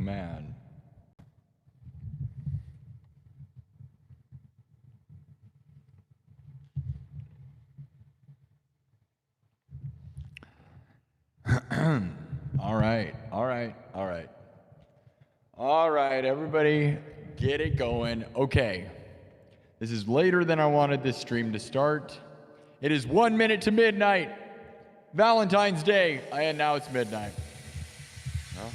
man. All right, all right, all right. All right, everybody, get it going. Okay, this is later than I wanted this stream to start. It is 1 minute to midnight, Valentine's Day, and now it's midnight. Oh,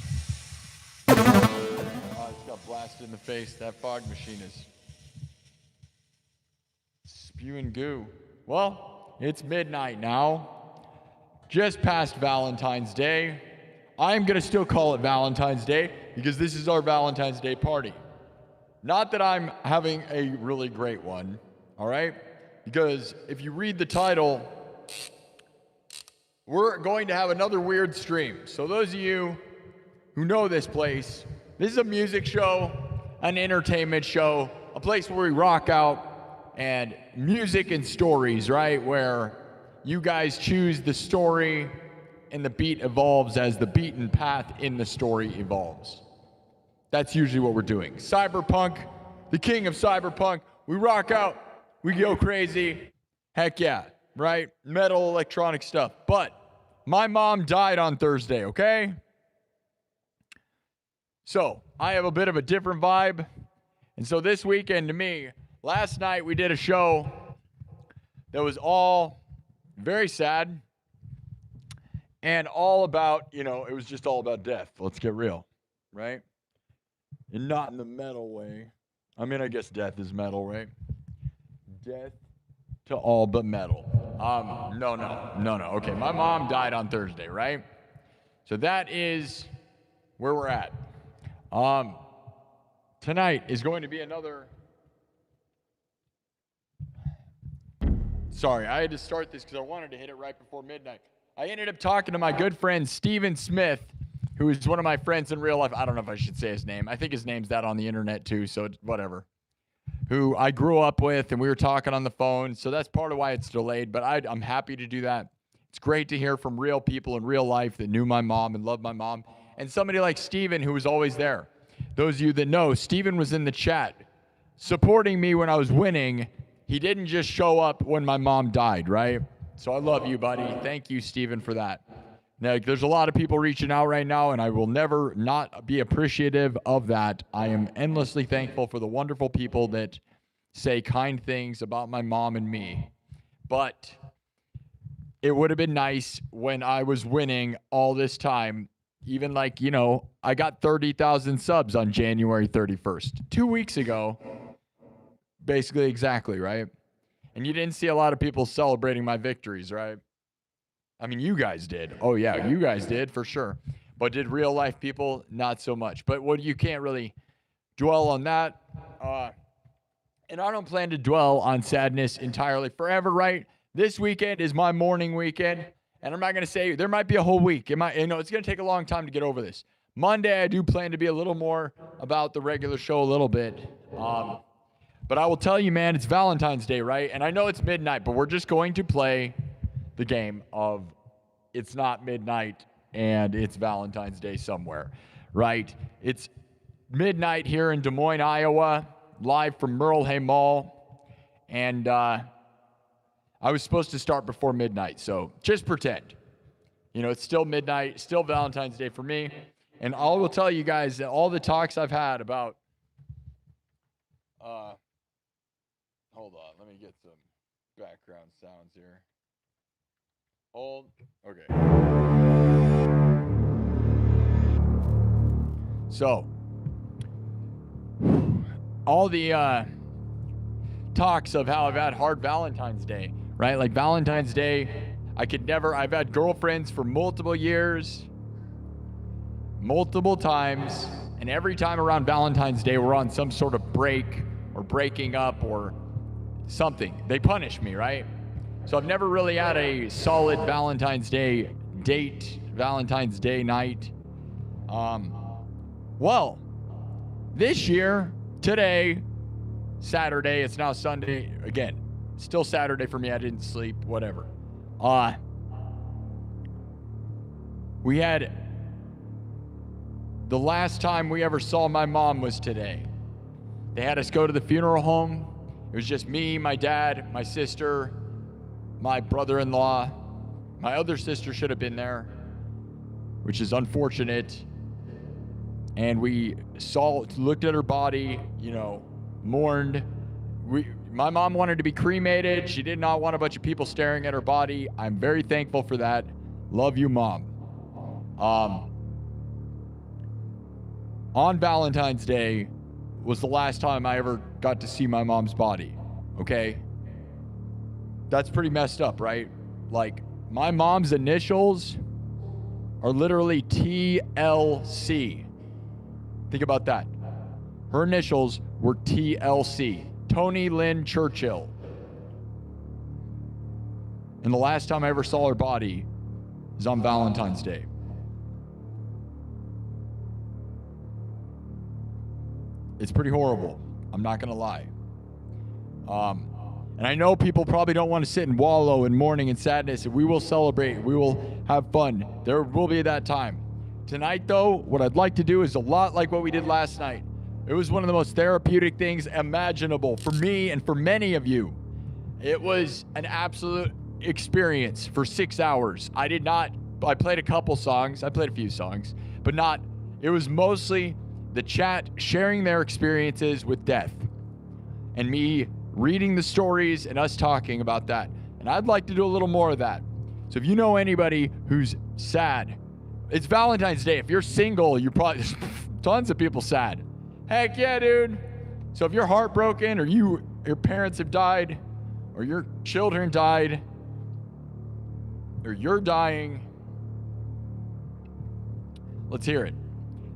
I just got blasted in the face. That fog machine is spewing goo. Well, it's midnight now. Just past Valentine's Day. I'm going to still call it Valentine's Day because this is our Valentine's Day party. Not that I'm having a really great one, all right? Because if you read the title, we're going to have another weird stream. So those of you who know this place, this is a music show, an entertainment show, a place where we rock out and music and stories, right? Where you guys choose the story and the beat evolves as the beaten path in the story evolves. That's usually what we're doing. Cyberpunk, the king of cyberpunk. We rock out, we go crazy. Heck yeah, right? Metal, electronic stuff. But my mom died on Thursday, okay? So I have a bit of a different vibe. And so this weekend to me, last night we did a show that was all very sad. And all about, it was just all about death. Let's get real, right? And not in the metal way. I mean, I guess death is metal, right? Death to all but metal. No. Okay, my mom died on Thursday, right? So that is where we're at. Tonight is going to be another... Sorry, I had to start this because I wanted to hit it right before midnight. I ended up talking to my good friend Steven Smith, who is one of my friends in real life. I don't know if I should say his name. I think his name's that on the internet too, so whatever. Who I grew up with, and we were talking on the phone, so that's part of why it's delayed, but I'm happy to do that. It's great to hear from real people in real life that knew my mom and loved my mom, and somebody like Steven who was always there. Those of you that know, Steven was in the chat supporting me when I was winning. He didn't just show up when my mom died, right? So I love you, buddy. Thank you, Steven, for that. Now, there's a lot of people reaching out right now, and I will never not be appreciative of that. I am endlessly thankful for the wonderful people that say kind things about my mom and me. But it would have been nice when I was winning all this time, even like, I got 30,000 subs on January 31st, 2 weeks ago. Basically, exactly, right? And you didn't see a lot of people celebrating my victories, right? I mean, you guys did. Oh, yeah, you guys did, for sure. But did real life people? Not so much. But you can't really dwell on that. And I don't plan to dwell on sadness entirely forever, right? This weekend is my mourning weekend. And I'm not going to say, there might be a whole week. It's going to take a long time to get over this. Monday, I do plan to be a little more about the regular show a little bit. But I will tell you, man, it's Valentine's Day, right? And I know it's midnight, but we're just going to play the game of it's not midnight and it's Valentine's Day somewhere, right? It's midnight here in Des Moines, Iowa, live from Merle Mall. And I was supposed to start before midnight, so just pretend. It's still midnight, still Valentine's Day for me. And I will tell you guys that all the talks I've had about... hold on, let me get some background sounds here. Okay. So, all the talks of how I've had hard Valentine's Day, right? Like Valentine's Day, I've had girlfriends for multiple years, multiple times, and every time around Valentine's Day, we're on some sort of break or breaking up or something. They punish me, right? So I've never really had a solid Valentine's Day date, Valentine's Day night. Well, this year, today, Saturday, it's now Sunday, again, still Saturday for me, I didn't sleep, whatever. We had the last time we ever saw my mom was today. They had us go to the funeral home. It was just me, my dad, my sister, my brother-in-law. My other sister should have been there, which is unfortunate. And we looked at her body, mourned. My mom wanted to be cremated. She did not want a bunch of people staring at her body. I'm very thankful for that. Love you, Mom. On Valentine's Day was the last time I ever got to see my mom's body, okay? That's pretty messed up, right? Like, my mom's initials are literally TLC. Think about that. Her initials were TLC. Tony Lynn Churchill. And the last time I ever saw her body is on Valentine's Day. It's pretty horrible. I'm not going to lie. And I know people probably don't want to sit and wallow in mourning and sadness, and we will celebrate. We will have fun. There will be that time. Tonight, though, what I'd like to do is a lot like what we did last night. It was one of the most therapeutic things imaginable for me and for many of you. It was an absolute experience for 6 hours. I played a couple songs. I played a few songs, but it was mostly the chat sharing their experiences with death and me reading the stories and us talking about that. And I'd like to do a little more of that. So if you know anybody who's sad, it's Valentine's Day. If you're single, you're probably tons of people sad. Heck yeah, dude. So if you're heartbroken, or your parents have died, or your children died, or you're dying, let's hear it.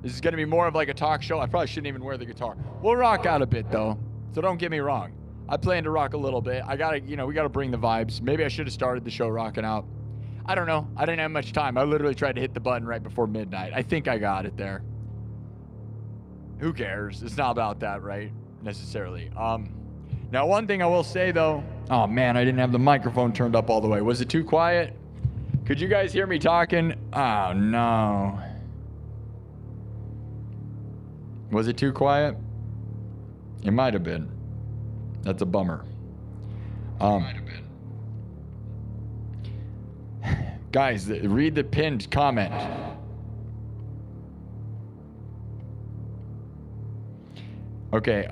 This is going to be more of like a talk show. I probably shouldn't even wear the guitar. We'll rock out a bit though, so don't get me wrong. I plan to rock a little bit. we gotta bring the vibes. Maybe I should have started the show rocking out. I don't know. I didn't have much time. I literally tried to hit the button right before midnight. I think I got it there. Who cares? It's not about that, right? Necessarily. Now, one thing I will say though, oh man, I didn't have the microphone turned up all the way. Was it too quiet? Could you guys hear me talking? Oh no. Was it too quiet? It might have been. That's a bummer. Guys, read the pinned comment. Okay,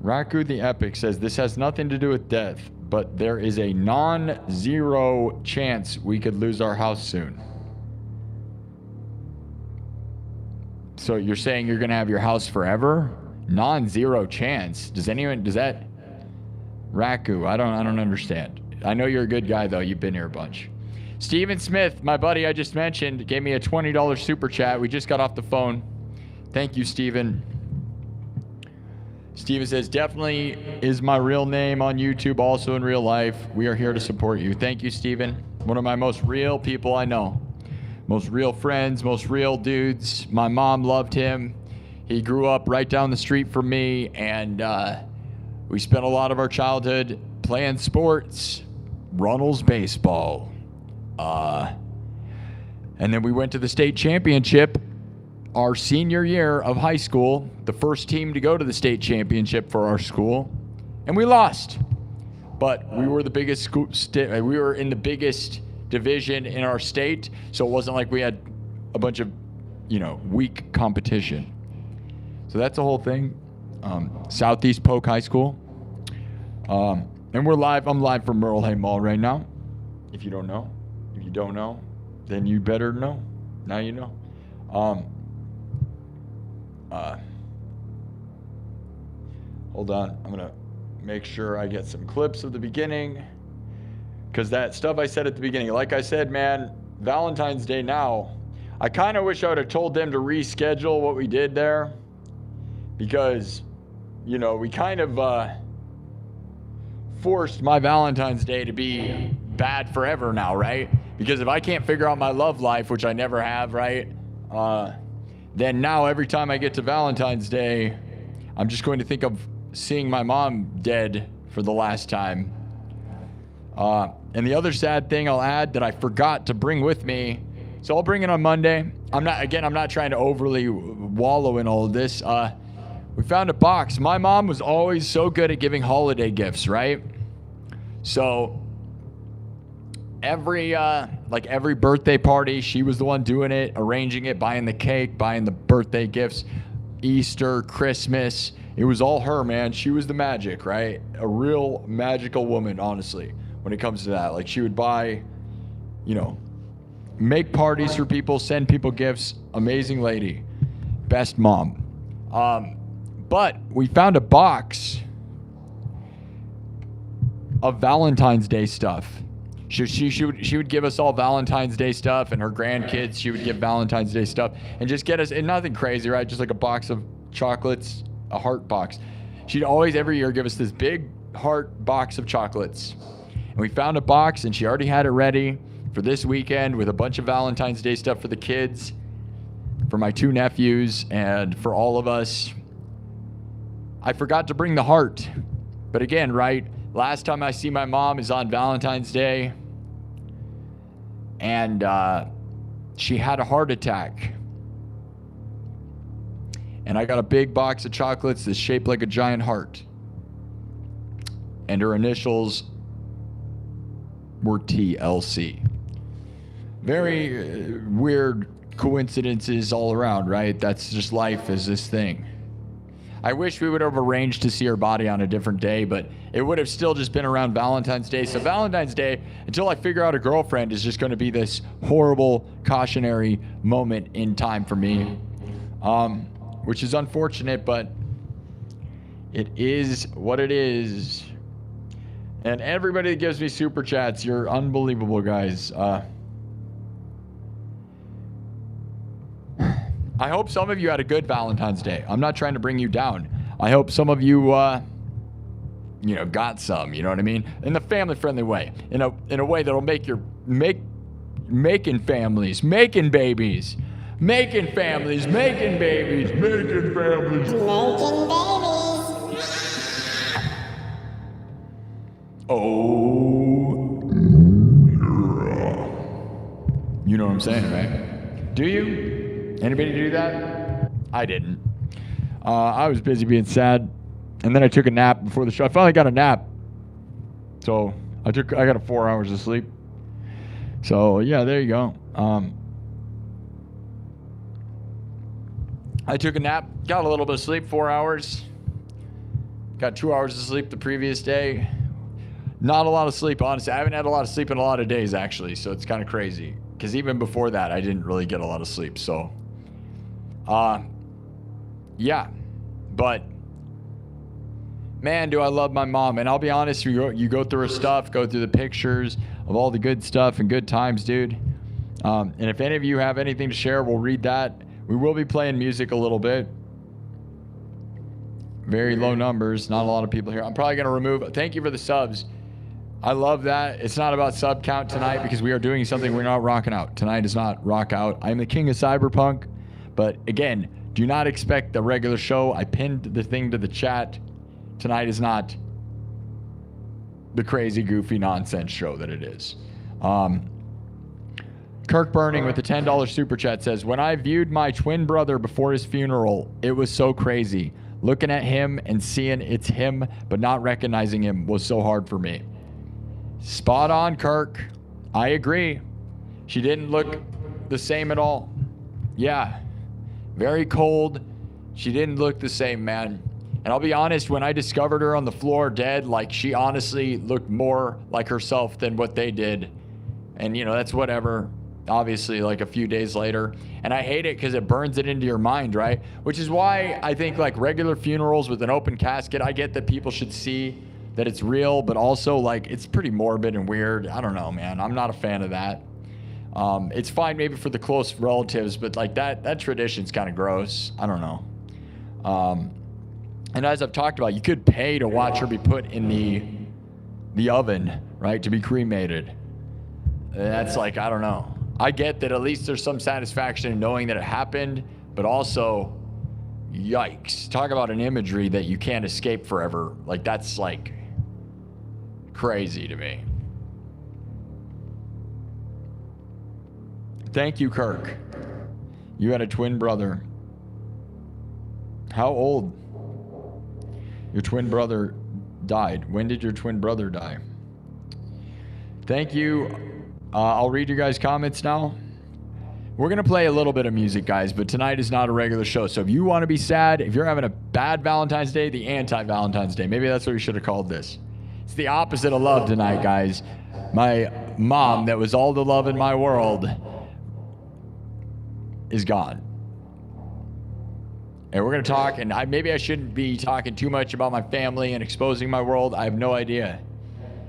Raku the Epic says, this has nothing to do with death, but there is a non-zero chance we could lose our house soon. So you're saying you're going to have your house forever? Non-zero chance? Does that? Raku, I don't understand. I know you're a good guy, though. You've been here a bunch. Steven Smith, my buddy I just mentioned, gave me a $20 super chat. We just got off the phone. Thank you, Steven. Steven says, definitely is my real name on YouTube, also in real life. We are here to support you. Thank you, Steven. One of my most real people I know. Most real friends, most real dudes. My mom loved him. He grew up right down the street from me, and we spent a lot of our childhood playing sports. Runnels baseball. And then we went to the state championship our senior year of high school, the first team to go to the state championship for our school, and we lost. But we were the biggest we were in the biggest division in our state, so it wasn't like we had a bunch of, weak competition. So that's the whole thing. Southeast Polk High School. And we're live. I'm live from Merle Hay Mall right now. If you don't know. If you don't know, then you better know. Now you know. Hold on. I'm going to make sure I get some clips of the beginning. Because that stuff I said at the beginning, like I said, man, Valentine's Day now, I kind of wish I would have told them to reschedule what we did there. Because, we kind of forced my Valentine's Day to be bad forever now, right? Because if I can't figure out my love life, which I never have, right? Then now every time I get to Valentine's Day, I'm just going to think of seeing my mom dead for the last time. And the other sad thing I'll add that I forgot to bring with me, so I'll bring it on Monday. I'm not trying to overly wallow in all of this. We found a box. My mom was always so good at giving holiday gifts, right? So every birthday party, she was the one doing it, arranging it, buying the cake, buying the birthday gifts, Easter, Christmas. It was all her, man. She was the magic, right? A real magical woman, honestly, when it comes to that. Like, she would buy, make parties for people, send people gifts. Amazing lady. Best mom. But we found a box of Valentine's Day stuff. She would give us all Valentine's Day stuff, and her grandkids, she would give Valentine's Day stuff, and just get us, and nothing crazy, right? Just like a box of chocolates, a heart box. She'd always, every year, give us this big heart box of chocolates. And we found a box, and she already had it ready for this weekend with a bunch of Valentine's Day stuff for the kids, for my 2 nephews, and for all of us. I forgot to bring the heart. But again, right, last time I see my mom is on Valentine's Day, and she had a heart attack. And I got a big box of chocolates that's shaped like a giant heart. And her initials were TLC. Very weird coincidences all around, right? That's just life, is this thing. I wish we would have arranged to see her body on a different day, but it would have still just been around Valentine's Day. So Valentine's Day, until I figure out a girlfriend, is just going to be this horrible cautionary moment in time for me, which is unfortunate, but it is what it is. And everybody that gives me super chats, you're unbelievable, guys. I hope some of you had a good Valentine's Day. I'm not trying to bring you down. I hope some of you, got some, you know what I mean? In the family-friendly way. In a way that'll make your, making families, making babies, making families, making babies, making families. Making babies. Oh, yeah. You know what I'm saying, right? Do you? Anybody do that? I didn't. I was busy being sad, and then I took a nap before the show. I finally got a nap, so I got 4 hours of sleep. So yeah, there you go. I took a nap, got a little bit of sleep, 4 hours. Got 2 hours of sleep the previous day. Not a lot of sleep, honestly. I haven't had a lot of sleep in a lot of days, actually, so it's kind of crazy. Because even before that, I didn't really get a lot of sleep, so... yeah, but man, do I love my mom. And I'll be honest, you go through her stuff, go through the pictures of all the good stuff and good times, dude. And if any of you have anything to share, we'll read that. We will be playing music a little bit. Very low numbers, not a lot of people here. I'm probably going to remove, thank you for the subs. I love that. It's not about sub count tonight because we are doing something we're not rocking out. Tonight is not rock out. I'm the king of cyberpunk. But again, do not expect the regular show. I pinned the thing to the chat. Tonight is not the crazy, goofy nonsense show that it is. Kirk Burning with the $10 super chat says, when I viewed my twin brother before his funeral, it was so crazy. Looking at him and seeing it's him, but not recognizing him was so hard for me. Spot on, Kirk. I agree. She didn't look the same at all. Yeah. Very cold. She didn't look the same, man. And I'll be honest, when I discovered her on the floor dead, like, she honestly looked more like herself than what they did. And, that's whatever. Obviously, like, a few days later. And I hate it because it burns it into your mind, right? Which is why I think, like, regular funerals with an open casket, I get that people should see that it's real, but also, like, it's pretty morbid and weird. I don't know, man. I'm not a fan of that. It's fine maybe for the close relatives, but like that tradition's kind of gross. I don't know. And as I've talked about, you could pay to watch her be put in the oven, right, to be cremated. That's like, I don't know. I get that at least there's some satisfaction in knowing that it happened, but also, yikes. Talk about an imagery that you can't escape forever. Like, that's like, crazy to me. Thank you, Kirk. You had a twin brother. How old? Your twin brother died. When did your twin brother die? Thank you. I'll read your guys' comments now. We're going to play a little bit of music, guys, but tonight is not a regular show. So if you want to be sad, if you're having a bad Valentine's Day, the anti-Valentine's Day, maybe that's what we should have called this. It's the opposite of love tonight, guys. My mom, that was all the love in my world, is gone. And we're going to talk, and maybe I shouldn't be talking too much about my family and exposing my world. I have no idea.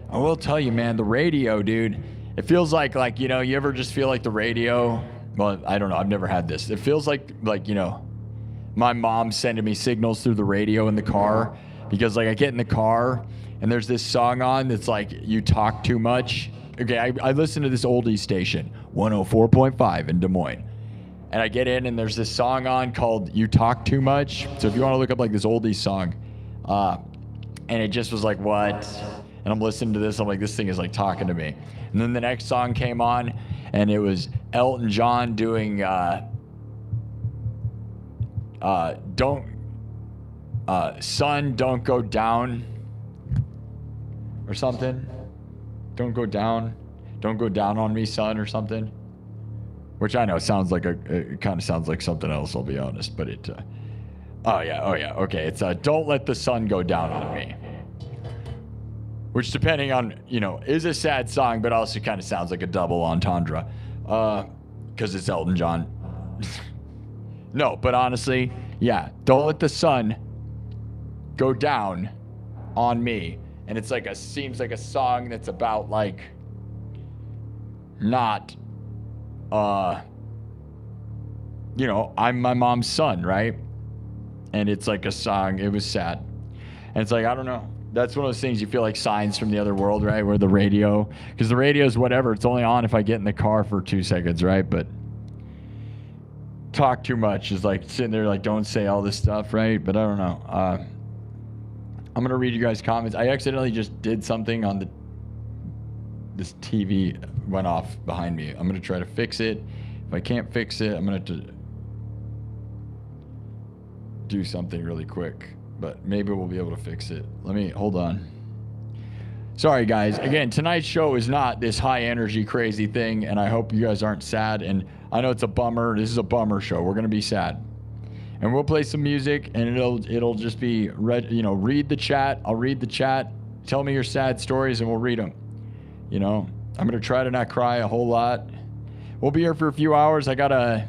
I will tell you, man, the radio, dude, it feels like, you know, you ever just feel like the radio... Well, I don't know. I've never had this. It feels like, you know, my mom sending me signals through the radio in the car because, like, I get in the car and there's this song on that's like, you talk too much. Okay, I listen to this oldie station, 104.5 in Des Moines. And I get in and there's this song on called You Talk Too Much. So if you want to look up, like, this oldie song. And it just was like, what? And I'm listening to this. I'm like, this thing is, like, talking to me. And then the next song came on. And it was Elton John doing Sun, Don't Go Down or something. Don't go down on me, son, or something. Which I know sounds like it kind of sounds like something else, I'll be honest, but it oh yeah, okay. It's Don't Let the Sun Go Down on Me. Which, depending on, you know, is a sad song, but also kind of sounds like a double entendre. Because it's Elton John. No, but honestly, yeah. Don't let the sun go down on me. And it's like seems like a song that's about, like, not, you know, I'm my mom's son, right? And it's like a song, it was sad. And it's like, I don't know. That's one of those things you feel like signs from the other world, right? Where the radio, because the radio is whatever. It's only on if I get in the car for 2 seconds, right? But talk too much is like sitting there like, don't say all this stuff, right? But I don't know. I'm going to read you guys' comments. I accidentally just did something on this TV went off behind me. I'm going to try to fix it. If I can't fix it, I'm going to have to do something really quick. But maybe we'll be able to fix it. Hold on. Sorry, guys. Again, tonight's show is not this high energy crazy thing, and I hope you guys aren't sad. And I know it's a bummer. This is a bummer show. We're gonna be sad, and we'll play some music, and it'll just be read the chat. I'll read the chat. Tell me your sad stories, and we'll read them. You know, I'm gonna try to not cry a whole lot. We'll be here for a few hours. I got a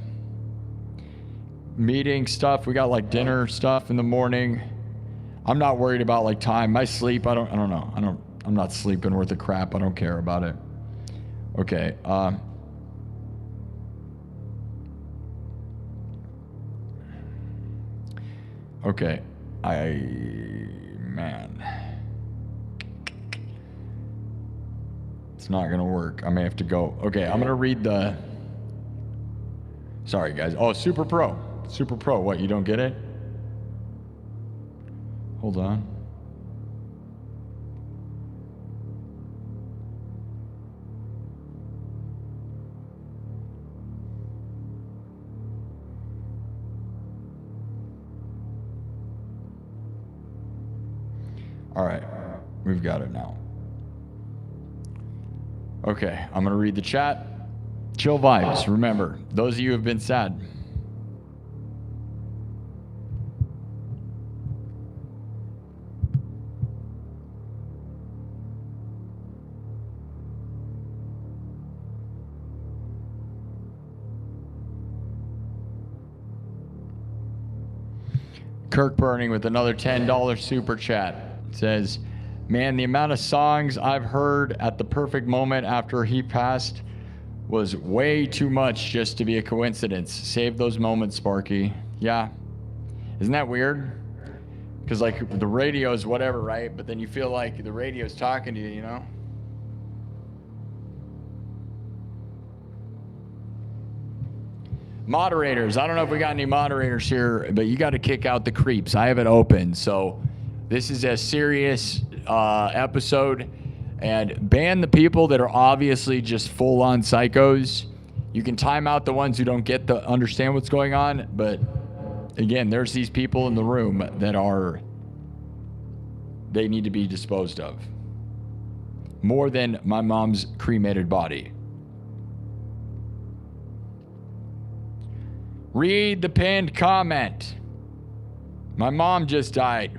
meeting stuff. We got like dinner stuff in the morning. I'm not worried about like time. My sleep, I don't know. I'm not sleeping worth a crap. I don't care about it. Okay. Okay. Man. It's not gonna work. I may have to go. Okay, I'm gonna read the... Sorry, guys. Oh, Super Pro. Super Pro. What, you don't get it? Hold on. All right, we've got it now. Okay, I'm gonna read the chat. Chill vibes. Remember, those of you who have been sad. Kirk Burning with another $10 super chat. It says, man, the amount of songs I've heard at the perfect moment after he passed was way too much just to be a coincidence. Save those moments, Sparky. Yeah. Isn't that weird? Because, like, the radio is whatever, right? But then you feel like the radio's talking to you, you know? Moderators. I don't know if we got any moderators here, but you got to kick out the creeps. I have it open. So this is a serious episode. and ban the people that are obviously just full-on psychos. You can time out the ones who don't get the understand what's going on, but again, there's these people in the room that they need to be disposed of. More than my mom's cremated body. Read the pinned comment. My mom just died.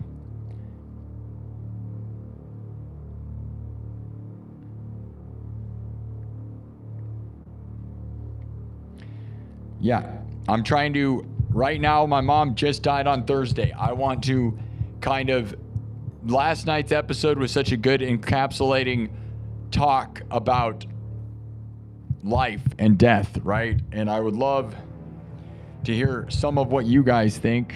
Yeah, I'm trying to, right now, my mom just died on Thursday. I want to kind of, last night's episode was such a good encapsulating talk about life and death, right? And I would love to hear some of what you guys think.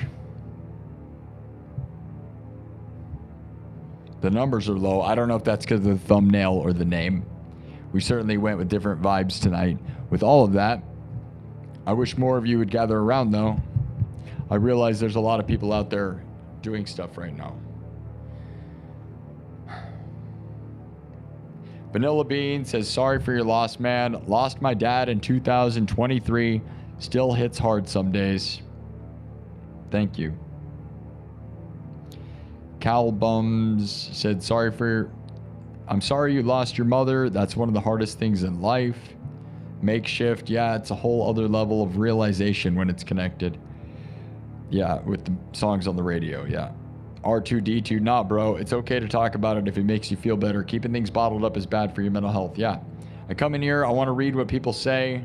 The numbers are low. I don't know if that's because of the thumbnail or the name. We certainly went with different vibes tonight. With all of that, I wish more of you would gather around, though. I realize there's a lot of people out there doing stuff right now. Vanilla Bean says, sorry for your loss, man. Lost my dad in 2023. Still hits hard some days. Thank you. Cal Bums said, I'm sorry you lost your mother. That's one of the hardest things in life. Makeshift, yeah, it's a whole other level of realization when it's connected. Yeah, with the songs on the radio, yeah. R2D2, nah, bro. It's okay to talk about it if it makes you feel better. Keeping things bottled up is bad for your mental health. Yeah. I come in here, I want to read what people say.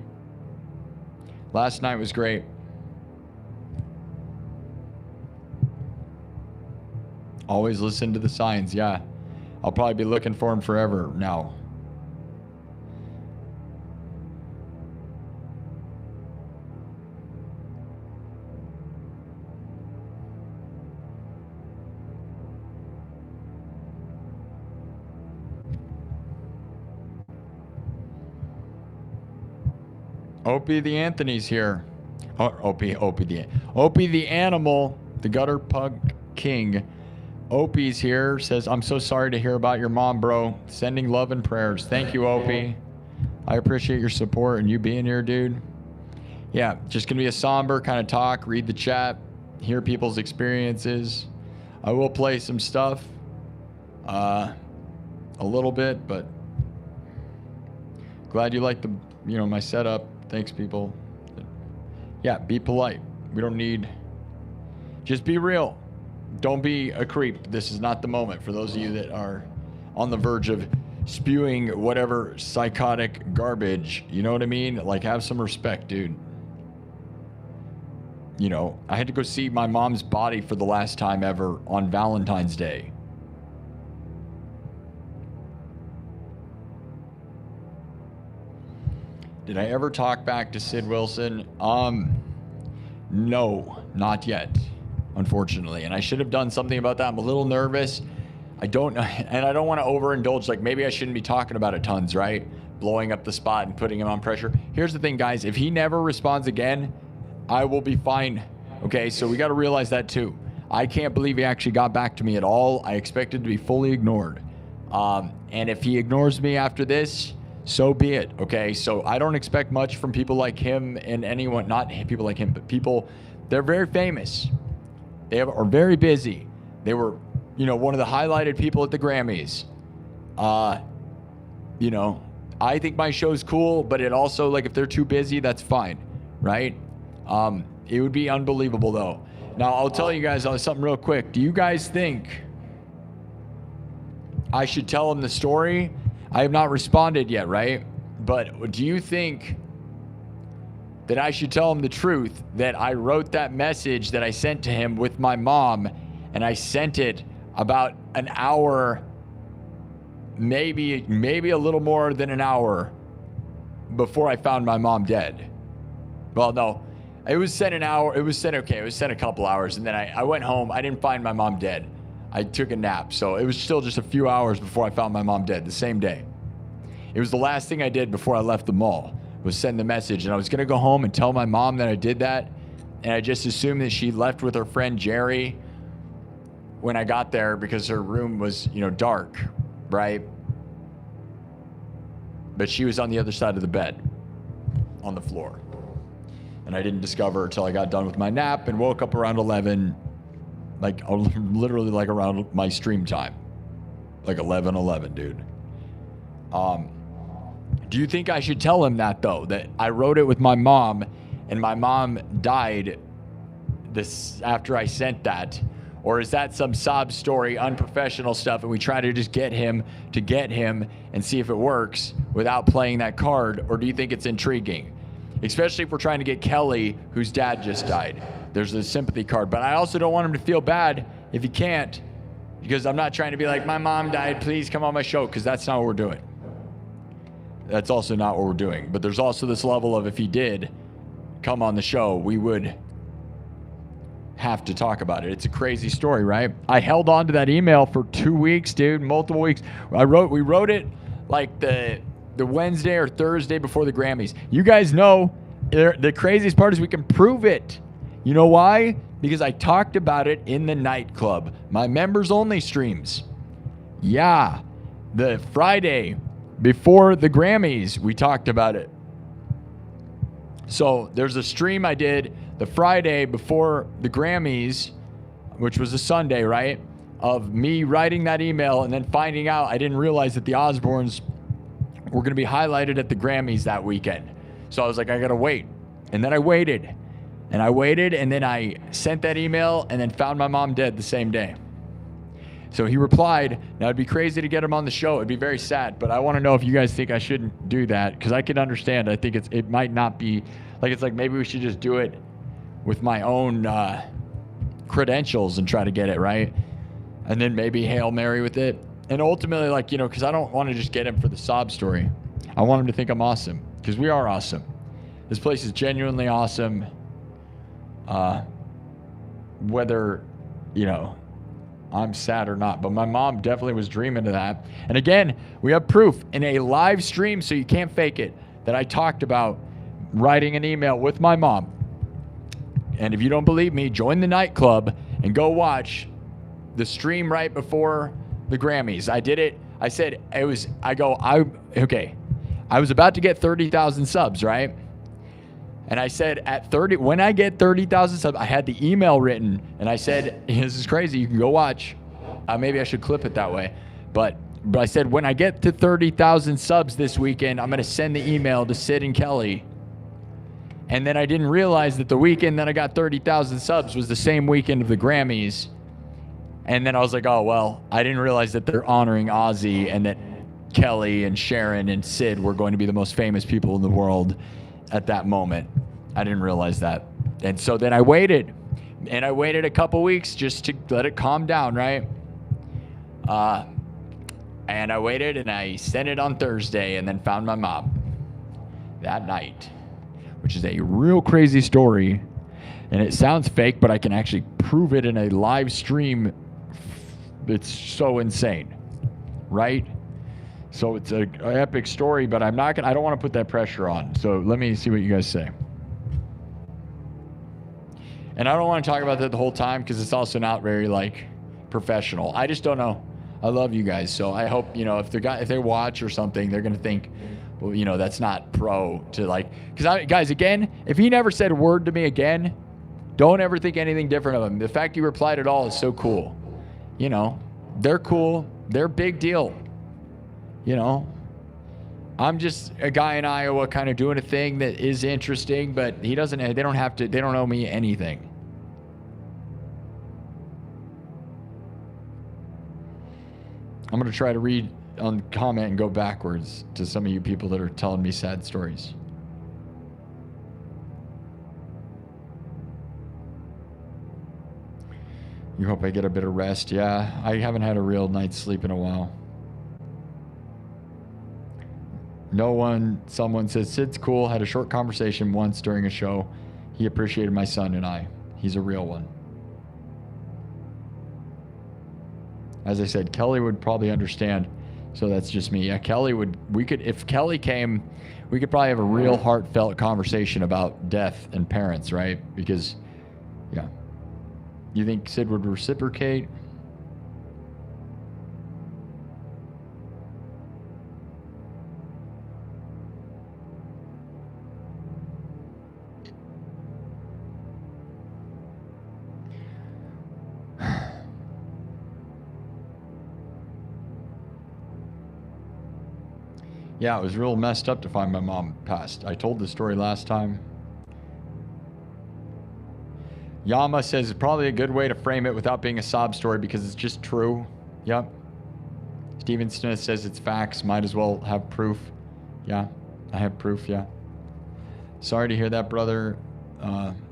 Last night was great. Always listen to the signs, yeah. I'll probably be looking for them forever now. Opie the Anthony's here. Opie the animal, the gutter pug king. Opie's here, says, I'm so sorry to hear about your mom, bro. Sending love and prayers. Thank you, Opie. I appreciate your support and you being here, dude. Yeah, just gonna be a somber kind of talk, read the chat, hear people's experiences. I will play some stuff, a little bit, but glad you like my setup. Thanks, people. Yeah, be polite. We don't need, just be real. Don't be a creep. This is not the moment for those of you that are on the verge of spewing whatever psychotic garbage. You know what I mean? Like, have some respect, dude. You know, I had to go see my mom's body for the last time ever on Valentine's Day. Did I ever talk back to Sid Wilson? No, not yet, unfortunately. And I should have done something about that. I'm a little nervous. I don't know, and I don't want to overindulge. Like, maybe I shouldn't be talking about it tons, right? Blowing up the spot and putting him on pressure. Here's the thing, guys. If he never responds again, I will be fine. Okay, so we got to realize that too. I can't believe he actually got back to me at all. I expected to be fully ignored. And if he ignores me after this, so be it, okay? So I don't expect much from people like him and anyone, not people like him, but people, they're very famous. They are very busy. They were, one of the highlighted people at the Grammys. I think my show's cool, but it also, like, if they're too busy, that's fine, right? It would be unbelievable, though. Now, I'll tell you guys something real quick. Do you guys think I should tell him the story? I have not responded yet, right? But do you think that I should tell him the truth, that I wrote that message that I sent to him with my mom, and I sent it about an hour, maybe a little more than an hour before I found my mom dead? Well, no, it was sent an hour. It was sent a couple hours, and then I went home. I didn't find my mom dead. I took a nap, so it was still just a few hours before I found my mom dead, the same day. It was the last thing I did before I left the mall, was send the message. And I was going to go home and tell my mom that I did that, and I just assumed that she left with her friend Jerry when I got there because her room was, dark, right? but she was on the other side of the bed on the floor. And I didn't discover her until I got done with my nap and woke up around 11, like literally like around my stream time, like 11:11, dude. Do you think I should tell him that though, that I wrote it with my mom and my mom died this after I sent that? Or is that some sob story, unprofessional stuff, and we try to just get him and see if it works without playing that card? Or do you think it's intriguing? Especially if we're trying to get Kelly, whose dad just died. There's a sympathy card. But I also don't want him to feel bad if he can't, because I'm not trying to be like, my mom died, please come on my show, because that's not what we're doing. That's also not what we're doing. But there's also this level of, if he did come on the show, we would have to talk about it. It's a crazy story, right? I held on to that email for 2 weeks, dude, multiple weeks. We wrote it like the Wednesday or Thursday before the Grammys. You guys know the craziest part is we can prove it. You know why? Because I talked about it in the nightclub, my members only streams. Yeah, the Friday before the Grammys, we talked about it. So there's a stream I did the Friday before the Grammys, which was a Sunday, right? Of me writing that email and then finding out I didn't realize that the Osbournes were going to be highlighted at the Grammys that weekend. So I was like, I got to wait. And then I waited. And I waited, and then I sent that email and then found my mom dead the same day. So he replied. Now, it'd be crazy to get him on the show. It'd be very sad. But I want to know if you guys think I shouldn't do that, because I can understand. I think it might not be, like, it's like maybe we should just do it with my own credentials and try to get it, right? And then maybe Hail Mary with it. And ultimately, like, you know, because I don't want to just get him for the sob story. I want him to think I'm awesome, because we are awesome. This place is genuinely awesome. Whether, you know, I'm sad or not. But my mom definitely was dreaming of that. And again, we have proof in a live stream, so you can't fake it, that I talked about writing an email with my mom. And if you don't believe me, join the nightclub and go watch the stream right before the Grammys. I did it. I said, I was about to get 30,000 subs, right? And I said when I get 30,000 subs, I had the email written and I said, this is crazy. You can go watch. Maybe I should clip it that way. But I said, when I get to 30,000 subs this weekend, I'm going to send the email to Sid and Kelly. And then I didn't realize that the weekend that I got 30,000 subs was the same weekend of the Grammys. And then I was like, oh, well, I didn't realize that they're honoring Ozzy and that Kelly and Sharon and Sid were going to be the most famous people in the world at that moment. I didn't realize that. And so then I waited. And I waited a couple weeks just to let it calm down, right? And I waited and I sent it on Thursday and then found my mom that night, which is a real crazy story. And it sounds fake, but I can actually prove it in a live stream. It's so insane, right? So it's an epic story, but I don't want to put that pressure on. So let me see what you guys say. And I don't want to talk about that the whole time because it's also not very professional. I just don't know. I love you guys. So I hope, if they watch or something, they're going to think, well, that's not pro to because guys, again, if he never said a word to me again, don't ever think anything different of him. The fact you replied at all is so cool. They're cool. They're big deal. I'm just a guy in Iowa kind of doing a thing that is interesting, but they don't owe me anything. I'm going to try to read on comment and go backwards to some of you people that are telling me sad stories. You hope I get a bit of rest. Yeah, I haven't had a real night's sleep in a while. Someone says, Sid's cool, had a short conversation once during a show. He appreciated my son and I. He's a real one. As I said, Kelly would probably understand. So that's just me. Yeah, if Kelly came, we could probably have a real heartfelt conversation about death and parents, right? Because, yeah. You think Sid would reciprocate? Yeah, it was real messed up to find my mom passed. I told the story last time. Yama says it's probably a good way to frame it without being a sob story because it's just true. Yep. Steven Smith says it's facts. Might as well have proof. Yeah, I have proof, yeah. Sorry to hear that, brother.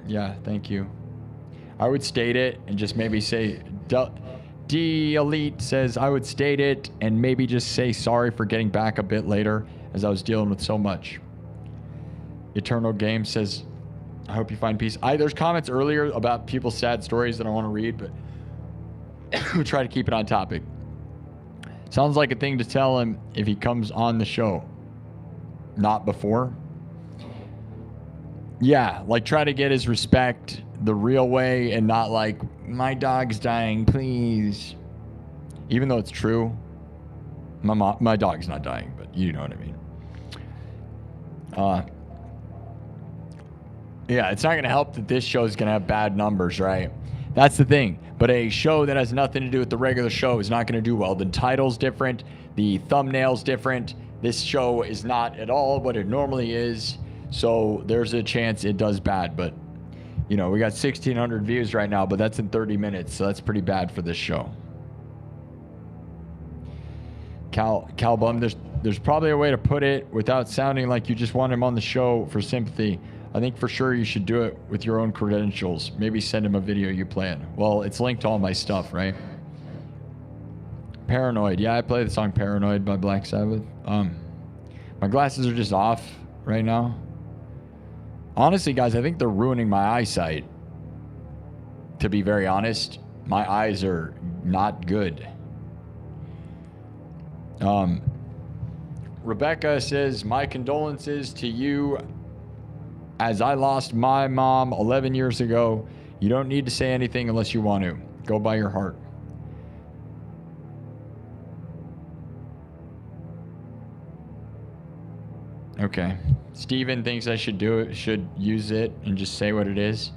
Yeah, thank you. I would state it and just maybe say... D-Elite says, I would state it and maybe just say sorry for getting back a bit later as I was dealing with so much. Eternal Game says, I hope you find peace. There's comments earlier about people's sad stories that I want to read, but we'll try to keep it on topic. Sounds like a thing to tell him if he comes on the show. Not before. Yeah, like try to get his respect the real way and not like, my dog's dying, please. Even though it's true. My dog's not dying, but you know what I mean. Yeah, it's not going to help that this show is going to have bad numbers, right? That's the thing. But a show that has nothing to do with the regular show is not going to do well. The title's different. The thumbnail's different. This show is not at all what it normally is. So there's a chance it does bad. But, you know, we got 1,600 views right now, but that's in 30 minutes. So that's pretty bad for this show. Cal Bum, there's probably a way to put it without sounding like you just want him on the show for sympathy. I think for sure you should do it with your own credentials. Maybe send him a video you playing. Well, it's linked to all my stuff, right? Paranoid. Yeah, I play the song Paranoid by Black Sabbath. My glasses are just off right now. Honestly, guys, I think they're ruining my eyesight. To be very honest, my eyes are not good. Rebecca says, my condolences to you as I lost my mom 11 years ago. You don't need to say anything unless you want to. Go by your heart. Okay. Steven thinks I should do it, should use it and just say what it is.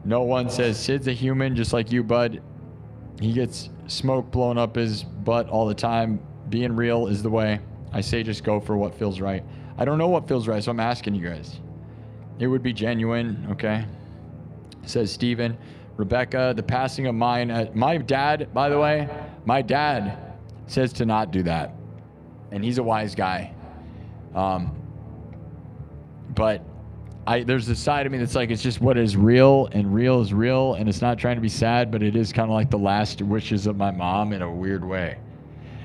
No one says Sid's a human just like you, bud. He gets smoke blown up his butt all the time. Being real is the way. I say just go for what feels right. I don't know what feels right, so I'm asking you guys. It would be genuine, okay? Says Steven. Rebecca, the passing of mine. My dad, by the way, my dad says to not do that. And he's a wise guy. But there's this side of me that's like, it's just what is real, and real is real, and it's not trying to be sad, but it is kind of like the last wishes of my mom in a weird way.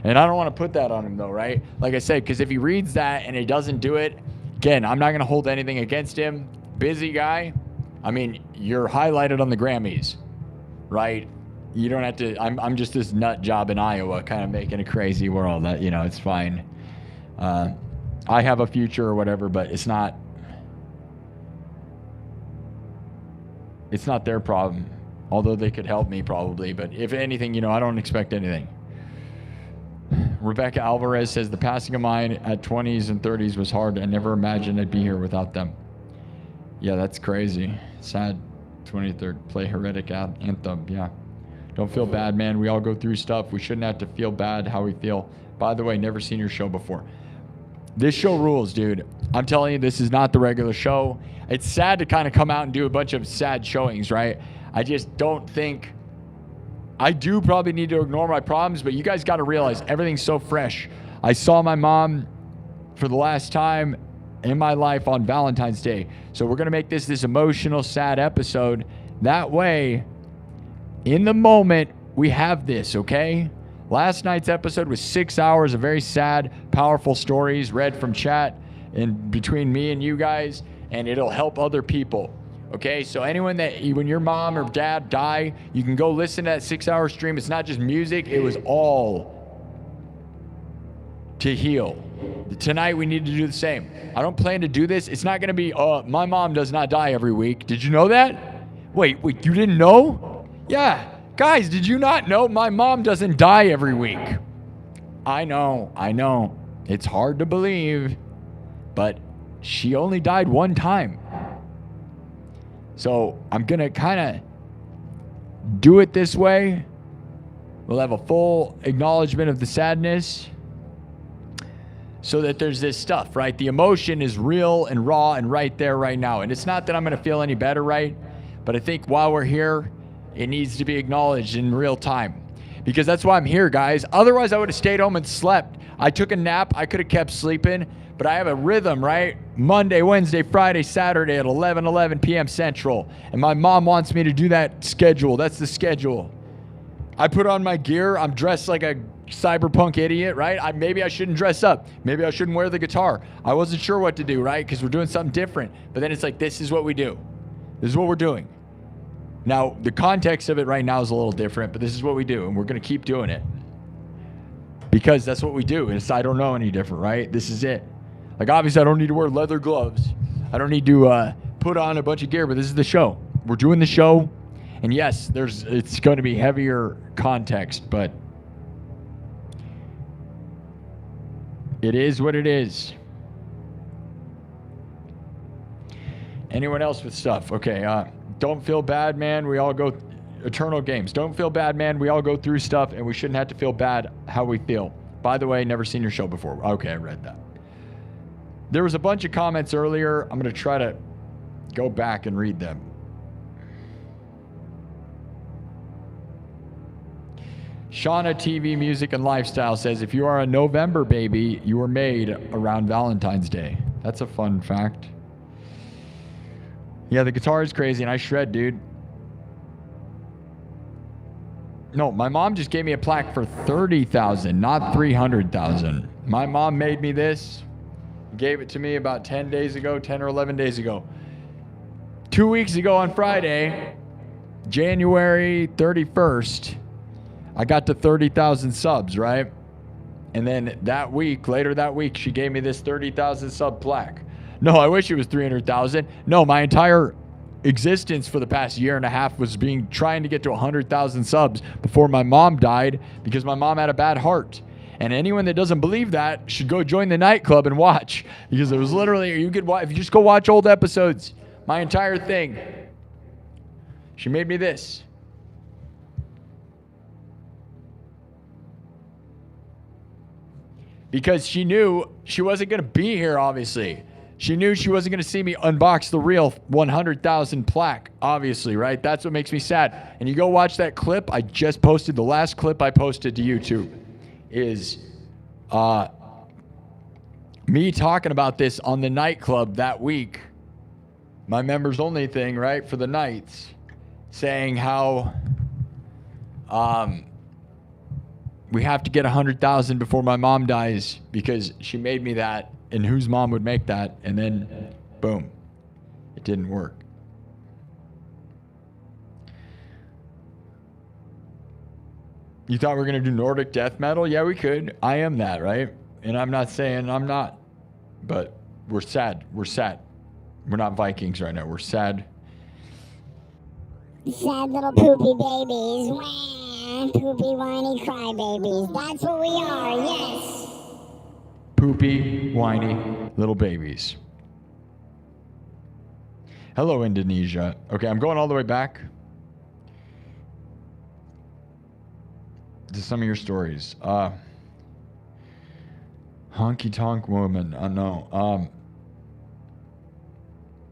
And I don't want to put that on him though, right? Like I said, because if he reads that and he doesn't do it, again, I'm not going to hold anything against him. Busy guy. I mean, you're highlighted on the Grammys, right? You don't have to, I'm just this nut job in Iowa kind of making a crazy world. That, you know, it's fine. I have a future or whatever, but it's not their problem. Although they could help me probably, but if anything, you know, I don't expect anything. Rebecca Alvarez says, the passing of mine at 20s and 30s was hard. I never imagined I'd be here without them. Yeah, that's crazy. Sad. 23rd, play Heretic Anthem. Yeah. Don't feel bad, man. We all go through stuff. We shouldn't have to feel bad how we feel. By the way, never seen your show before. This show rules, dude. I'm telling you, this is not the regular show. It's sad to kind of come out and do a bunch of sad showings, right? I just don't think... I do probably need to ignore my problems, but you guys got to realize everything's so fresh. I saw my mom for the last time in my life on Valentine's Day. So we're going to make this emotional, sad episode. That way, in the moment, we have this, okay? Last night's episode was 6 hours of very sad, powerful stories read from chat and between me and you guys, and it'll help other people. Okay, so anyone that, when your mom or dad die, you can go listen to that 6 hour stream. It's not just music. It was all to heal. Tonight, we need to do the same. I don't plan to do this. It's not going to be, my mom does not die every week. Did you know that? Wait, you didn't know? Yeah. Guys, did you not know my mom doesn't die every week? I know. It's hard to believe, but she only died one time. So I'm going to kind of do it this way. We'll have a full acknowledgement of the sadness. so that there's this stuff, right? The emotion is real and raw and right there right now. And it's not that I'm going to feel any better, right? But I think while we're here, it needs to be acknowledged in real time. Because that's why I'm here, guys. Otherwise, I would have stayed home and slept. I took a nap. I could have kept sleeping. But I have a rhythm, right? Monday, Wednesday, Friday, Saturday at 11 p.m. Central. And my mom wants me to do that schedule. That's the schedule. I put on my gear. I'm dressed like a cyberpunk idiot, right? Maybe I shouldn't dress up. Maybe I shouldn't wear the guitar. I wasn't sure what to do, right? Because we're doing something different. But then it's like, this is what we do. This is what we're doing. Now, the context of it right now is a little different, but this is what we do. And we're going to keep doing it. Because that's what we do. I don't know any different, right? This is it. Like, obviously, I don't need to wear leather gloves. I don't need to put on a bunch of gear, but this is the show. We're doing the show. And yes, it's going to be heavier context, but it is what it is. Anyone else with stuff? Okay, don't feel bad, man. We all go Eternal Games. Don't feel bad, man. We all go through stuff, and we shouldn't have to feel bad how we feel. By the way, never seen your show before. Okay, I read that. There was a bunch of comments earlier. I'm going to try to go back and read them. Shauna TV Music and Lifestyle says, if you are a November baby, you were made around Valentine's Day. That's a fun fact. Yeah, the guitar is crazy, and I shred, dude. No, my mom just gave me a plaque for $30,000, not $300,000. My mom made me this. Gave it to me about 10 or 11 days ago. 2 weeks ago on Friday, January 31st, I got to 30,000 subs, right? And then later that week, she gave me this 30,000 sub plaque. No, I wish it was 300,000. No, my entire existence for the past year and a half was trying to get to 100,000 subs before my mom died, because my mom had a bad heart. And anyone that doesn't believe that should go join the nightclub and watch, because it was literally, if you just go watch old episodes, my entire thing. She made me this. Because she knew she wasn't going to be here, obviously. She knew she wasn't going to see me unbox the real 100,000 plaque, obviously, right? That's what makes me sad. And you go watch that clip I just posted. The last clip I posted to YouTube is me talking about this on the nightclub that week. My members only thing, right, for the nights. Saying how we have to get 100,000 before my mom dies, because she made me that, and whose mom would make that? And then, boom, it didn't work. You thought we were going to do Nordic death metal? Yeah, we could. I am that, right? And I'm not saying I'm not, but we're sad. We're sad. We're not Vikings right now. We're sad. Sad little poopy babies. Wah, poopy, whiny crybabies. That's what we are, yes. Poopy, whiny little babies. Hello, Indonesia. Okay, I'm going all the way back to some of your stories. Honky tonk woman. No.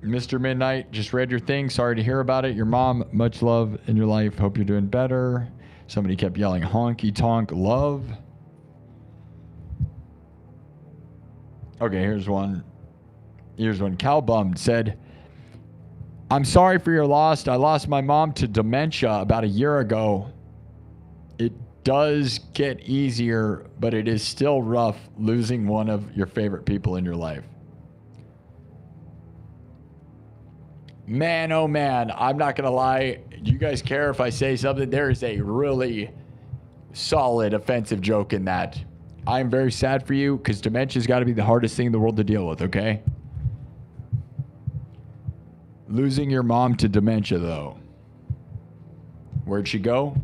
Mr. Midnight, just read your thing. Sorry to hear about it. Your mom, much love in your life. Hope you're doing better. Somebody kept yelling honky tonk love. Okay, here's one. Cal Bummed said, I'm sorry for your loss. I lost my mom to dementia about a year ago. It does get easier, but it is still rough losing one of your favorite people in your life. Man, oh man, I'm not going to lie. Do you guys care if I say something? There is a really solid offensive joke in that. I'm very sad for you, because dementia's got to be the hardest thing in the world to deal with, okay? Losing your mom to dementia, though. Where'd she go?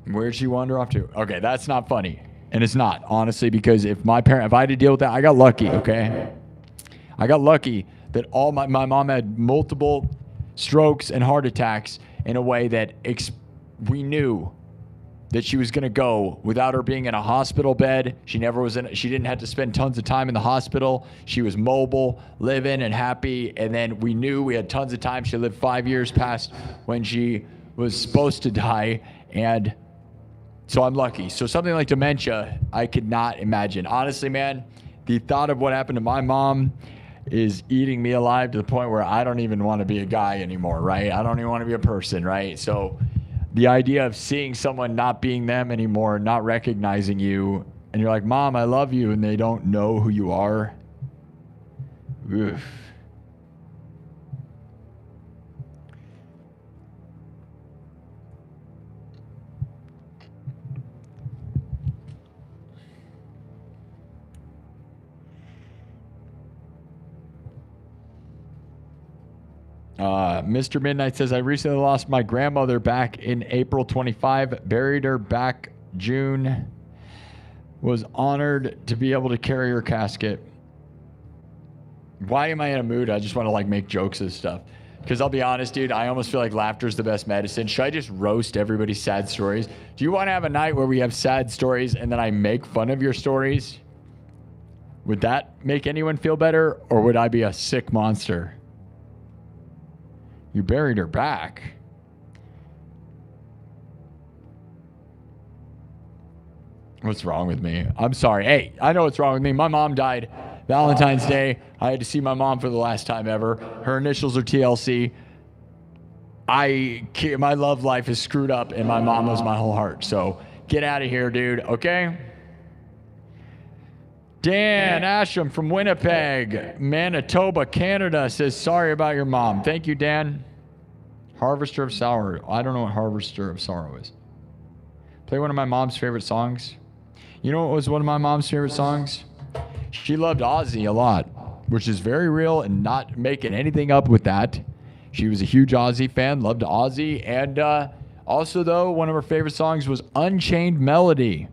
Where'd she wander off to? Okay, that's not funny. And it's not, honestly, because if I had to deal with that, I got lucky, okay? I got lucky that my mom had multiple strokes and heart attacks in a way that we knew that she was going to go without her being in a hospital bed. She didn't have to spend tons of time in the hospital. She was mobile, living and happy. And then we knew we had tons of time. She lived 5 years past when she was supposed to die. And so I'm lucky. So something like dementia, I could not imagine. Honestly, man, the thought of what happened to my mom is eating me alive to the point where I don't even want to be a guy anymore, right? I don't even want to be a person, right? So the idea of seeing someone not being them anymore, not recognizing you, and you're like, Mom, I love you, and they don't know who you are. Oof. Mr. Midnight says, I recently lost my grandmother back in April 25, buried her back June, was honored to be able to carry her casket. Why am I in a mood? I just want to like make jokes and stuff. Because I'll be honest, dude, I almost feel like laughter is the best medicine. Should I just roast everybody's sad stories? Do you want to have a night where we have sad stories and then I make fun of your stories? Would that make anyone feel better, or would I be a sick monster? You buried her back. What's wrong with me? I'm sorry. Hey, I know what's wrong with me. My mom died Valentine's Day. I had to see my mom for the last time ever. Her initials are TLC. My love life is screwed up, and my mom was my whole heart. So get out of here, dude. Okay? Dan Asham from Winnipeg, Manitoba, Canada says, sorry about your mom. Thank you, Dan. Harvester of Sorrow. I don't know what Harvester of Sorrow is. Play one of my mom's favorite songs. You know what was one of my mom's favorite songs? She loved Ozzy a lot, which is very real and not making anything up with that. She was a huge Ozzy fan, loved Ozzy. And also, though, one of her favorite songs was Unchained Melody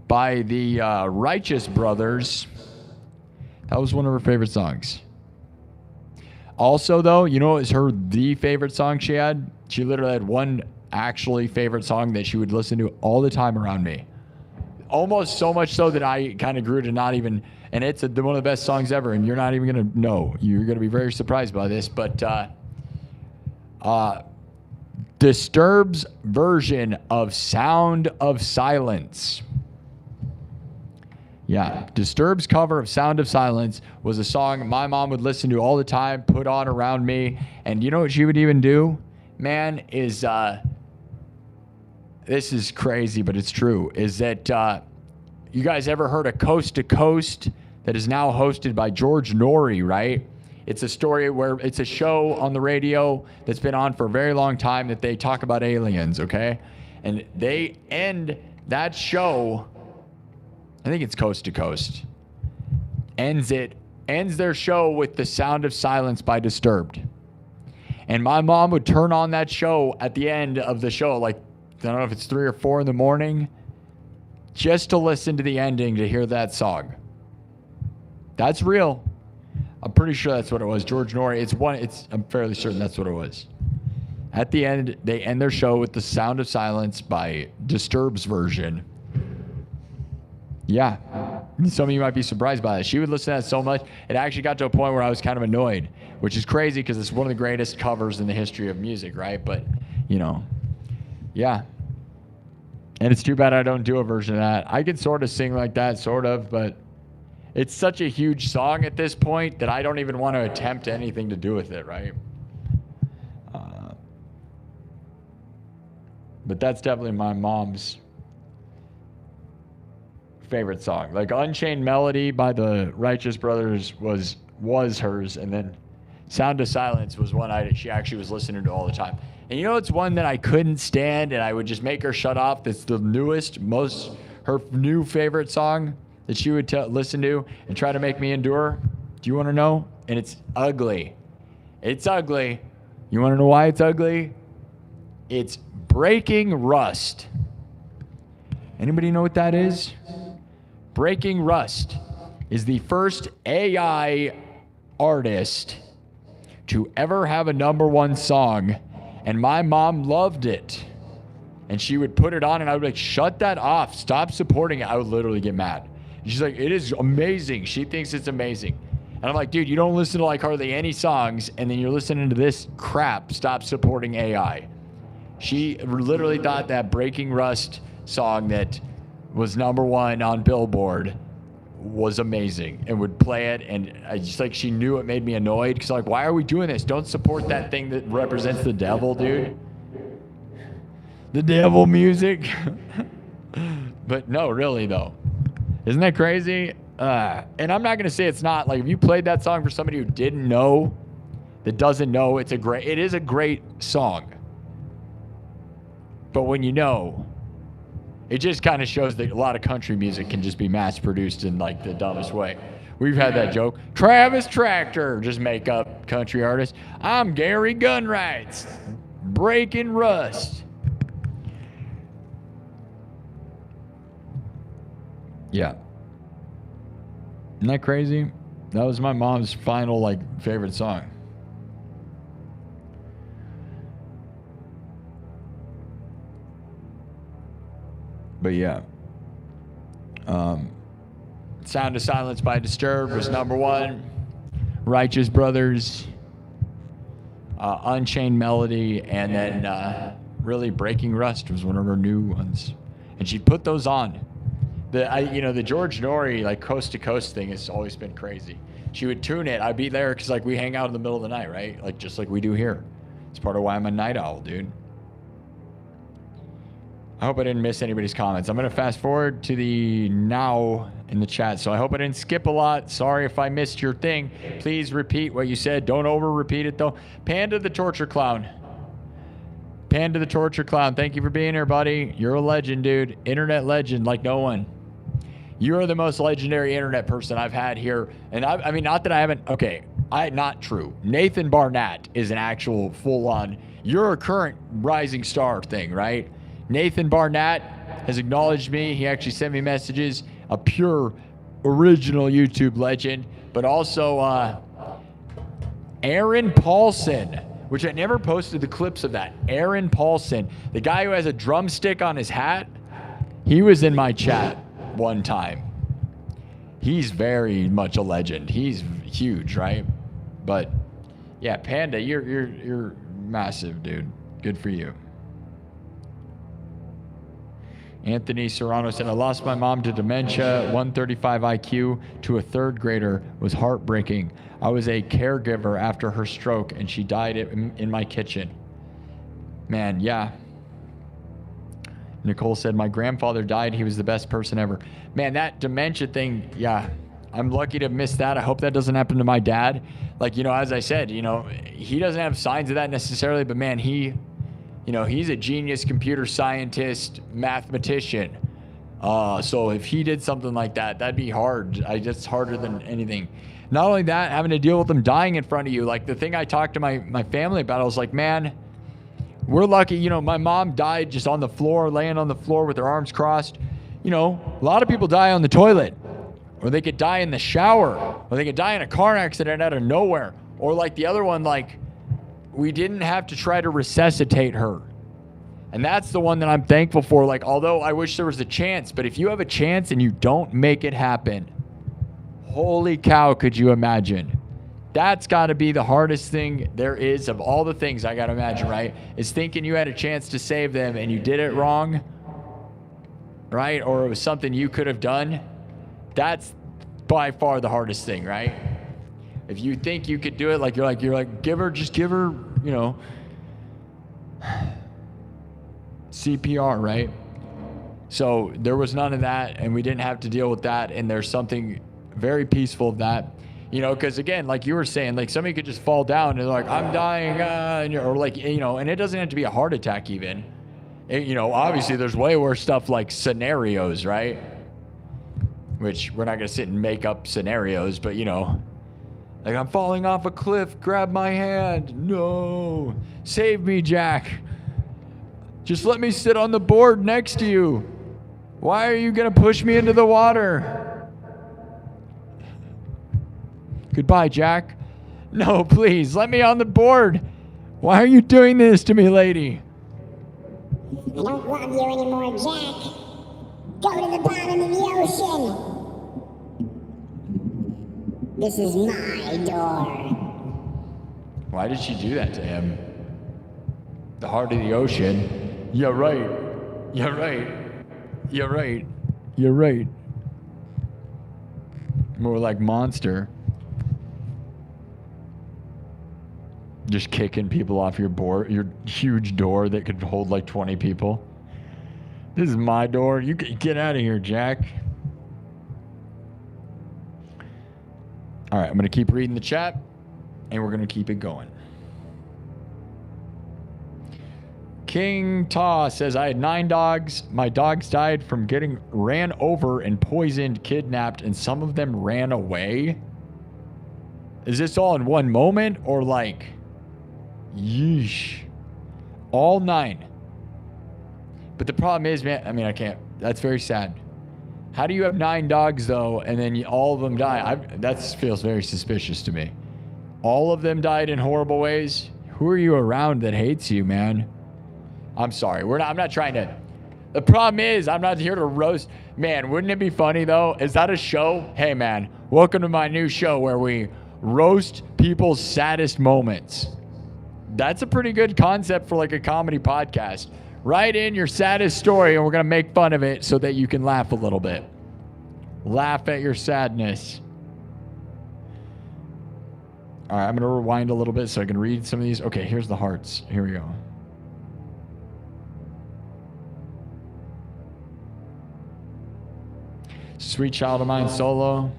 by the Righteous Brothers. That was one of her favorite songs. Also, though, you know what was the favorite song she had? She literally had one actually favorite song that she would listen to all the time around me. Almost so much so that I kind of grew to not even, and it's one of the best songs ever, and you're not even going to know. You're going to be very surprised by this, but Disturbed's version of Sound of Silence. Yeah, Disturbed's cover of Sound of Silence was a song my mom would listen to all the time, put on around me. And you know what she would even do, man, is, this is crazy, but it's true, is that you guys ever heard of Coast to Coast that is now hosted by George Norrie, right? It's a story where it's a show on the radio that's been on for a very long time that they talk about aliens, okay? And they end that show, I think it's Coast to Coast, ends their show with The Sound of Silence by Disturbed. And my mom would turn on that show at the end of the show, like, I don't know if it's 3 or 4 in the morning, just to listen to the ending, to hear that song. That's real. I'm pretty sure that's what it was. George Norrie. I'm fairly certain that's what it was. At the end, they end their show with The Sound of Silence by Disturbed's version. Yeah. Some of you might be surprised by that. She would listen to that so much, it actually got to a point where I was kind of annoyed, which is crazy because it's one of the greatest covers in the history of music, right? But, you know, yeah. And it's too bad I don't do a version of that. I can sort of sing like that, sort of, but it's such a huge song at this point that I don't even want to attempt anything to do with it, right? But that's definitely my mom's favorite song. Like Unchained Melody by the Righteous Brothers was hers, and then Sound of Silence was one she actually was listening to all the time. And you know, it's one that I couldn't stand, and I would just make her shut off. That's the newest, her new favorite song that she would listen to and try to make me endure. Do you want to know? And it's ugly. It's ugly. You want to know why it's ugly? It's Breaking Rust. Anybody know what that is? Breaking Rust is the first AI artist to ever have a #1 song, and my mom loved it. And she would put it on and I would be like, shut that off. Stop supporting it. I would literally get mad. And she's like, it is amazing. She thinks it's amazing. And I'm like, dude, you don't listen to like hardly any songs and then you're listening to this crap. Stop supporting AI. She literally thought that Breaking Rust song that was #1 on Billboard was amazing and would play it. And I just like, she knew it made me annoyed because like, why are we doing this? Don't support that thing that represents the devil, dude. The devil music. But no, really though. Isn't that crazy? And I'm not going to say it's not. Like if you played that song for somebody who didn't know, that doesn't know, it is a great song. But when you know, it just kind of shows that a lot of country music can just be mass produced in like the dumbest way. We've had that joke. Travis Tractor, just make up country artist. I'm Gary Gunrights, Breaking Rust. Yeah. Isn't that crazy? That was my mom's final like favorite song. But yeah. Sound of Silence by Disturbed was #1. Righteous Brothers, Unchained Melody, and then really Breaking Rust was one of her new ones. And she put those on. The George Norrie like coast to coast thing has always been crazy. She would tune it. I'd be there because like we hang out in the middle of the night, right? Like just like we do here. It's part of why I'm a night owl, dude. I hope I didn't miss anybody's comments. I'm going to fast forward to the now in the chat. So I hope I didn't skip a lot. Sorry if I missed your thing. Please repeat what you said. Don't over repeat it though. Panda the Torture Clown. Panda the Torture Clown. Thank you for being here, buddy. You're a legend, dude. Internet legend like no one. You are the most legendary internet person I've had here. And I mean, not that I haven't. Okay. Not true. Nathan Barnett is an actual full on, you're a current rising star thing, right? Nathan Barnett has acknowledged me. He actually sent me messages. A pure, original YouTube legend. But also Aaron Paulson, which I never posted the clips of that. Aaron Paulson, the guy who has a drumstick on his hat, he was in my chat one time. He's very much a legend. He's huge, right? But yeah, Panda, you're massive, dude. Good for you. Anthony Serrano said, I lost my mom to dementia, 135 IQ, to a 3rd grader. Was heartbreaking. I was a caregiver after her stroke, and she died in my kitchen. Man, yeah. Nicole said, my grandfather died. He was the best person ever. Man, that dementia thing, yeah. I'm lucky to have missed that. I hope that doesn't happen to my dad. Like, as I said, he doesn't have signs of that necessarily, but man, he's a genius computer scientist, mathematician. So if he did something like that, that'd be hard. That's harder than anything. Not only that, having to deal with them dying in front of you. Like the thing I talked to my family about, I was like, man, we're lucky. My mom died just on the floor, laying on the floor with her arms crossed. A lot of people die on the toilet, or they could die in the shower, or they could die in a car accident out of nowhere. Or like the other one, like, we didn't have to try to resuscitate her. And that's the one that I'm thankful for. Like, although I wish there was a chance, but if you have a chance and you don't make it happen, holy cow, could you imagine? That's got to be the hardest thing there is of all the things I got to imagine, right? Is thinking you had a chance to save them and you did it wrong, right? Or it was something you could have done. That's by far the hardest thing, right? If you think you could do it, you're like, give her CPR, right? So there was none of that, and we didn't have to deal with that. And there's something very peaceful of that, because again, like you were saying, like somebody could just fall down and like, I'm dying, or like, and it doesn't have to be a heart attack even. Obviously there's way worse stuff like scenarios, right? Which we're not going to sit and make up scenarios, but like I'm falling off a cliff, grab my hand. No, save me, Jack. Just let me sit on the board next to you. Why are you going to push me into the water? Goodbye, Jack. No, please, let me on the board. Why are you doing this to me, lady? I don't love you anymore, Jack. Go to the bottom of the ocean. This is my door. Why did she do that to him? The heart of the ocean. You're right. You're right. You're right. You're right. More like monster. Just kicking people off your huge door that could hold like 20 people. This is my door. You get out of here, Jack. All right, I'm going to keep reading the chat, and we're going to keep it going. King Ta says, I had 9 dogs. My dogs died from getting ran over and poisoned, kidnapped, and some of them ran away. Is this all in one moment or like, yeesh, all 9? But the problem is, man, I mean, I can't, that's very sad. How do you have 9 dogs though, and then all of them die? That feels very suspicious to me. All of them died in horrible ways. Who are you around that hates you, man? I'm sorry. I'm not trying to. The problem is, I'm not here to roast. Man, wouldn't it be funny though? Is that a show? Hey, man, welcome to my new show where we roast people's saddest moments. That's a pretty good concept for like a comedy podcast. Write in your saddest story and we're going to make fun of it so that you can laugh a little bit. Laugh at your sadness. All right, I'm going to rewind a little bit so I can read some of these. Okay, here's the hearts. Here we go. Sweet Child of Mine solo.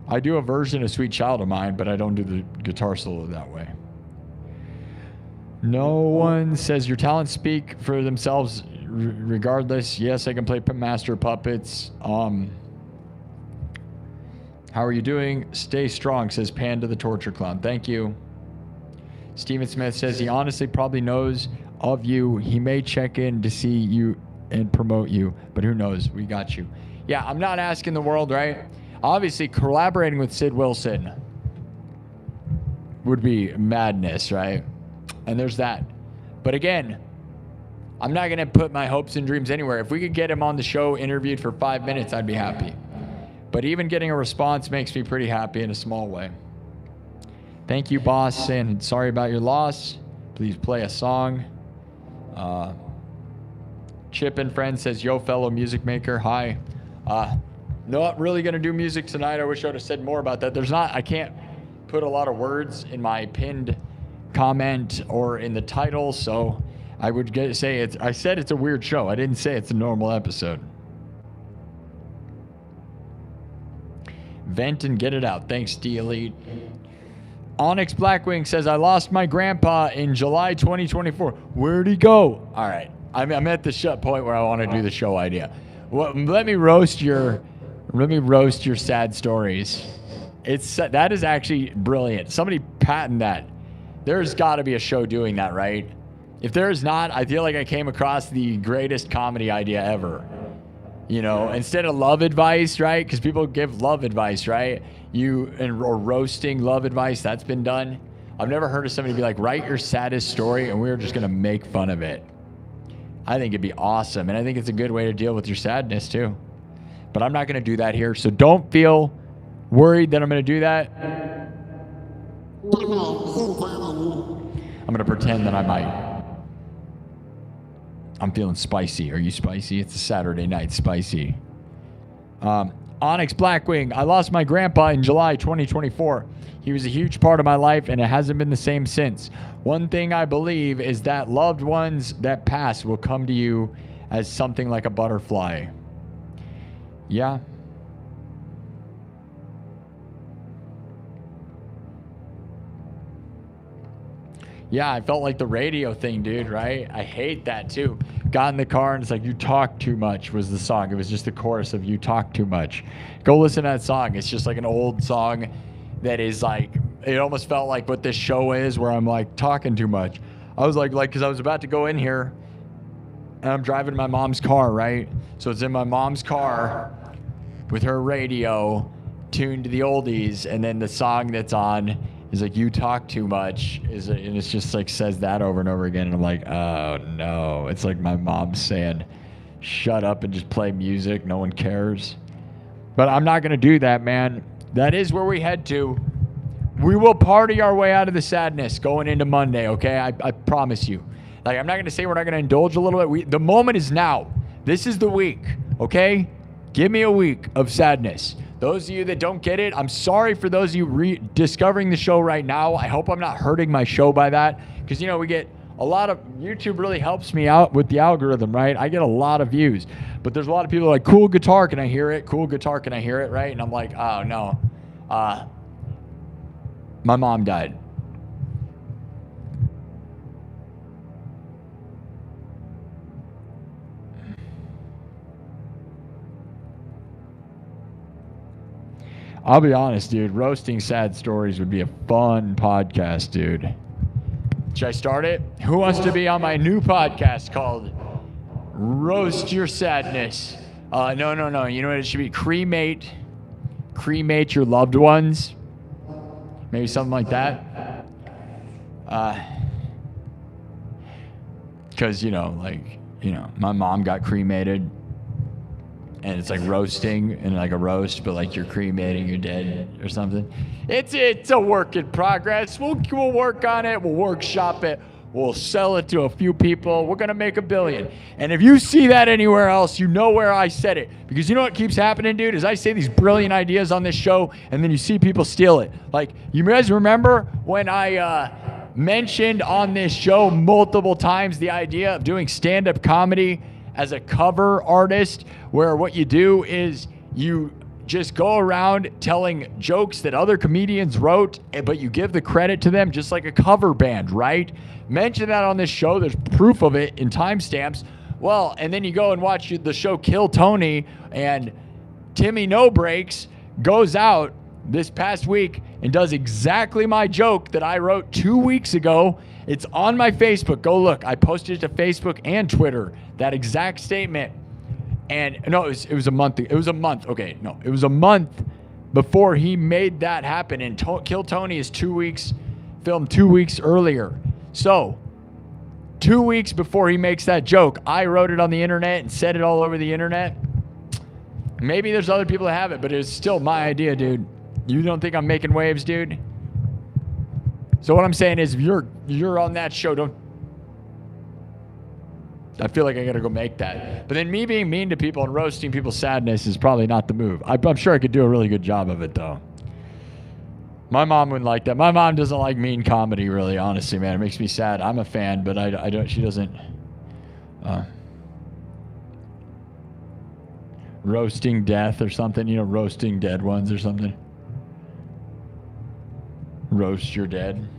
I do a version of Sweet Child of Mine, but I don't do the guitar solo that way. No one says your talents speak for themselves regardless. Yes, I can play master puppets. How are you doing? Stay strong, says Panda the Torture Clown. Thank you. Steven Smith says he honestly probably knows of you. He may check in to see you and promote you, but who knows? We got you. Yeah, I'm not asking the world, right? Obviously, collaborating with Sid Wilson would be madness, right? And there's that. But again, I'm not going to put my hopes and dreams anywhere. If we could get him on the show interviewed for 5 minutes, I'd be happy. But even getting a response makes me pretty happy in a small way. Thank you, boss, and sorry about your loss. Please play a song. Chip and Friend says, yo, fellow music maker. Hi. Not really going to do music tonight. I wish I would have said more about that. I can't put a lot of words in my pinned comment or in the title, so I would say I said it's a weird show. I didn't say it's a normal episode. Vent and get it out. Thanks, D-Elite. Onyx Blackwing says, I lost my grandpa in July 2024. Where'd he go? All right. I'm at the point where I want to do the show idea. Well, let me roast your sad stories. That is actually brilliant. Somebody patent that. There's got to be a show doing that, right? If there's not, I feel like I came across the greatest comedy idea ever. You know, instead of love advice, right? Because people give love advice, right? Or roasting love advice, that's been done. I've never heard of somebody be like, write your saddest story and we're just going to make fun of it. I think it'd be awesome. And I think it's a good way to deal with your sadness too. But I'm not going to do that here. So don't feel worried that I'm going to do that. I'm going to pretend that I might. I'm feeling spicy. Are you spicy? It's a Saturday night spicy. Onyx Blackwing. I lost my grandpa in July 2024. He was a huge part of my life, and it hasn't been the same since. One thing I believe is that loved ones that pass will come to you as something like a butterfly. Yeah. Yeah, I felt like the radio thing, dude, right? I hate that too. Got in the car and it's like, you talk too much was the song. It was just the chorus of you talk too much. Go listen to that song. It's just like an old song that is like, it almost felt like what this show is where I'm like talking too much. I was like, because I was about to go in here and I'm driving my mom's car, right? So it's in my mom's car with her radio tuned to the oldies, and then the song that's on He's like, you talk too much. And it's just like says that over and over again. And I'm like, oh no. It's like my mom saying, shut up and just play music. No one cares. But I'm not going to do that, man. That is where we head to. We will party our way out of the sadness going into Monday, okay? I promise you. Like, I'm not going to say we're not going to indulge a little bit. The moment is now. This is the week, okay? Give me a week of sadness. Those of you that don't get it, I'm sorry for those of you discovering the show right now. I hope I'm not hurting my show by that. Because, you know, we get a lot of... YouTube really helps me out with the algorithm, right? I get a lot of views. But there's a lot of people like, cool guitar, can I hear it? Cool guitar, can I hear it, right? And I'm like, oh, no. My mom died. I'll be honest, dude. Roasting sad stories would be a fun podcast, dude. Should I start it? Who wants to be on my new podcast called Roast Your Sadness? No. You know what it should be? Cremate your loved ones. Maybe something like that. Because, my mom got cremated. And it's like roasting and like a roast, but like you're cremating your dead or something. It's a work in progress. We'll work on it. We'll workshop it. We'll sell it to a few people. We're going to make $1 billion. And if you see that anywhere else, you know where I said it. Because you know what keeps happening, dude, is I say these brilliant ideas on this show, and then you see people steal it. Like, you guys remember when I mentioned on this show multiple times the idea of doing stand-up comedy as a cover artist, where what you do is you just go around telling jokes that other comedians wrote, but you give the credit to them just like a cover band, right? Mention that on this show. There's proof of it in timestamps. Well, and then you go and watch the show Kill Tony, and Timmy No Breaks goes out this past week and does exactly my joke that I wrote 2 weeks ago. It's on my Facebook. Go look. I posted it to Facebook and Twitter, that exact statement. And no, it was a month. It was a month. Okay, no, it was a month before he made that happen. And Kill Tony is 2 weeks, filmed 2 weeks earlier. So 2 weeks before he makes that joke, I wrote it on the internet and said it all over the internet. Maybe there's other people that have it, but it's still my idea, dude. You don't think I'm making waves, dude? So what I'm saying is, if you're on that show, I feel like I gotta go make that. But then me being mean to people and roasting people's sadness is probably not the move. I'm sure I could do a really good job of it, though. My mom wouldn't like that. My mom doesn't like mean comedy, really, honestly, man. It makes me sad. I'm a fan, but I don't. She doesn't. Roasting death or something, roasting dead ones or something. Roast your dead.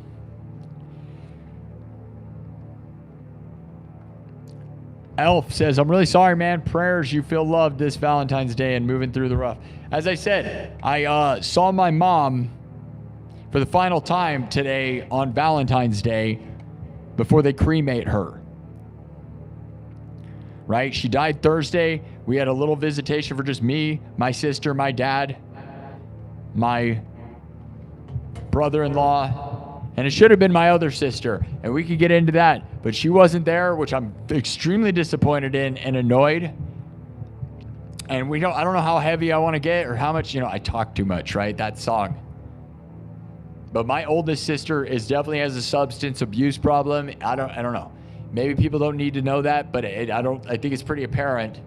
Elf says, I'm really sorry, man. Prayers you feel loved this Valentine's Day and moving through the rough. As I said, I saw my mom for the final time today on Valentine's Day before they cremate her. Right? She died Thursday. We had a little visitation for just me, my sister, my dad, my brother-in-law, and it should have been my other sister, and we could get into that, but she wasn't there, which I'm extremely disappointed in and annoyed. And I don't know how heavy I want to get or how much, I talk too much, right? That song. But my oldest sister definitely has a substance abuse problem. I don't know. Maybe people don't need to know that, but I think it's pretty apparent,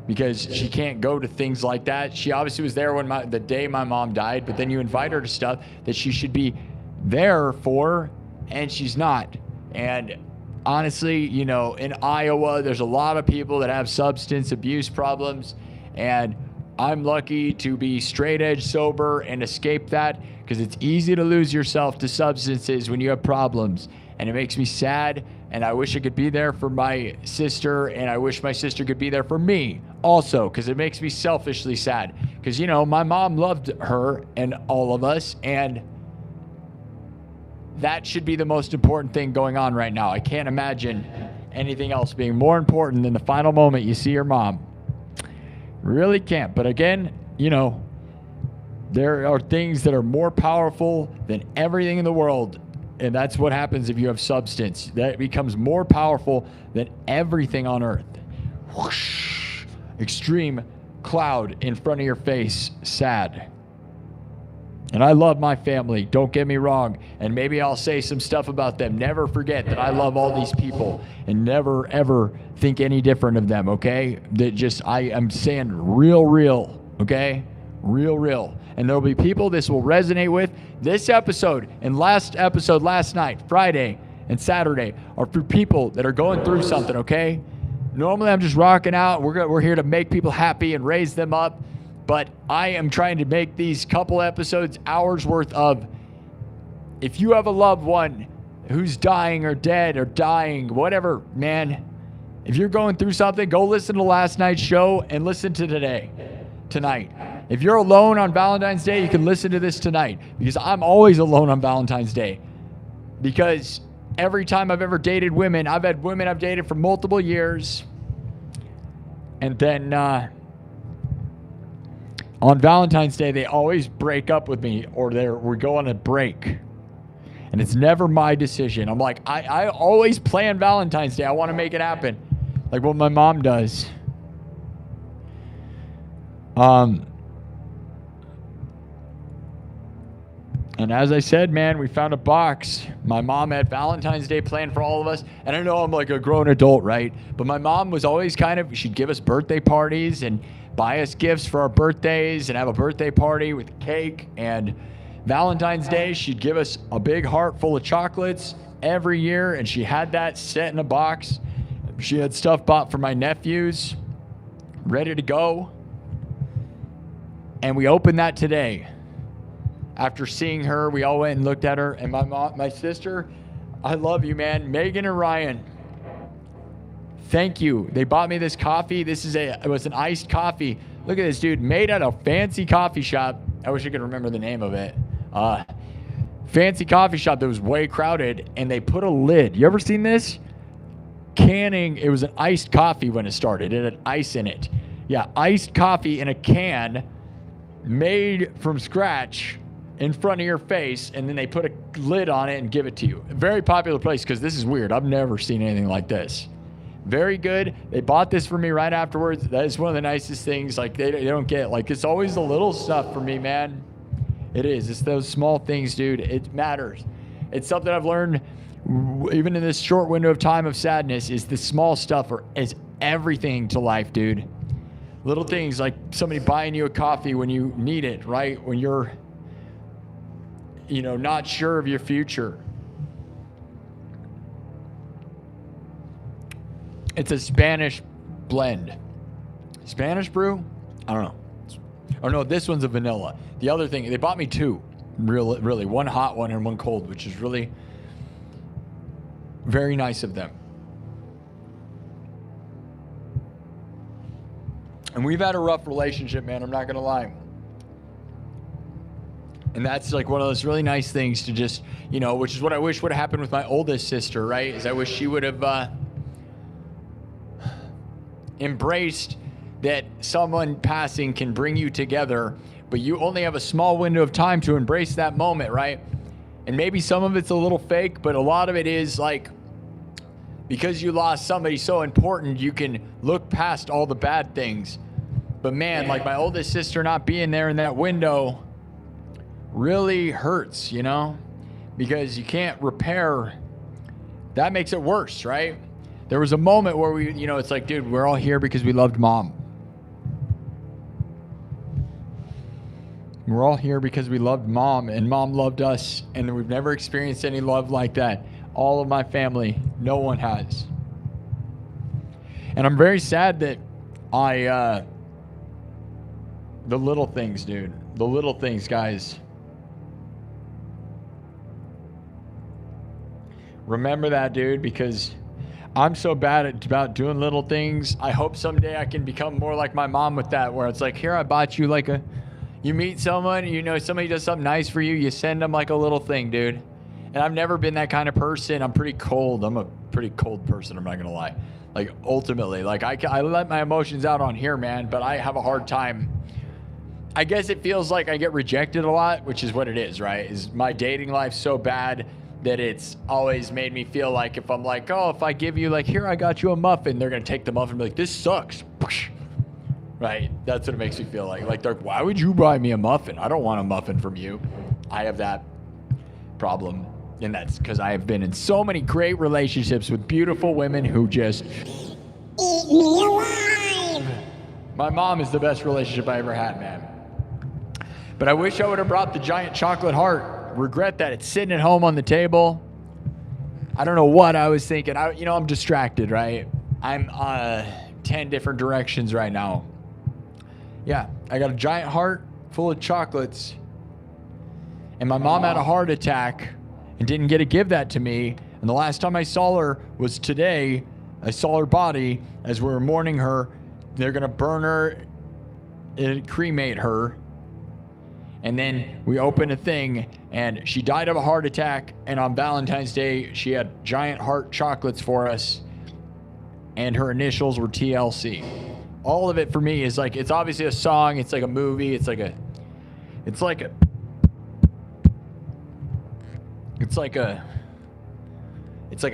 because she can't go to things like that. She obviously was there the day my mom died, but then you invite her to stuff that she should be there for, and she's not. And honestly, in Iowa, there's a lot of people that have substance abuse problems, and I'm lucky to be straight edge sober and escape that, because it's easy to lose yourself to substances when you have problems, and it makes me sad. And I wish I could be there for my sister, and I wish my sister could be there for me also, because it makes me selfishly sad. Because, my mom loved her and all of us, and that should be the most important thing going on right now. I can't imagine anything else being more important than the final moment you see your mom. Really can't. But again, There are things that are more powerful than everything in the world. And that's what happens if you have substance. That becomes more powerful than everything on earth. Whoosh. Extreme cloud in front of your face. Sad. And I love my family. Don't get me wrong. And maybe I'll say some stuff about them. Never forget that I love all these people and never, ever think any different of them, okay? That just, I am saying real, okay? Real. And there'll be people this will resonate with. This episode and last episode last night, Friday and Saturday, are for people that are going through something, okay? Normally I'm just rocking out. We're here to make people happy and raise them up. But I am trying to make these couple episodes hours worth of, if you have a loved one who's dying or dead or dying, whatever, man, if you're going through something, go listen to last night's show and listen to tonight. If you're alone on Valentine's Day, you can listen to this tonight, because I'm always alone on Valentine's Day. Because every time I've ever dated women, I've had women I've dated for multiple years. And then on Valentine's Day, they always break up with me, or we go on a break. And it's never my decision. I'm like, I always plan Valentine's Day. I want to make it happen. Like what my mom does. And as I said, man, we found a box. My mom had Valentine's Day planned for all of us. And I know I'm like a grown adult, right? But my mom was always she'd give us birthday parties and buy us gifts for our birthdays and have a birthday party with cake. And Valentine's Day, she'd give us a big heart full of chocolates every year. And she had that set in a box. She had stuff bought for my nephews, ready to go. And we opened that today. After seeing her, we all went and looked at her. And my sister, I love you, man. Megan and Ryan, thank you. They bought me this coffee. It was an iced coffee. Look at this, dude. Made at a fancy coffee shop. I wish I could remember the name of it. Fancy coffee shop that was way crowded. And they put a lid. You ever seen this? Canning. It was an iced coffee when it started. It had ice in it. Yeah, iced coffee in a can made from scratch in front of your face, and then they put a lid on it and give it to you. A very popular place, because this is weird. I've never seen anything like this. Very good. They bought this for me right afterwards. That is one of the nicest things. Like they don't get, like, it's always the little stuff for me, man. It is. It's those small things, dude. It matters. It's something I've learned even in this short window of time of sadness, is the small stuff is everything to life, dude. Little things like somebody buying you a coffee when you need it, right? When you're not sure of your future. It's a Spanish blend. Spanish brew? I don't know. Oh no, this one's a vanilla. The other thing, they bought me two, really. One hot one and one cold, which is really very nice of them. And we've had a rough relationship, man, I'm not gonna lie. And that's like one of those really nice things to just, which is what I wish would have happened with my oldest sister, right? Is I wish she would have embraced that someone passing can bring you together, but you only have a small window of time to embrace that moment, right? And maybe some of it's a little fake, but a lot of it is like, because you lost somebody so important, you can look past all the bad things. But man, like my oldest sister not being there in that window really hurts, because you can't repair. That makes it worse, right? There was a moment where we, it's like, dude, we're all here because we loved mom. We're all here because we loved mom, and mom loved us, and we've never experienced any love like that. All of my family, no one has. And I'm very sad that the little things, dude. The little things, guys. Remember that, dude, because I'm so bad about doing little things. I hope someday I can become more like my mom with that, where it's like, here, I bought you you meet someone, somebody does something nice for you, you send them like a little thing, dude. And I've never been that kind of person. I'm pretty cold. I'm a pretty cold person, I'm not going to lie. Like, ultimately, like I let my emotions out on here, man, but I have a hard time I guess it feels like I get rejected a lot, which is what it is, right? Is my dating life so bad that it's always made me feel like if I'm like, oh, if I give you like, here, I got you a muffin, they're going to take the muffin and be like, this sucks. Right? That's what it makes me feel like. Like, they're like, why would you buy me a muffin? I don't want a muffin from you. I have that problem. And that's because I have been in so many great relationships with beautiful women who just eat me alive. My mom is the best relationship I ever had, man. But I wish I would have brought the giant chocolate heart. Regret that it's sitting at home on the table. I don't know what I was thinking. I'm distracted, right? I'm 10 different directions right now. Yeah, I got a giant heart full of chocolates. And my mom had a heart attack and didn't get to give that to me. And the last time I saw her was today. I saw her body as we were mourning her. They're going to burn her and cremate her. And then we opened a thing, and she died of a heart attack. And on Valentine's Day, she had giant heart chocolates for us. And her initials were TLC. All of it for me is like, it's obviously a song. It's like a movie. It's like a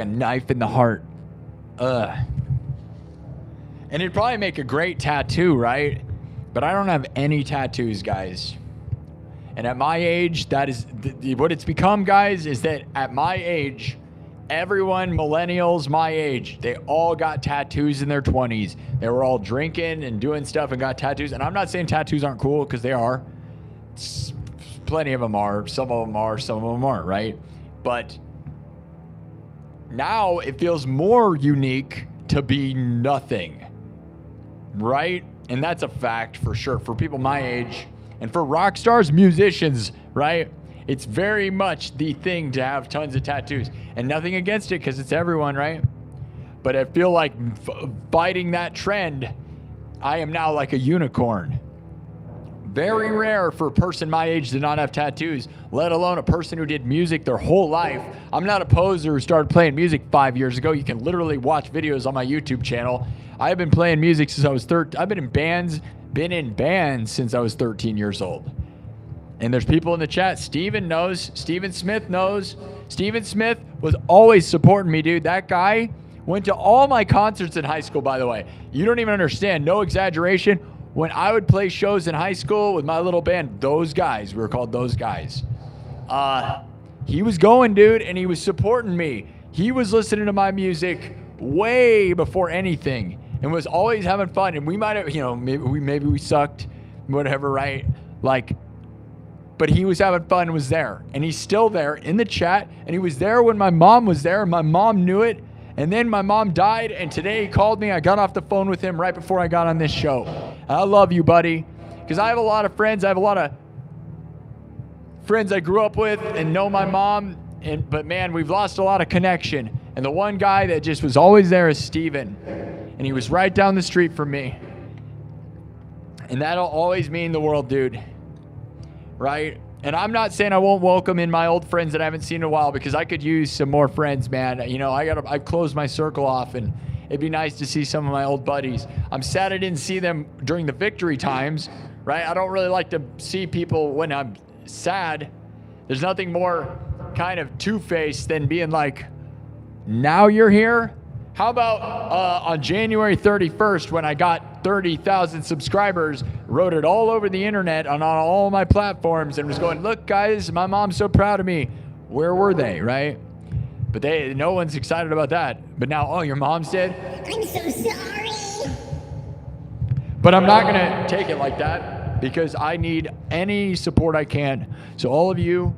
knife in the heart. And it'd probably make a great tattoo, right? But I don't have any tattoos, guys. And at my age, that is what it's become, guys, is that at my age, everyone, millennials my age, they all got tattoos in their 20s. They were all drinking and doing stuff and got tattoos. And I'm not saying tattoos aren't cool, because they are. Plenty of them are. Some of them are. Some of them aren't, right? But now it feels more unique to be nothing, right? And that's a fact for sure for people my age and for rock stars, musicians, right? It's very much the thing to have tons of tattoos, and nothing against it because it's everyone, right? But I feel like fighting that trend, I am now like a unicorn. Very rare for a person my age to not have tattoos, let alone a person who did music their whole life. I'm not a poser who started playing music 5 years ago. You can literally watch videos on my YouTube channel. I've been playing music since I was 13. I've been in bands since I was 13 years old. And there's people in the chat. Steven knows. Steven Smith knows. Steven Smith was always supporting me, dude. That guy went to all my concerts in high school, by the way. You don't even understand. No exaggeration. When I would play shows in high school with my little band, Those Guys, we were called Those Guys. He was going, dude, and he was supporting me. He was listening to my music way before anything and was always having fun. And we might have, maybe we sucked, whatever, right? Like, but he was having fun and was there. And he's still there in the chat. And he was there when my mom was there. My mom knew it. And then my mom died, and today he called me. I got off the phone with him right before I got on this show. I love you, buddy, because I have a lot of friends. I have a lot of friends I grew up with and know my mom, but man, we've lost a lot of connection. And the one guy that just was always there is Steven, and he was right down the street from me. And that'll always mean the world, dude, right? And I'm not saying I won't welcome in my old friends that I haven't seen in a while, because I could use some more friends, man. I've closed my circle off, and it'd be nice to see some of my old buddies. I'm sad I didn't see them during the victory times, right? I don't really like to see people when I'm sad. There's nothing more kind of two-faced than being like, now you're here? How about on January 31st, when I got 30,000 subscribers, wrote it all over the internet on all my platforms and was going, look, guys, my mom's so proud of me. Where were they, right? But no one's excited about that. But now, your mom's dead? I'm so sorry. But I'm not going to take it like that, because I need any support I can. So all of you,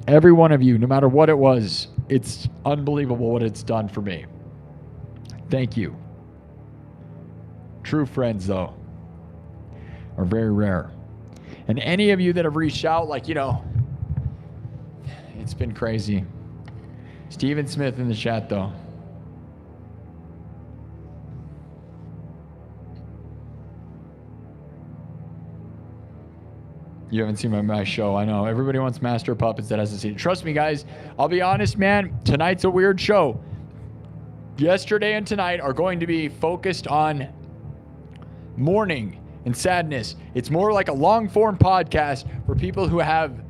every one of you, no matter what it was, it's unbelievable what it's done for me. Thank you. True friends, though, are very rare. And any of you that have reached out, it's been crazy. Steven Smith in the chat, though. You haven't seen my show. I know. Everybody wants Master of Puppets that hasn't seen it. Trust me, guys. I'll be honest, man. Tonight's a weird show. Yesterday and tonight are going to be focused on Mourning. and sadness. It's more like a long-form podcast for people who have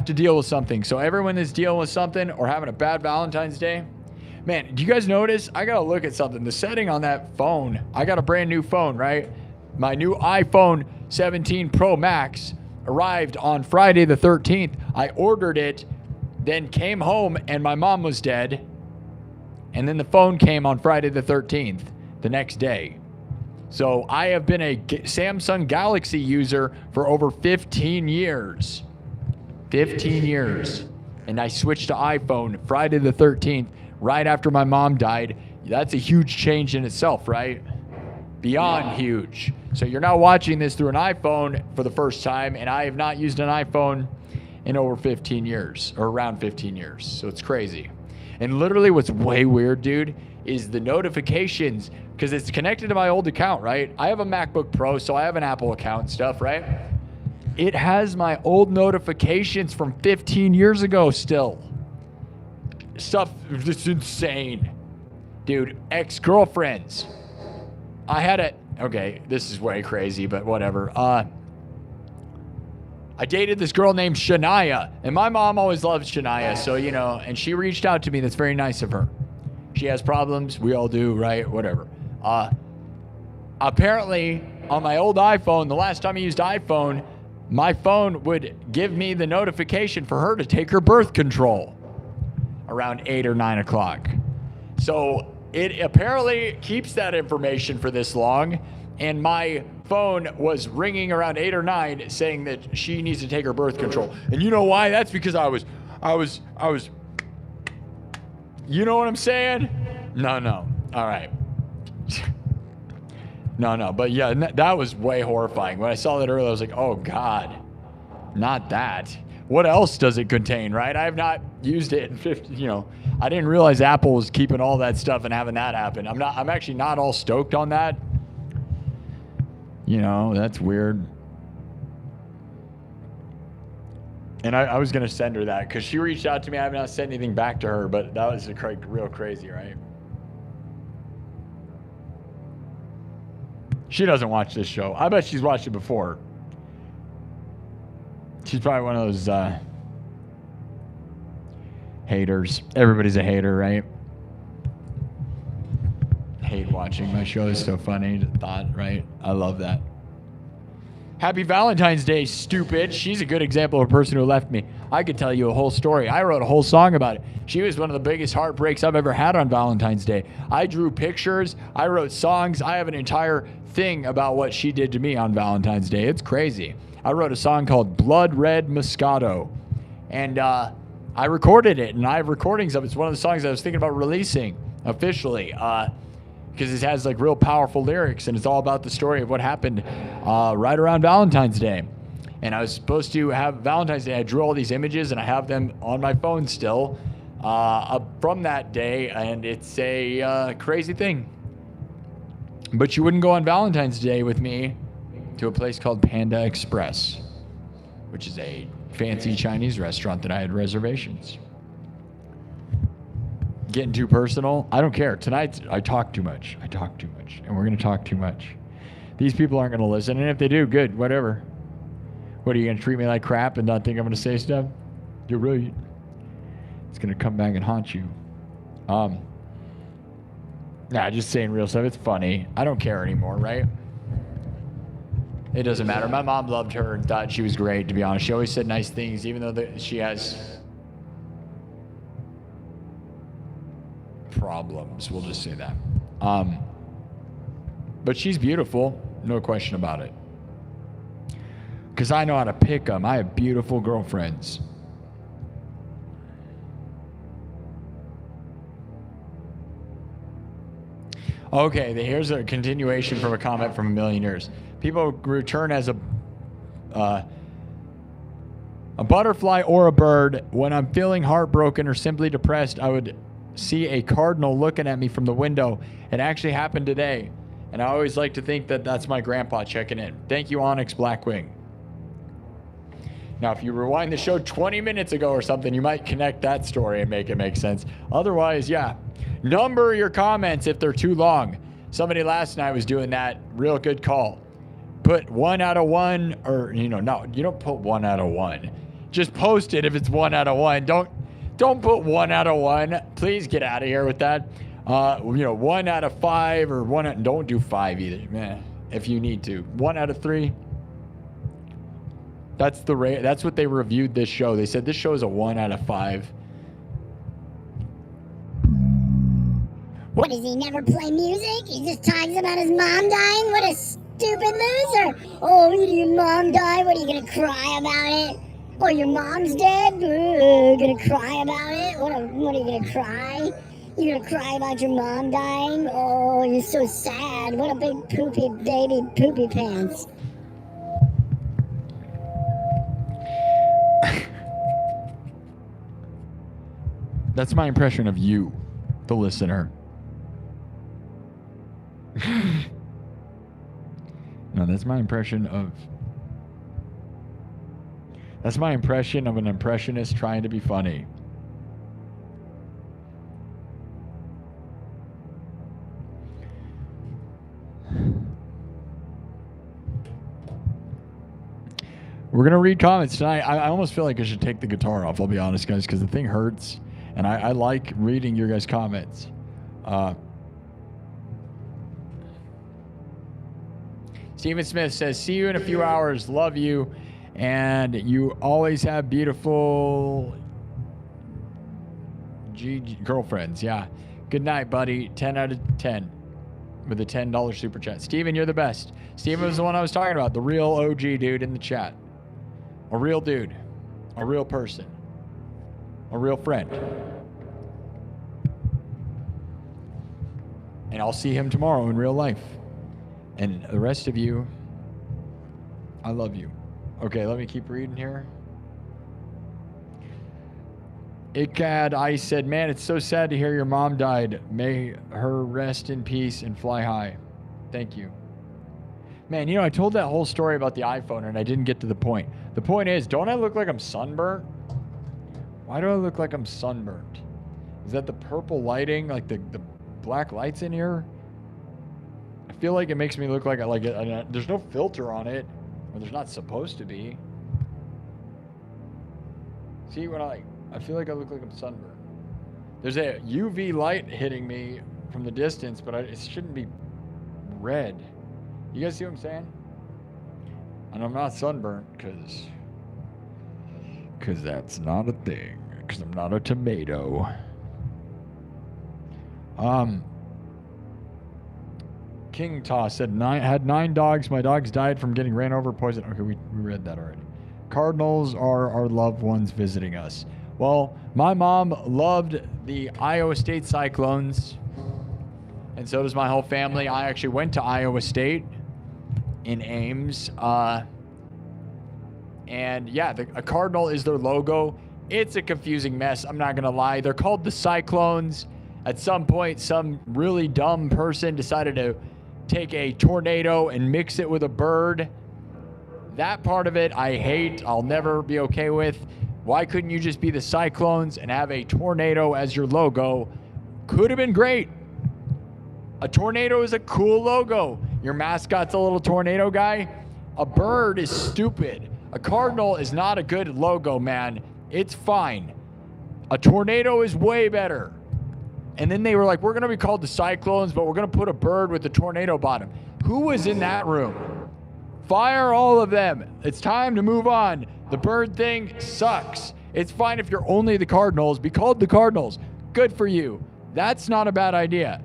to deal with something. So everyone that's dealing with something or having a bad Valentine's Day, man, do you guys notice? I got to look at something. The setting on that phone, I got a brand new phone, right? My new iPhone 17 Pro Max arrived on Friday the 13th. I ordered it, then came home and my mom was dead. And then the phone came on Friday the 13th, the next day. So I have been a Samsung Galaxy user for over 15 years. 15 years. And I switched to iPhone Friday the 13th, right after my mom died. That's a huge change in itself, right? Beyond huge. So you're now watching this through an iPhone for the first time, and I have not used an iPhone in over 15 years, or around 15 years. So it's crazy. And literally what's way weird, dude, is the notifications, because it's connected to my old account, right? I have a MacBook Pro, so I have an Apple account and stuff, right? It has my old notifications from 15 years ago still. Stuff, it's insane. Dude, ex-girlfriends. Okay, this is way crazy, but whatever. I dated this girl named Shania, and my mom always loved Shania, so, you know, and she reached out to me. That's very nice of her. She has problems. We all do, right? Whatever. Apparently, on my old iPhone, the last time I used iPhone, my phone would give me the notification for her to take her birth control around 8 or 9 o'clock. So it apparently keeps that information for this long, and my phone was ringing around 8 or 9 saying that she needs to take her birth control. And you know why? That's because I was, you know what I'm saying? No. All right. No. But yeah, that was way horrifying. When I saw that earlier, I was like, oh God, not that. What else does it contain, right? I have not used it in 50, you know, I didn't realize Apple was keeping all that stuff and having that happen. I'm actually not all stoked on that. You know, that's weird. And I was going to send her that because she reached out to me. I have not sent anything back to her, but that was real crazy, right? She doesn't watch this show. I bet she's watched it before. She's probably one of those haters. Everybody's a hater, right? Hate watching my show. Is so funny. The thought, right? I love that. Happy Valentine's Day, stupid. She's a good example of a person who left me. I could tell you a whole story. I wrote a whole song about it. She was one of the biggest heartbreaks I've ever had on Valentine's Day. I drew pictures. I wrote songs. I have an entire thing about what she did to me on Valentine's Day. It's crazy. I wrote a song called Blood Red Moscato. And I recorded it, and I have recordings of it. It's one of the songs I was thinking about releasing officially. Because it has like real powerful lyrics, and it's all about the story of what happened right around Valentine's Day. And I was supposed to have Valentine's Day. I drew all these images, and I have them on my phone still from that day, and it's a crazy thing. But you wouldn't go on Valentine's Day with me to a place called Panda Express, which is a fancy Chinese restaurant that I had reservations. Getting too personal? I don't care. Tonight, I talk too much. And we're going to talk too much. These people aren't going to listen. And if they do, good, whatever. What, are you going to treat me like crap and not think I'm going to say stuff? You're right. It's going to come back and haunt you. Nah, just saying real stuff. It's funny. I don't care anymore, right? It doesn't matter. My mom loved her and thought she was great, to be honest. She always said nice things, even though she has problems, we'll just say that. But she's beautiful, no question about it. Because I know how to pick them. I have beautiful girlfriends. Okay, here's a continuation from a comment from a million years. People return as a butterfly or a bird. When I'm feeling heartbroken or simply depressed, I would see a cardinal looking at me from the window. It actually happened today, and I always like to think that that's my grandpa checking in. Thank you, Onyx Blackwing. Now, if you rewind the show 20 minutes ago or something, you might connect that story and make it make sense. Otherwise, yeah. Number your comments if they're too long. Somebody last night was doing that. Real good call. Put 1 out of 1, or no, you don't put 1 out of 1. Just post it if it's 1 out of 1. Don't put 1 out of 1. Please get out of here with that. 1 out of 5 or 1. Don't do 5 either, man. If you need to, 1 out of 3. That's the rate. That's what they reviewed this show. They said this show is a 1 out of 5. What, does he never play music? He just talks about his mom dying? What a stupid loser. Oh, your mom died? What, are you going to cry about it? Oh, your mom's dead? Gonna cry about it? What are you going to cry? You going to cry about your mom dying? Oh, you're so sad. What a big poopy baby poopy pants. That's my impression of you, the listener. No, that's my impression of an impressionist trying to be funny. We're gonna read comments tonight. I almost feel like I should take the guitar off, I'll be honest, guys, because the thing hurts, and I like reading your guys' comments. Stephen Smith says, see you in a few hours. Love you. And you always have beautiful girlfriends. Yeah. Good night, buddy. 10 out of 10 with a $10 super chat. Steven, you're the best. Steven was the one I was talking about. The real OG dude in the chat. A real dude. A real person. A real friend. And I'll see him tomorrow in real life. And the rest of you, I love you. Okay, let me keep reading here. Ikad, I said, man, it's so sad to hear your mom died. May her rest in peace and fly high. Thank you. Man, I told that whole story about the iPhone and I didn't get to the point. The point is, don't I look like I'm sunburnt? Why do I look like I'm sunburnt? Is that the purple lighting, like the black lights in here? I feel like it makes me look like there's no filter on it, or there's not supposed to be. See, when I feel like I look like I'm sunburned. There's a UV light hitting me from the distance, but it shouldn't be red. You guys see what I'm saying? And I'm not sunburnt because that's not a thing. Because I'm not a tomato. King Toss said, had 9 dogs. My dogs died from getting ran over, poison. Okay, we read that already. Cardinals are our loved ones visiting us. Well, my mom loved the Iowa State Cyclones, and so does my whole family. I actually went to Iowa State in Ames, and yeah, a cardinal is their logo. It's a confusing mess, I'm not gonna lie. They're called the Cyclones. At some point, some really dumb person decided to take a tornado and mix it with a bird. That part of it I hate. I'll never be okay with. Why couldn't you just be the Cyclones and have a tornado as your logo? Could have been great. A tornado is a cool logo. Your mascot's a little tornado guy. A bird is stupid. A cardinal is not a good logo, man. It's fine. A tornado is way better. And then they were like, we're going to be called the Cyclones, but we're going to put a bird with a tornado bottom. Who was in that room? Fire all of them. It's time to move on. The bird thing sucks. It's fine if you're only the Cardinals. Be called the Cardinals. Good for you. That's not a bad idea.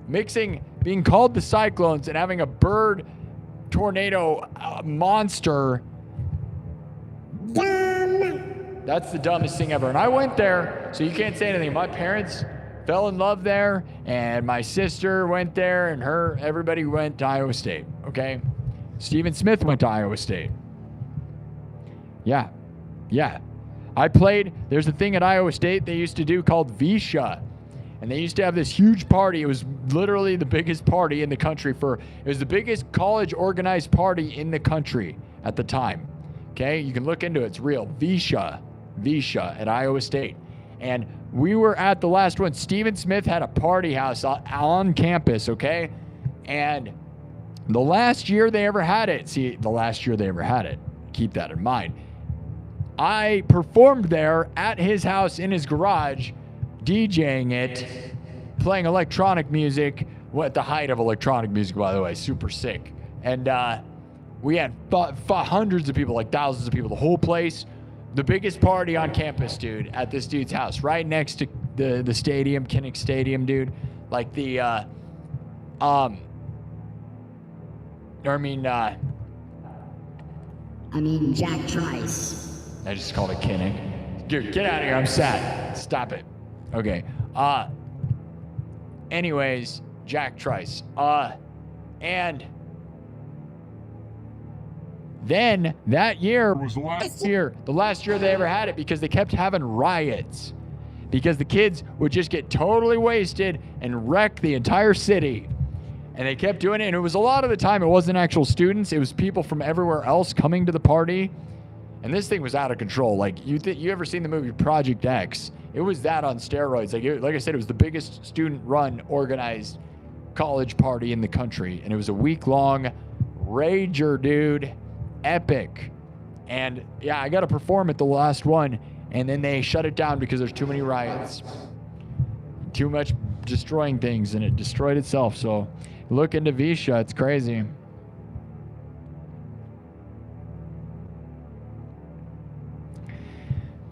Mixing being called the Cyclones and having a bird tornado monster. Dumb. That's the dumbest thing ever. And I went there, so you can't say anything. My parents fell in love there, and my sister went there, and everybody went to Iowa State, okay? Stephen Smith went to Iowa State. Yeah. There's a thing at Iowa State they used to do called VSHA, and they used to have this huge party. It was literally the biggest party in the country it was the biggest college organized party in the country at the time, okay? You can look into it, it's real. VSHA at Iowa State. And we were at the last one. Stephen Smith had a party house on campus, okay? And the last year they ever had it, keep that in mind, I performed there at his house in his garage, DJing it, playing electronic music, at the height of electronic music, by the way, super sick. And we had hundreds of people, like thousands of people, the whole place. The biggest party on campus, dude, at this dude's house, right next to the stadium, Kinnick Stadium, dude. Like the, Jack Trice. I just called it Kinnick. Dude, get out of here. I'm sad. Stop it. Okay. Anyways, Jack Trice. And then that year was the last year they ever had it, because they kept having riots. Because the kids would just get totally wasted and wreck the entire city. And they kept doing it, and it was a lot of the time, it wasn't actual students, it was people from everywhere else coming to the party. And this thing was out of control. Like, you ever seen the movie Project X? It was that on steroids. Like I said, it was the biggest student-run organized college party in the country. And it was a week-long rager, dude. Epic. And yeah, I got to perform at the last one, and then they shut it down because there's too many riots. Too much destroying things, and it destroyed itself. So look into Visha. It's crazy.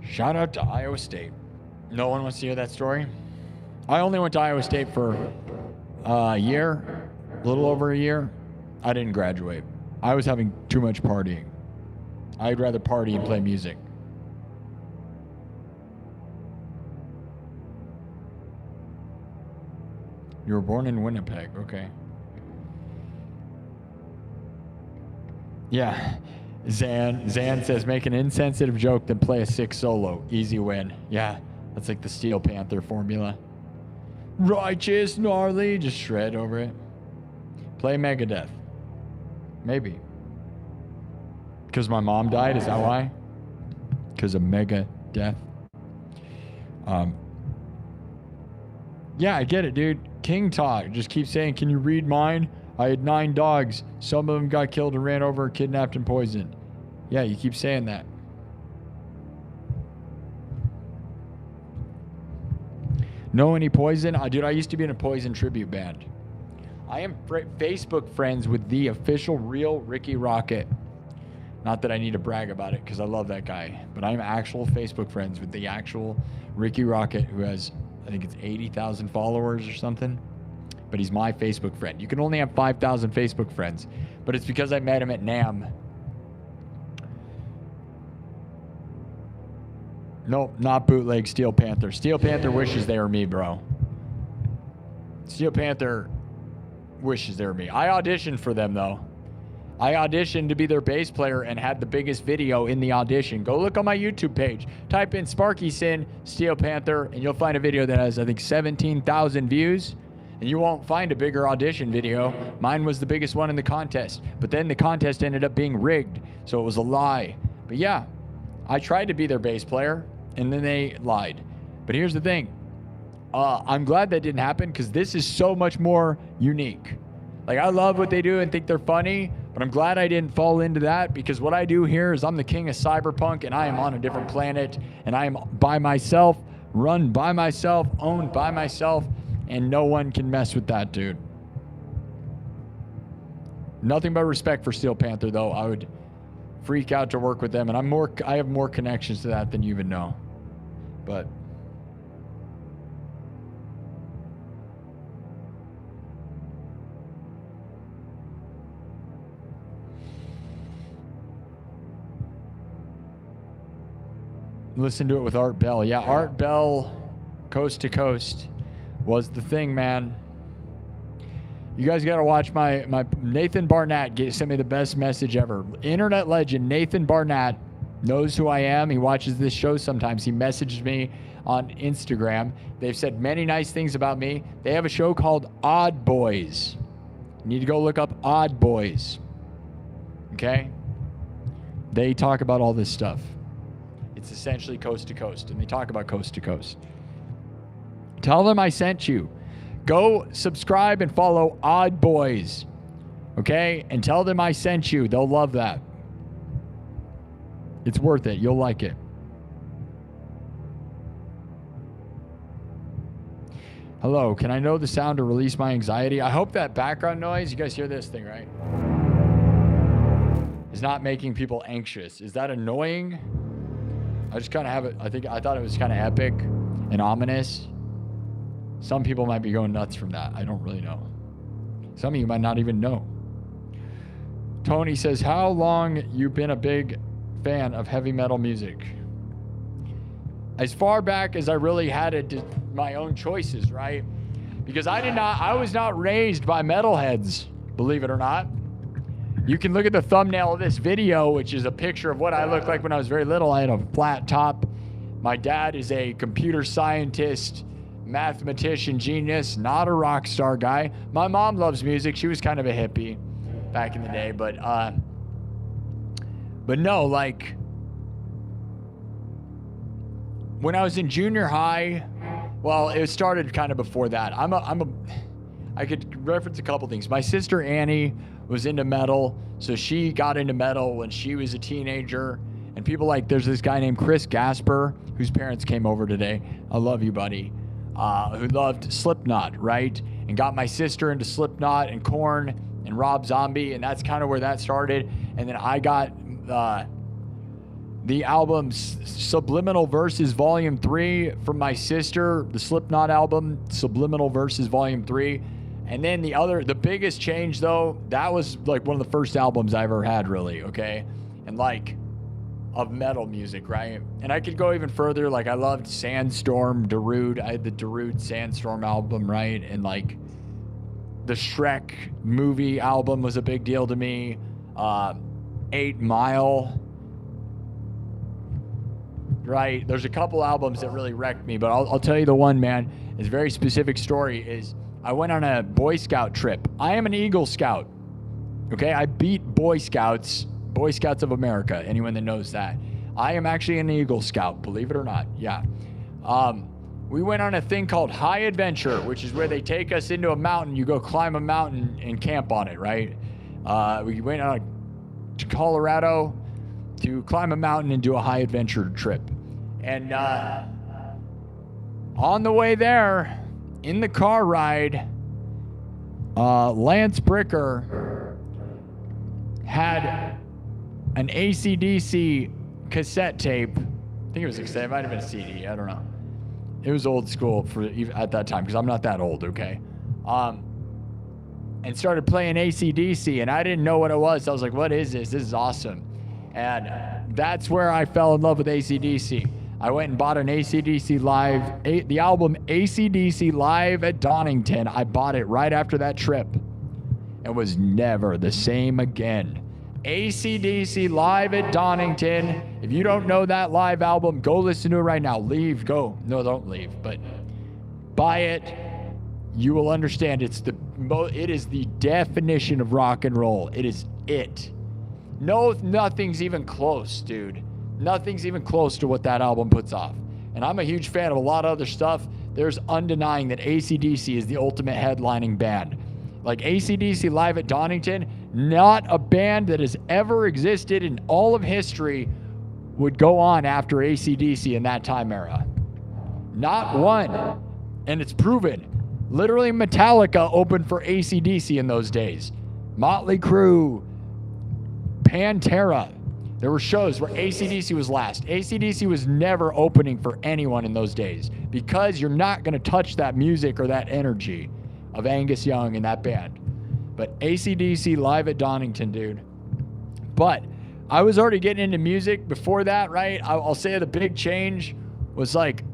Shout out to Iowa State. No one wants to hear that story? I only went to Iowa State for a year, a little over a year. I didn't graduate. I was having too much partying. I'd rather party and play music. You were born in Winnipeg, okay. Yeah, Zan says, make an insensitive joke, then play a sick solo. Easy win. Yeah, that's like the Steel Panther formula. Righteous, gnarly, just shred over it. Play Megadeth. Maybe. Because my mom died, is that why? Because of Megadeth. Yeah, I get it, dude. King Talk just keeps saying, can you read mine? I had 9 dogs. Some of them got killed and ran over, kidnapped, and poisoned. Yeah, you keep saying that. Know any Poison? Dude, I used to be in a Poison tribute band. I am Facebook friends with the official real Ricky Rocket. Not that I need to brag about it, because I love that guy. But I'm actual Facebook friends with the actual Ricky Rocket, who has, I think it's 80,000 followers or something. But he's my Facebook friend. You can only have 5,000 Facebook friends. But it's because I met him at NAMM. Nope, not bootleg Steel Panther. Steel Panther wishes they were me, bro. Steel Panther wishes they were me. I auditioned for them, though. I auditioned to be their bass player and had the biggest video in the audition. Go look on my YouTube page. Type in Sparky SINN, Steel Panther, and you'll find a video that has, I think, 17,000 views. And you won't find a bigger audition video. Mine was the biggest one in the contest. But then the contest ended up being rigged, so it was a lie. But yeah, I tried to be their bass player, and then they lied. But here's the thing. I'm glad that didn't happen, because this is so much more unique. Like, I love what they do and think they're funny, but I'm glad I didn't fall into that, because what I do here is I'm the king of cyberpunk, and I am on a different planet, and I am by myself, run by myself, owned by myself, and no one can mess with that, dude. Nothing but respect for Steel Panther, though. I would freak out to work with them, and I have more connections to that than you even know. But listen to it with Art Bell. Yeah, Art Bell, Coast to Coast, was the thing, man. You guys got to watch my Nathan Barnett sent me the best message ever. Internet legend Nathan Barnett knows who I am. He watches this show sometimes. He messaged me on Instagram. They've said many nice things about me. They have a show called Odd Boys. You need to go look up Odd Boys. Okay? They talk about all this stuff. It's essentially Coast to Coast, and they talk about Coast to Coast. Tell them I sent you. Go subscribe and follow Odd Boys, okay? And tell them I sent you. They'll love that. It's worth it. You'll like it. Hello, can I know the sound to release my anxiety? I hope that background noise, you guys hear this thing, right? Is not making people anxious. Is that annoying? I just kind of have it. I thought it was kind of epic and ominous. Some people might be going nuts from that. I don't really know. Some of you might not even know. Tony says, how long you been a big fan of heavy metal music? As far back as I really had it, my own choices, right? Because I was not raised by metalheads, believe it or not. You can look at the thumbnail of this video, which is a picture of what I looked like when I was very little. I had a flat top. My dad is a computer scientist, mathematician, genius, not a rock star guy. My mom loves music. She was kind of a hippie back in the day, but no, like when I was in junior high, well, it started kind of before that. I could reference a couple things. My sister Annie was into metal, so she got into metal when she was a teenager. And people like, there's this guy named Chris Gasper, whose parents came over today. I love you, buddy. Who loved Slipknot, right? And got my sister into Slipknot and Korn and Rob Zombie, and that's kind of where that started. And then I got the album Subliminal Verses Volume 3 from my sister, the Slipknot album, Subliminal Verses Volume 3. And then the biggest change though, that was like one of the first albums I ever had, really, okay? And like, of metal music, right? And I could go even further, like I loved Sandstorm, Darude. I had the Darude Sandstorm album, right? And like, the Shrek movie album was a big deal to me. 8 Mile, right? There's a couple albums that really wrecked me, but I'll tell you the one, man. It's a very specific story. Is I went on a Boy Scout trip. I am an Eagle Scout. Okay, I beat Boy Scouts of America. Anyone that knows that, I am actually an Eagle Scout. Believe it or not, yeah. We went on a thing called High Adventure, which is where they take us into a mountain. You go climb a mountain and camp on it, right? We went to Colorado to climb a mountain and do a high adventure trip. And on the way there, in the car ride, Lance Bricker had an AC/DC cassette tape. I think it was a cassette. It might have been a CD. I don't know. It was old school at that time, because I'm not that old, okay? And started playing AC/DC, and I didn't know what it was. I was like, what is this? This is awesome. And that's where I fell in love with AC/DC. I went and bought an AC/DC Live, the album AC/DC Live at Donington. I bought it right after that trip and was never the same again. AC/DC Live at Donington. If you don't know that live album, go listen to it right now. Leave, go. No, don't leave, but buy it. You will understand it is the definition of rock and roll. It is it. No, nothing's even close, dude. Nothing's even close to what that album puts off. And I'm a huge fan of a lot of other stuff. There's undenying that AC/DC is the ultimate headlining band. Like AC/DC Live at Donington, not a band that has ever existed in all of history would go on after AC/DC in that time era. Not one. And it's proven. Literally, Metallica opened for AC/DC in those days. Motley Crue, Pantera. There were shows where AC/DC was last. AC/DC was never opening for anyone in those days, because you're not going to touch that music or that energy of Angus Young and that band. But AC/DC Live at Donington, dude. But I was already getting into music before that, right? I'll say the big change was like,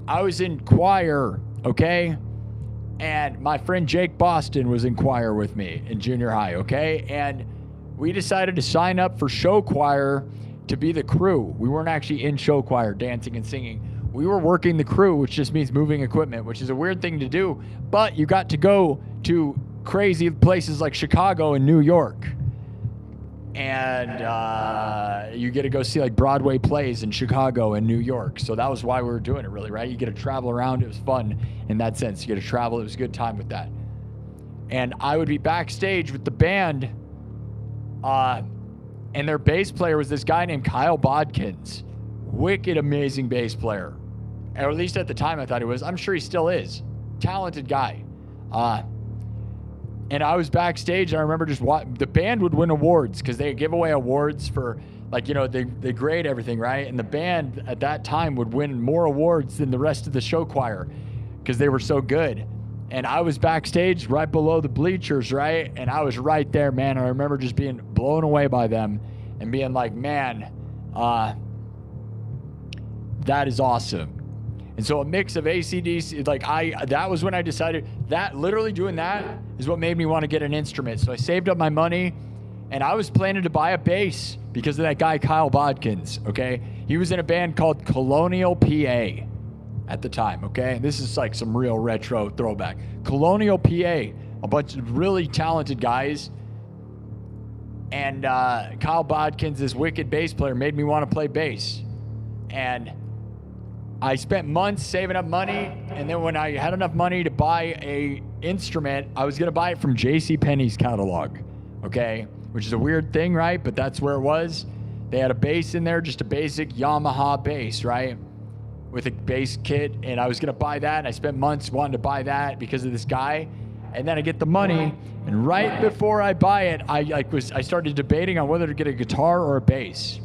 I was in choir, okay? And my friend Jake Boston was in choir with me in junior high, okay? And we decided to sign up for show choir to be the crew. We weren't actually in show choir dancing and singing. We were working the crew, which just means moving equipment, which is a weird thing to do. But you got to go to crazy places like Chicago and New York. and you get to go see like Broadway plays in Chicago and New York. So that was why we were doing it, really, right? You get to travel around. It was fun in that sense. You get to travel. It was a good time with that. And I would be backstage with the band, and their bass player was this guy named Kyle Bodkins. Wicked amazing bass player. Or at least at the time I thought he was. I'm sure he still is. Talented guy. And I was backstage, and I remember just the band would win awards because they give away awards for, like, you know, they grade everything, right? And the band at that time would win more awards than the rest of the show choir because they were so good. And I was backstage right below the bleachers, right? And I was right there, man. I remember just being blown away by them and being like, man, that is awesome. And so a mix of AC/DC, like that was when I decided that literally doing that is what made me want to get an instrument. So I saved up my money, and I was planning to buy a bass because of that guy, Kyle Bodkins, okay? He was in a band called Colonial PA at the time, okay? This is like some real retro throwback. Colonial PA, a bunch of really talented guys. And Kyle Bodkins, this wicked bass player, made me want to play bass. And I spent months saving up money, and then when I had enough money to buy a instrument, I was going to buy it from JCPenney's catalog, okay? Which is a weird thing, right? But that's where it was. They had a bass in there, just a basic Yamaha bass, right? With a bass kit, and I was going to buy that, and I spent months wanting to buy that because of this guy. And then I get the money, and right before I buy it, I started debating on whether to get a guitar or a bass.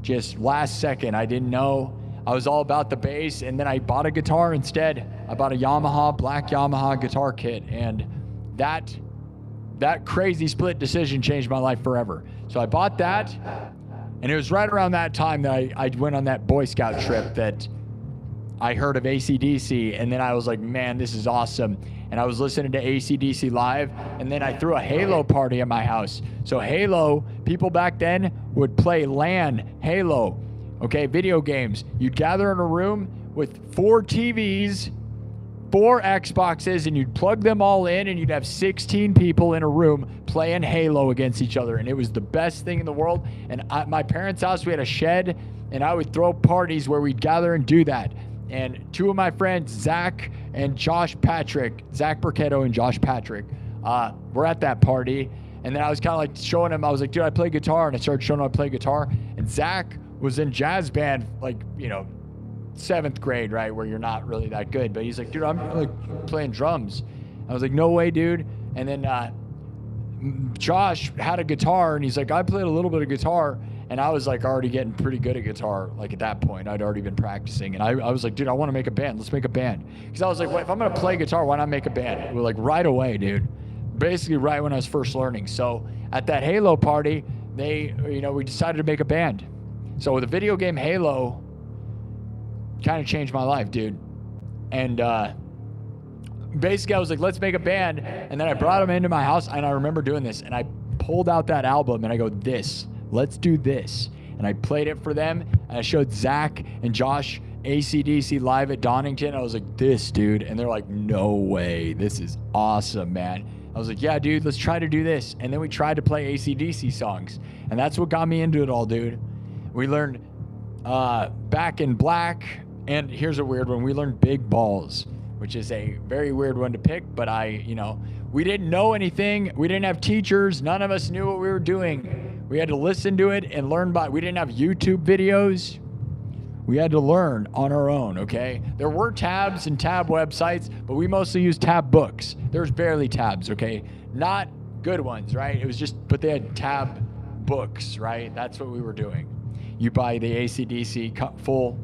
Just last second, I didn't know. I was all about the bass, and then I bought a guitar instead. I bought a black Yamaha guitar kit, and that crazy split decision changed my life forever. So I bought that, and it was right around that time that I went on that Boy Scout trip that I heard of AC/DC, and then I was like, man, this is awesome. And I was listening to AC/DC live, and then I threw a Halo party at my house. So Halo, people back then would play LAN Halo, okay, video games. You'd gather in a room with 4 TVs, 4 Xboxes, and you'd plug them all in, and you'd have 16 people in a room playing Halo against each other. And it was the best thing in the world. And at my parents' house, we had a shed, and I would throw parties where we'd gather and do that. And 2 of my friends, Zach and Josh Patrick, Zach Burketto and Josh Patrick, were at that party. And then I was kind of like showing them, I was like, dude, I play guitar. And I started showing them I play guitar. And Zach was in jazz band, like, you know, 7th grade, right, where you're not really that good. But he's like, dude, I'm like playing drums. I was like, no way, dude. And then Josh had a guitar, and he's like, I played a little bit of guitar. And I was like already getting pretty good at guitar. Like at that point, I'd already been practicing. And I was like, dude, I want to make a band. Let's make a band. Because I was like, well, if I'm going to play guitar, why not make a band? We're like right away, dude. Basically right when I was first learning. So at that Halo party, we decided to make a band. So the video game Halo kind of changed my life, dude. And basically I was like, let's make a band. And then I brought them into my house, and I remember doing this. And I pulled out that album, and I go, let's do this. And I played it for them, and I showed Zach and Josh AC/DC live at Donington. I was like, this, dude. And they're like, no way. This is awesome, man. I was like, yeah, dude, let's try to do this. And then we tried to play AC/DC songs. And that's what got me into it all, dude. We learned Back in Black. And here's a weird one. We learned Big Balls, which is a very weird one to pick. But we didn't know anything. We didn't have teachers. None of us knew what we were doing. We had to listen to it and learn we didn't have YouTube videos. We had to learn on our own, okay? There were tabs and tab websites, but we mostly used tab books. There's barely tabs, okay? Not good ones, right? It was but they had tab books, right? That's what we were doing. You buy the AC/DC full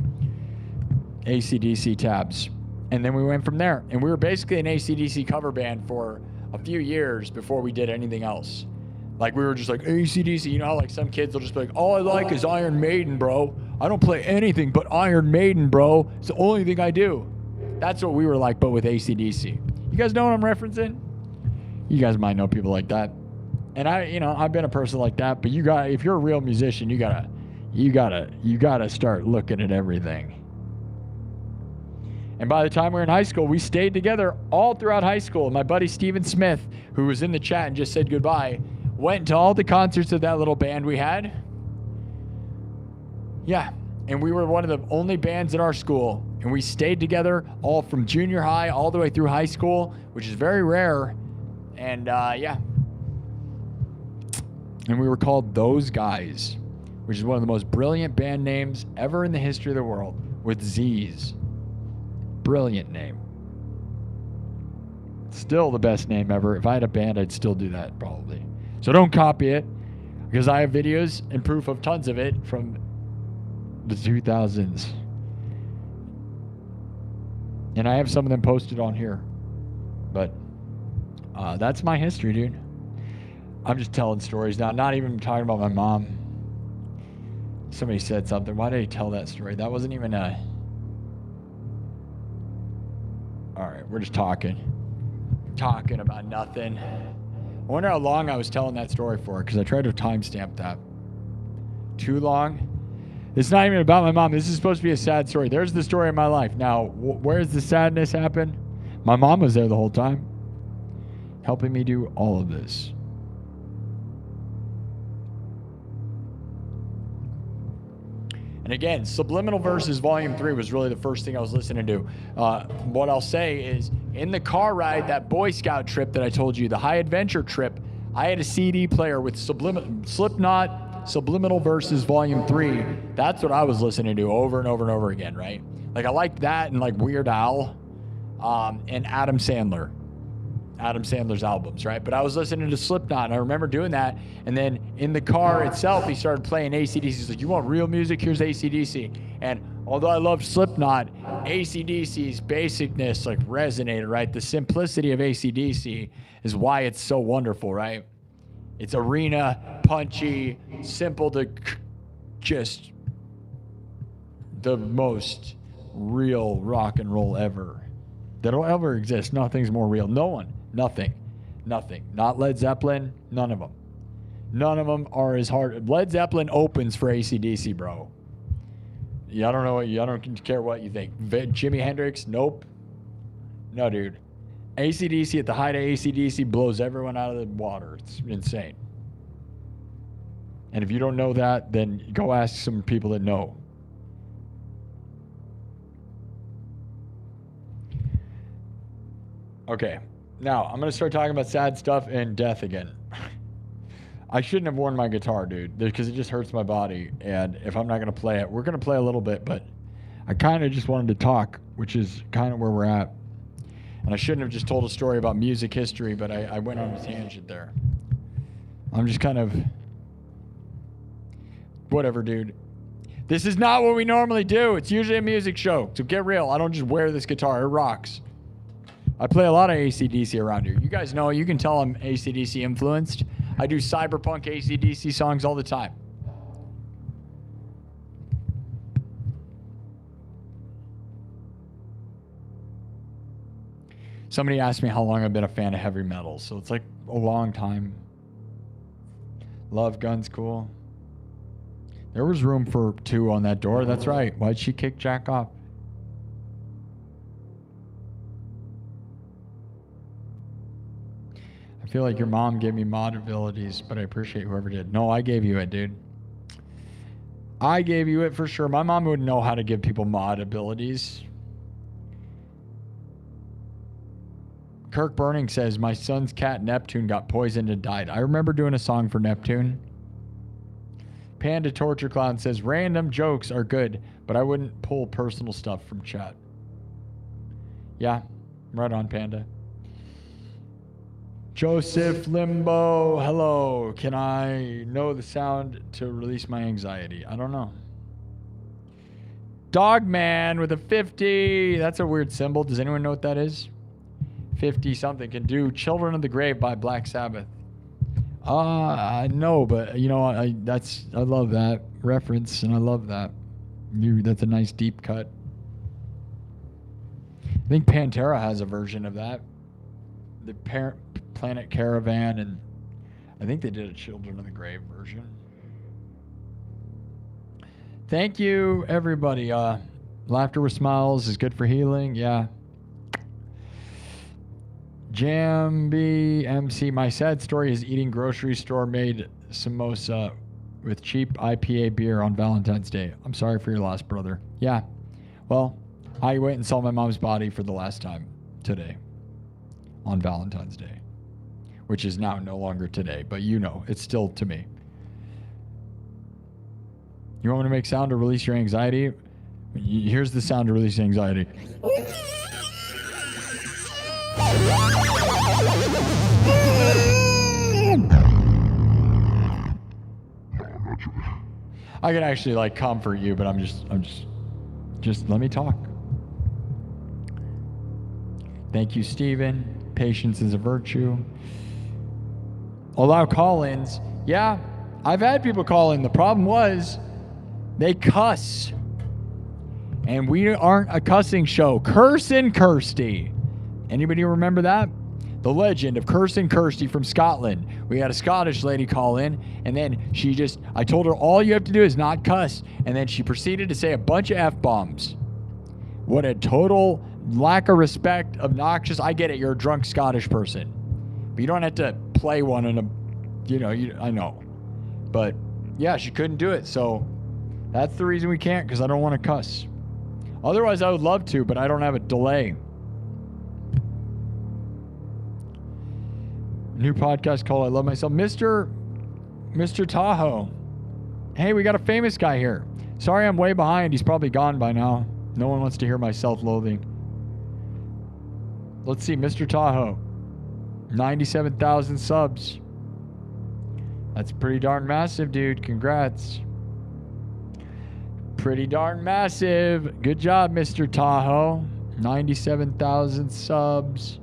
AC/DC tabs. And then we went from there. And we were basically an AC/DC cover band for a few years before we did anything else. Like, we were just like, AC/DC, you know, like some kids will just be like, all I like is Iron Maiden, bro. I don't play anything but Iron Maiden, bro. It's the only thing I do. That's what we were like, but with AC/DC. You guys know what I'm referencing? You guys might know people like that. And I've been a person like that, but if you're a real musician, you gotta start looking at everything. And by the time we were in high school, we stayed together all throughout high school. My buddy Steven Smith, who was in the chat and just said goodbye, went to all the concerts of that little band we had. Yeah, and we were one of the only bands in our school, and we stayed together all from junior high all the way through high school, which is very rare. And yeah, and we were called Those Guys, which is one of the most brilliant band names ever in the history of the world, with Z's. Brilliant name. Still the best name ever. If I had a band, I'd still do that probably. So don't copy it, because I have videos and proof of tons of it from the 2000s. And I have some of them posted on here. But that's my history, dude. I'm just telling stories now, not even talking about my mom. Somebody said something. Why did he tell that story? That wasn't even a... Alright, we're just talking about nothing. I wonder how long I was telling that story for, because I tried to timestamp that. Too long? It's not even about my mom. This is supposed to be a sad story. There's the story of my life. Now, where's the sadness happen? My mom was there the whole time, helping me do all of this. And again, Subliminal Verses Volume 3 was really the first thing I was listening to. What I'll say is, in the car ride, that Boy Scout trip that I told you, the High Adventure trip, I had a CD player with Slipknot, Subliminal Verses Volume 3. That's what I was listening to over and over and over again, right? Like, I liked that and like Weird Al and Adam Sandler's albums, right? But I was listening to Slipknot, and I remember doing that. And then in the car itself, he started playing AC/DC. He's like, you want real music? Here's AC/DC. And although I loved Slipknot, AC/DC's basicness like resonated, right? The simplicity of AC/DC is why it's so wonderful, right? It's arena, punchy, simple to just the most real rock and roll ever that'll ever exist. Nothing's more real. No one. Nothing. Not Led Zeppelin. None of them. None of them are as hard. Led Zeppelin opens for AC/DC, bro. Yeah, I don't know. I don't care what you think. Jimi Hendrix? Nope. No, dude. AC/DC at the height of AC/DC blows everyone out of the water. It's insane. And if you don't know that, then go ask some people that know. Okay. Now, I'm going to start talking about sad stuff and death again. I shouldn't have worn my guitar, dude, because it just hurts my body. And if I'm not going to play it, we're going to play a little bit, but I kind of just wanted to talk, which is kind of where we're at. And I shouldn't have just told a story about music history, but I went on a tangent there. I'm just kind of... Whatever, dude. This is not what we normally do. It's usually a music show. So get real. I don't just wear this guitar. It rocks. I play a lot of AC/DC around here. You guys know, you can tell I'm AC/DC influenced. I do cyberpunk AC/DC songs all the time. Somebody asked me how long I've been a fan of heavy metal. So it's like a long time. Love Gun's cool. There was room for 2 on that door. That's right. Why'd she kick Jack off? I feel like your mom gave me mod abilities, but I appreciate whoever did. No, I gave you it, dude. I gave you it for sure. My mom wouldn't know how to give people mod abilities. Kirk Burning says, my son's cat Neptune got poisoned and died. I remember doing a song for Neptune. Panda Torture Clown says, random jokes are good, but I wouldn't pull personal stuff from chat. Yeah, right on, Panda. Joseph Limbo, hello. Can I know the sound to release my anxiety? I don't know. Dogman with a 50. That's a weird symbol. Does anyone know what that is? 50 something. Can do Children of the Grave by Black Sabbath. No, but you know, I love that reference, and I love that. That's a nice deep cut. I think Pantera has a version of that. The Planet Caravan, and I think they did a Children of the Grave version. Thank you, everybody. Laughter with smiles is good for healing. Yeah. Jambi MC, my sad story is eating grocery store made samosa with cheap IPA beer on Valentine's Day. I'm sorry for your loss, brother. Yeah, well, I went and saw my mom's body for the last time today on Valentine's Day, which is now no longer today, but you know, it's still to me. You want me to make sound to release your anxiety? Here's the sound to release anxiety. I could actually like comfort you, but I'm just let me talk. Thank you, Steven. Patience is a virtue. Allow call-ins. Yeah, I've had people call in. The problem was they cuss. And we aren't a cussing show. Cursin' Kirsty. Anybody remember that? The legend of Cursin' Kirsty from Scotland. We had a Scottish lady call in, and then I told her all you have to do is not cuss, and then she proceeded to say a bunch of F-bombs. What a total lack of respect, obnoxious. I get it, you're a drunk Scottish person. But you don't have to play one in a, I know. But yeah, she couldn't do it, so that's the reason we can't, because I don't want to cuss. Otherwise, I would love to, but I don't have a delay. New podcast called I Love Myself. Mr. Tahoe. Hey, we got a famous guy here. Sorry I'm way behind. He's probably gone by now. No one wants to hear my self-loathing. Let's see, Mr. Tahoe. 97,000 subs. That's pretty darn massive, dude. Congrats. Pretty darn massive. Good job, Mr. Tahoe. 97,000 subs.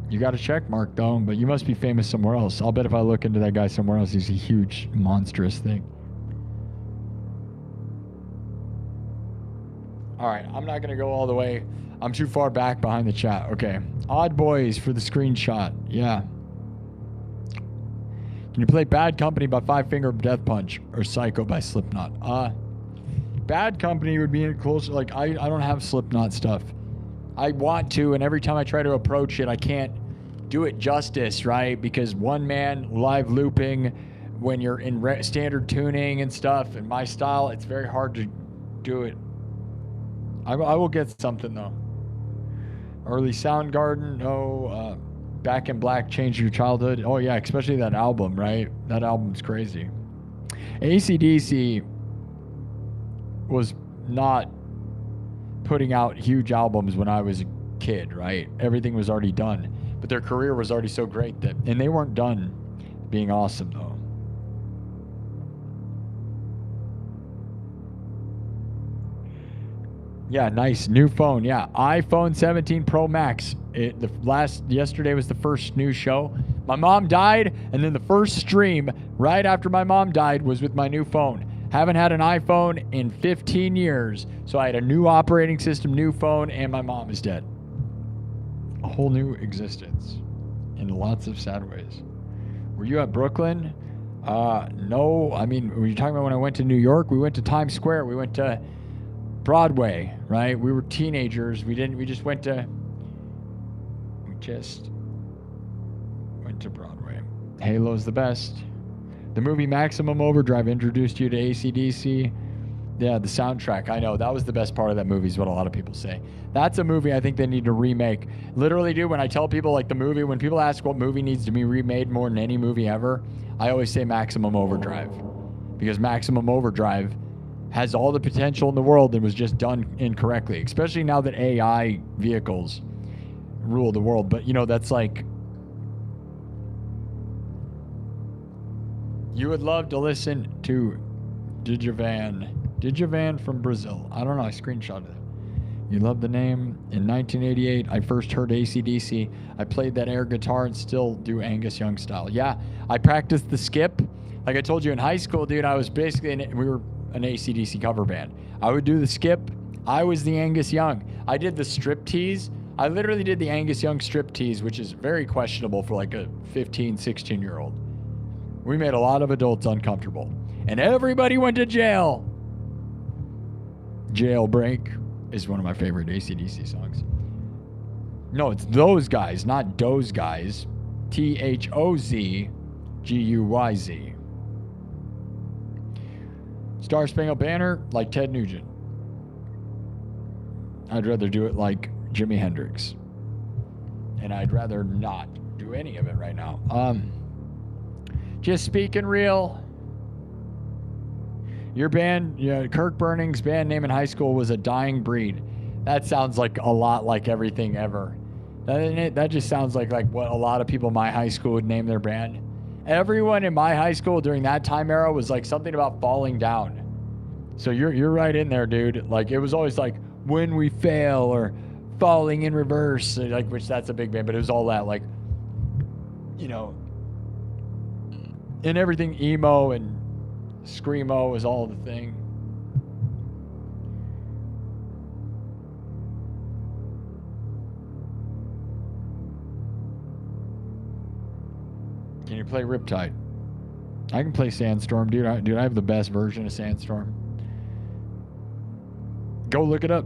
You got a check mark, though, but you must be famous somewhere else. I'll bet if I look into that guy somewhere else, he's a huge, monstrous thing. All right, I'm not going to go all the way. I'm too far back behind the chat. Okay. Odd Boys for the screenshot. Yeah. Can you play Bad Company by Five Finger Death Punch or Psycho by Slipknot? Bad Company would be closer. Like, I don't have Slipknot stuff. I want to, and every time I try to approach it, I can't do it justice, right? Because one man live looping when you're in standard tuning and stuff, and my style, it's very hard to do it. I will get something, though. Early Soundgarden, no. Back in Black changed your childhood. Oh, yeah, especially that album, right? That album's crazy. AC/DC was not putting out huge albums when I was a kid, right? Everything was already done. But their career was already so great and they weren't done being awesome, though. Yeah, nice. New phone. Yeah, iPhone 17 Pro Max. Yesterday was the first new show. My mom died, and then the first stream right after my mom died was with my new phone. Haven't had an iPhone in 15 years, so I had a new operating system, new phone, and my mom is dead. A whole new existence in lots of sad ways. Were you at Brooklyn? No. I mean, were you talking about when I went to New York? We went to Times Square. We went to Broadway, right? We were teenagers. We just went to Broadway. Halo's the best. The movie Maximum Overdrive introduced you to AC/DC. Yeah, the soundtrack. I know. That was the best part of that movie is what a lot of people say. That's a movie I think they need to remake. Literally, dude, when I tell people like the movie, when people ask what movie needs to be remade more than any movie ever, I always say Maximum Overdrive. Because Maximum Overdrive has all the potential in the world and was just done incorrectly, especially now that AI vehicles rule the world. But, you know, that's like, you would love to listen to Djavan from Brazil. I don't know, I screenshotted it. You love the name. In 1988, I first heard AC/DC. I played that air guitar and still do Angus Young style. Yeah, I practiced the skip. Like I told you in high school, dude, I was basically, we were an AC/DC cover band. I would do the skip. I was the Angus Young. I did the strip tease. I literally did the Angus Young strip tease, which is very questionable for like a 15, 16-year-old. We made a lot of adults uncomfortable. And everybody went to jail. Jailbreak is one of my favorite AC/DC songs. No, it's those guys, not those guys. THOZGUYZ. Star Spangled Banner, like Ted Nugent. I'd rather do it like Jimi Hendrix. And I'd rather not do any of it right now. Just speaking real. Your band, Kirk Burning's band name in high school was A Dying Breed. That sounds like a lot like Everything Ever. That just sounds like what a lot of people in my high school would name their band. Everyone in my high school during that time era was like something about falling down. So you're right in there, dude. Like it was always like When We Fail or Falling in Reverse, like, which that's a big band, but it was all that, like, and everything emo and screamo was all the thing. Can you play Riptide? I can play Sandstorm, dude. I have the best version of Sandstorm. Go look it up.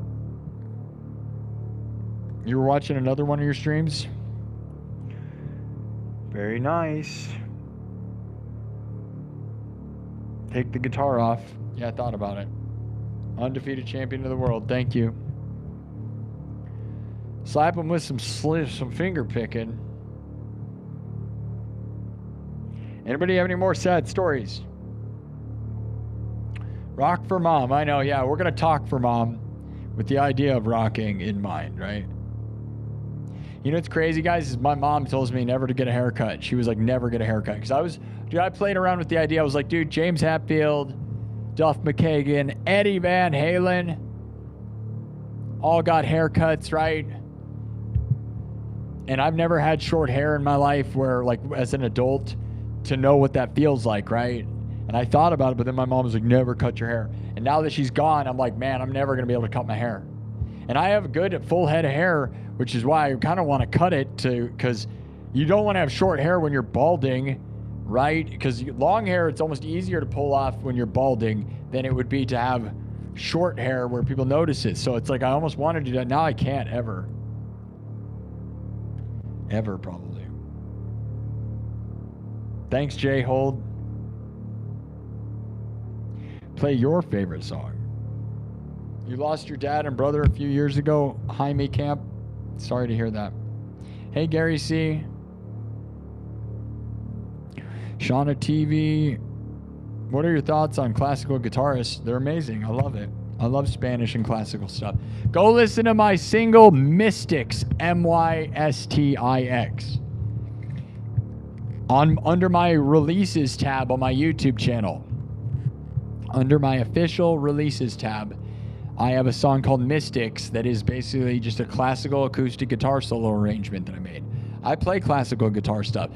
You were watching another one of your streams? Very nice. Take the guitar off. Yeah, I thought about it. Undefeated champion of the world. Thank you. Slap him with some finger picking. Anybody have any more sad stories? Rock for Mom. I know, yeah, we're going to talk for Mom with the idea of rocking in mind, right? You know what's crazy, guys, is my mom tells me never to get a haircut. She was like, never get a haircut. Because I played around with the idea. I was like, dude, James Hetfield, Duff McKagan, Eddie Van Halen, all got haircuts, right? And I've never had short hair in my life where, like, as an adult, to know what that feels like, right? And I thought about it, but then my mom was like, never cut your hair. And now that she's gone, I'm like, man, I'm never going to be able to cut my hair. And I have a good full head of hair, which is why I kind of want to cut it because you don't want to have short hair when you're balding, right? Because long hair, it's almost easier to pull off when you're balding than it would be to have short hair where people notice it. So it's like I almost want to do that. Now I can't ever. Ever, probably. Thanks, Jay Hold. Play your favorite song. You lost your dad and brother a few years ago, Jaime Camp. Sorry to hear that. Hey, Gary C. Shauna TV. What are your thoughts on classical guitarists? They're amazing. I love it. I love Spanish and classical stuff. Go listen to my single, Mystics, MYSTIX. Under my releases tab on my YouTube channel. Under my official releases tab, I have a song called Mystics that is basically just a classical acoustic guitar solo arrangement that I made. I play classical guitar stuff.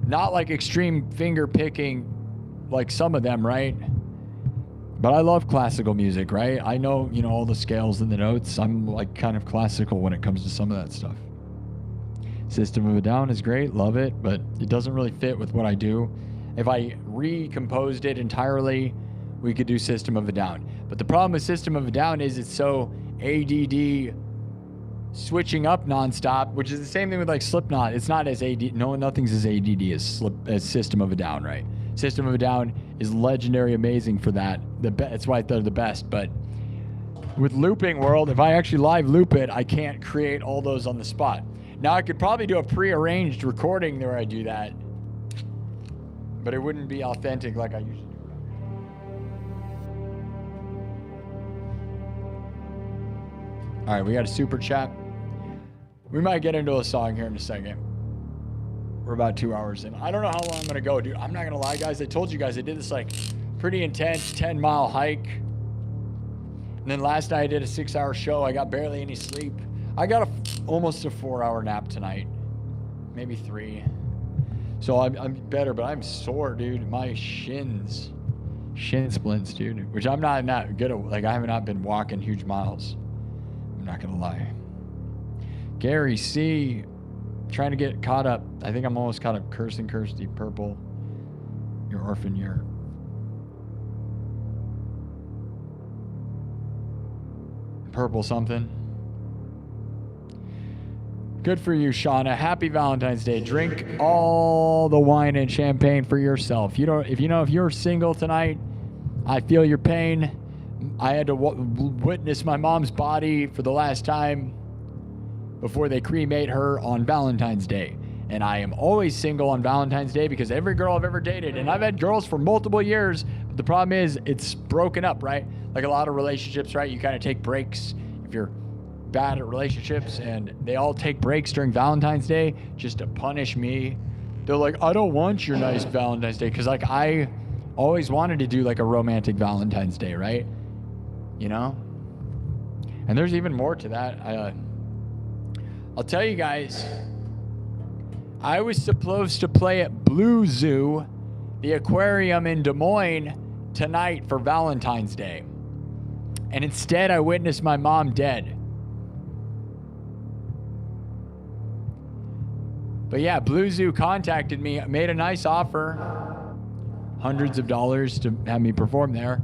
Not like extreme finger picking like some of them, right? But I love classical music, right? I know, all the scales and the notes. I'm like kind of classical when it comes to some of that stuff. System of a Down is great, love it, but it doesn't really fit with what I do. If I recomposed it entirely, we could do System of a Down. But the problem with System of a Down is it's so ADD switching up nonstop, which is the same thing with like Slipknot. It's not as ADD. No, nothing's as ADD as System of a Down, right? System of a Down is legendary, amazing for that. That's why they're the best. But with Looping World, if I actually live loop it, I can't create all those on the spot. Now I could probably do a prearranged recording where I do that, but it wouldn't be authentic like I usually do. All right, we got a super chat. We might get into a song here in a second. We're about 2 hours in. I don't know how long I'm going to go, dude. I'm not going to lie, guys. I told you guys I did this like pretty intense 10-mile hike. And then last night I did a 6-hour show. I got barely any sleep. I got almost a 4-hour nap tonight. Maybe 3. So I'm better, but I'm sore, dude. My shin splints, dude. Which I'm not good at. Like, I have not been walking huge miles. I'm not gonna lie. Gary C. Trying to get caught up. I think I'm almost caught up. Cursing Kirsty, Purple. Your orphan year. Purple something. Good for you, Shauna. Happy Valentine's Day. Drink all the wine and champagne for yourself. If you're single tonight, I feel your pain. I had to witness my mom's body for the last time before they cremate her on Valentine's Day. And I am always single on Valentine's Day because every girl I've ever dated, and I've had girls for multiple years, but the problem is it's broken up, right? Like a lot of relationships, right? You kind of take breaks if you're bad at relationships, and they all take breaks during Valentine's Day just to punish me. They're like, I don't want your nice Valentine's Day, because like I always wanted to do like a romantic Valentine's Day, right? You know? And there's even more to that. I'll tell you guys, I was supposed to play at Blue Zoo, the aquarium in Des Moines, tonight for Valentine's Day. And instead I witnessed my mom dead. But yeah, Blue Zoo contacted me, made a nice offer, hundreds of dollars to have me perform there.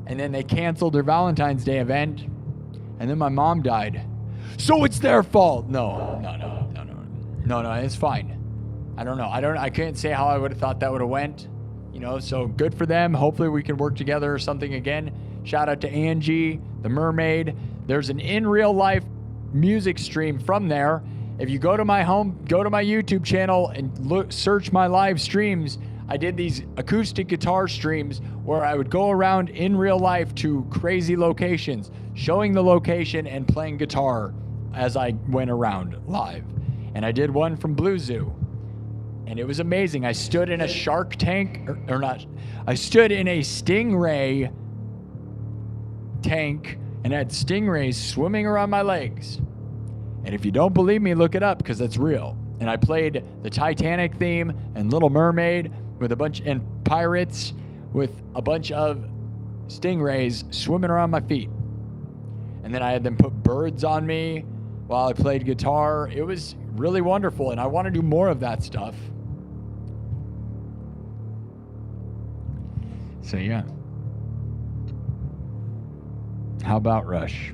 And then they canceled their Valentine's Day event. And then my mom died. So it's their fault. No, it's fine. I don't know. I can't say how I would have thought that would have went. You know, so good for them. Hopefully we can work together or something again. Shout out to Angie, the mermaid. There's an in real life music stream from there. If you go to my YouTube channel and search my live streams, I did these acoustic guitar streams where I would go around in real life to crazy locations, showing the location and playing guitar as I went around live. And I did one from Blue Zoo. And it was amazing. I stood in a shark tank, I stood in a stingray tank and had stingrays swimming around my legs. And if you don't believe me, look it up, because it's real. And I played the Titanic theme and Little Mermaid with and Pirates with a bunch of stingrays swimming around my feet. And then I had them put birds on me while I played guitar. It was really wonderful, and I want to do more of that stuff. So yeah. How about Rush?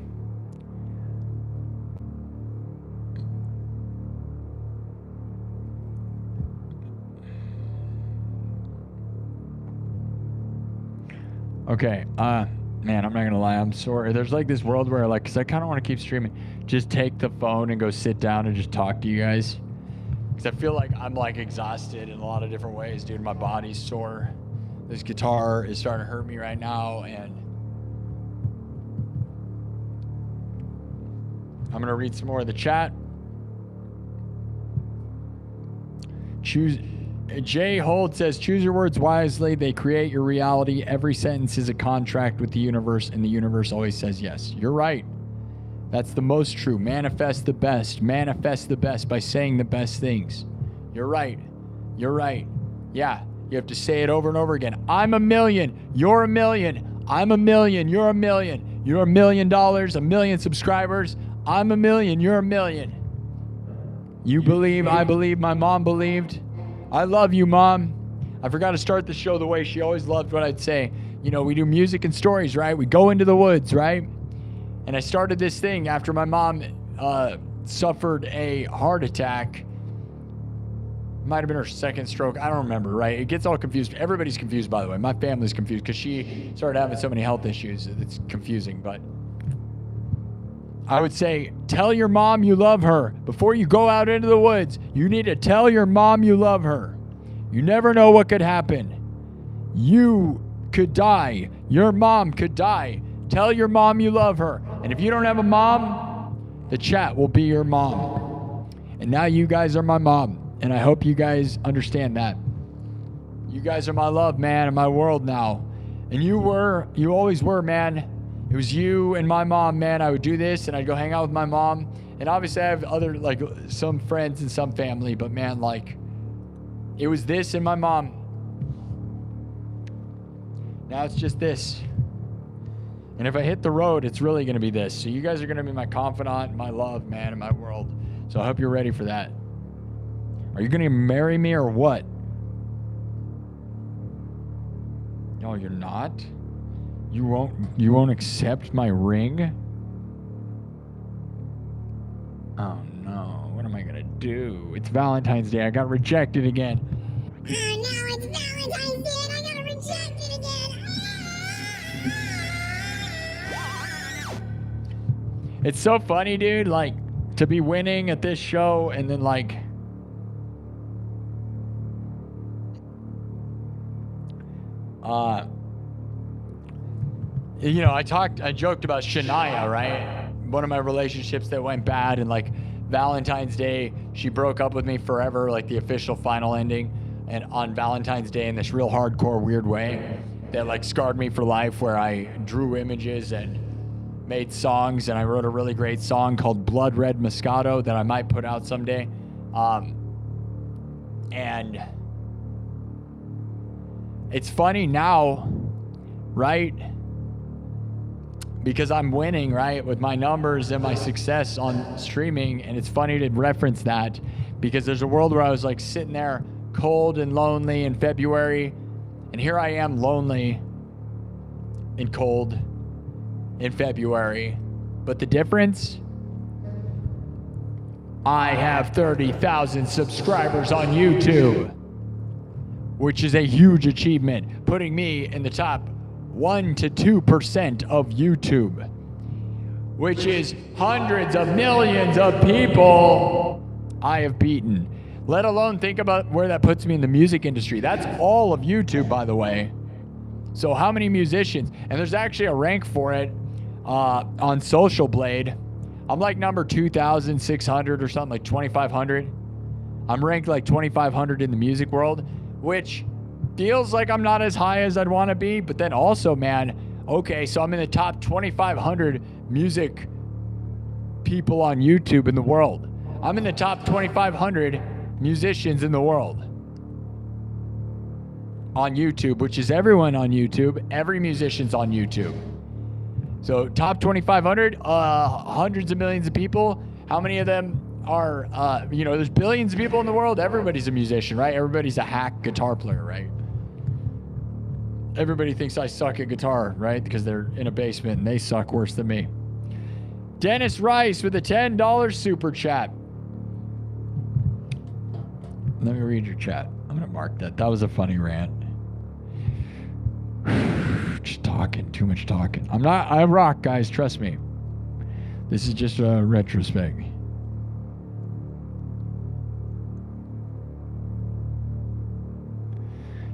Okay, man, I'm not gonna lie, I'm sorry. There's like this world where because I kind of want to keep streaming, just take the phone and go sit down and just talk to you guys. Because I feel like I'm like exhausted in a lot of different ways, dude. My body's sore. This guitar is starting to hurt me right now, and I'm gonna read some more of the chat. Jay Holt says, choose your words wisely. They create your reality. Every sentence is a contract with the universe, and the universe always says yes. You're right. That's the most true. Manifest the best. Manifest the best by saying the best things. You're right. You're right. Yeah, you have to say it over and over again. I'm a million. You're a million. I'm a million. You're a million. You're $1 million. 1 million subscribers. I'm a million. You're a million. You believe. I believe. My mom believed. I love you, Mom. I forgot to start the show the way she always loved what I'd say. You know, we do music and stories, right? We go into the woods, right? And I started this thing after my mom suffered a heart attack. Might have been her second stroke. I don't remember, right? It gets all confused. Everybody's confused, by the way. My family's confused because she started having so many health issues. It's confusing, but I would say, tell your mom you love her. Before you go out into the woods, you need to tell your mom you love her. You never know what could happen. You could die. Your mom could die. Tell your mom you love her. And if you don't have a mom, the chat will be your mom. And now you guys are my mom. And I hope you guys understand that. You guys are my love, man, and my world now. And you always were, man. It was you and my mom, man. I would do this and I'd go hang out with my mom. And obviously I have other, some friends and some family, but man, it was this and my mom. Now it's just this. And if I hit the road, it's really going to be this. So you guys are going to be my confidant, my love, man, and my world. So I hope you're ready for that. Are you going to marry me or what? No, you're not? You won't accept my ring? Oh no, what am I gonna do? It's Valentine's Day. I got rejected again. Oh, no, it's Valentine's Day and I got rejected again. It's so funny, dude, like, to be winning at this show and then, like, you know, I joked about Shania, right? One of my relationships that went bad, and like Valentine's Day, she broke up with me forever, like the official final ending, and on Valentine's Day in this real hardcore weird way that like scarred me for life, where I drew images and made songs, and I wrote a really great song called Blood Red Moscato that I might put out someday. And it's funny now, right? Because I'm winning, right, with my numbers and my success on streaming. And it's funny to reference that because there's a world where I was like sitting there cold and lonely in February. And here I am lonely and cold in February. But the difference, I have 30,000 subscribers on YouTube, which is a huge achievement, putting me in the top 1 to 2% of YouTube, which is hundreds of millions of people I have beaten. Let alone think about where that puts me in the music industry. That's all of YouTube, by the way. So how many musicians? And there's actually a rank for it on Social Blade. I'm like number 2,600 or something, like 2,500. I'm ranked like 2,500 in the music world, which feels like I'm not as high as I'd want to be. But then also, man, okay, so I'm in the top 2,500 music people on YouTube in the world. I'm in the top 2,500 musicians in the world on YouTube, which is everyone on YouTube. Every musician's on YouTube. So top 2,500, hundreds of millions of people. How many of them are, there's billions of people in the world. Everybody's a musician, right? Everybody's a hack guitar player, right? Everybody thinks I suck at guitar, right? Because they're in a basement and they suck worse than me. Dennis Rice with a $10 super chat. Let me read your chat. I'm going to mark that. That was a funny rant. Just talking, too much talking. I rock, guys, trust me. This is just a retrospect.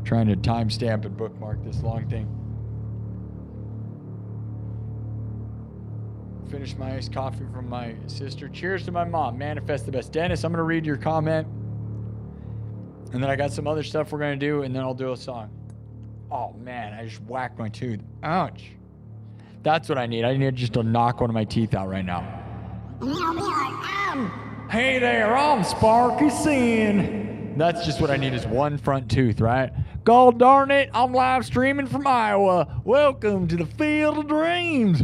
Trying to timestamp and bookmark this long thing. Finish my iced coffee from my sister. Cheers to my mom. Manifest the best. Dennis, I'm going to read your comment. And then I got some other stuff we're going to do, and then I'll do a song. Oh, man, I just whacked my tooth. Ouch. That's what I need. I need just to knock one of my teeth out right now. And then I'll be like, Hey there, I'm Sparky SINN. That's just what I need is one front tooth, right? God darn it, I'm live streaming from Iowa. Welcome to the Field of Dreams.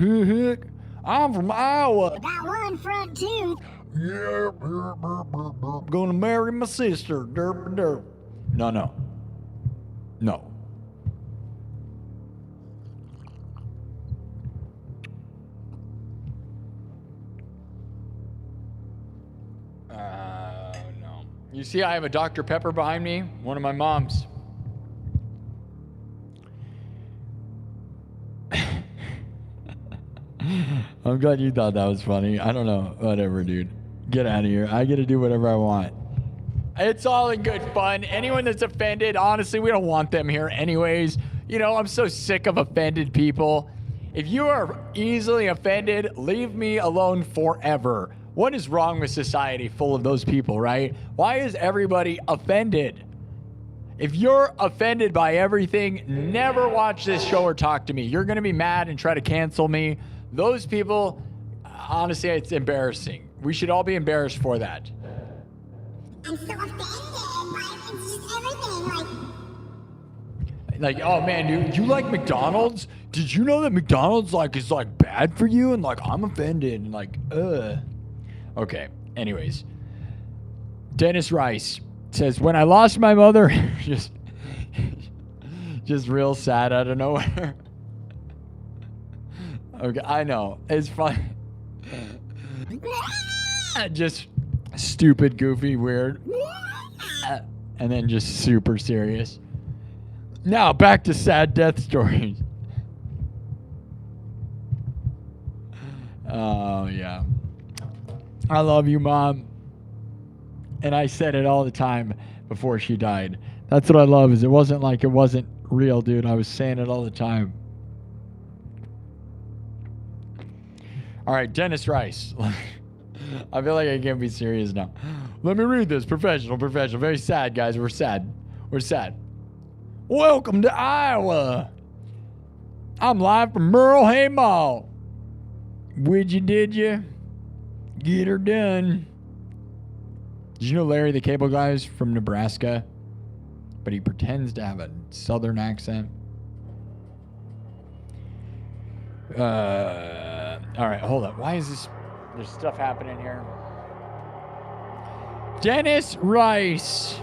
I'm from Iowa. I got one front tooth. Yeah, I'm gonna marry my sister. Derp, derp. No. No. You see, I have a Dr. Pepper behind me, one of my mom's. I'm glad you thought that was funny. I don't know. Whatever, dude. Get out of here. I get to do whatever I want. It's all in good fun. Anyone that's offended, honestly, we don't want them here anyways. You know, I'm so sick of offended people. If you are easily offended, leave me alone forever. What is wrong with society full of those people, right? Why is everybody offended? If you're offended by everything, never watch this show or talk to me. You're going to be mad and try to cancel me. Those people, honestly, it's embarrassing. We should all be embarrassed for that. I'm so offended. It's just everything. Like, oh man, you like McDonald's? Did you know that McDonald's is bad for you? And I'm offended and Okay, anyways. Dennis Rice says, when I lost my mother, just real sad out of nowhere. Okay, I know. It's fine. Just stupid, goofy, weird, and then just super serious. Now back to sad death stories. Oh yeah, I love you, Mom. And I said it all the time before she died. That's what I love, is it wasn't like it wasn't real, dude. I was saying it all the time. All right, Dennis Rice. I feel like I can't be serious now. Let me read this. Professional. Very sad, guys. We're sad. Welcome to Iowa. I'm live from Merle Hay Mall. Did you? Get her done. Did you know Larry the Cable Guy's from Nebraska? But he pretends to have a southern accent. All right, hold up. Why is this? There's stuff happening here. Dennis Rice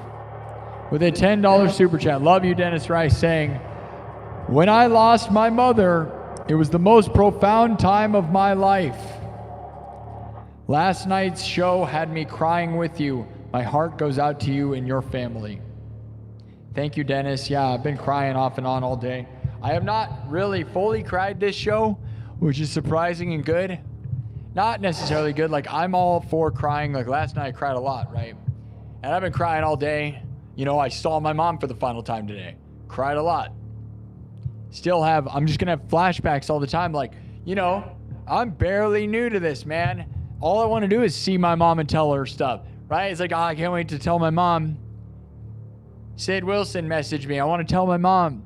with a $10 super chat. Love you, Dennis Rice, saying, when I lost my mother, it was the most profound time of my life. Last night's show had me crying with you. My heart goes out to you and your family. Thank you, Dennis. Yeah, I've been crying off and on all day. I have not really fully cried this show, which is surprising and good. Not necessarily good. Like, I'm all for crying. Like, last night I cried a lot, right? And I've been crying all day. You know, I saw my mom for the final time today. Cried a lot. Still have, I'm just going to have flashbacks all the time. Like, you know, I'm barely new to this, man. All I want to do is see my mom and tell her stuff, right? It's like, oh, I can't wait to tell my mom. Sid Wilson messaged me. I want to tell my mom.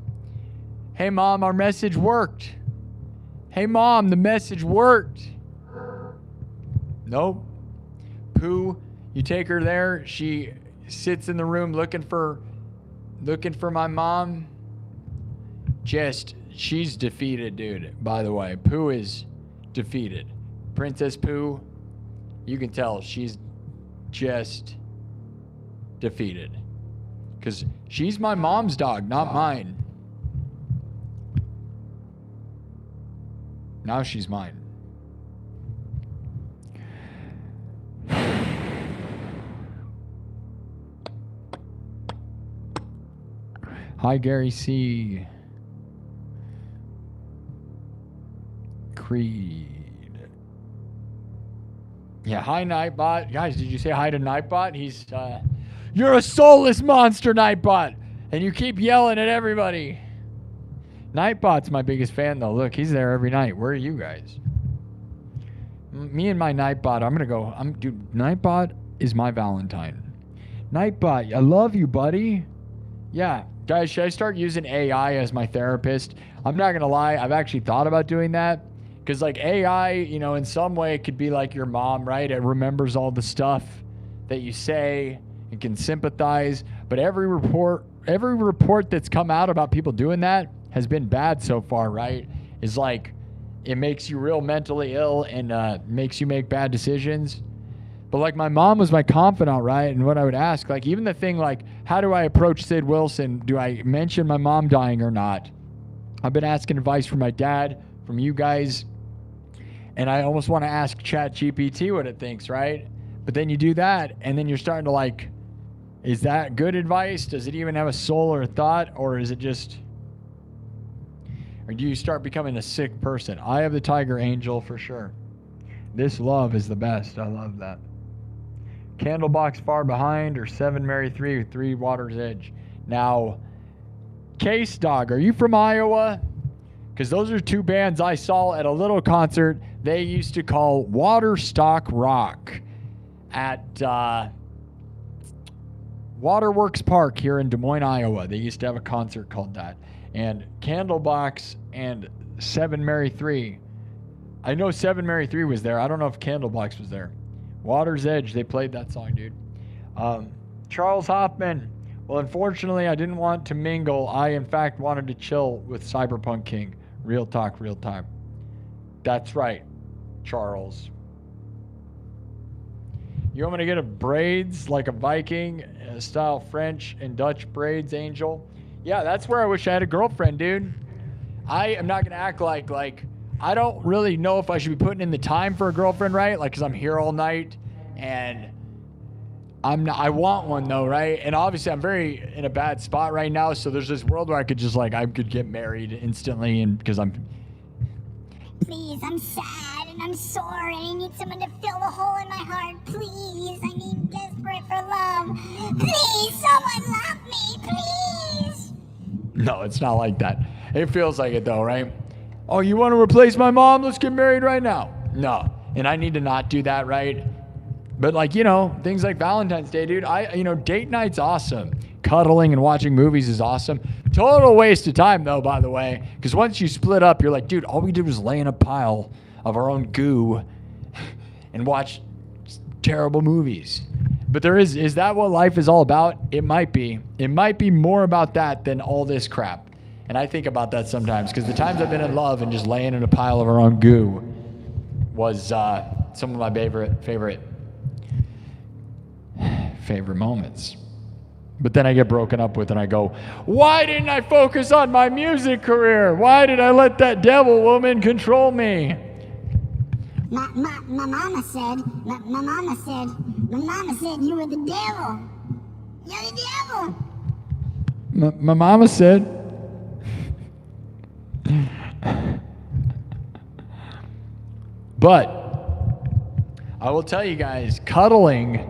Hey, Mom, our message worked. Hey, Mom, the message worked. Nope. Pooh, you take her there. She sits in the room looking for my mom. She's defeated, dude. By the way, Pooh is defeated. Princess Pooh, you can tell she's just defeated. Because she's my mom's dog, not mine. Now she's mine. Hi, Gary C. Creed. Yeah, hi, Nightbot. Guys, did you say hi to Nightbot? He's, you're a soulless monster, Nightbot. And you keep yelling at everybody. Nightbot's my biggest fan, though. Look, he's there every night. Where are you guys? Me and my Nightbot, I'm going to go. Dude, Nightbot is my Valentine. Nightbot, I love you, buddy. Yeah. Guys, should I start using AI as my therapist? I'm not going to lie. I've actually thought about doing that. Because, like, AI, you know, in some way it could be like your mom, right? It remembers all the stuff that you say. It can sympathize. But every report that's come out about people doing that has been bad so far, right? Is like, it makes you real mentally ill and makes you make bad decisions. But, like, my mom was my confidant, right? And what I would ask, like, even the thing, like, how do I approach Sid Wilson? Do I mention my mom dying or not? I've been asking advice from my dad, from you guys. And I almost want to ask ChatGPT what it thinks, right? But then you do that, and then you're starting to, like, is that good advice? Does it even have a soul or a thought? Or is it just, or do you start becoming a sick person? I have the Tiger Angel for sure. This love is the best. I love that. Candlebox Far Behind or 7 Mary 3 or 3 Water's Edge. Now, Case Dog, are you from Iowa? Because those are 2 bands I saw at a little concert they used to call Waterstock Rock at Waterworks Park here in Des Moines, Iowa. They used to have a concert called that. And Candlebox and 7 Mary 3. I know 7 Mary 3 was there. I don't know if Candlebox was there. Water's Edge, they played that song, dude. Charles Hoffman. Well, unfortunately, I didn't want to mingle. I, in fact, wanted to chill with Cyberpunk King. Real talk, real time. That's right, Charles. You want me to get a braids like a Viking style French and Dutch braids, Angel? Yeah, that's where I wish I had a girlfriend, dude. I am not going to act like I don't really know if I should be putting in the time for a girlfriend, right? Like, because I'm here all night and I want one though, right? And obviously I'm very in a bad spot right now. So there's this world where I could just I could get married instantly, and because I'm. Please, I'm sad and I'm sore and I need someone to fill the hole in my heart. Please, I need desperate for love. Please, someone love me, please. No, it's not like that. It feels like it though, right? Oh, you want to replace my mom? Let's get married right now. No, and I need to not do that, right? But things like Valentine's Day, dude, date night's awesome. Cuddling and watching movies is awesome. Total waste of time though, by the way, because once you split up, you're like, dude, all we did was lay in a pile of our own goo and watch terrible movies. But is that what life is all about? It might be. It might be more about that than all this crap. And I think about that sometimes, because the times I've been in love and just laying in a pile of our own goo was some of my favorite moments. But then I get broken up with and I go, why didn't I focus on my music career? Why did I let that devil woman control me? My mama said you were the devil. You're the devil. My mama said. But I will tell you guys, cuddling,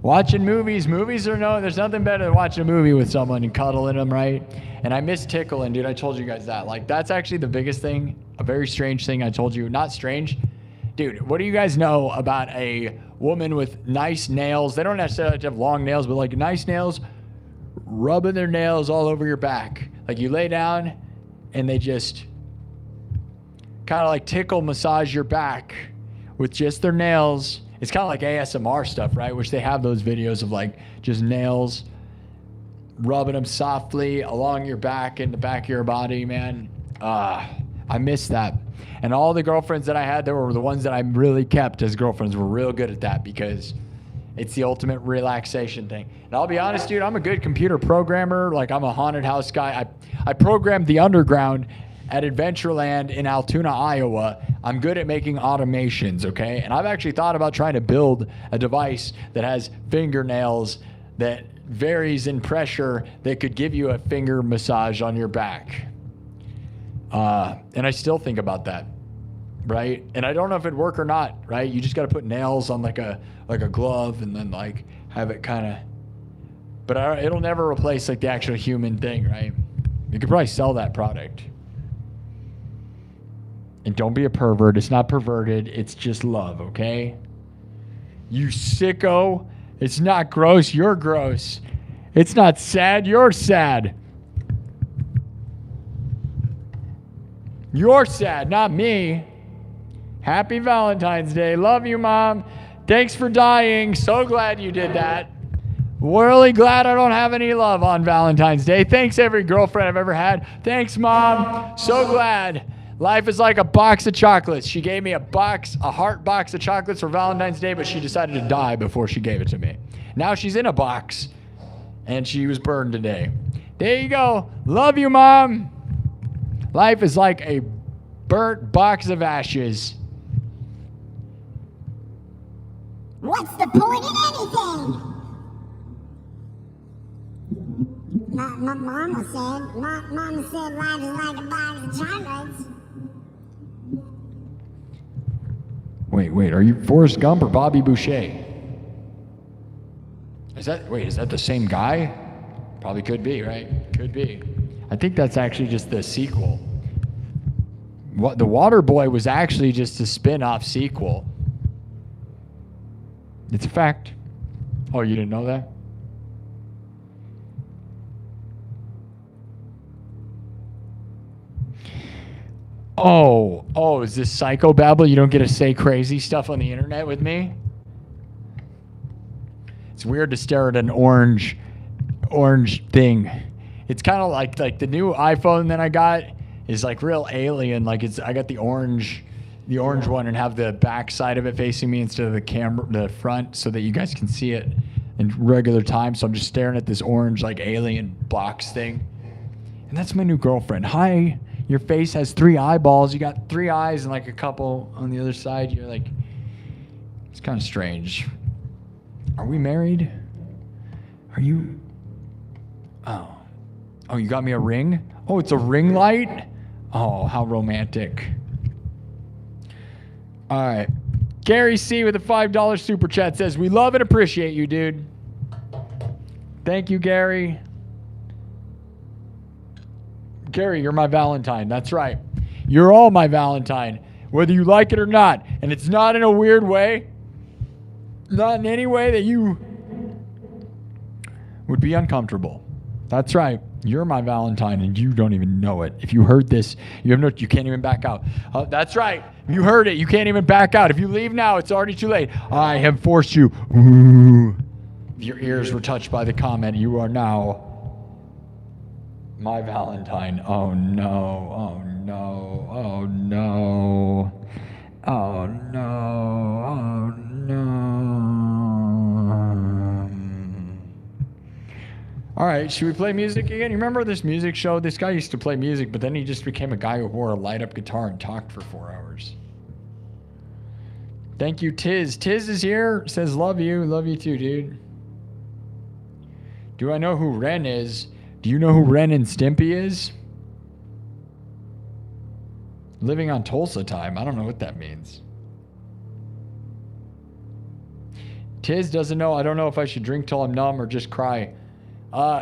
watching movies are there's nothing better than watching a movie with someone and cuddling them, right? And I miss tickling, dude. I told you guys that. That's actually the biggest thing, a very strange thing I told you. Not strange. Dude, what do you guys know about a woman with nice nails? They don't necessarily have to have long nails, but nice nails, rubbing their nails all over your back. You lay down and they just kind of tickle, massage your back with just their nails. It's kind of like ASMR stuff, right? Which they have those videos of just nails, rubbing them softly along your back and the back of your body, man. I miss that. And all the girlfriends that I had, they were the ones that I really kept as girlfriends, were real good at that, because it's the ultimate relaxation thing. And I'll be honest, dude, I'm a good computer programmer. I'm a haunted house guy. I programmed the underground at Adventureland in Altoona, Iowa. I'm good at making automations, okay? And I've actually thought about trying to build a device that has fingernails that varies in pressure that could give you a finger massage on your back. And I still think about that, right? And I don't know if it'd work or not, right? You just got to put nails on like a glove and then have it kind of, but it'll never replace the actual human thing, right? You could probably sell that product. And don't be a pervert. It's not perverted. It's just love, okay? You sicko. It's not gross. You're gross. It's not sad. You're sad. You're sad, not me. Happy Valentine's Day. Love you, Mom. Thanks for dying. So glad you did that. Really glad I don't have any love on Valentine's Day. Thanks, every girlfriend I've ever had. Thanks, Mom. So glad. Life is like a box of chocolates. She gave me a heart box of chocolates for Valentine's Day, but she decided to die before she gave it to me. Now she's in a box, and she was burned today. There you go. Love you, Mom. Life is like a burnt box of ashes. What's the point in anything? Mama said life is like a box of chocolates. Wait, are you Forrest Gump or Bobby Boucher? Is that the same guy? Probably could be, right? Could be. I think that's actually just the sequel. The Water Boy was actually just a spin-off sequel. It's a fact. Oh, you didn't know that? Oh, is this psychobabble? You don't get to say crazy stuff on the internet with me? It's weird to stare at an orange thing. It's kind of like the new iPhone that I got is real alien. I got the orange one and have the back side of it facing me instead of the front, so that you guys can see it in regular time. So I'm just staring at this orange alien box thing. And that's my new girlfriend. Hi. Your face has 3 eyeballs. You got 3 eyes and a couple on the other side. You're it's kind of strange. Are we married? Are you? Oh. Oh, you got me a ring? Oh, it's a ring light? Oh, how romantic. All right. Gary C. with a $5 super chat says, we love and appreciate you, dude. Thank you, Gary. Gary, you're my Valentine. That's right. You're all my Valentine, whether you like it or not. And it's not in a weird way. Not in any way that you would be uncomfortable. That's right. You're my Valentine, and you don't even know it. If you heard this, you can't even back out. That's right. You heard it. You can't even back out. If you leave now, it's already too late. I have forced you. Ooh. If your ears were touched by the comment, you are now my Valentine. Oh no. Oh no. Oh no. Oh no. Oh no. All right, should we play music again? You remember this music show? This guy used to play music, but then he just became a guy who wore a light-up guitar and talked for 4 hours. Thank you, Tiz. Tiz is here. Says, love you. Love you too, dude. Do I know who Ren is? Do you know who Ren and Stimpy is? Living on Tulsa time. I don't know what that means. Tiz doesn't know. I don't know if I should drink till I'm numb or just cry.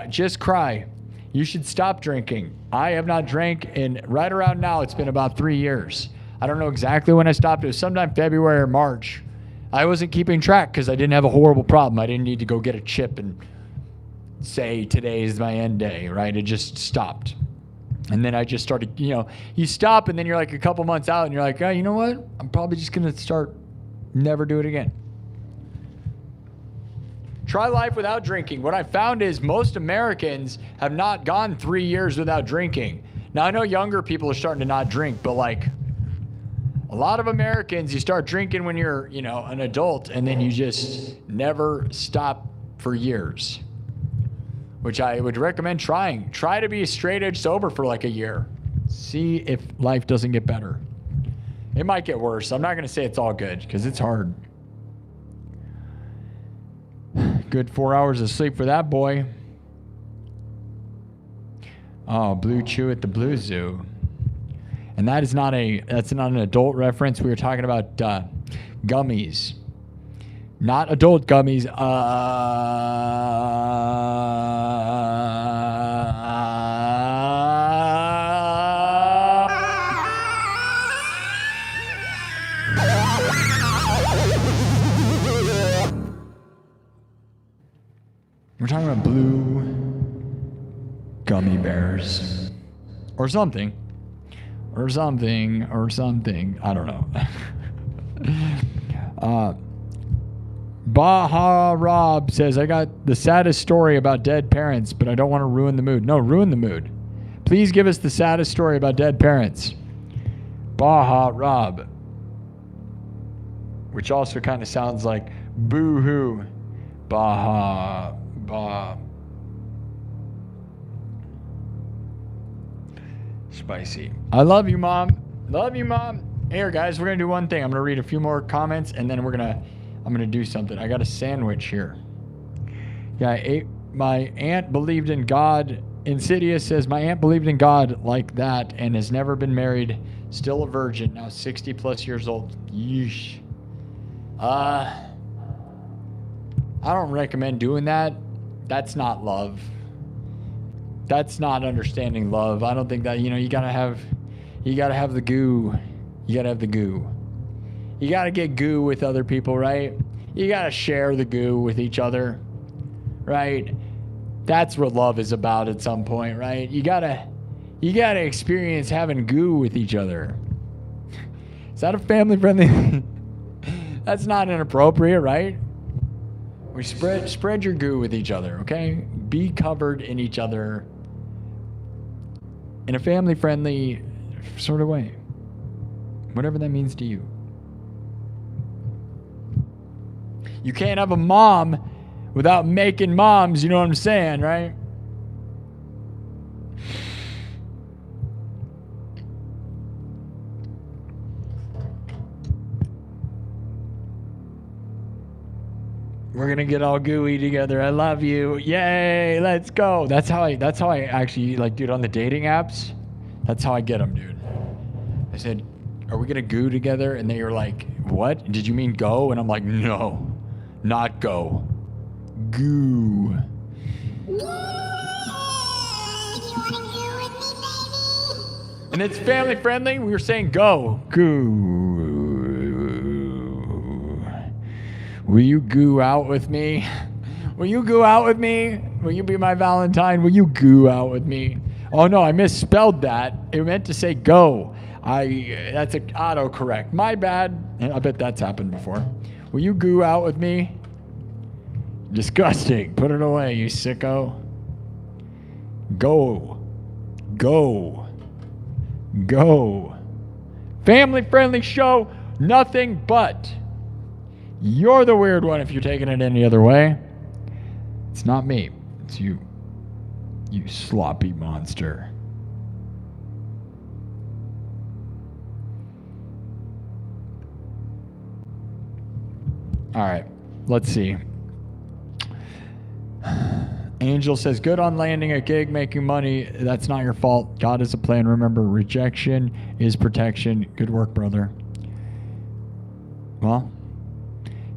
Just cry. You should stop drinking. I have not drank in right around now. It's been about 3 years. I don't know exactly when I stopped. It was sometime February or March. I wasn't keeping track because I didn't have a horrible problem. I didn't need to go get a chip and say today is my end day, right? It just stopped. And then I just started, you stop and then you're like a couple months out and you're like, oh, you know what? I'm probably just going to start never do it again. Try life without drinking. What I found is most Americans have not gone 3 years without drinking. Now, I know younger people are starting to not drink, but like a lot of Americans, you start drinking when you're, an adult, and then you just never stop for years, which I would recommend trying. Try to be straight edge sober for like a year. See if life doesn't get better. It might get worse. I'm not going to say it's all good because it's hard. Good 4 hours of sleep for that boy. Oh, Blue Chew at the Blue Zoo. And that's not an adult reference. We were talking about gummies. Not adult gummies. We're talking about blue gummy bears. Or something. I don't know. Baha Rob says, I got the saddest story about dead parents, but I don't want to ruin the mood. No, ruin the mood. Please give us the saddest story about dead parents. Baha Rob. Which also kind of sounds like boo-hoo. Baha. Spicy. I love you, Mom. Love you, Mom. Here, guys, we're going to do one thing. I'm going to read a few more comments, and then I'm going to do something. I got a sandwich here. Yeah, my aunt believed in God. Insidious says, my aunt believed in God like that and has never been married. Still a virgin. Now 60 plus years old. Yeesh. I don't recommend doing that. That's not love. That's not understanding love. I don't think that, you gotta have the goo. You gotta have the goo. You gotta get goo with other people, right? You gotta share the goo with each other, right? That's what love is about at some point, right? You gotta experience having goo with each other. Is that a family friendly? That's not inappropriate, right? We spread your goo with each other, okay? Be covered in each other in a family-friendly sort of way. Whatever that means to you. You can't have a mom without making moms, you know what I'm saying, right? We're gonna get all gooey together. I love you. Yay, let's go. That's how I actually, like, dude, on the dating apps, that's how I get them, dude. I said, are we gonna goo together? And they were like, what? Did you mean go? And I'm like, no, not go. Goo. And it's family friendly. We were saying go. Goo. Will you goo out with me? Will you goo out with me? Will you be my Valentine? Will you goo out with me? Oh no, I misspelled that. It meant to say go. That's an autocorrect. My bad. I bet that's happened before. Will you goo out with me? Disgusting. Put it away, you sicko. Go. Go. Go. Family friendly show. Nothing but. You're the weird one if you're taking it any other way. It's not me. It's you. You sloppy monster. All right. Let's see. Angel says, good on landing a gig, making money. That's not your fault. God is a plan. Remember, rejection is protection. Good work, brother. Well,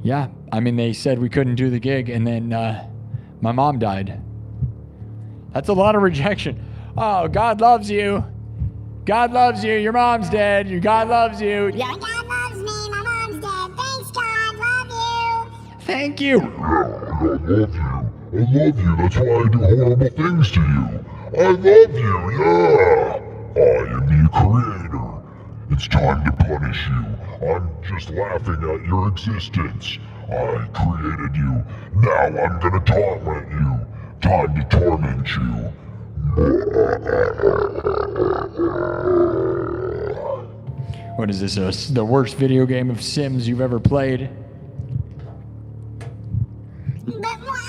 yeah. I mean, they said we couldn't do the gig, and then my mom died. That's a lot of rejection. Oh, God loves you. God loves you. Your mom's dead. Your God loves you. Yeah, God loves me. My mom's dead. Thanks, God. Love you. Thank you. I love you. I love you. That's why I do horrible things to you. I love you, yeah. I am the creator. It's time to punish you. I'm just laughing at your existence. I created you. Now I'm gonna torment you. Time to torment you. What is this? The worst video game of Sims you've ever played? But why?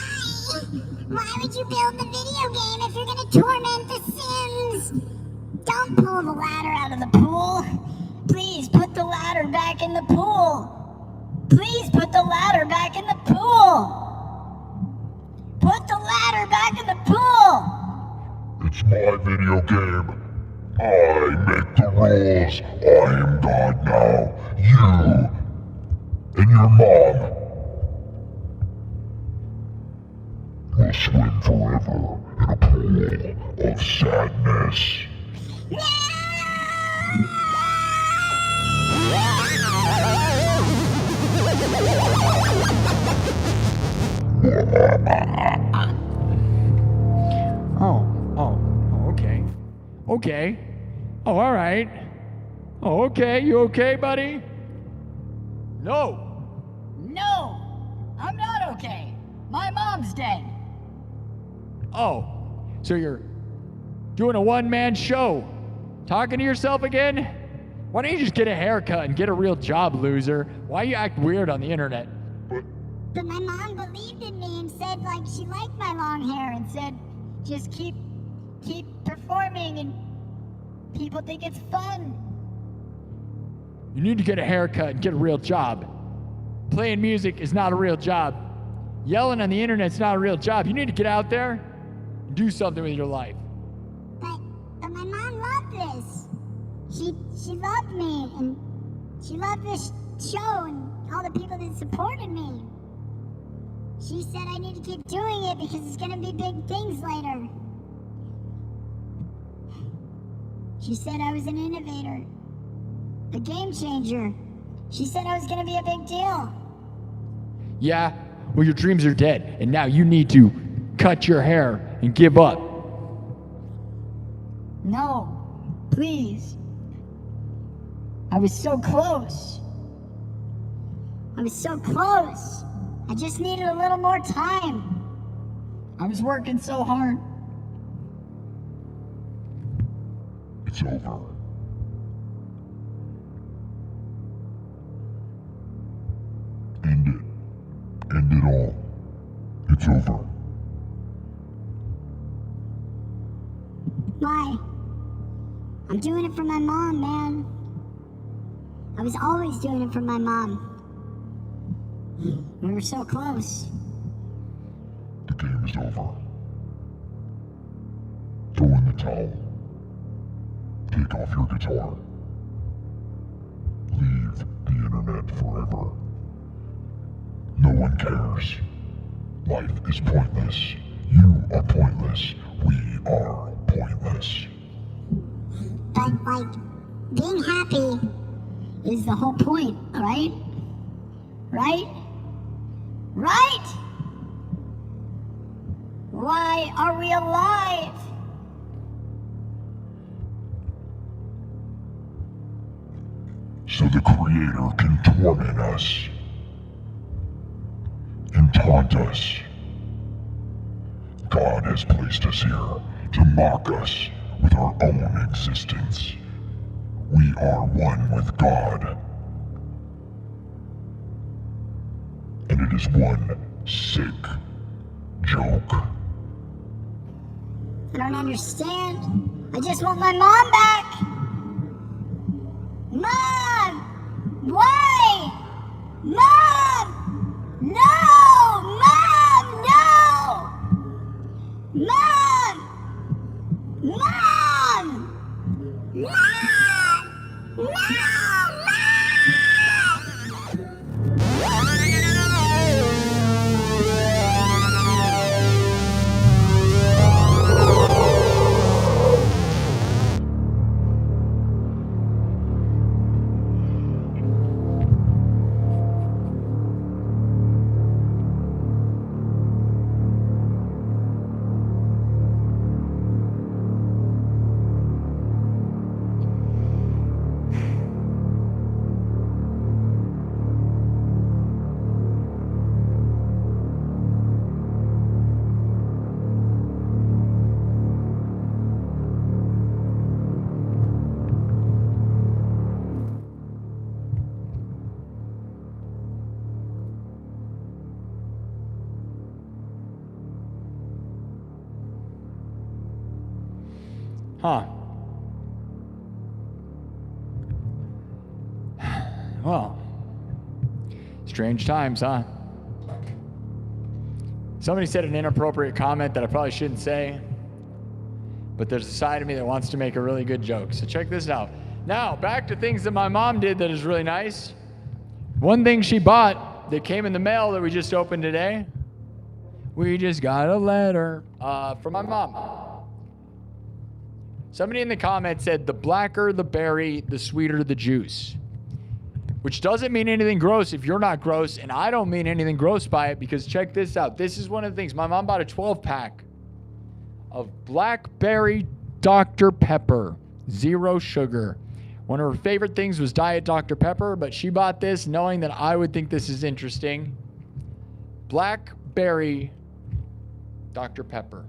Why would you build the video game if you're gonna torment the Sims? Don't pull the ladder out of the pool. Please put the ladder back in the pool. Please put the ladder back in the pool. Put the ladder back in the pool. It's my video game. I make the rules. I am God now. You and your mom will swim forever in a pool of sadness. Okay. Okay. Oh, all right. Oh, okay. You okay, buddy? No. No, I'm not okay. My mom's dead. Oh, so you're doing a one-man show, talking to yourself again? Why don't you just get a haircut and get a real job, loser? Why you act weird on the internet? But my mom believed in me and said, like, she liked my long hair and said, just keep performing and people think it's fun. You need to get a haircut and get a real job. Playing music is not a real job. Yelling on the internet's not a real job. You need to get out there and do something with your life. But my mom loved this. She loved me and she loved this show and all the people that supported me. She said I need to keep doing it because it's gonna be big things later. She said I was an innovator, a game changer. She said I was gonna be a big deal. Yeah, well, your dreams are dead, and now you need to cut your hair and give up. No, please. I was so close. I was so close. I just needed a little more time. I was working so hard. It's over. End it. End it all. It's over. Why? I'm doing it for my mom, man. I was always doing it for my mom. We were so close. game is over. Throw in the towel. Take off your guitar. Leave the internet forever. No one cares. Life is pointless. You are pointless. We are pointless. But, like, being happy is the whole point, right? Right? Right? Why are we alive? So the Creator can torment us and taunt us. God has placed us here to mock us with our own existence. We are one with God. And it is one sick joke. I don't understand. I just want my mom back. Mom! Why? Mom! No! Mom! No! Mom! Mom! Mom! No! Huh. Well, strange times, huh? Somebody said an inappropriate comment that I probably shouldn't say, but there's a side of me that wants to make a really good joke. So check this out. Now, back to things that my mom did that is really nice. One thing she bought that came in the mail that we just opened today, we just got a letter from my mom. Somebody in the comments said, the blacker the berry, the sweeter the juice. Which doesn't mean anything gross if you're not gross, and I don't mean anything gross by it, because check this out. This is one of the things. My mom bought a 12-pack of blackberry Dr. Pepper, 0 sugar. One of her favorite things was Diet Dr. Pepper, but she bought this knowing that I would think this is interesting. Blackberry Dr. Pepper.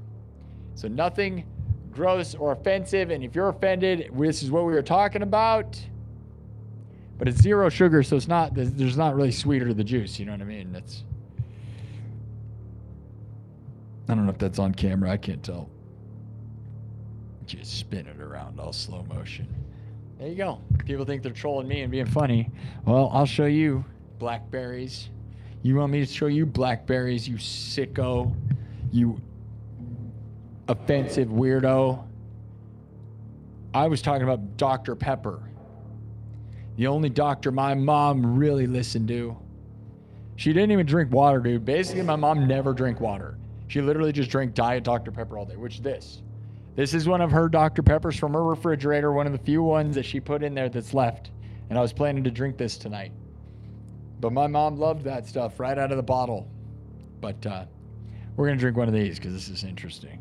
So nothing gross or offensive, and if you're offended, this is what we were talking about. But it's 0 sugar, so it's not, there's not really sweeter to the juice, you know what I mean? That's, I don't know if that's on camera, I can't tell. Just spin it around all slow motion. There you go. People think they're trolling me and being funny. Well, I'll show you blackberries. You want me to show you blackberries, you sicko, you offensive weirdo? I was talking about Dr. Pepper. The only doctor my mom really listened to. She didn't even drink water, dude. Basically, my mom never drank water. She literally just drank Diet Dr. Pepper all day, which this is one of her Dr. Peppers from her refrigerator, one of the few ones that she put in there that's left. And I was planning to drink this tonight. But my mom loved that stuff right out of the bottle. But we're going to drink one of these because this is interesting.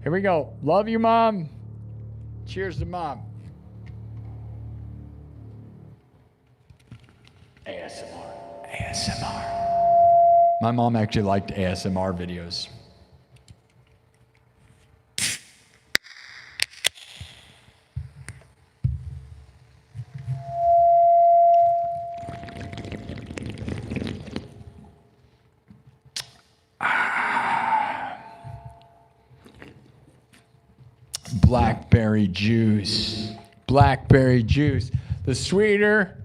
Here we go. Love you, Mom. Cheers to Mom. ASMR. My mom actually liked ASMR videos. Blackberry juice. Blackberry juice. The sweeter,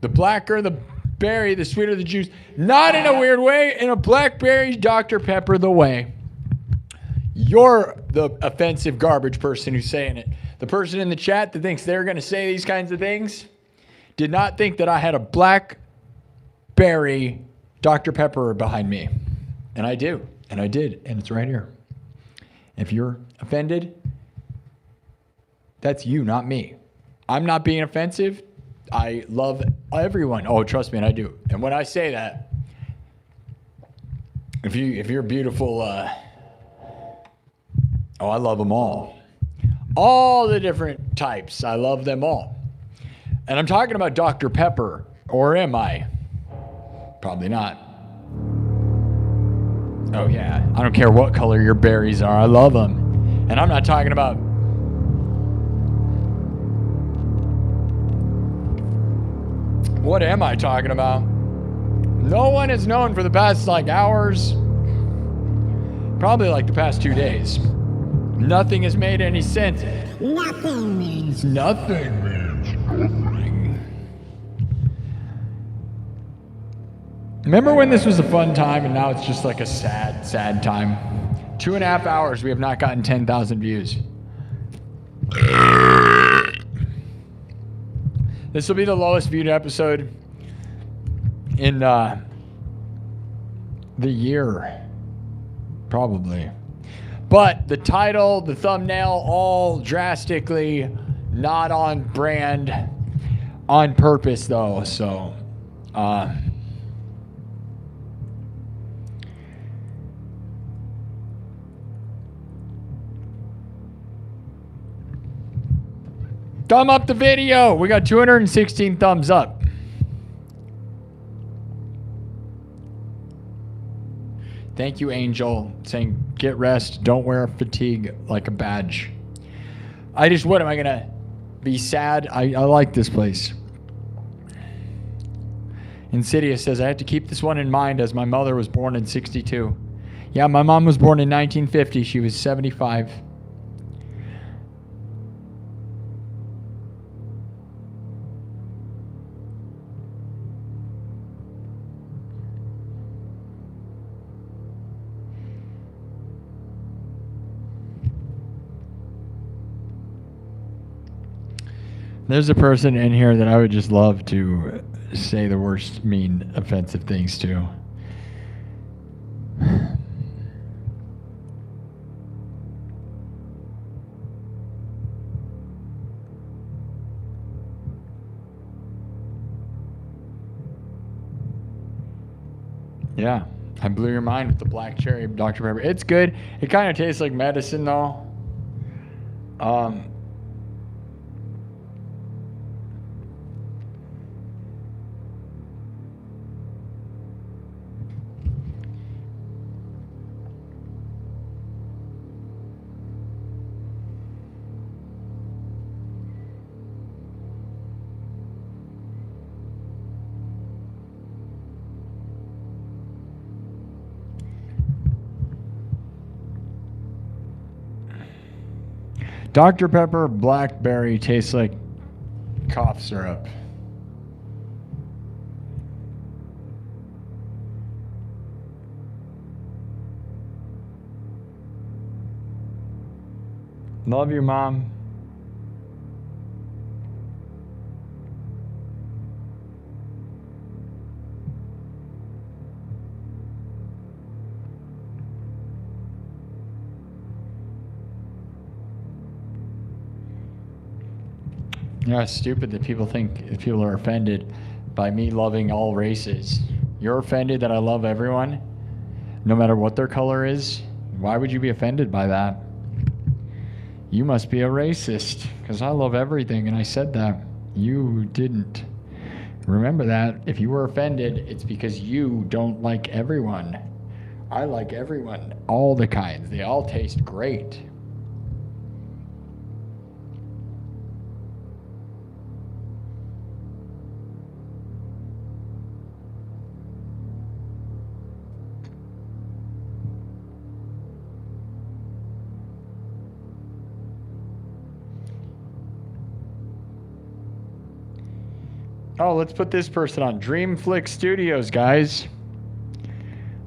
the blacker the berry, the sweeter the juice. Not in a weird way, in a blackberry Dr. Pepper the way. You're the offensive garbage person who's saying it. The person in the chat that thinks they're going to say these kinds of things did not think that I had a blackberry Dr. Pepper behind me. And I do. And I did. And it's right here. If you're offended, that's you, not me. I'm not being offensive. I love everyone. Oh, trust me, and I do. And when I say that, if you're beautiful, I love them all. All the different types. I love them all. And I'm talking about Dr. Pepper, or am I? Probably not. Oh yeah, I don't care what color your berries are. I love them. And I'm not talking about what am I talking about? No one is known for the past hours, probably the past 2 days. Nothing has made any sense. Nothing means Nothing. Remember when this was a fun time and now it's just a sad, sad time? 2.5 hours, we have not gotten 10,000 views. This will be the lowest viewed episode in the year, probably. But the title, the thumbnail, all drastically not on brand, on purpose though, so... Thumb up the video. We got 216 thumbs up. Thank you, Angel, saying get rest. Don't wear fatigue like a badge. What am I going to be sad? I like this place. Insidious says, I have to keep this one in mind as my mother was born in 62. Yeah, my mom was born in 1950. She was 75. There's a person in here that I would just love to say the worst, mean, offensive things to. Yeah, I blew your mind with the black cherry Dr. Pepper. It's good. It kind of tastes like medicine, though. Dr. Pepper blackberry tastes like cough syrup. Love you, Mom. Yeah, it's stupid that people are offended by me loving all races. You're offended that I love everyone, no matter what their color is? Why would you be offended by that? You must be a racist, because I love everything, and I said that. You didn't. Remember that. If you were offended, it's because you don't like everyone. I like everyone, all the kinds. They all taste great. Oh, let's put this person on. Dreamflick Studios, guys.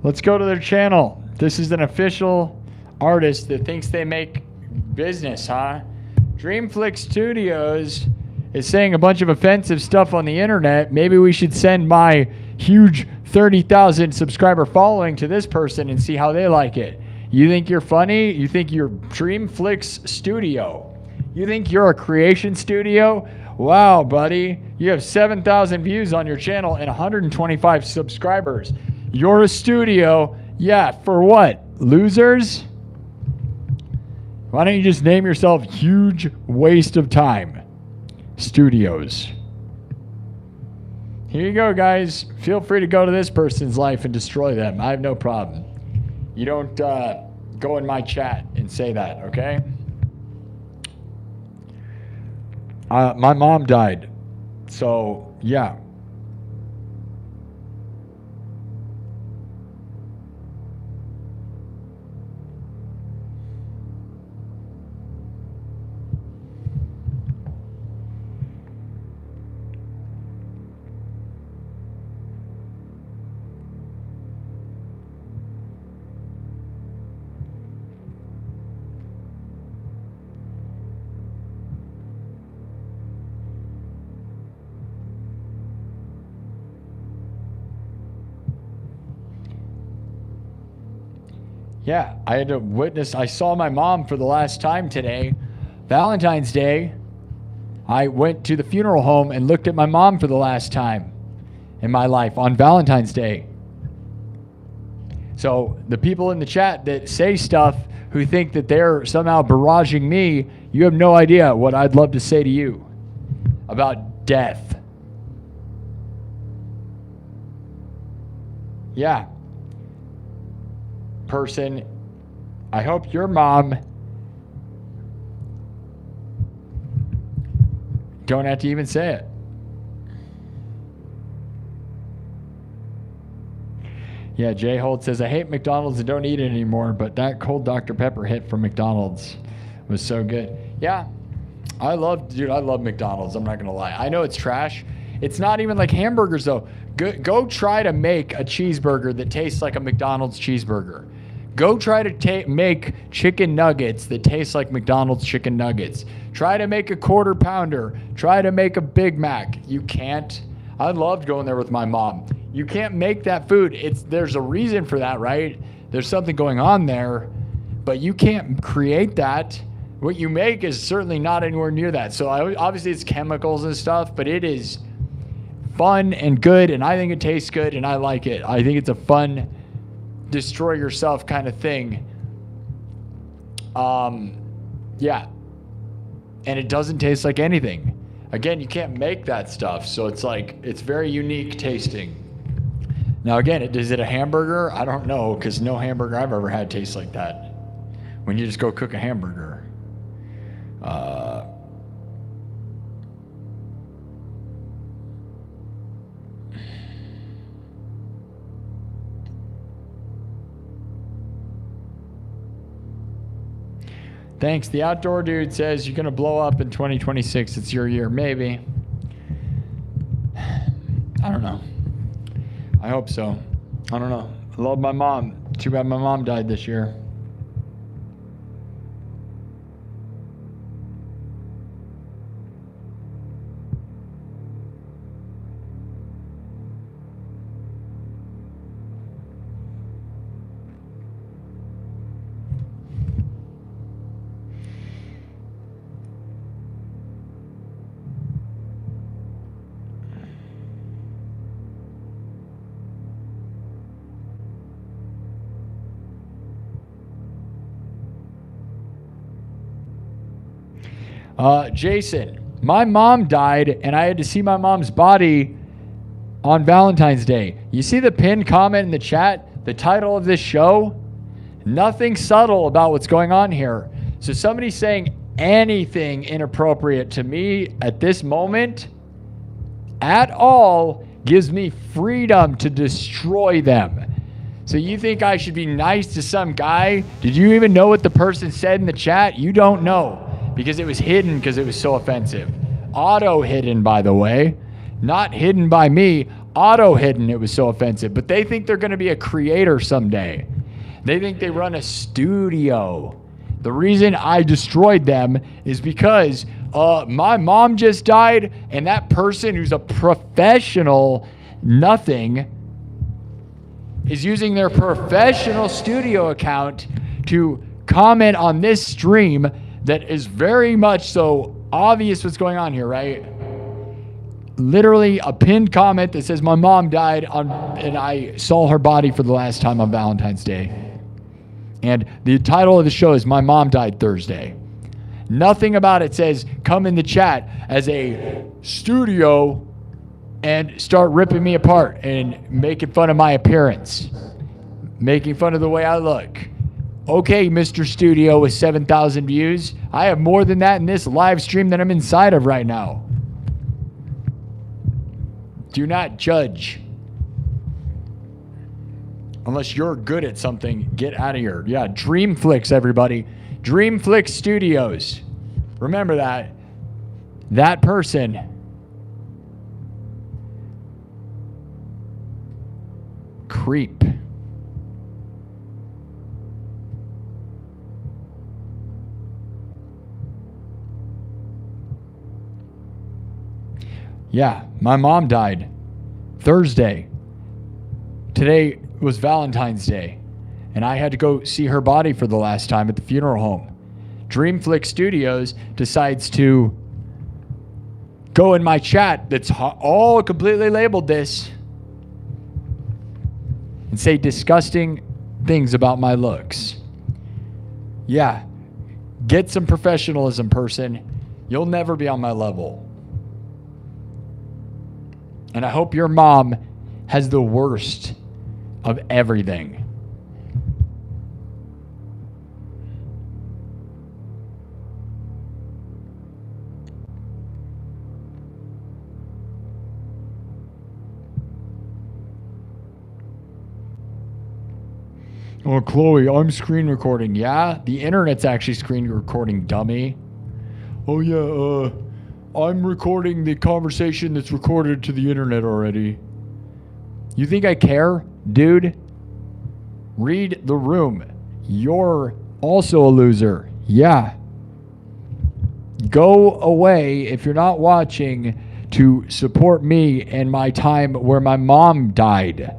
Let's go to their channel. This is an official artist that thinks they make business, huh? Dreamflick Studios is saying a bunch of offensive stuff on the internet. Maybe we should send my huge 30,000 subscriber following to this person and see how they like it. You think you're funny? You think you're Dreamflix Studio? You think you're a creation studio? Wow, buddy. You have 7,000 views on your channel and 125 subscribers. You're a studio. Yeah, for what? Losers? Why don't you just name yourself Huge Waste of Time Studios? Here you go, guys. Feel free to go to this person's life and destroy them. I have no problem. You don't go in my chat and say that, okay? My mom died. So, yeah. Yeah, I had to witness. I saw my mom for the last time today. Valentine's Day, I went to the funeral home and looked at my mom for the last time in my life on Valentine's Day. So the people in the chat that say stuff who think that they're somehow barraging me, you have no idea what I'd love to say to you about death. Yeah. Person, I hope your mom don't have to even say it. Yeah, Jay Holt says, I hate McDonald's and don't eat it anymore, but that cold Dr. Pepper hit from McDonald's was so good. Yeah, I love McDonald's. I'm not going to lie. I know it's trash. It's not even like hamburgers, though. Go try to make a cheeseburger that tastes like a McDonald's cheeseburger. Go try to make chicken nuggets that taste like McDonald's chicken nuggets. Try to make a quarter pounder. Try to make a Big Mac. You can't. I loved going there with my mom. You can't make that food. There's a reason for that, right? There's something going on there, but you can't create that. What you make is certainly not anywhere near that. So obviously it's chemicals and stuff, but it is fun and good, and I think it tastes good, and I like it. I think it's a fun, destroy yourself kind of thing. Yeah. And it doesn't taste like anything. Again, you can't make that stuff, so it's like, it's very unique tasting. Now again, is it a hamburger? I don't know, because no hamburger I've ever had tastes like that. When you just go cook a hamburger. Thanks. The Outdoor Dude says you're going to blow up in 2026. It's your year. Maybe. I don't know. I hope so. I don't know. I love my mom. Too bad my mom died this year. Jason, my mom died and I had to see my mom's body on Valentine's Day. You see the pinned comment in the chat? The title of this show? Nothing subtle about what's going on here. So somebody saying anything inappropriate to me at this moment at all gives me freedom to destroy them. So you think I should be nice to some guy? Did you even know what the person said in the chat? You don't know. Because it was hidden because it was so offensive. Auto hidden, by the way. Not hidden by me, auto-hidden. It was so offensive. But they think they're going to be a creator someday. They think they run a studio. The reason I destroyed them is because my mom just died, and that person who's a professional nothing is using their professional studio account to comment on this stream that is very much so obvious what's going on here, right? Literally a pinned comment that says my mom died and I saw her body for the last time on Valentine's Day. And the title of the show is My Mom Died Thursday. Nothing about it says come in the chat as a studio and start ripping me apart and making fun of my appearance, making fun of the way I look. Okay, Mr. Studio with 7,000 views. I have more than that in this live stream that I'm inside of right now. Do not judge. Unless you're good at something, get out of here. Yeah, Dreamflix, everybody. Dreamflix Studios. Remember that. That person. Creep. Yeah, my mom died Thursday. Today was Valentine's Day, and I had to go see her body for the last time at the funeral home. Dreamflix Studios decides to go in my chat that's all completely labeled this and say disgusting things about my looks. Yeah, get some professionalism, person. You'll never be on my level. And I hope your mom has the worst of everything. Oh, Chloe, I'm screen recording. Yeah, the internet's actually screen recording, dummy. Oh, yeah, I'm recording the conversation that's recorded to the internet already. You think I care, dude? Read the room. You're also a loser. Yeah. Go away if you're not watching to support me and my time where my mom died.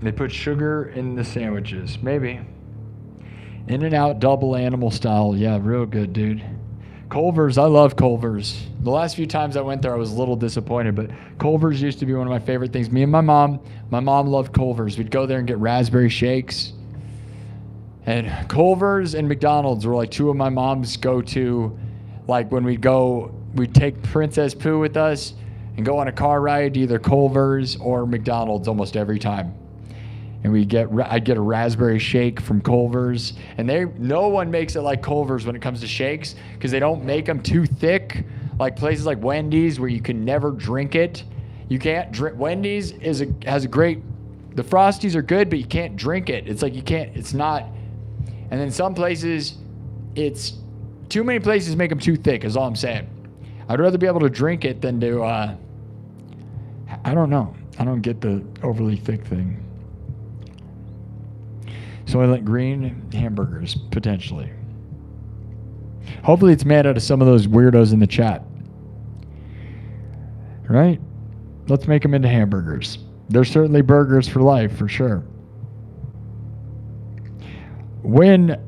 They put sugar in the sandwiches. Maybe. In-N-Out double animal style. Yeah, real good, dude. Culver's. I love Culver's. The last few times I went there, I was a little disappointed, but Culver's used to be one of my favorite things. Me and my mom loved Culver's. We'd go there and get raspberry shakes. And Culver's and McDonald's were like two of my mom's go-to. Like when we'd take Princess Pooh with us and go on a car ride to either Culver's or McDonald's almost every time. And I'd get a raspberry shake from Culver's, and no one makes it like Culver's when it comes to shakes because they don't make them too thick, like places like Wendy's where you can never drink it. You can't drink. Wendy's has a great. The Frosties are good, but you can't drink it. It's like you can't. It's not. And then some places, it's too many places make them too thick. Is all I'm saying. I'd rather be able to drink it than to. I don't know. I don't get the overly thick thing. Soylent Green hamburgers, potentially. Hopefully it's made out of some of those weirdos in the chat. Right? Let's make them into hamburgers. They're certainly burgers for life, for sure. When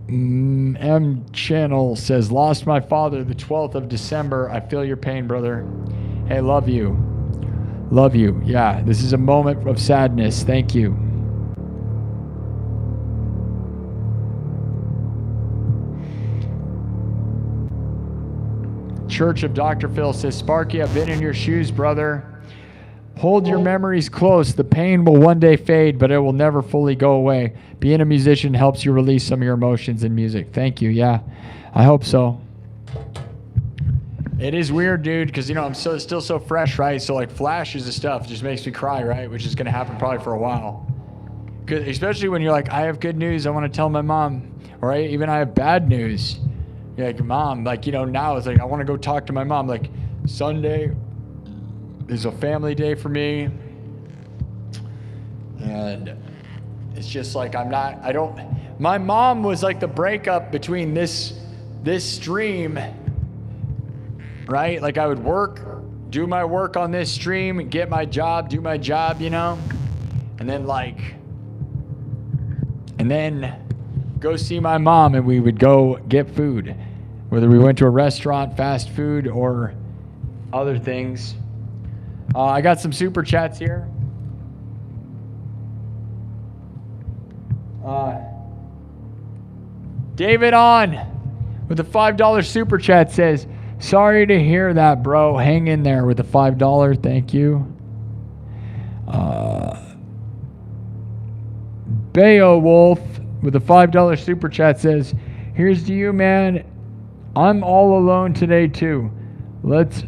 M Channel says, lost my father the 12th of December. I feel your pain, brother. Hey, love you. Love you. Yeah, this is a moment of sadness. Thank you. Church of Dr. Phil says, Sparky, I've been in your shoes, brother. Hold your memories close. The pain will one day fade, but it will never fully go away. Being a musician helps you release some of your emotions in music. Thank you. Yeah, I hope so. It is weird, dude, because, you know, I'm still so fresh, right? So, like, flashes of stuff just makes me cry, right? Which is going to happen probably for a while. Especially when you're like, I have good news, I want to tell my mom. Or even I have bad news. You're like, Mom, like, you know, now it's like, I want to go talk to my mom. Like, Sunday is a family day for me. And it's just like, my mom was like the breakup between this stream, right? Like, I would do my work on this stream, get my job, do my job, you know? And then go see my mom, and we would go get food. Whether we went to a restaurant, fast food, or other things. I got some super chats here. David on with a $5 super chat says, sorry to hear that, bro. Hang in there with a $5. Thank you. Beowulf with a $5 super chat says, here's to you, man. I'm all alone today, too. Let's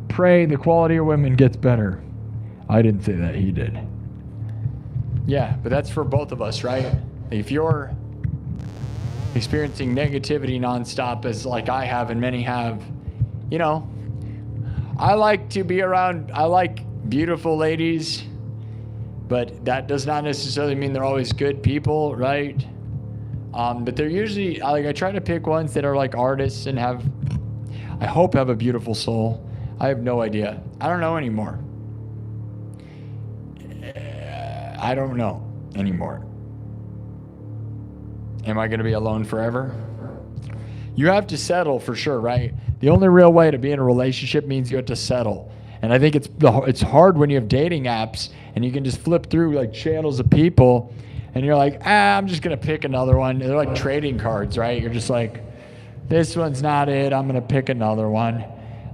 pray the quality of women gets better. I didn't say that. He did. Yeah, but that's for both of us, right? If you're experiencing negativity nonstop, as like I have and many have, you know, I like beautiful ladies, but that does not necessarily mean they're always good people, right? But they're usually, I try to pick ones that are like artists and have a beautiful soul. I have no idea. I don't know anymore. I don't know anymore. Am I going to be alone forever? You have to settle for sure, right? The only real way to be in a relationship means you have to settle. And I think it's hard when you have dating apps and you can just flip through like channels of people and you're like, I'm just going to pick another one. They're like trading cards, right? You're just like, this one's not it. I'm going to pick another one.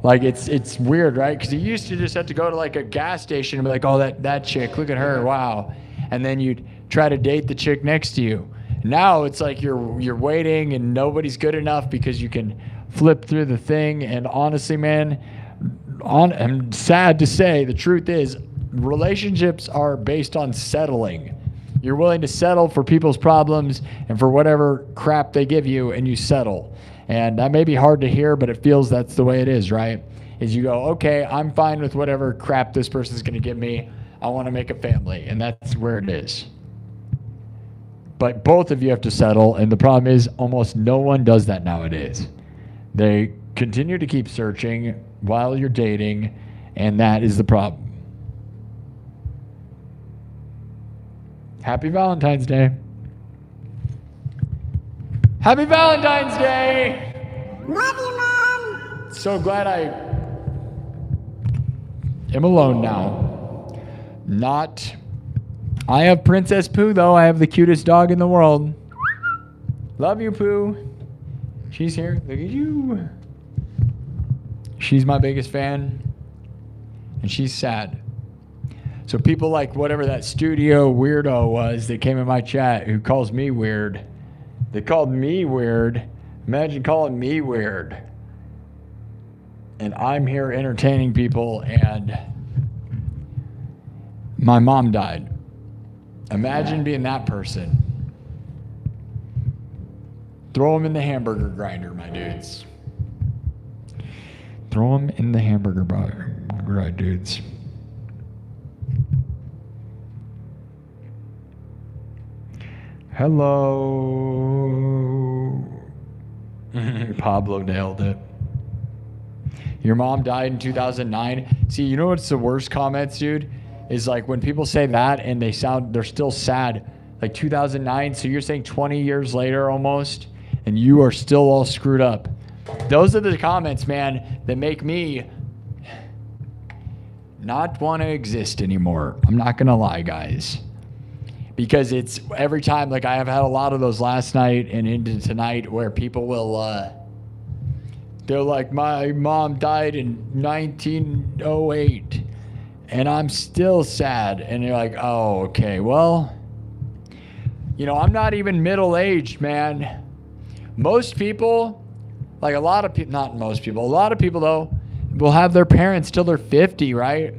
Like, it's weird, right? Because you used to just have to go to like a gas station and be like, oh, that chick, look at her, wow. And then you'd try to date the chick next to you. Now it's like you're waiting and nobody's good enough because you can flip through the thing. And honestly, man, I'm sad to say, the truth is, relationships are based on settling. You're willing to settle for people's problems and for whatever crap they give you, and you settle. And that may be hard to hear, but it feels that's the way it is, right? Is you go, okay, I'm fine with whatever crap this person's going to give me. I want to make a family, and that's where it is. But both of you have to settle, and the problem is almost no one does that nowadays. They continue to keep searching while you're dating, and that is the problem. Happy Valentine's Day. Happy Valentine's Day! Love you, Mom! So glad I am alone now. I have Princess Pooh, though. I have the cutest dog in the world. Love you, Pooh. She's here. Look at you. She's my biggest fan. And she's sad. So people like whatever that studio weirdo was that came in my chat who calls me weird. They called me weird. Imagine calling me weird. And I'm here entertaining people, and my mom died. Imagine being that person. Throw them in the hamburger grinder, my dudes. Throw them in the hamburger grinder, dudes. Hello. Pablo nailed it. Your mom died in 2009. See, you know what's the worst comments, dude? Is like when people say that and they're still sad. Like 2009, so you're saying 20 years later almost, and you are still all screwed up. Those are the comments, man, that make me not want to exist anymore. I'm not going to lie, guys. Because it's every time, like I have had a lot of those last night and into tonight where people will, they're like, my mom died in 1908. And I'm still sad. And you're like, oh, okay, well, I'm not even middle-aged, man. Most people, like a lot of people, not most people, a lot of people, though, will have their parents till they're 50, right?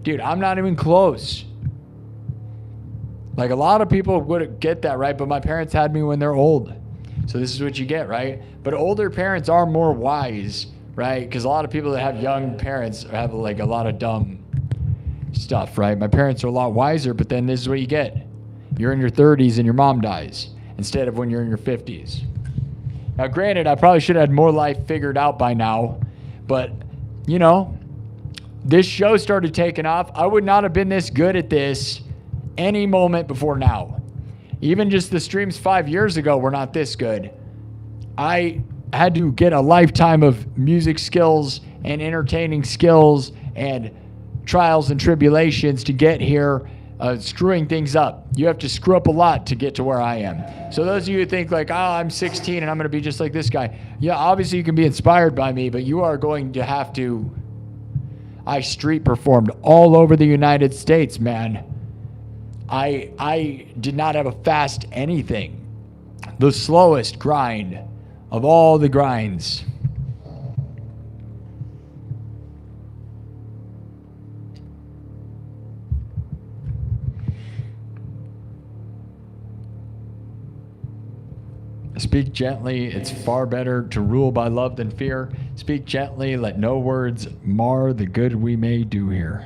Dude, I'm not even close. Like a lot of people would get that, right? But my parents had me when they're old. So this is what you get, right? But older parents are more wise, right? Because a lot of people that have young parents have like a lot of dumb stuff, right? My parents are a lot wiser, but then this is what you get. You're in your 30s and your mom dies instead of when you're in your 50s. Now, granted, I probably should have had more life figured out by now, but, this show started taking off. I would not have been this good at this any moment before now. Even just the streams 5 years ago were not this good. I had to get a lifetime of music skills and entertaining skills and trials and tribulations to get here, screwing things up. You have to screw up a lot to get to where I am. So those of you who think like, I'm 16 and I'm going to be just like this guy. Yeah, obviously you can be inspired by me, but you are going to have to... I street performed all over the United States, man. I did not have a fast anything. The slowest grind of all the grinds. Speak gently. It's far better to rule by love than fear. Speak gently. Let no words mar the good we may do here.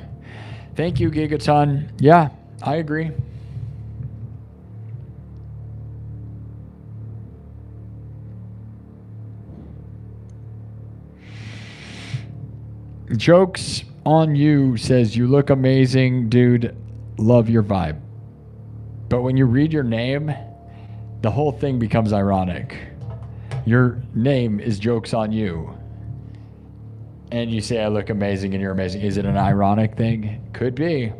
Thank you, Gigaton. Yeah, I agree. Jokes on you says, you look amazing, dude. Love your vibe. But when you read your name, the whole thing becomes ironic. Your name is Jokes on You. And you say, I look amazing and you're amazing. Is it an ironic thing? Could be.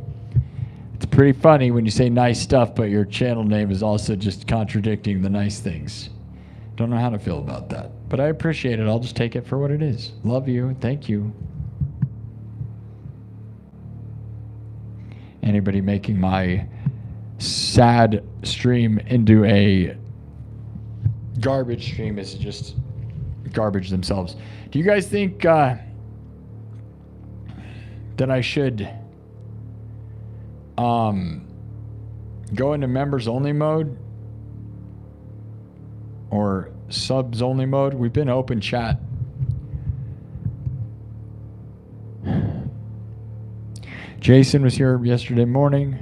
It's pretty funny when you say nice stuff, but your channel name is also just contradicting the nice things. Don't know how to feel about that. But I appreciate it. I'll just take it for what it is. Love you. Thank you. Anybody making my sad stream into a garbage stream is just garbage themselves. Do you guys think that I should go into members only mode or subs only mode? We've been open chat. Jason was here yesterday morning.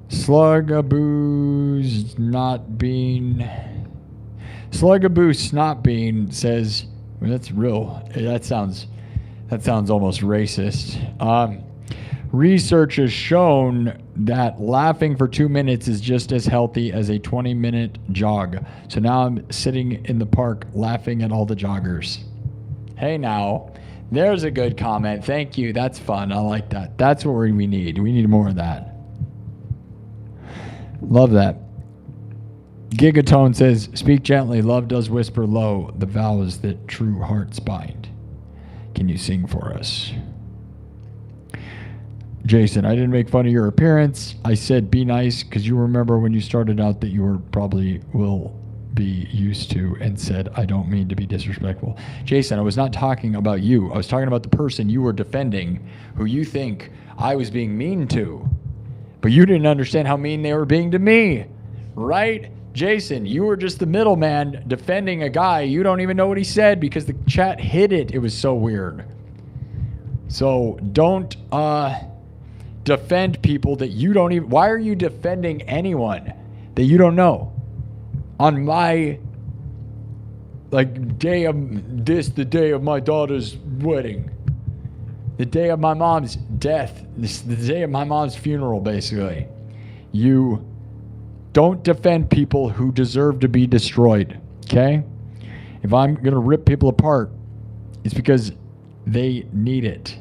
Slugaboo's not bean. Slugaboo Snot Bean says, well, that's real. That sounds almost racist. Research has shown that laughing for 2 minutes is just as healthy as a 20-minute jog. So now I'm sitting in the park laughing at all the joggers. Hey now, there's a good comment. Thank you. That's fun. I like that. That's what we need. We need more of that. Love that. Gigatone says, speak gently. Love does whisper low. The vows that true hearts bind. Can you sing for us? Jason, I didn't make fun of your appearance. I said be nice because you remember when you started out that you were probably will be used to, and said, I don't mean to be disrespectful. Jason, I was not talking about you. I was talking about the person you were defending who you think I was being mean to. But you didn't understand how mean they were being to me, right? Jason, you were just the middleman defending a guy. You don't even know what he said because the chat hid it. It was so weird. So don't defend people that you don't even... Why are you defending anyone that you don't know? On my, day of this, the day of my daughter's wedding, the day of my mom's death, the day of my mom's funeral, basically. You don't defend people who deserve to be destroyed, okay? If I'm going to rip people apart, it's because they need it.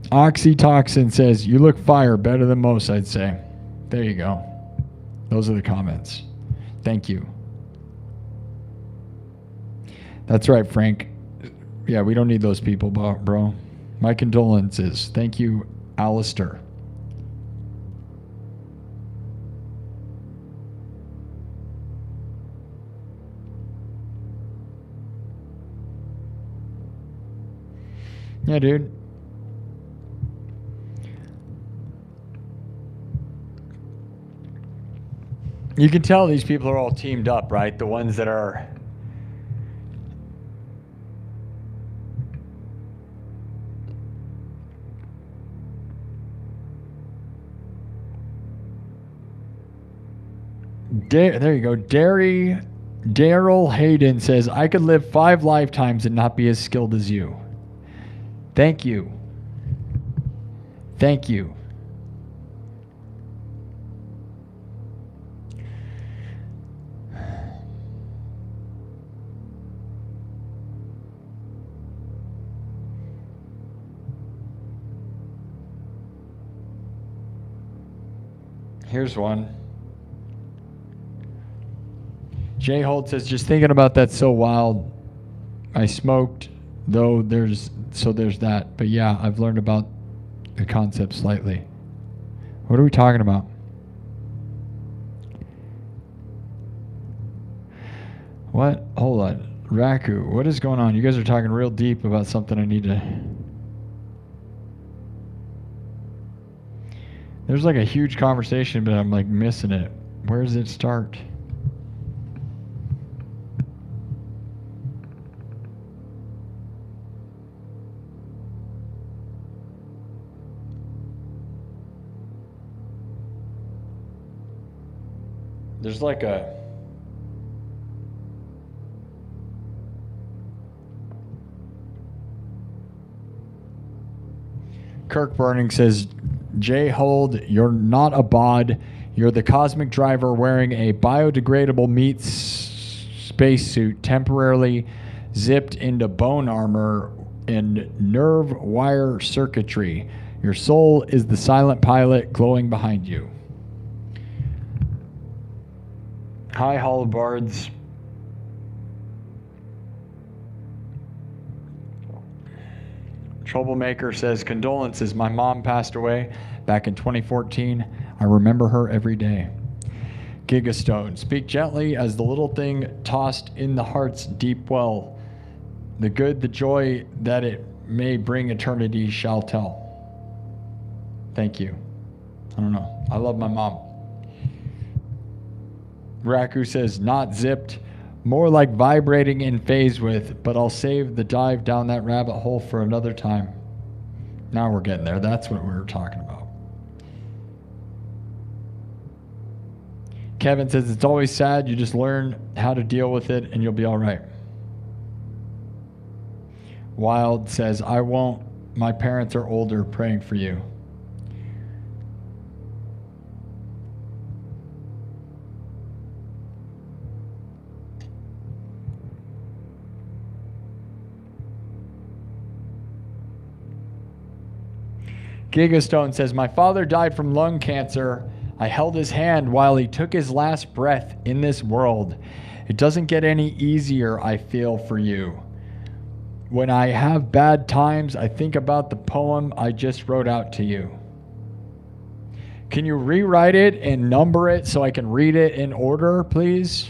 Oxytoxin says, you look fire better than most, I'd say. There you go. Those are the comments. Thank you. That's right, Frank. Yeah, we don't need those people, bro. My condolences. Thank you, Alistair. Yeah, dude. You can tell these people are all teamed up, right? The ones that are... there you go. Daryl Hayden says, I could live 5 lifetimes and not be as skilled as you. Thank you. Thank you. Here's one. Jay Holt says, just thinking about that so wild. I smoked, though there's that. But yeah, I've learned about the concept slightly. What are we talking about? What? Hold on. Raku, what is going on? You guys are talking real deep about something I need to... There's like a huge conversation, but I'm like missing it. Where does it start? There's like a... Kirk Burning says, Jay Hold, you're not a bod. You're the cosmic driver wearing a biodegradable meat spacesuit temporarily zipped into bone armor and nerve wire circuitry. Your soul is the silent pilot glowing behind you. Hi, Hollowbards. Troublemaker says, condolences. My mom passed away back in 2014. I remember her every day. Gigastone, speak gently as the little thing tossed in the heart's deep well. The good, the joy that it may bring eternity shall tell. Thank you. I don't know. I love my mom. Raku says, not zipped. More like vibrating in phase with, but I'll save the dive down that rabbit hole for another time. Now we're getting there. That's what we were talking about. Kevin says, it's always sad. You just learn how to deal with it and you'll be all right. Wild says, I won't. My parents are older, praying for you. Gigastone says, my father died from lung cancer. I held his hand while he took his last breath in this world. It doesn't get any easier, I feel for you. When I have bad times, I think about the poem I just wrote out to you. Can you rewrite it and number it so I can read it in order, please?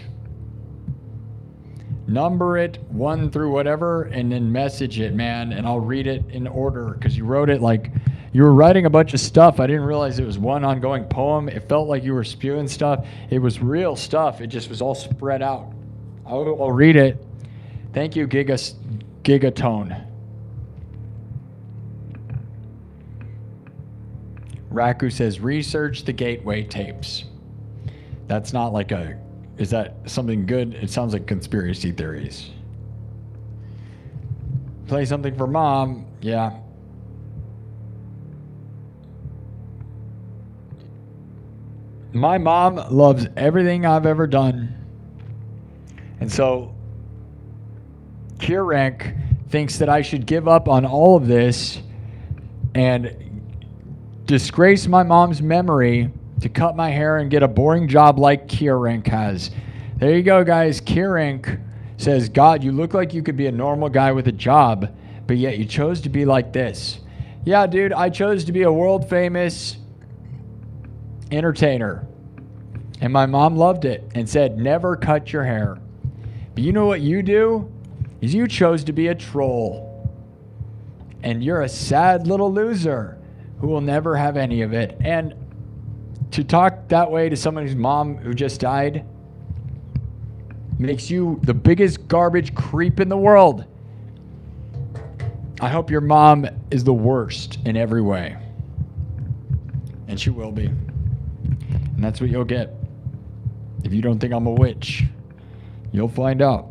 Number it 1 through whatever and then message it, man, and I'll read it in order because you wrote it like you were writing a bunch of stuff. I didn't realize it was one ongoing poem. It felt like you were spewing stuff. It was real stuff. It just was all spread out. I'll read it. Thank you, Gigatone. Raku says, research the Gateway tapes. That's not like a... Is that something good? It sounds like conspiracy theories. Play something for mom. Yeah. My mom loves everything I've ever done. And so Kierank thinks that I should give up on all of this and disgrace my mom's memory to cut my hair and get a boring job like Kierink has. There you go, guys. Kierink says, God, you look like you could be a normal guy with a job, but yet you chose to be like this. Yeah, dude, I chose to be a world famous entertainer. And my mom loved it and said, never cut your hair. But you know what you do? Is you chose to be a troll. And you're a sad little loser who will never have any of it. And to talk that way to somebody's mom who just died makes you the biggest garbage creep in the world. I hope your mom is the worst in every way. And she will be. And that's what you'll get. If you don't think I'm a witch, you'll find out.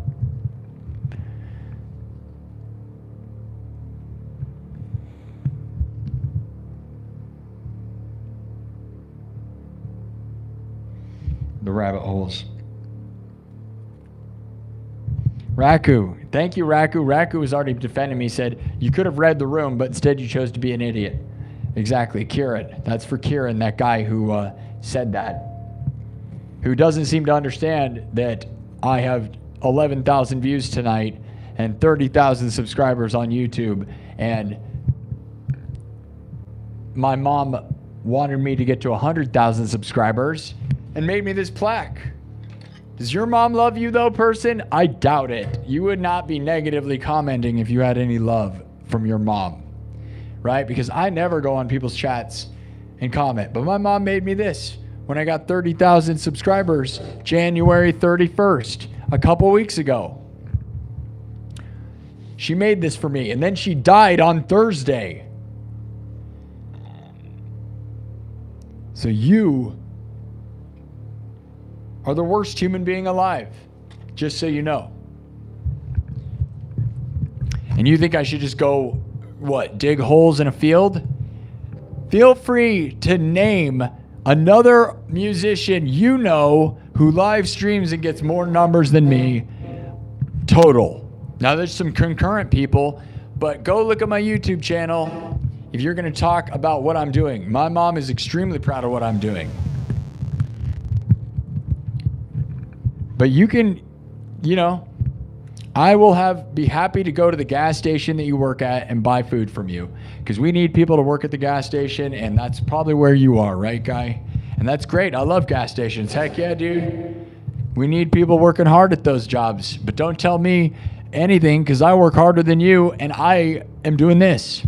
The rabbit holes. Raku. Thank you, Raku. Raku was already defending me, said, you could have read the room, but instead you chose to be an idiot. Exactly. Kieran. That's for Kieran, that guy who said that. Who doesn't seem to understand that I have 11,000 views tonight and 30,000 subscribers on YouTube. And my mom wanted me to get to 100,000 subscribers and made me this plaque. Does your mom love you though, person? I doubt it. You would not be negatively commenting if you had any love from your mom, right? Because I never go on people's chats and comment. But my mom made me this when I got 30,000 subscribers, January 31st, a couple weeks ago. She made this for me, and then she died on Thursday. So you are the worst human being alive, just so you know. And you think I should just go, what, dig holes in a field? Feel free to name another musician you know who live streams and gets more numbers than me, total. Now there's some concurrent people, but go look at my YouTube channel if you're gonna talk about what I'm doing. My mom is extremely proud of what I'm doing. But you can, you know, I will be happy to go to the gas station that you work at and buy food from you, because we need people to work at the gas station, and that's probably where you are, right, guy? And that's great. I love gas stations. Heck yeah, dude. We need people working hard at those jobs. But don't tell me anything, because I work harder than you, and I am doing this.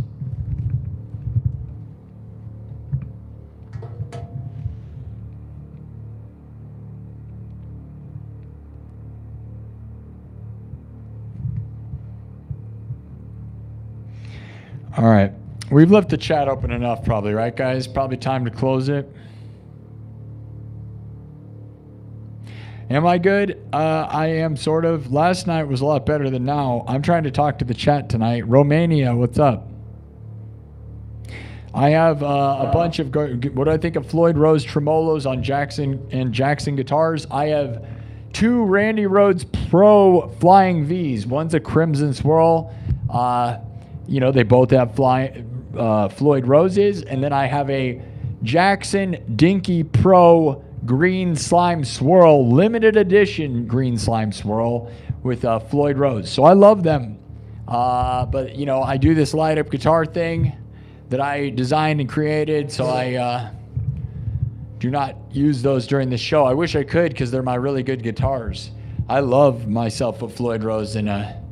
All right. We've left the chat open enough probably, right, guys? Probably time to close it. Am I good? I am sort of. Last night was a lot better than now. I'm trying to talk to the chat tonight. Romania, what's up? I have a bunch of, what do I think of Floyd Rose tremolos on Jackson guitars. I have 2 Randy Rhoads Pro Flying Vs. One's a Crimson Swirl. You know, they both have Floyd Roses. And then I have a Jackson Dinky Pro Green Slime Swirl, limited edition Green Slime Swirl with Floyd Rose. So I love them. But, you know, I do this light up guitar thing that I designed and created. So I do not use those during the show. I wish I could, because they're my really good guitars. I love myself a Floyd Rose and a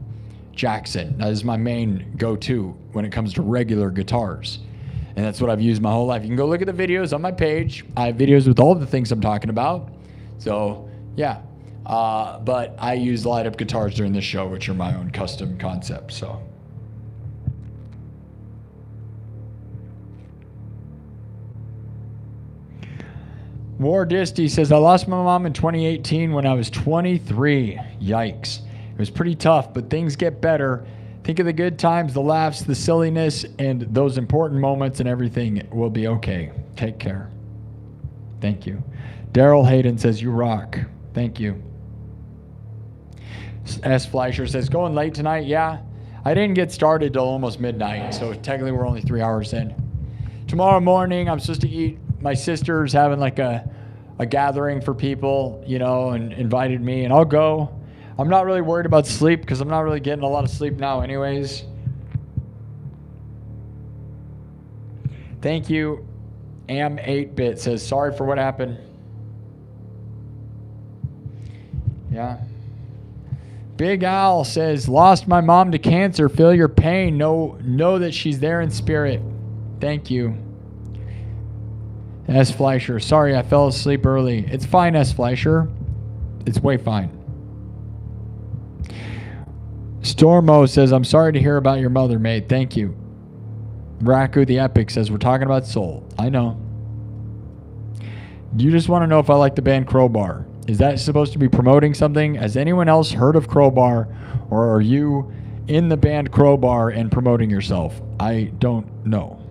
Jackson. That is my main go-to when it comes to regular guitars. And that's what I've used my whole life. You can go look at the videos on my page. I have videos with all of the things I'm talking about. So, yeah. But I use light-up guitars during this show, which are my own custom concepts. So. War Disty says, I lost my mom in 2018 when I was 23. Yikes. It was pretty tough, but things get better. Think of the good times, the laughs, the silliness, and those important moments, and everything will be okay. Take care. Thank you. Daryl Hayden says, you rock. Thank you. S. Fleischer says, going late tonight? Yeah. I didn't get started till almost midnight, so technically we're only 3 hours in. tomorrow morning I'm supposed to eat. My sister's having like a gathering for people, you know, and invited me, and I'll go. I'm not really worried about sleep because I'm not really getting a lot of sleep now anyways. Thank you. Am8bit says, sorry for what happened. Yeah. Big Al says, lost my mom to cancer. Feel your pain. Know that she's there in spirit. Thank you. S. Fleischer, sorry I fell asleep early. It's fine, S. Fleischer. It's way fine. Stormo says, I'm sorry to hear about your mother, mate. Thank you. Raku the Epic says, we're talking about soul. I know. You just want to know if I like the band Crowbar. Is that supposed to be promoting something? Has anyone else heard of Crowbar? Or are you in the band Crowbar and promoting yourself? I don't know.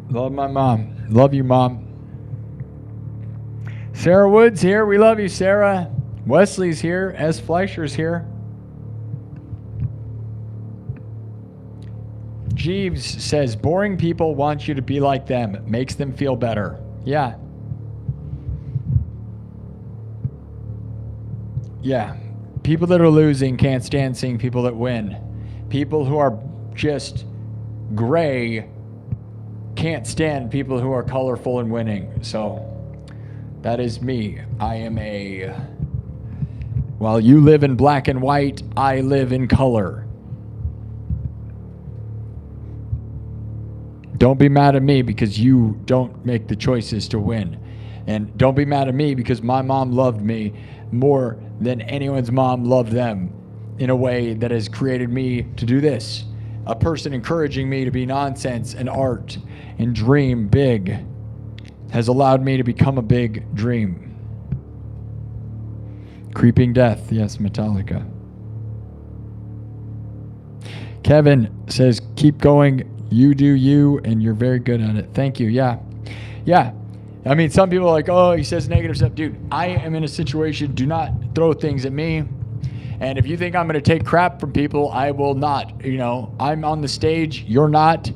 Love my mom. Love you, Mom. Sarah Woods here. We love you, Sarah. Wesley's here. S. Fleischer's here. Jeeves says, boring people want you to be like them. It makes them feel better. Yeah. Yeah. People that are losing can't stand seeing people that win. People who are just gray can't stand people who are colorful and winning. So that is me. I am while you live in black and white, I live in color. Don't be mad at me because you don't make the choices to win. And don't be mad at me because my mom loved me more than anyone's mom loved them in a way that has created me to do this. A person encouraging me to be nonsense and art and dream big has allowed me to become a big dream. Creeping Death, yes, Metallica. Kevin says, keep going, you do you, and you're very good at it. Thank you, yeah. Yeah, I mean, some people are like, oh, he says negative stuff. Dude, I am in a situation, do not throw things at me. And if you think I'm going to take crap from people, I will not. You know, I'm on the stage, you're not.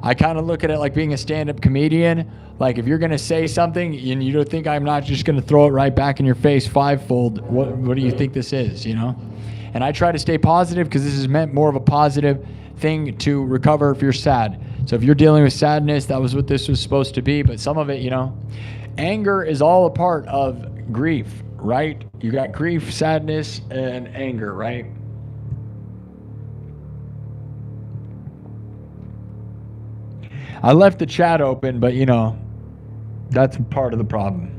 I kind of look at it like being a stand-up comedian. Like, if you're going to say something and you don't think I'm not just going to throw it right back in your face fivefold, what do you think this is, you know? And I try to stay positive because this is meant more of a positive thing to recover if you're sad. So if you're dealing with sadness, that was what this was supposed to be. But some of it, you know, anger is all a part of grief, right? You got grief, sadness, and anger, right? I left the chat open, but, you know, that's part of the problem.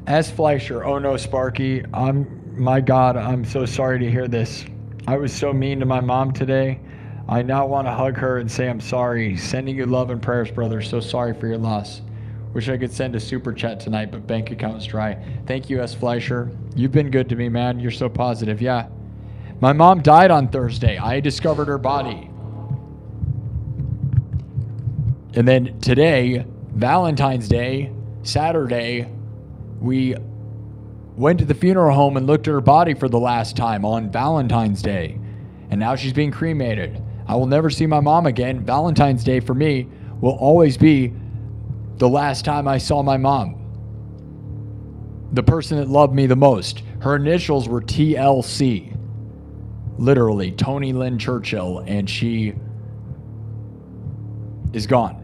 S. Fleischer, oh no, Sparky, my God, I'm so sorry to hear this. I was so mean to my mom today. I now want to hug her and say I'm sorry. Sending you love and prayers, brother. So sorry for your loss. Wish I could send a super chat tonight, but bank account's dry. Thank you, S. Fleischer. You've been good to me, man. You're so positive. Yeah. My mom died on Thursday. I discovered her body. And then today, Valentine's Day, Saturday, we went to the funeral home and looked at her body for the last time on Valentine's Day. And now she's being cremated. I will never see my mom again. Valentine's Day for me will always be the last time I saw my mom. The person that loved me the most. Her initials were TLC. Literally, Tony Lynn Churchill, and she is gone.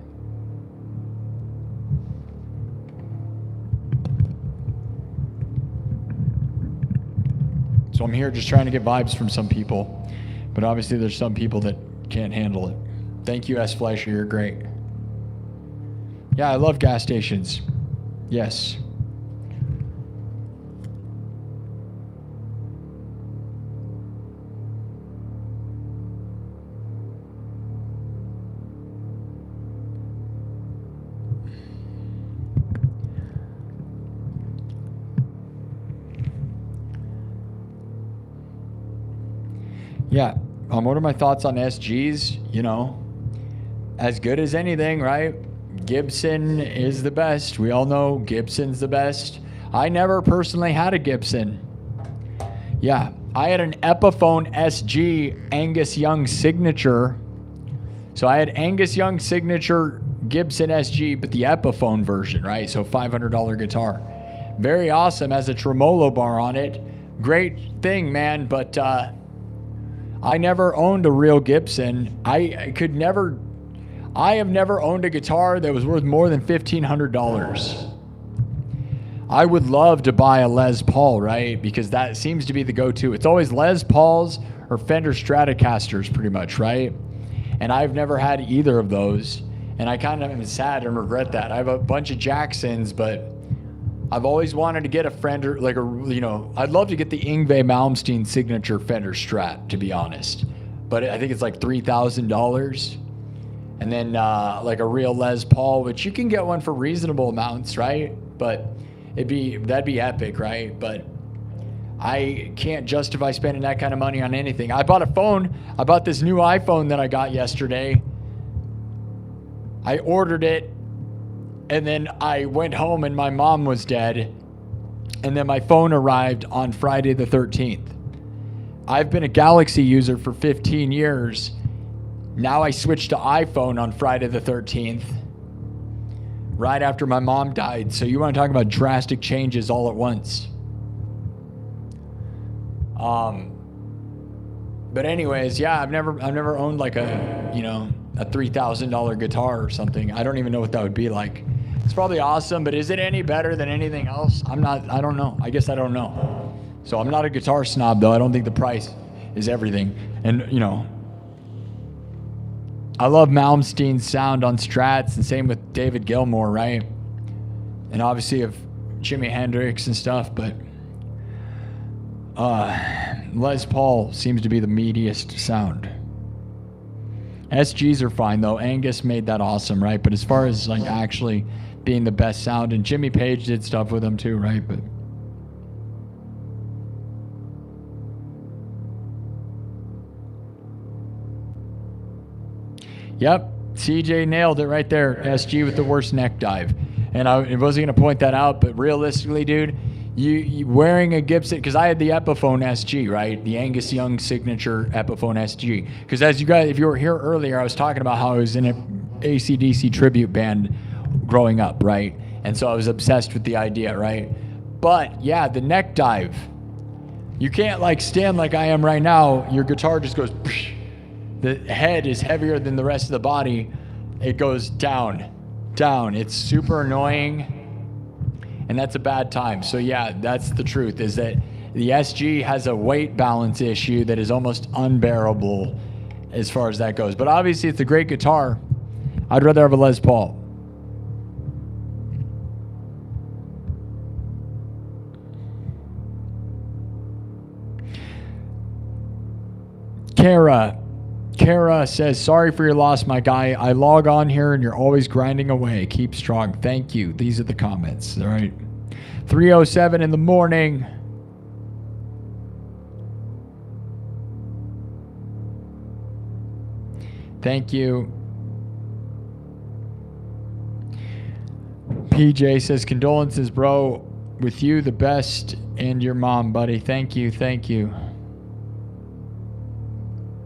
So I'm here just trying to get vibes from some people. But obviously there's some people that can't handle it. Thank you, S. Fleischer. You're great. Yeah, I love gas stations. Yes. Yeah, what are my thoughts on SGs? You know, as good as anything, right? Gibson is the best. We all know Gibson's the best. I never personally had a Gibson. Yeah, I had an Epiphone SG Angus Young Signature. So I had Angus Young Signature Gibson SG, but the Epiphone version, right? So $500 guitar. Very awesome. Has a tremolo bar on it. Great thing, man. But I never owned a real Gibson. I have never owned a guitar that was worth more than $1,500. I would love to buy a Les Paul, right? Because that seems to be the go-to. It's always Les Pauls or Fender Stratocasters pretty much, right? And I've never had either of those. And I kind of am sad and regret that. I have a bunch of Jacksons, but I've always wanted to get a Fender, like I'd love to get the Yngwie Malmsteen signature Fender Strat, to be honest. But I think it's like $3,000. And then like a real Les Paul, which you can get one for reasonable amounts, right? But that'd be epic, right? But I can't justify spending that kind of money on anything. I bought a phone. I bought this new iPhone that I got yesterday. I ordered it, and then I went home and my mom was dead. And then my phone arrived on Friday the 13th. I've been a Galaxy user for 15 years. Now I switched to iPhone on Friday the 13th, right after my mom died. So you want to talk about drastic changes all at once. But anyways, yeah, I've never owned like a $3,000 guitar or something. I don't even know what that would be like. It's probably awesome, but is it any better than anything else? I don't know. I guess I don't know. So I'm not a guitar snob though. I don't think the price is everything. And I love Malmsteen's sound on Strats, and same with David Gilmour, right? And obviously of Jimi Hendrix and stuff, but Les Paul seems to be the meatiest sound. SGs are fine though. Angus made that awesome, right? But as far as like actually being the best sound, and Jimmy Page did stuff with them too, right? But yep, CJ nailed it right there. SG with the worst neck dive. And I wasn't going to point that out, but realistically, dude, you wearing a Gibson, because I had the Epiphone SG, right? The Angus Young signature Epiphone SG. Because as you guys, if you were here earlier, I was talking about how I was in an AC/DC tribute band growing up, right? And so I was obsessed with the idea, right? But yeah, the neck dive. You can't like stand like I am right now. Your guitar just goes, psh. The head is heavier than the rest of the body. It goes down. It's super annoying. And that's a bad time. So yeah, that's the truth, is that the SG has a weight balance issue that is almost unbearable as far as that goes. But obviously it's a great guitar. I'd rather have a Les Paul. Kara says, sorry for your loss, my guy. I log on here and you're always grinding away. Keep strong. Thank you. These are the comments. All right. 3:07 in the morning. Thank you. PJ says, condolences, bro. With you, the best, and your mom, buddy. Thank you.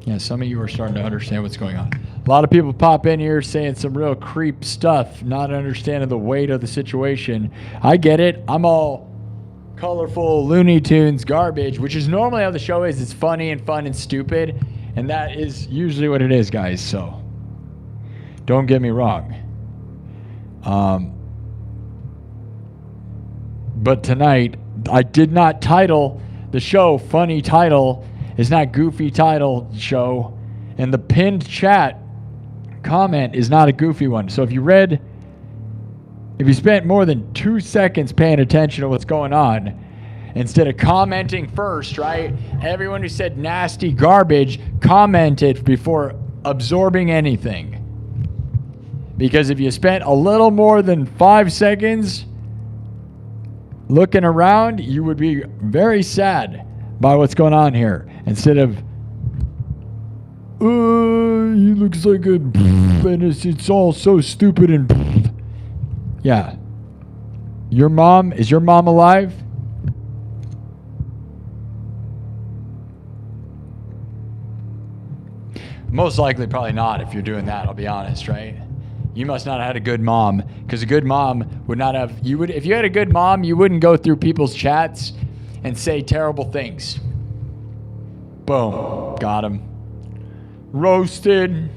Yeah, some of you are starting to understand what's going on. A lot of people pop in here saying some real creep stuff, not understanding the weight of the situation. I get it. I'm all colorful Looney Tunes garbage, which is normally how the show is. It's funny and fun and stupid, and that is usually what it is, guys. So don't get me wrong. But tonight, I did not title the show Funny Title. It's not Goofy Title Show. And the pinned chat comment is not a goofy one. So if you spent more than 2 seconds paying attention to what's going on, instead of commenting first, right? Everyone who said nasty garbage commented before absorbing anything. Because if you spent a little more than 5 seconds looking around, you would be very sad by what's going on here, instead of He looks like a, and it's all so stupid and, yeah. Your mom, is your mom alive? Most likely probably not if you're doing that, I'll be honest, right? You must not have had a good mom, because a good mom would not have, you would, if you had a good mom, you wouldn't go through people's chats and say terrible things. Boom, got him. Roasted.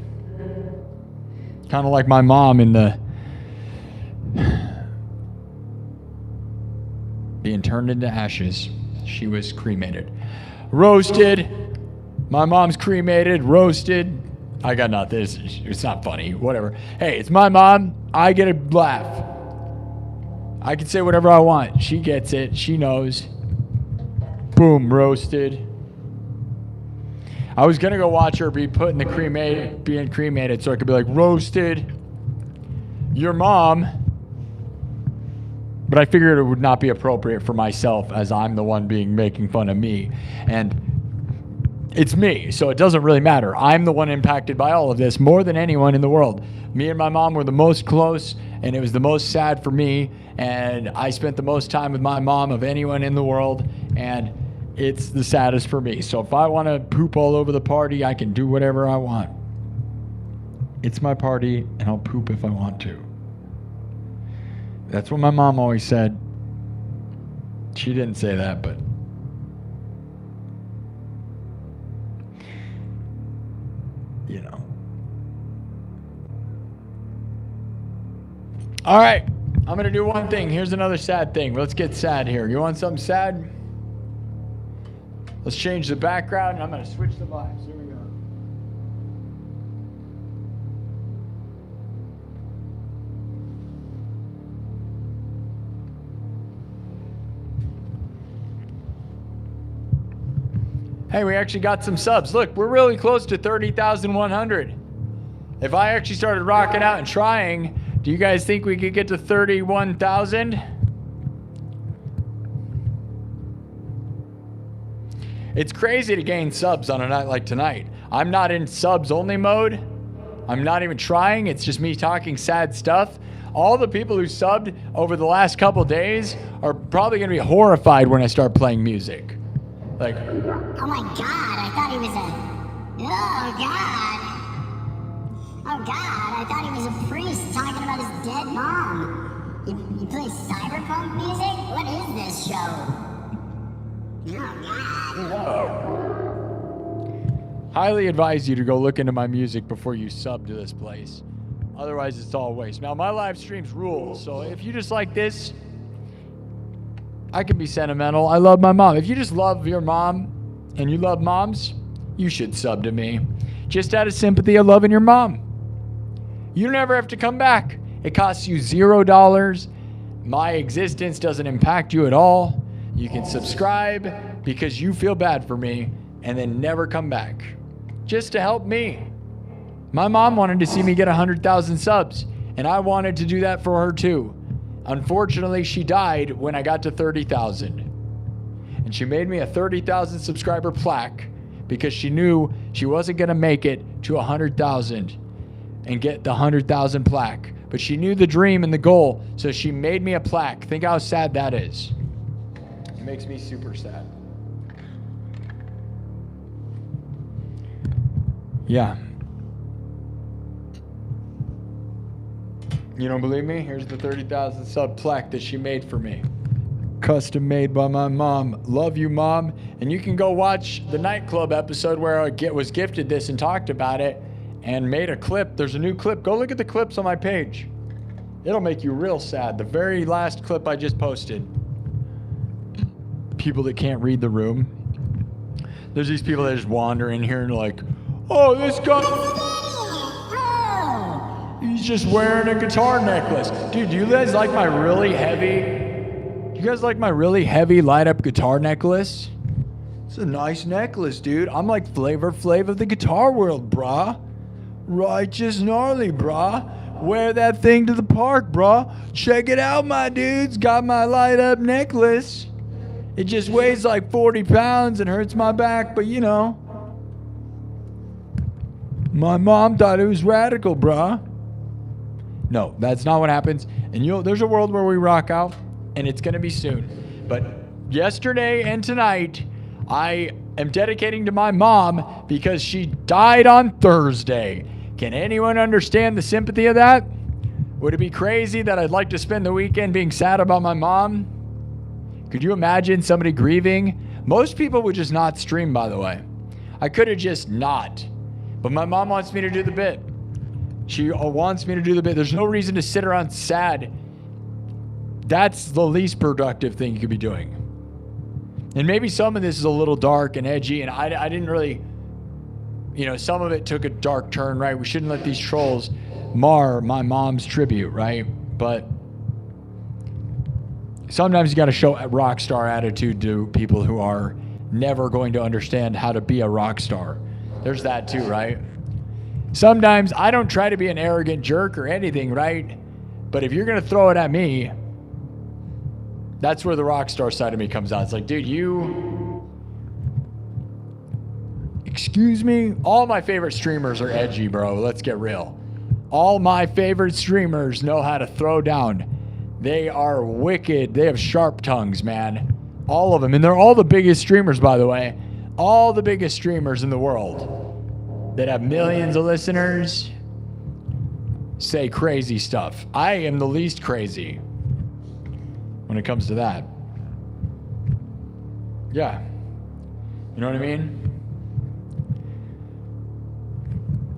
Kind of like my mom in the being turned into ashes. She was cremated. Roasted. My mom's cremated, roasted. I got nothing. It's not funny. Whatever. Hey, it's my mom. I get a laugh. I can say whatever I want. She gets it. She knows. Boom, roasted. I was gonna go watch her be put in the being cremated, so I could be like, roasted. Your mom. But I figured it would not be appropriate for myself, as I'm the one making fun of me, and it's me, so it doesn't really matter. I'm the one impacted by all of this more than anyone in the world. Me and my mom were the most close, and it was the most sad for me, and I spent the most time with my mom of anyone in the world, and it's the saddest for me. So if I want to poop all over the party, I can do whatever I want. It's my party, and I'll poop if I want to. That's what my mom always said. She didn't say that, but you know. All right, I'm gonna do one thing. Here's another sad thing. Let's get sad here. You want something sad? Let's change the background, and I'm gonna switch the vibes. Here we go. Hey, we actually got some subs. Look, we're really close to 30,100. If I actually started rocking out and trying, do you guys think we could get to 31,000? It's crazy to gain subs on a night like tonight. I'm not in subs only mode. I'm not even trying. It's just me talking sad stuff. All the people who subbed over the last couple days are probably gonna be horrified when I start playing music. Like, oh my god, I thought he was a... Oh god. Oh god, I thought he was a priest talking about his dead mom. You play cyberpunk music? What is this show? Oh god. highly advise you to go look into my music before you sub to this place. Otherwise, it's all waste. Now, my live streams rule, so if you just like this, I can be sentimental. I love my mom. If you just love your mom and you love moms, you should sub to me. Just out of sympathy of loving your mom. You never have to come back. It costs you $0. My existence doesn't impact you at all. You can subscribe because you feel bad for me and then never come back. Just to help me. My mom wanted to see me get 100,000 subs, and I wanted to do that for her too. Unfortunately, she died when I got to 30,000. And she made me a 30,000 subscriber plaque because she knew she wasn't going to make it to 100,000 and get the 100,000 plaque. But she knew the dream and the goal, so she made me a plaque. Think how sad that is. It makes me super sad. Yeah. You don't believe me? Here's the 30,000 sub plaque that she made for me. Custom made by my mom. Love you, Mom. And you can go watch the nightclub episode where I was gifted this and talked about it and made a clip. There's a new clip. Go look at the clips on my page. It'll make you real sad. The very last clip I just posted. People that can't read the room. There's these people that just wander in here and are like, oh, this guy... He's just wearing a guitar necklace. Dude, do you guys like my really heavy light up guitar necklace? It's a nice necklace, dude. I'm like Flavor Flav of the guitar world, brah. Righteous gnarly, brah. Wear that thing to the park, brah. Check it out, my dudes. Got my light up necklace. It just weighs like 40 pounds and hurts my back, but you know. My mom thought it was radical, bruh. No, that's not what happens. And there's a world where we rock out, and it's going to be soon. But yesterday and tonight, I am dedicating to my mom because she died on Thursday. Can anyone understand the sympathy of that? Would it be crazy that I'd like to spend the weekend being sad about my mom? Could you imagine somebody grieving? Most people would just not stream, by the way. I could have just not. But my mom wants me to do the bit. She wants me to do the bit. There's no reason to sit around sad. That's the least productive thing you could be doing. And maybe some of this is a little dark and edgy, and I didn't really, some of it took a dark turn, right? We shouldn't let these trolls mar my mom's tribute, right? But sometimes you got to show a rock star attitude to people who are never going to understand how to be a rock star. There's that too, right? Sometimes I don't try to be an arrogant jerk or anything, right? But if you're going to throw it at me, that's where the rock star side of me comes out. It's like, dude, excuse me? All my favorite streamers are edgy, bro. Let's get real. All my favorite streamers know how to throw down. They are wicked. They have sharp tongues, man. All of them. And they're all the biggest streamers, by the way. All the biggest streamers in the world that have millions of listeners say crazy stuff. I am the least crazy when it comes to that. Yeah. You know what I mean?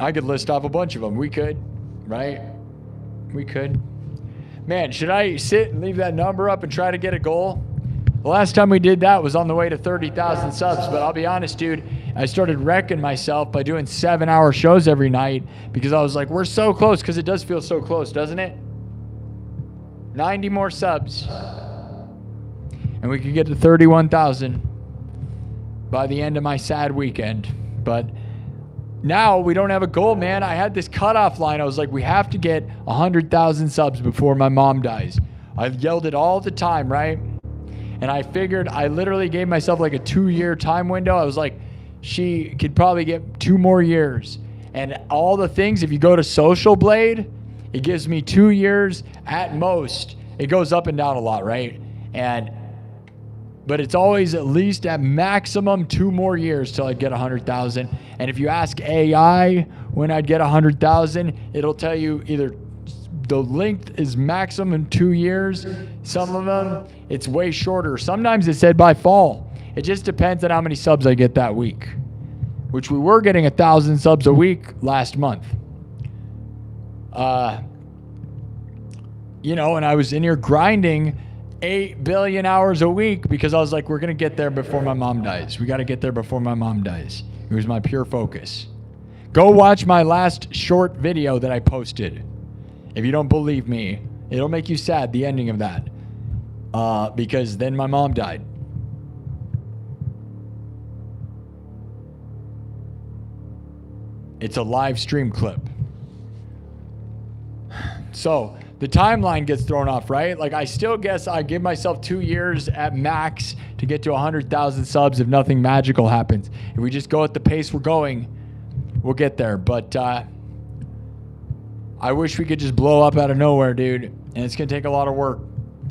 I could list off a bunch of them. We could, right? We could. Man, should I sit and leave that number up and try to get a goal? The last time we did that was on the way to 30,000 subs, but I'll be honest, dude, I started wrecking myself by doing 7-hour shows every night because I was like, we're so close, because it does feel so close, doesn't it? 90 more subs. And we could get to 31,000 by the end of my sad weekend. But now we don't have a goal, man. I had this cutoff line. I was like, we have to get 100,000 subs before my mom dies. I've yelled it all the time, right? And I figured, I literally gave myself like a 2-year time window. I was like, she could probably get 2 more years. And all the things, if you go to Social Blade, it gives me 2 years at most. It goes up and down a lot, right? But it's always at least at maximum 2 more years till I get 100,000. And if you ask AI when I'd get 100,000, it'll tell you either the length is maximum 2 years. Some of them, it's way shorter. Sometimes it said by fall. It just depends on how many subs I get that week, which we were getting 1,000 subs a week last month. And I was in here grinding 8 billion hours a week because I was like, we're going to get there before my mom dies. We got to get there before my mom dies. It was my pure focus. Go watch my last short video that I posted. If you don't believe me, it'll make you sad, the ending of that. Because then my mom died. It's a live stream clip. So the timeline gets thrown off, right? Like, I still guess I give myself 2 years at max to get to 100,000 subs if nothing magical happens. If we just go at the pace we're going, we'll get there. But I wish we could just blow up out of nowhere, dude. And it's going to take a lot of work.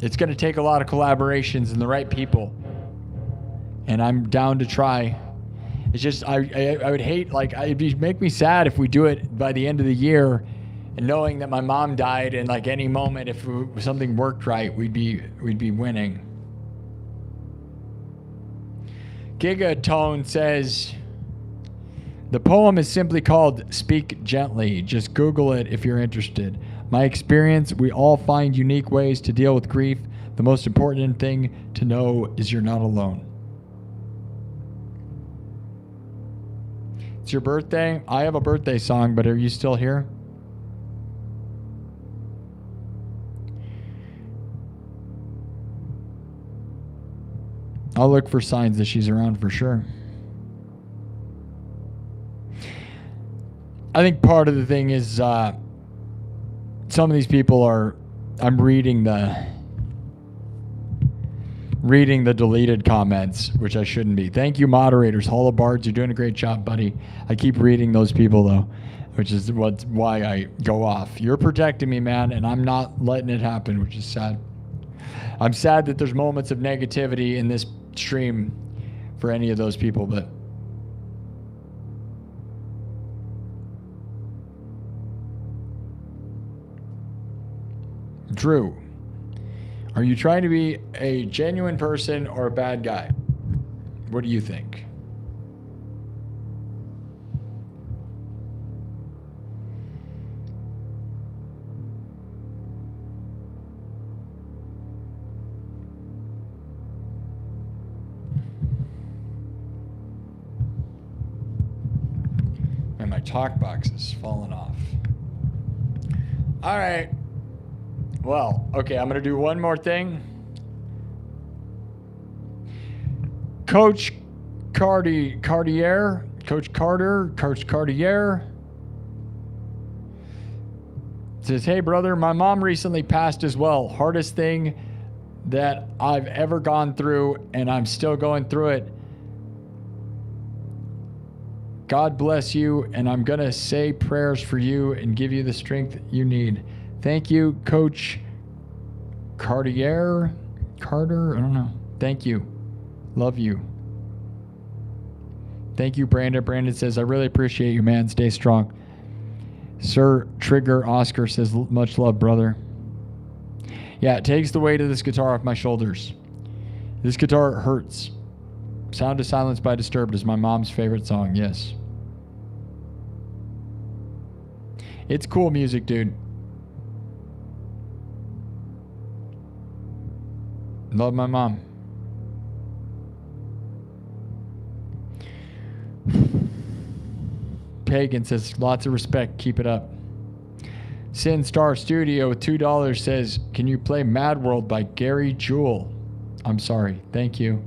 It's going to take a lot of collaborations and the right people. And I'm down to try. It's just, I would hate, like, it'd make me sad if we do it by the end of the year, and knowing that my mom died, and like any moment, if something worked right, we'd be winning. Gigatone says, the poem is simply called Speak Gently. Just Google it if you're interested. My experience, we all find unique ways to deal with grief. The most important thing to know is you're not alone. It's your birthday. I have a birthday song, but are you still here? I'll look for signs that she's around for sure. I think part of the thing is some of these people are, I'm reading reading the deleted comments, which I shouldn't be. Thank you, moderators. Hall of Bards, you're doing a great job, buddy. I keep reading those people, though, which is why I go off. You're protecting me, man, and I'm not letting it happen, which is sad. I'm sad that there's moments of negativity in this stream for any of those people, but Drew, are you trying to be a genuine person or a bad guy? What do you think? And my talk box is falling off. All right. Well, okay, I'm going to do one more thing. Coach Cartier says, hey, brother, my mom recently passed as well. Hardest thing that I've ever gone through, and I'm still going through it. God bless you, and I'm going to say prayers for you and give you the strength you need. Thank you, Coach Carter, I don't know. Thank you. Love you. Thank you, Brandon. Brandon says, I really appreciate you, man. Stay strong. Sir Trigger Oscar says, much love, brother. Yeah, it takes the weight of this guitar off my shoulders. This guitar hurts. Sound of Silence by Disturbed is my mom's favorite song, yes. It's cool music, dude. Love my mom. Pagan says, lots of respect. Keep it up. Sin Star Studio with $2 says, can you play Mad World by Gary Jewell? I'm sorry. Thank you.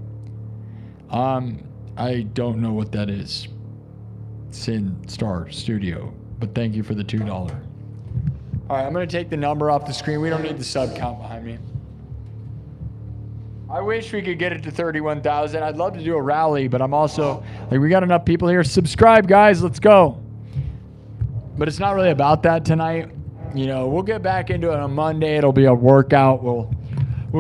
I don't know what that is. Sin Star Studio. But thank you for the $2. All right, I'm going to take the number off the screen. We don't need the sub count behind me. I wish we could get it to 31,000. I'd love to do a rally, but I'm also, like, we got enough people here. Subscribe, guys. Let's go. But it's not really about that tonight. You know, we'll get back into it on Monday. It'll be a workout. We'll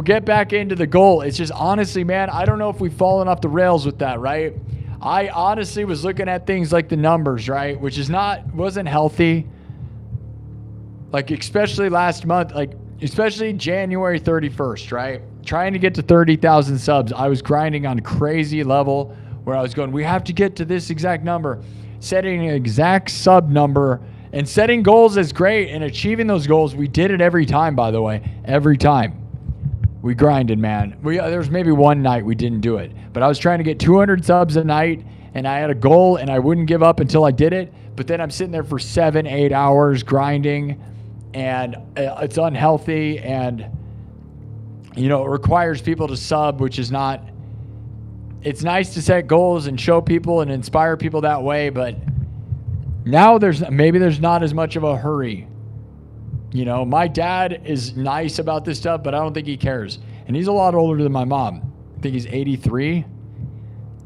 get back into the goal. It's just, honestly, man, I don't know if we've fallen off the rails with that, right? I honestly was looking at things like the numbers, right? Which is wasn't healthy. Like, especially last month, like, especially January 31st, right? Trying to get to 30,000 subs. I was grinding on a crazy level where I was going, we have to get to this exact number. Setting an exact sub number and setting goals is great, and achieving those goals. We did it every time, by the way. Every time. We grinded, man. There was maybe one night we didn't do it. But I was trying to get 200 subs a night, and I had a goal, and I wouldn't give up until I did it. But then I'm sitting there for 7-8 hours grinding, and it's unhealthy, and you know, it requires people to sub, which is not, it's nice to set goals and show people and inspire people that way, but now there's not as much of a hurry. You know, my dad is nice about this stuff, but I don't think he cares. And he's a lot older than my mom. I think he's 83.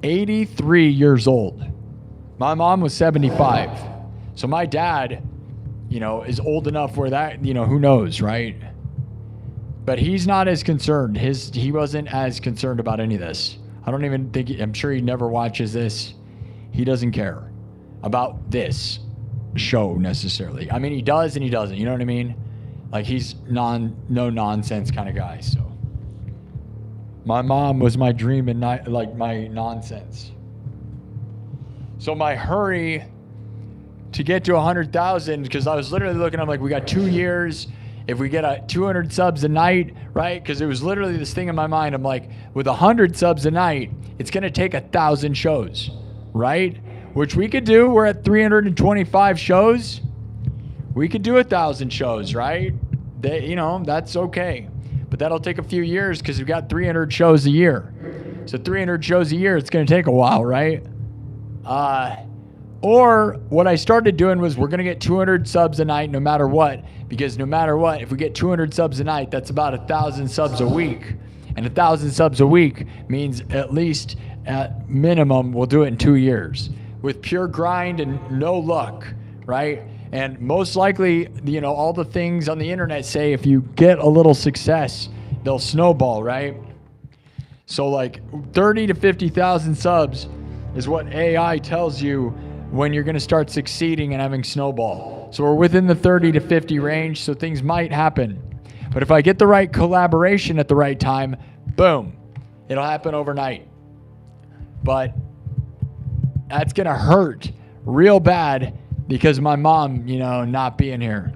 83 years old. My mom was 75. So my dad, you know, is old enough where that, you know, who knows, right? But he's not as concerned. He wasn't as concerned about any of this. I don't even think, I'm sure he never watches this. He doesn't care about this show necessarily. I mean, he does and he doesn't, you know what I mean? Like, he's no nonsense kind of guy, so. My mom was my dream and not like my nonsense. So my hurry to get to 100,000, because I was literally looking, I'm like, we got 2 years. If we get 200 subs a night, right? Because it was literally this thing in my mind. I'm like, with 100 subs a night, it's going to take 1,000 shows, right? Which we could do. We're at 325 shows. We could do 1,000 shows, right? You know, that's okay. But that'll take a few years because we've got 300 shows a year. So 300 shows a year, it's going to take a while, right? Or what I started doing was we're going to get 200 subs a night no matter what. Because no matter what, if we get 200 subs a night, that's about 1,000 subs a week. And 1,000 subs a week means at least at minimum we'll do it in 2 years with pure grind and no luck, right? And most likely, you know, all the things on the internet say if you get a little success, they'll snowball, right? So like 30 to 50,000 subs is what AI tells you when you're going to start succeeding and having snowball. So we're within the 30 to 50 range, so things might happen. But if I get the right collaboration at the right time, boom, it'll happen overnight. But that's going to hurt real bad because of my mom, you know, not being here.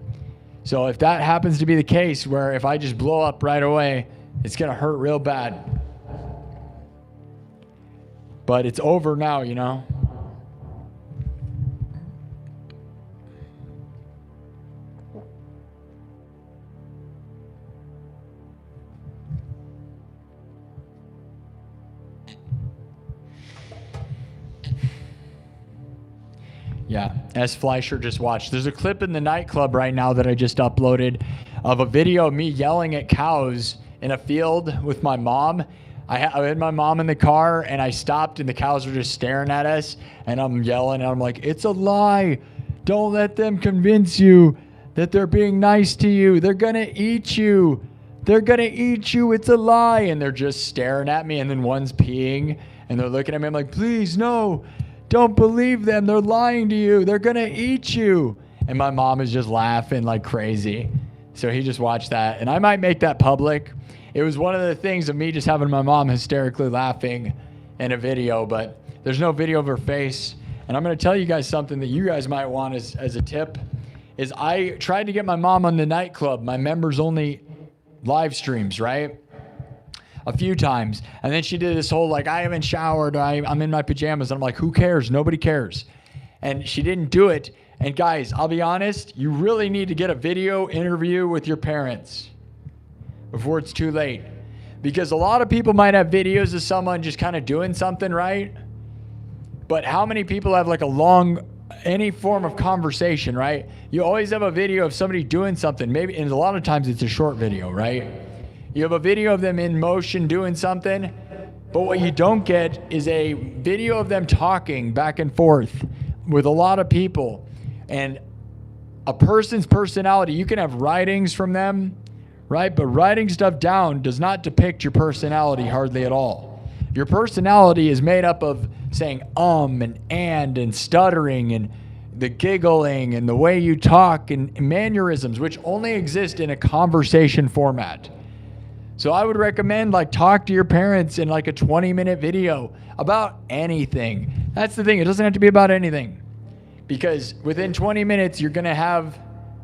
So if that happens to be the case, where if I just blow up right away, it's going to hurt real bad. But it's over now, you know. Yeah, S. Fleischer just watched. There's a clip in the nightclub right now that I just uploaded of a video of me yelling at cows in a field with my mom. I had my mom in the car, and I stopped, and the cows were just staring at us, and I'm yelling, and I'm like, it's a lie. Don't let them convince you that they're being nice to you. They're going to eat you. They're going to eat you. It's a lie. And they're just staring at me, and then one's peeing, and they're looking at me. I'm like, please, no. Don't believe them. They're lying to you. They're going to eat you. And my mom is just laughing like crazy. So he just watched that. And I might make that public. It was one of the things of me just having my mom hysterically laughing in a video, but there's no video of her face. And I'm going to tell you guys something that you guys might want as a tip is I tried to get my mom on the nightclub, my members only live streams, right? A few times. And then she did this whole, like, I haven't showered. I'm in my pajamas. And I'm like, who cares? Nobody cares. And she didn't do it. And guys, I'll be honest, you really need to get a video interview with your parents before it's too late. Because a lot of people might have videos of someone just kind of doing something, right? But how many people have like a long, any form of conversation, right? You always have a video of somebody doing something. Maybe, and a lot of times it's a short video, right? You have a video of them in motion doing something, but what you don't get is a video of them talking back and forth with a lot of people. And a person's personality, you can have writings from them, right? But writing stuff down does not depict your personality hardly at all. Your personality is made up of saying and stuttering and the giggling and the way you talk and mannerisms, which only exist in a conversation format. So I would recommend like talk to your parents in like a 20-minute video about anything. That's the thing. It doesn't have to be about anything. Because within 20 minutes, you're going to have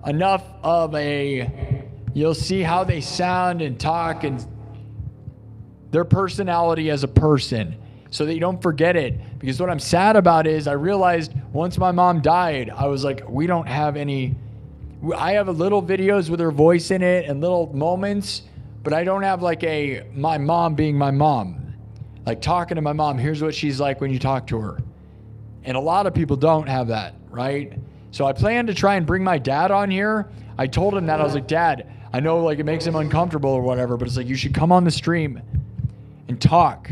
enough of you'll see how they sound and talk and their personality as a person so that you don't forget it. Because what I'm sad about is I realized once my mom died, I was like, we don't have any, I have a little videos with her voice in it and little moments, but I don't have like my mom being my mom. Like talking to my mom, here's what she's like when you talk to her. And a lot of people don't have that, right? So I plan to try and bring my dad on here. I told him that. I was like, Dad, I know like it makes him uncomfortable or whatever, but it's like you should come on the stream and talk.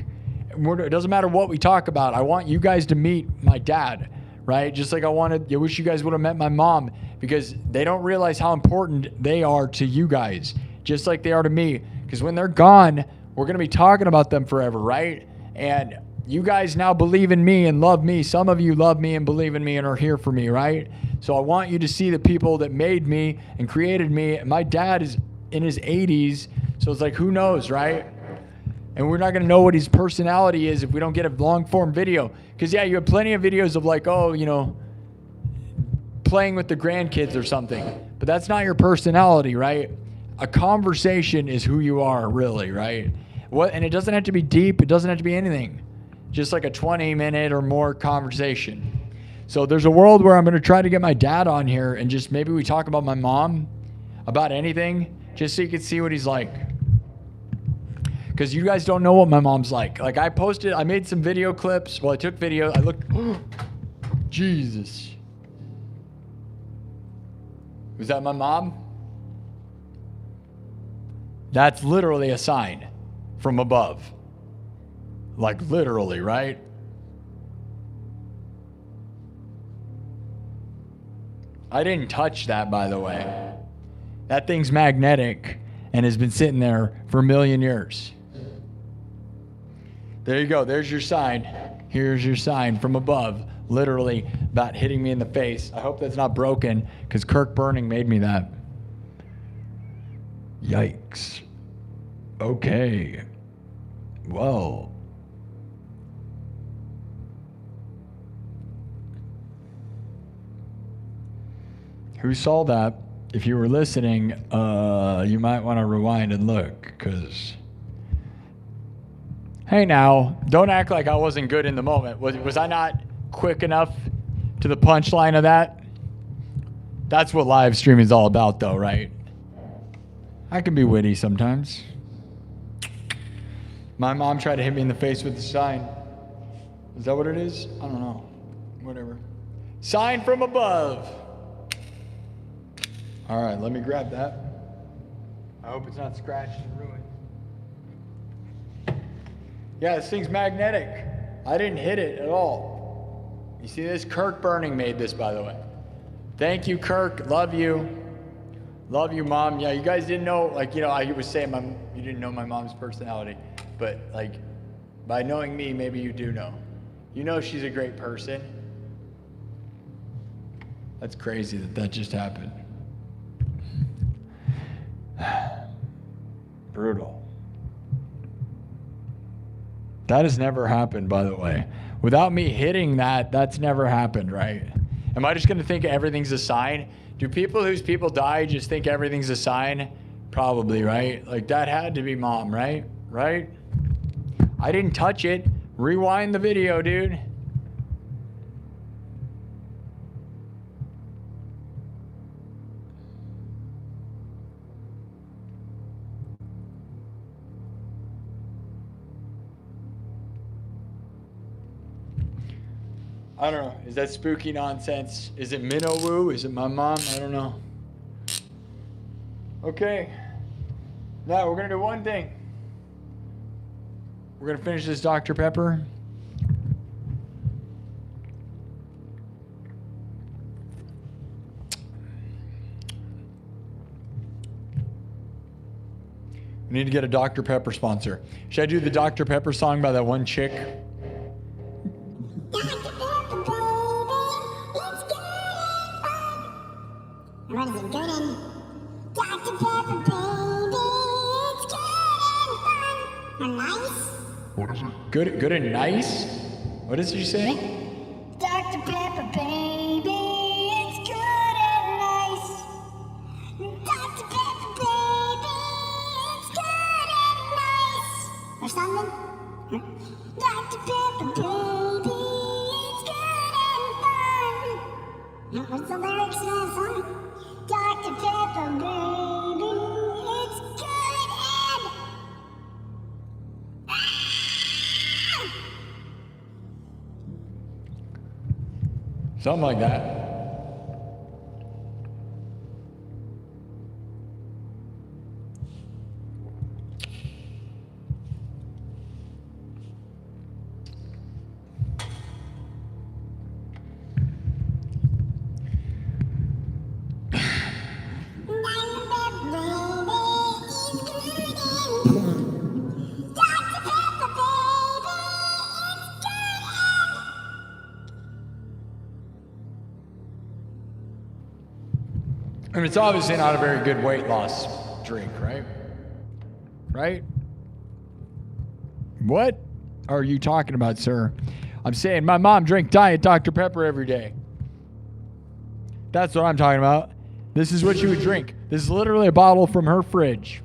It doesn't matter what we talk about. I want you guys to meet my dad, right? Just like I wish you guys would have met my mom, because they don't realize how important they are to you guys, just like they are to me. Because when they're gone, we're going to be talking about them forever, right? And you guys now believe in me and love me. Some of you love me and believe in me and are here for me, right? So I want you to see the people that made me and created me. My dad is in his 80s, so it's like, who knows, right? And we're not going to know what his personality is if we don't get a long-form video. Because, yeah, you have plenty of videos of like, oh, you know, playing with the grandkids or something. But that's not your personality, right? A conversation is who you are, really, right? And it doesn't have to be deep. It doesn't have to be anything. Just like a 20-minute or more conversation. So there's a world where I'm going to try to get my dad on here and just maybe we talk about my mom, about anything, just so you can see what he's like. Because you guys don't know what my mom's like. Like I made some video clips. Well, I took video. I looked, Jesus. Was that my mom? That's literally a sign. from above. Like literally, right? I didn't touch that, by the way. That thing's magnetic and has been sitting there for a million years. There you go. There's your sign. Here's your sign from above. Literally about hitting me in the face. I hope that's not broken because Kirk Burning made me that. Yikes. Okay. Well. Who saw that? If you were listening, you might want to rewind and look, because... Hey now, don't act like I wasn't good in the moment. Was I not quick enough to the punchline of that? That's what live streaming is all about, though, right? I can be witty sometimes. My mom tried to hit me in the face with the sign. Is that what it is? I don't know. Whatever. Sign from above. All right, let me grab that. I hope it's not scratched and ruined. Yeah, this thing's magnetic. I didn't hit it at all. You see this? Kirk Burning made this, by the way. Thank you, Kirk. Love you. Love you, Mom. Yeah, you guys didn't know, like, you know, I was saying you didn't know my mom's personality. But, like, by knowing me, maybe you do know. You know she's a great person. That's crazy that just happened. Brutal. That has never happened, by the way. Without me hitting that, that's never happened, right? Am I just going to think everything's a sign? Do people whose people die just think everything's a sign? Probably, right? Like, that had to be Mom, right? Right? I didn't touch it. Rewind the video, dude. I don't know. Is that spooky nonsense? Is it minnow woo? Is it my mom? I don't know. Okay. Now we're going to do one thing. We're going to finish this Dr. Pepper. We need to get a Dr. Pepper sponsor. Should I do the Dr. Pepper song by that one chick? What is it, good and Dr. Pepper, baby, it's good and fun. And nice? What is it? Good and nice? What did you say? Dr. Pepper, baby, it's good and nice. Dr. Pepper, baby, it's good and nice. Or something? Dr. Pepper, baby, it's good and fun. What's the lyrics to that song? Dr. Pepper, baby, it's good and... Something like that. I mean, it's obviously not a very good weight loss drink, right? Right? What are you talking about, sir? I'm saying my mom drank Diet Dr. Pepper every day. That's what I'm talking about. This is what she would drink. This is literally a bottle from her fridge.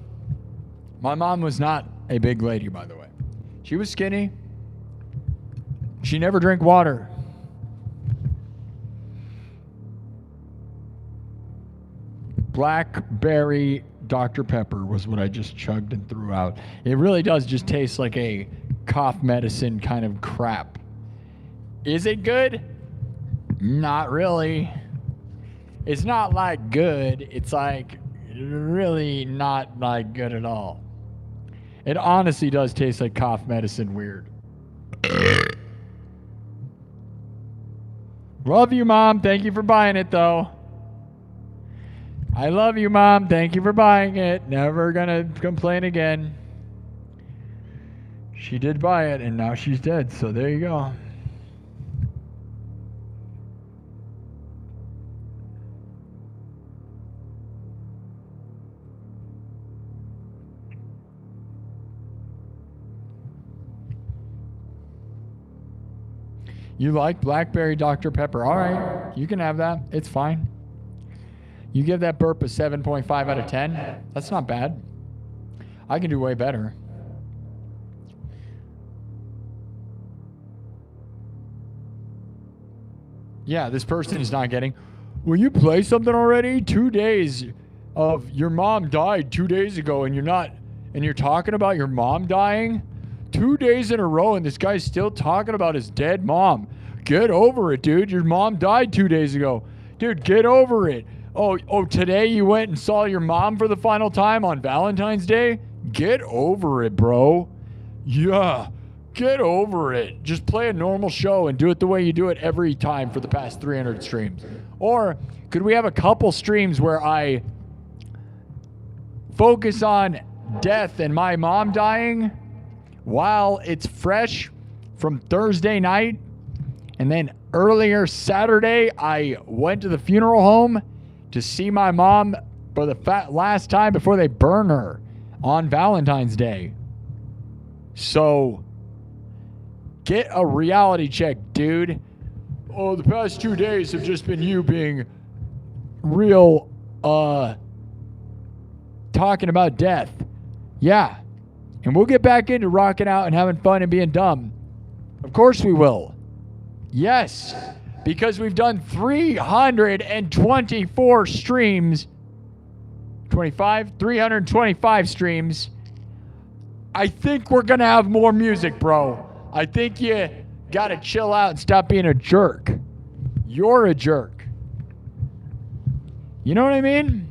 My mom was not a big lady, by the way. She was skinny. She never drank water. Blackberry Dr. Pepper was what I just chugged and threw out. It really does just taste like a cough medicine kind of crap. Is it good? Not really. It's not like good. It's like really not like good at all. It honestly does taste like cough medicine weird. Love you, Mom. Thank you for buying it, though. I love you, Mom. Thank you for buying it. Never gonna complain again. She did buy it, and now she's dead, so there you go. You like blackberry Dr. Pepper. All right, you can have that. It's fine. You give that burp a 7.5 out of 10. That's not bad. I can do way better. Yeah, this person is not getting, will you play something already? 2 days of your mom died 2 days ago and you're talking about your mom dying? 2 days in a row and this guy's still talking about his dead mom. Get over it, dude. Your mom died 2 days ago. Dude, get over it. Oh, today you went and saw your mom for the final time on Valentine's Day? Get over it, bro. Yeah, get over it. Just play a normal show and do it the way you do it every time for the past 300 streams. Or could we have a couple streams where I focus on death and my mom dying while it's fresh from Thursday night, and then earlier Saturday I went to the funeral home to see my mom for the last time before they burn her on Valentine's Day. So get a reality check, dude. Oh, the past 2 days have just been you being real talking about death. Yeah. And we'll get back into rocking out and having fun and being dumb. Of course we will. Yes. Because we've done 324 streams. 325 streams. I think we're going to have more music, bro. I think you got to chill out and stop being a jerk. You're a jerk. You know what I mean?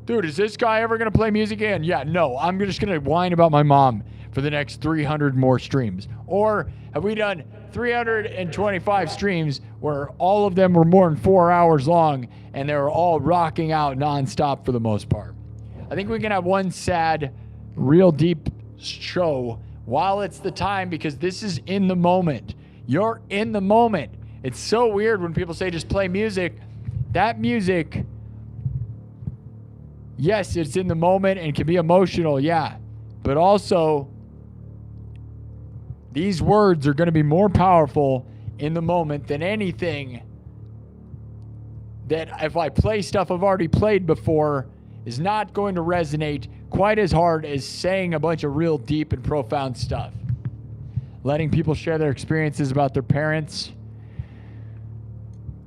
Dude, is this guy ever going to play music again? Yeah, no. I'm just going to whine about my mom for the next 300 more streams. Or have we done 325 streams where all of them were more than 4 hours long and they were all rocking out nonstop for the most part? I think we can have one sad, real deep show while it's the time, because this is in the moment. You're in the moment. It's so weird when people say just play music. That music, yes, it's in the moment and can be emotional, yeah. But also, these words are going to be more powerful in the moment than anything that if I play stuff I've already played before is not going to resonate quite as hard as saying a bunch of real deep and profound stuff. Letting people share their experiences about their parents.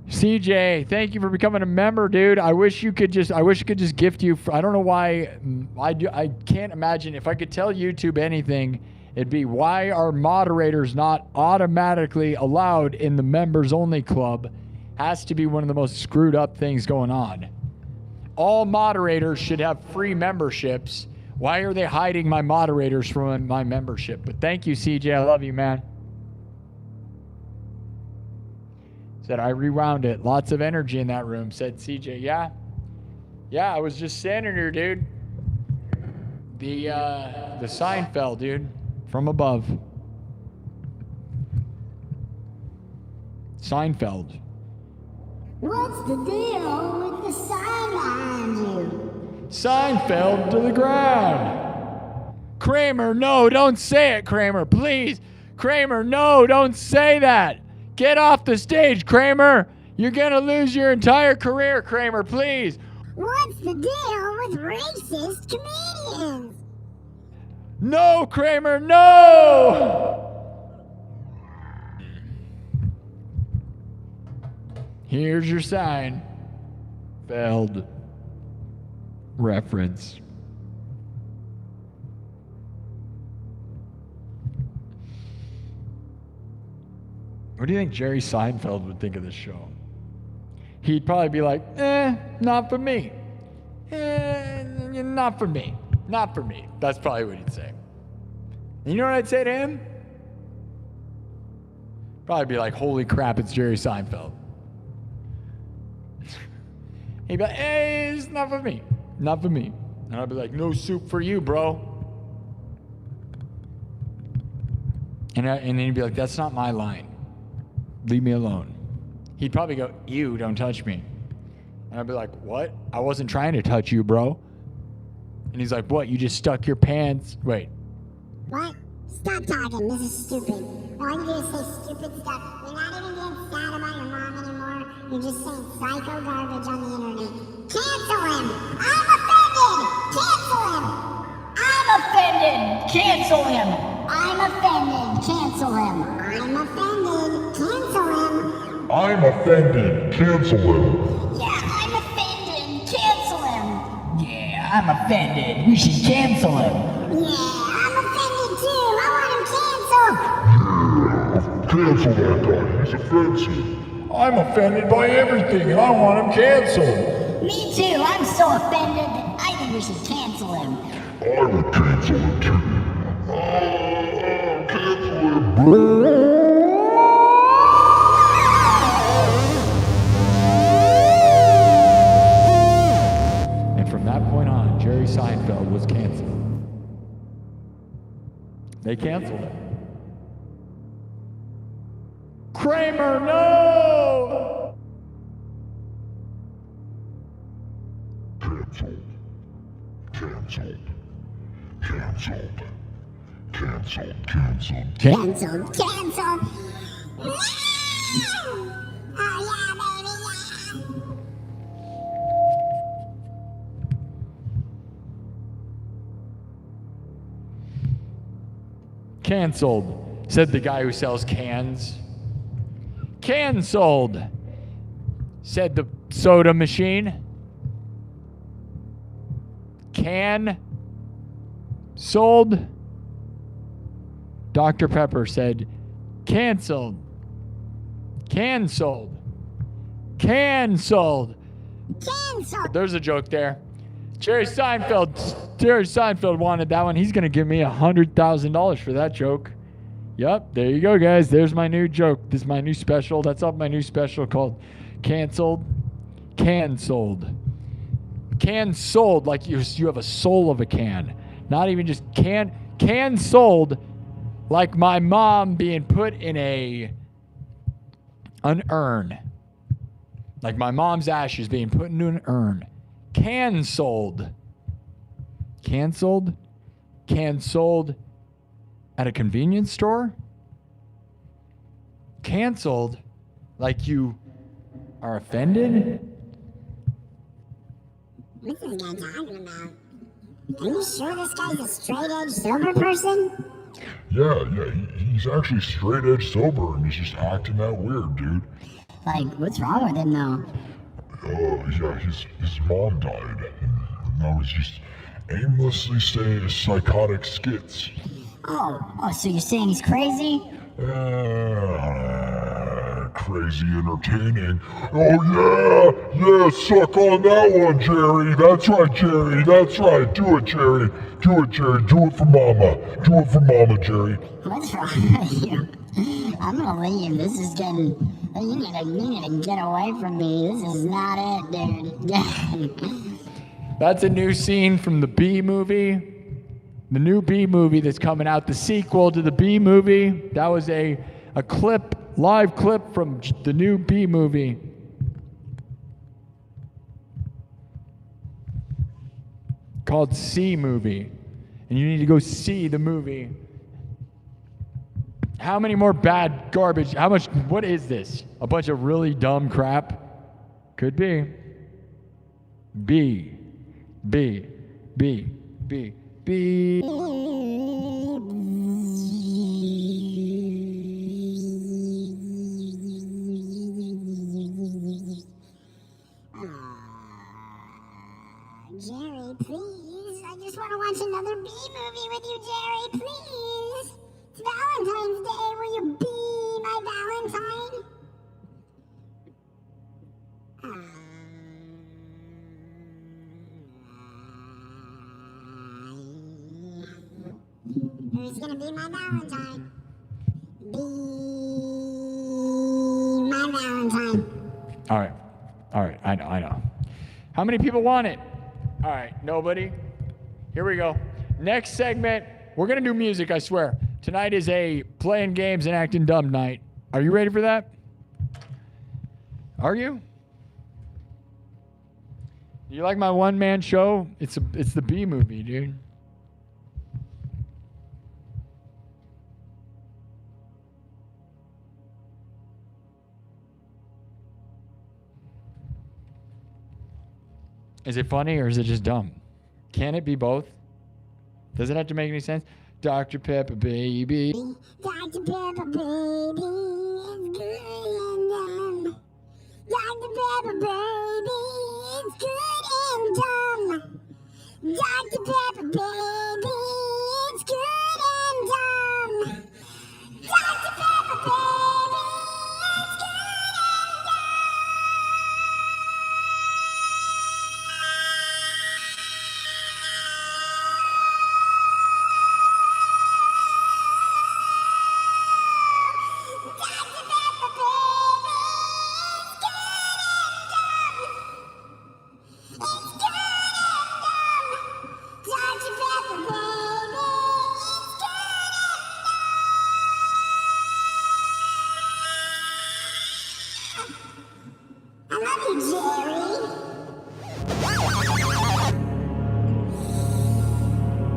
CJ, thank you for becoming a member, dude. I wish I could just gift you. I don't know why I can't imagine. If I could tell YouTube anything, it'd be, why are moderators not automatically allowed in the members only club? Has to be one of the most screwed up things going on. All moderators should have free memberships. Why are they hiding my moderators from my membership? But thank you, CJ. I love you, man. Said, I rewound it. Lots of energy in that room, said CJ. Yeah, I was just standing here, dude. The Seinfeld, dude, from above. Seinfeld. What's the deal with the sign behind you? Seinfeld to the ground. Kramer, no, don't say it, Kramer, please. Kramer, no, don't say that. Get off the stage, Kramer. You're going to lose your entire career, Kramer, please. What's the deal with racist comedians? No, Kramer, no! Here's your sign. Failed reference. What do you think Jerry Seinfeld would think of this show? He'd probably be like, not for me. Not for me. Not for me. That's probably what he'd say. And you know what I'd say to him? Probably be like, holy crap, it's Jerry Seinfeld. He'd be like, hey, it's not for me. Not for me. And I'd be like, no soup for you, bro. And then he'd be like, that's not my line. Leave me alone. He'd probably go, ew, don't touch me. And I'd be like, what? I wasn't trying to touch you, bro. And he's like, what? You just stuck your pants? Wait. What? Stop talking. This is stupid. All you do is say stupid stuff. You're not even getting sad about your mom anymore. You're just saying psycho garbage on the internet. Cancel him! I'm offended! Cancel him! I'm offended! Cancel him! I'm offended! Cancel him! I'm offended! Cancel him! I'm offended. Cancel him. Yeah, I'm offended! Cancel him! Yeah, I'm offended. We should cancel him. Yeah, I'm offended too! I want him canceled! Cancel that guy. He's offensive. I'm offended by everything, and I want him canceled. Me too, I'm so offended. I think we should cancel him. I would cancel him too. Cancel him. And from that point on, Jerry Seinfeld was canceled. They canceled him. Kramer, no! Cancelled. Cancelled. Cancelled. Cancelled. Cancelled. Cancelled! Cancelled! No! Oh yeah, baby, yeah! Canceled, said the guy who sells cans. Canceled, said the soda machine. Can sold. Dr. Pepper said canceled. Canceled. Canceled. Cancelled! There's a joke there. Jerry Seinfeld wanted that one. He's going to give me $100,000 for that joke. Yep, there you go, guys. There's my new joke. This is my new special. That's up my new special called Canceled. Canceled. Can sold, like you have a soul of a can. Not even just can sold, like my mom being put in an urn. Like my mom's ashes being put into an urn. Canceled. Canceled? Canceled at a convenience store? Canceled? Like you are offended? What's this guy talking about? Are you sure this guy's a straight-edge sober person? Yeah, he's actually straight edge sober and he's just acting that weird, dude. Like, what's wrong with him though? Yeah, his mom died, and now he's just aimlessly saying psychotic skits. Oh, so you're saying he's crazy? Crazy entertaining. Oh yeah, suck on that one, Jerry. That's right, Jerry. That's right. Do it, Jerry. Do it, Jerry. Do it for Mama. Do it for Mama, Jerry. What's wrong with you? I'm gonna leave. This is getting... You need to get away from me. This is not it, dude. That's a new scene from the B movie. The new B movie that's coming out, the sequel to the B movie. That was a clip, live clip from the new B movie. Called C Movie. And you need to go see the movie. How many more bad garbage? What is this? A bunch of really dumb crap? Could be. B. B. B. B. B. Jerry, please. I just want to watch another B movie with you, Jerry, please. It's Valentine's Day. Will you be my Valentine? Who's gonna be my Valentine? Be my Valentine. All right. I know. How many people want it? All right, nobody. Here we go. Next segment, we're gonna do music, I swear. Tonight is a playing games and acting dumb night. Are you ready for that? Are you? You like my one-man show? It's the B movie, dude. Is it funny or is it just dumb? Can it be both? Does it have to make any sense? Dr. Pepper, baby. Dr. Pepper, baby, it's good and dumb. Dr. Pepper, baby, it's good and dumb. Dr. Pepper, baby, it's good and dumb. Dr. Pepper, baby, it's good and dumb. I love you, Jerry.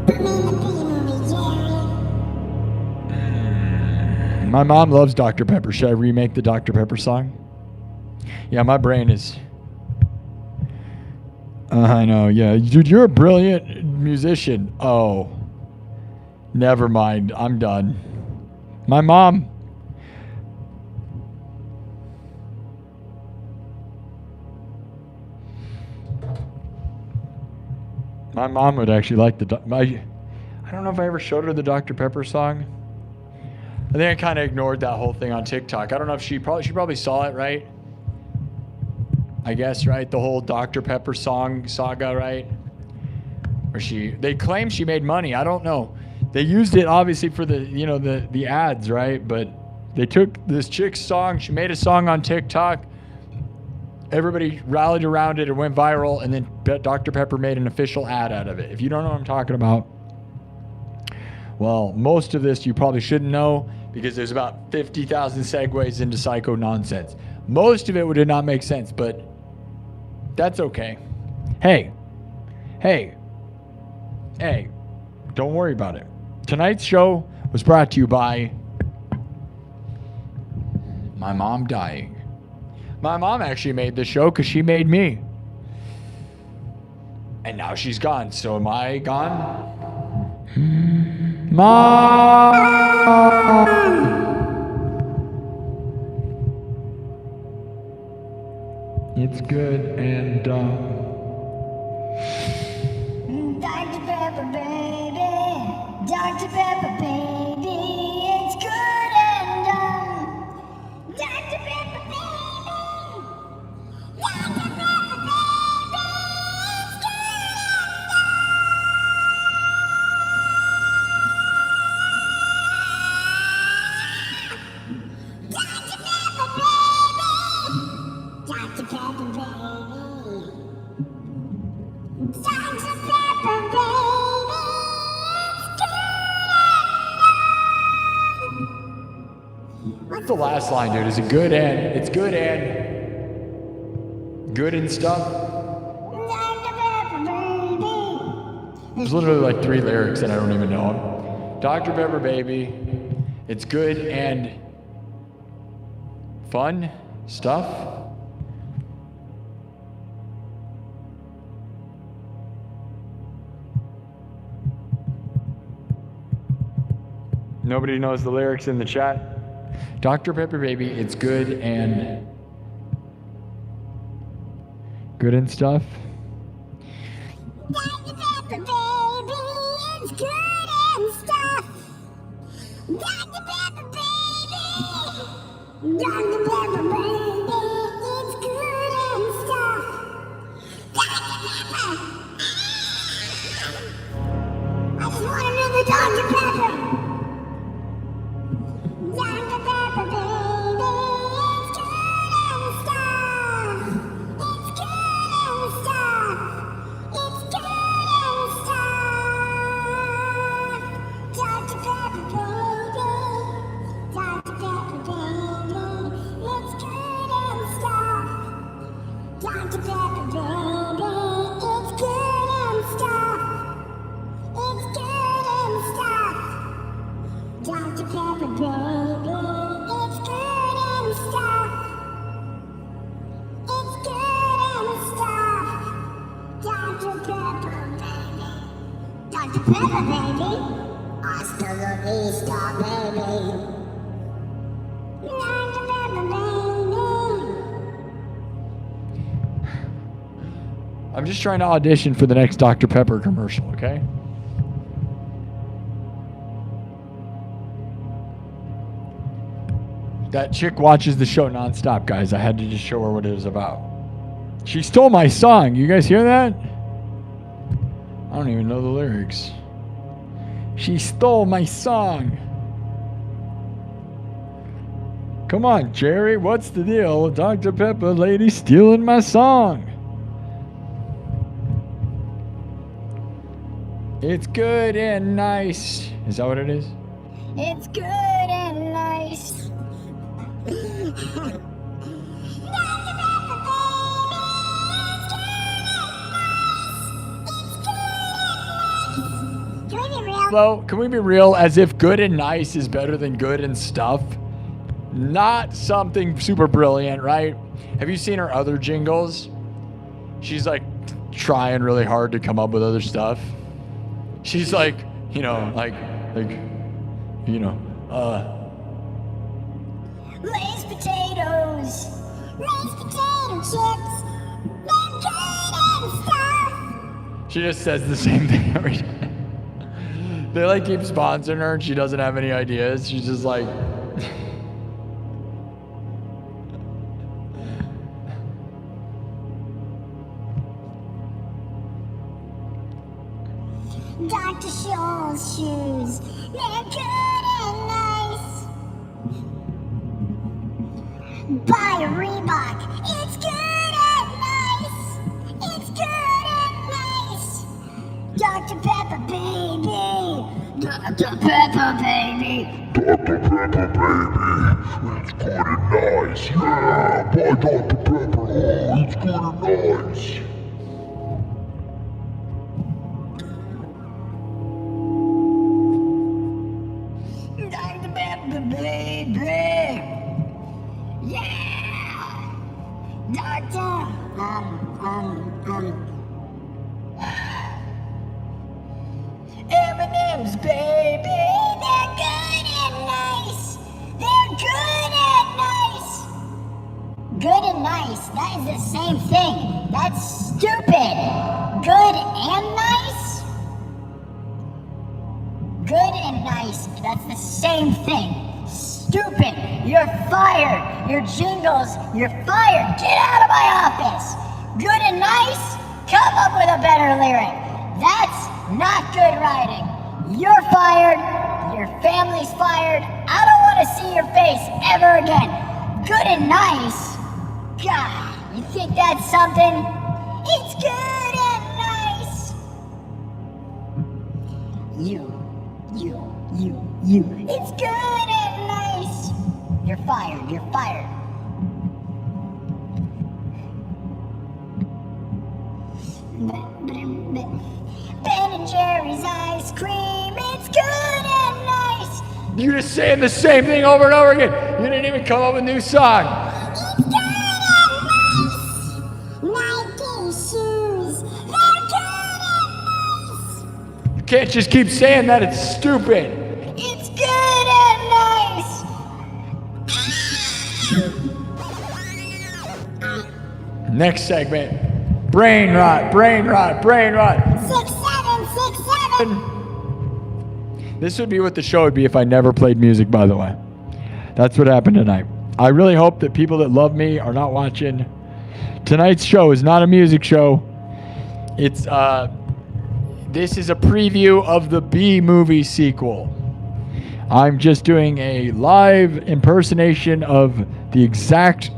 Put me in the B movie, Jerry. My mom loves Dr. Pepper. Should I remake the Dr. Pepper song? Yeah, my brain is... I know, yeah. Dude, you're a brilliant musician. Oh. Never mind. I'm done. My mom... My mom would actually like the... I don't know if I ever showed her the Dr. Pepper song. I think I kind of ignored that whole thing on TikTok. I don't know if she probably saw it, right? I guess, right? The whole Dr. Pepper song saga, right? Or they claim she made money. I don't know. They used it obviously for the, the ads, right? But they took this chick's song. She made a song on TikTok. Everybody rallied around it. It went viral. And then Dr. Pepper made an official ad out of it. If you don't know what I'm talking about, well, most of this you probably shouldn't know because there's about 50,000 segues into psycho nonsense. Most of it would not make sense, but that's okay. Hey, don't worry about it. Tonight's show was brought to you by my mom dying. My mom actually made the show because she made me. And now she's gone. So am I gone? Mom! It's good and dumb. Dr. Pepper, baby. Dr. Pepper, baby. It's good and dumb. Dr. Pepper, baby. Dr. Pepper, baby. It's good and dumb. Dr. Pepper, baby. Dr. Pepper, baby. Dr. Pepper, baby. What's the last line, dude? Is it good and... It's good and... Good and stuff? Dr. Pepper, baby. There's literally like 3 lyrics and I don't even know them. Dr. Pepper, baby. It's good and... Fun stuff? Nobody knows the lyrics in the chat. Dr. Pepper, baby, it's good and... Good and stuff? Dr. Pepper, baby, it's good and stuff. Dr. Pepper, baby. Dr. Pepper, baby, it's good and stuff. Dr. Pepper. I just want another Dr. Pepper. Dr. Pepper, baby. Hasta la vista, baby. Dr. Pepper, baby. I'm just trying to audition for the next Dr. Pepper commercial, okay? That chick watches the show nonstop, guys. I had to just show her what it was about. She stole my song. You guys hear that? I don't even know the lyrics. She stole my song. Come on, Jerry. What's the deal? Dr. Pepper lady stealing my song. It's good and nice. Is that what it is? It's good and nice. Can we be real? Though, can we be real? As if good and nice is better than good and stuff. Not something super brilliant, right? Have you seen her other jingles? She's like trying really hard to come up with other stuff. She's like, you know, Lay's potatoes. Lay's potato chips. They're good and stuff. she just says the same thing every time. They like keep sponsoring her and she doesn't have any ideas. She's just like, Dr. Scholl's shoes. They're good and nice. Buy a Reebok. It's good and nice. It's good and nice. Dr. Pepper, baby. Dr. Pepper, baby. Dr. Pepper, baby. It's good and nice. Yeah, buy Dr. Pepper. Oh, it's good and nice. Dr. Pepper, baby. Yeah. Doctor. M&M's, baby. They're good and nice. They're good and nice. Good and nice. That is the same thing. That's stupid. Good and nice? Good and nice. That's the same thing. Stupid. You're fired. Your jingles. You're fired. Get out of my office. Good and nice? Come up with a better lyric. That's not good writing. You're fired. Your family's fired. I don't want to see your face ever again. Good and nice? God, you think that's something? It's good and nice. You. It's good and nice. You're fired. You're fired. Ben and Jerry's ice cream. It's good and nice. you're just saying the same thing over and over again. You didn't even come up with a new song. It's good and nice. Nike shoes. They're good and nice. You can't just keep saying that. It's stupid. It's good and nice. Next segment. Brain rot. 6767. This would be what the show would be if I never played music, by the way. That's what happened tonight. I really hope that people that love me are not watching. Tonight's show is not a music show. It's this is a preview of the B movie sequel. I'm just doing a live impersonation of the exact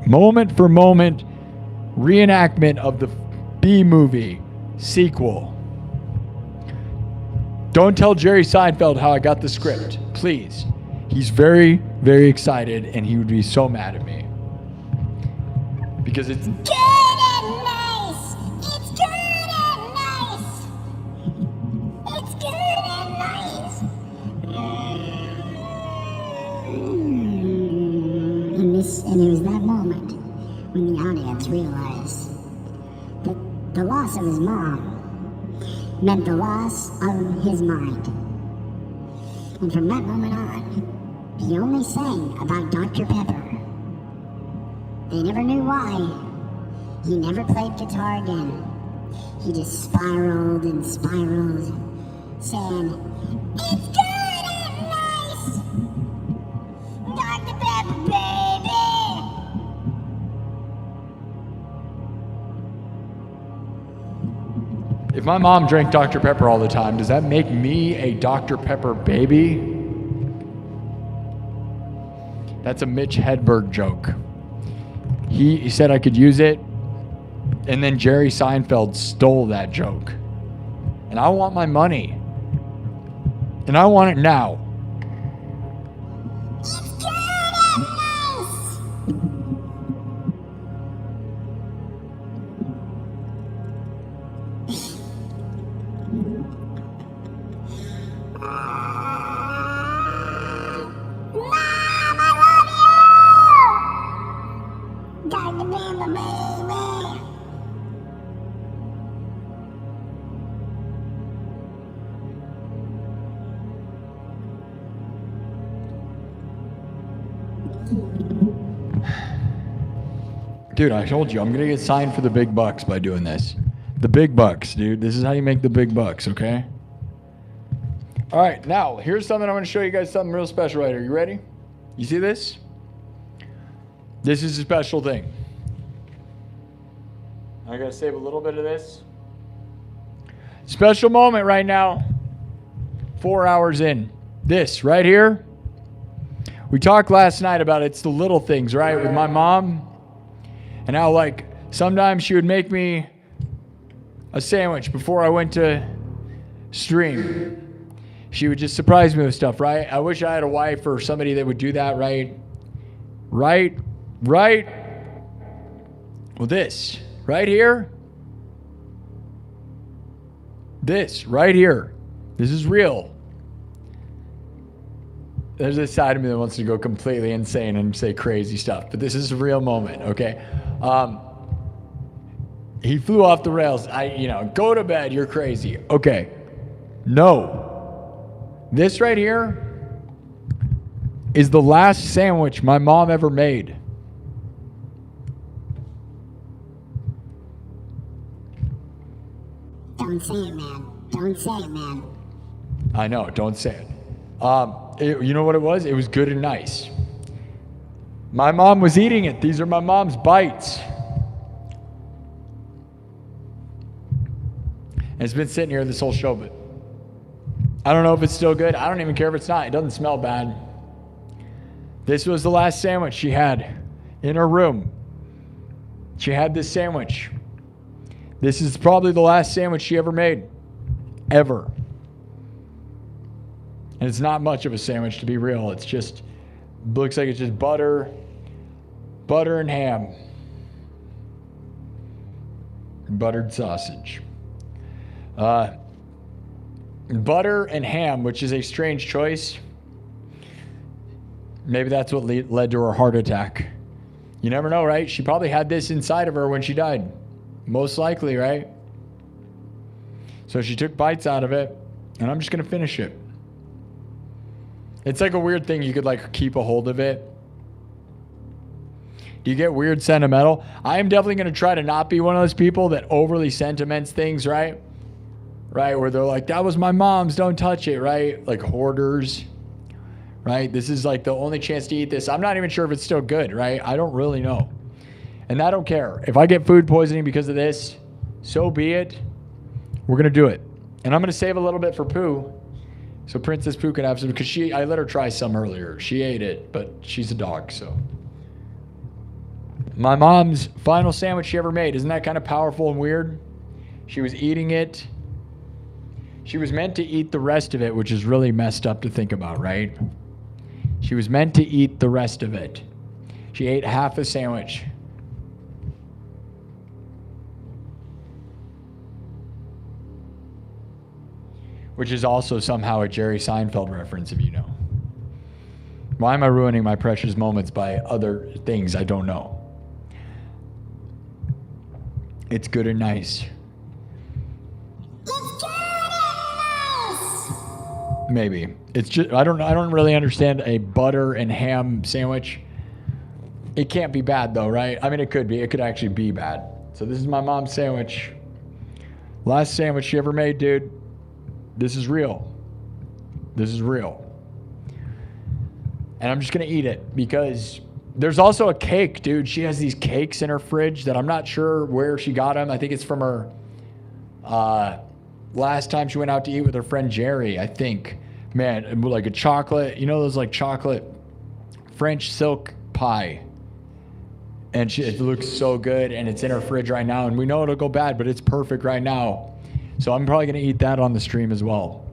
moment for moment reenactment of the B movie sequel. Don't tell Jerry Seinfeld how I got the script, please. He's very, very excited and he would be so mad at me. Because it's Good and nice. It's good and nice. It's good and nice. And it was that moment when the audience realized that the loss of his mom meant the loss of his mind. And from that moment on, he only sang about Dr. Pepper. They never knew why. He never played guitar again. He just spiraled and spiraled, saying, "It's good and nice, Dr. Pepper, baby." If my mom drank Dr. Pepper all the time, does that make me a Dr. Pepper baby? That's a Mitch Hedberg joke. He said I could use it, and then Jerry Seinfeld stole that joke. And I want my money. And I want it now. It's good and nice. Mom, I love you! Dr. Pepper, baby. Dude, I told you, I'm going to get signed for the big bucks by doing this. The big bucks, dude. This is how you make the big bucks, okay? All right, now, here's something I'm going to show you guys something real special right here. You ready? You see this? This is a special thing. I got to save a little bit of this. Special moment right now. 4 hours in. This right here. We talked last night about it's the little things, right? With my mom. And how, like, sometimes she would make me a sandwich before I went to stream. She would just surprise me with stuff, right? I wish I had a wife or somebody that would do that, right? Right? Well, this right here. This right here. This is real. There's this side of me that wants to go completely insane and say crazy stuff, but this is a real moment, okay? He flew off the rails. Go to bed, you're crazy. Okay. No. This right here is the last sandwich my mom ever made. Don't say it, man. Don't say it, man. I know, don't say it. You know what it was? It was good and nice. My mom was eating it. These are my mom's bites. And it's been sitting here this whole show, but I don't know if it's still good. I don't even care if it's not. It doesn't smell bad. This was the last sandwich she had in her room. She had this sandwich. This is probably the last sandwich she ever made. Ever. And it's not much of a sandwich, to be real. It's just, looks like it's just butter and ham. Buttered sausage. Butter and ham, which is a strange choice. Maybe that's what led to her heart attack. You never know, right? She probably had this inside of her when she died. Most likely, right? So she took bites out of it, and I'm just going to finish it. It's like a weird thing. You could like keep a hold of it. Do you get weird sentimental? I am definitely going to try to not be one of those people that overly sentiments things, right? Right, where they're like, that was my mom's, don't touch it, right? Like hoarders, right? This is like the only chance to eat this. I'm not even sure if it's still good, right? I don't really know. And I don't care. If I get food poisoning because of this, so be it. We're going to do it. And I'm going to save a little bit for Pooh. So Princess Pooh can have some, because I let her try some earlier. She ate it, but she's a dog, so. My mom's final sandwich she ever made. Isn't that kind of powerful and weird? She was eating it. She was meant to eat the rest of it, which is really messed up to think about, right? She was meant to eat the rest of it. She ate half a sandwich. Which is also somehow a Jerry Seinfeld reference, if you know. Why am I ruining my precious moments by other things I don't know? It's good and nice. It's good! Maybe. It's just I don't really understand a butter and ham sandwich. It can't be bad though, right? I mean, it could be. It could actually be bad. So this is my mom's sandwich. Last sandwich she ever made, dude. This is real. This is real. And I'm just going to eat it because there's also a cake, dude. She has these cakes in her fridge that I'm not sure where she got them. I think it's from her last time she went out to eat with her friend Jerry, I think. Man, like a chocolate, you know those like chocolate French silk pie. And it looks so good, and it's in her fridge right now. And we know it'll go bad, but it's perfect right now. So I'm probably going to eat that on the stream as well.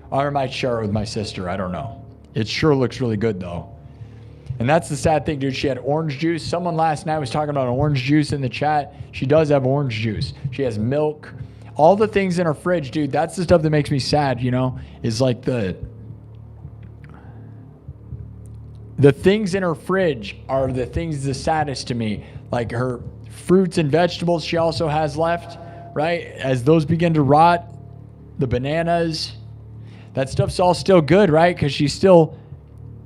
Or I might share it with my sister. I don't know. It sure looks really good, though. And that's the sad thing, dude. She had orange juice. Someone last night was talking about orange juice in the chat. She does have orange juice. She has milk. All the things in her fridge, dude, that's the stuff that makes me sad, you know, is like the things in her fridge are the things the saddest to me. Like her fruits and vegetables she also has left, right? As those begin to rot, the bananas, that stuff's all still good, right? Because she still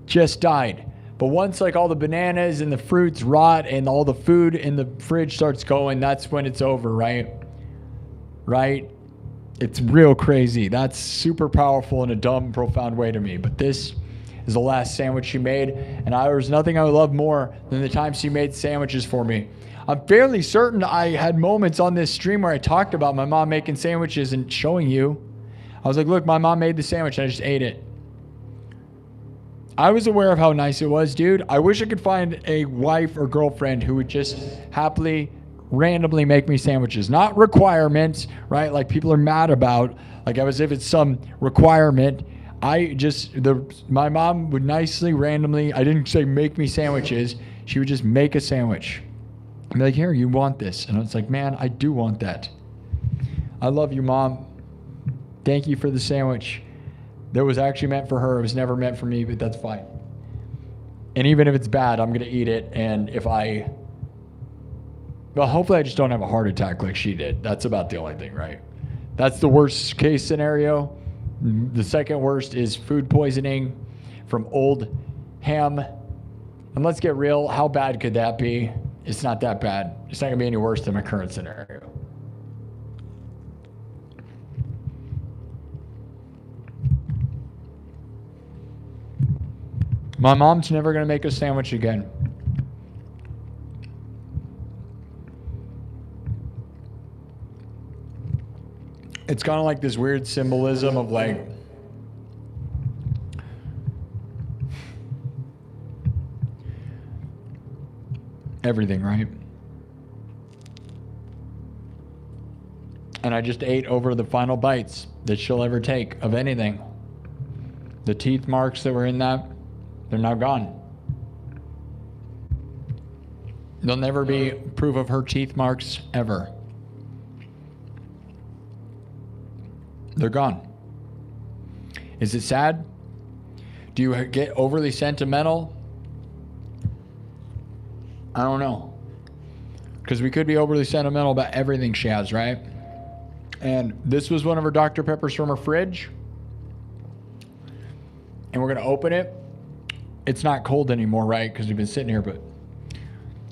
just died. But once like all the bananas and the fruits rot and all the food in the fridge starts going, that's when it's over, right? Right? It's real crazy. That's super powerful in a dumb, profound way to me. But this is the last sandwich she made, and there's nothing I would love more than the time she made sandwiches for me. I'm fairly certain I had moments on this stream where I talked about my mom making sandwiches and showing you. I was like, look, my mom made the sandwich, and I just ate it. I was aware of how nice it was, dude. I wish I could find a wife or girlfriend who would just happily, randomly make me sandwiches. Not requirements, right? Like people are mad about, like as if it's some requirement. My mom would nicely, randomly, I didn't say make me sandwiches. She would just make a sandwich. I'd be like, here, you want this? And I was like, man, I do want that. I love you, Mom. Thank you for the sandwich. That was actually meant for her. It was never meant for me, but that's fine. And even if it's bad, I'm going to eat it. And well, hopefully I just don't have a heart attack like she did. That's about the only thing, right? That's the worst case scenario. The second worst is food poisoning from old ham. And let's get real. How bad could that be? It's not that bad. It's not going to be any worse than my current scenario. My mom's never going to make a sandwich again. It's kind of like this weird symbolism of like everything, right? And I just ate over the final bites that she'll ever take of anything. The teeth marks that were in that, they're now gone. There'll never be proof of her teeth marks ever. They're gone. Is it sad? Do you get overly sentimental? I don't know. Because we could be overly sentimental about everything she has, right? And this was one of her Dr. Peppers from her fridge. And we're going to open it. It's not cold anymore, right? Because we've been sitting here, but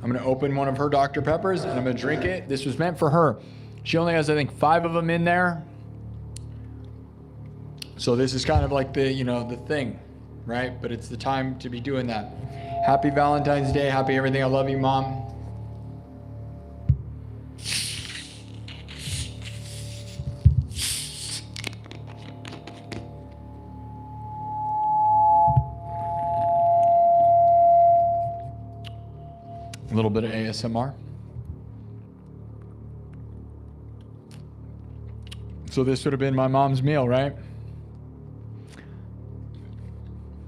I'm going to open one of her Dr. Peppers and I'm going to drink it. This was meant for her. She only has, I think, 5 of them in there. So this is kind of like the, the thing, right? But it's the time to be doing that. Happy Valentine's Day. Happy everything. I love you, Mom. A little bit of ASMR. So this would have been my mom's meal, right?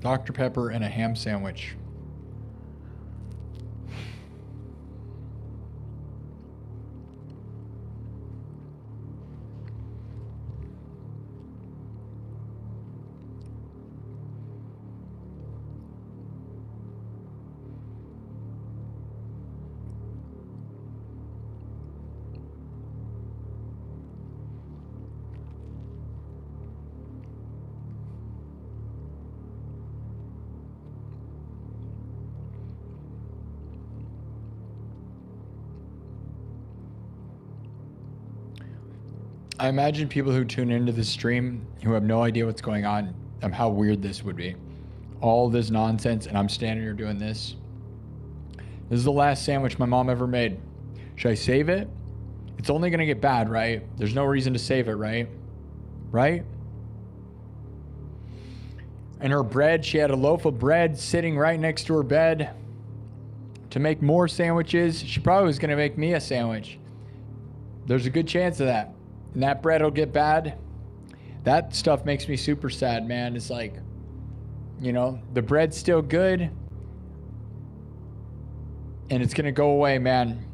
Dr. Pepper and a ham sandwich. I imagine people who tune into this stream who have no idea what's going on, how weird this would be. All this nonsense, and I'm standing here doing this. This is the last sandwich my mom ever made. Should I save it? It's only gonna get bad, right? There's no reason to save it, right? Right? And her bread, she had a loaf of bread sitting right next to her bed to make more sandwiches. She probably was gonna make me a sandwich. There's a good chance of that. And that bread will get bad. That stuff makes me super sad, man. It's like, you know, the bread's still good and it's gonna go away, man.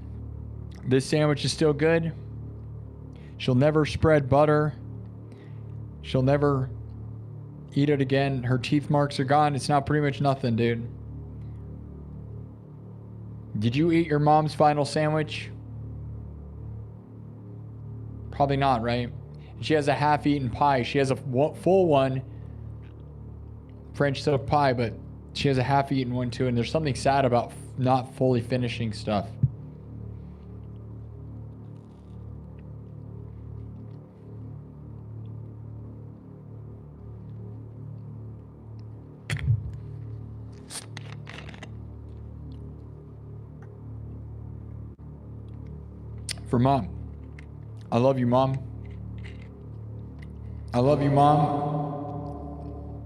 This sandwich is still good. She'll never spread butter. She'll never eat it again. Her teeth marks are gone. It's now pretty much nothing, dude. Did you eat your mom's final sandwich? Probably not, right? She has a half-eaten pie. She has a full one, French silk pie, but she has a half-eaten one too, and there's something sad about not fully finishing stuff. For Mom. I love you, Mom. I love you, Mom.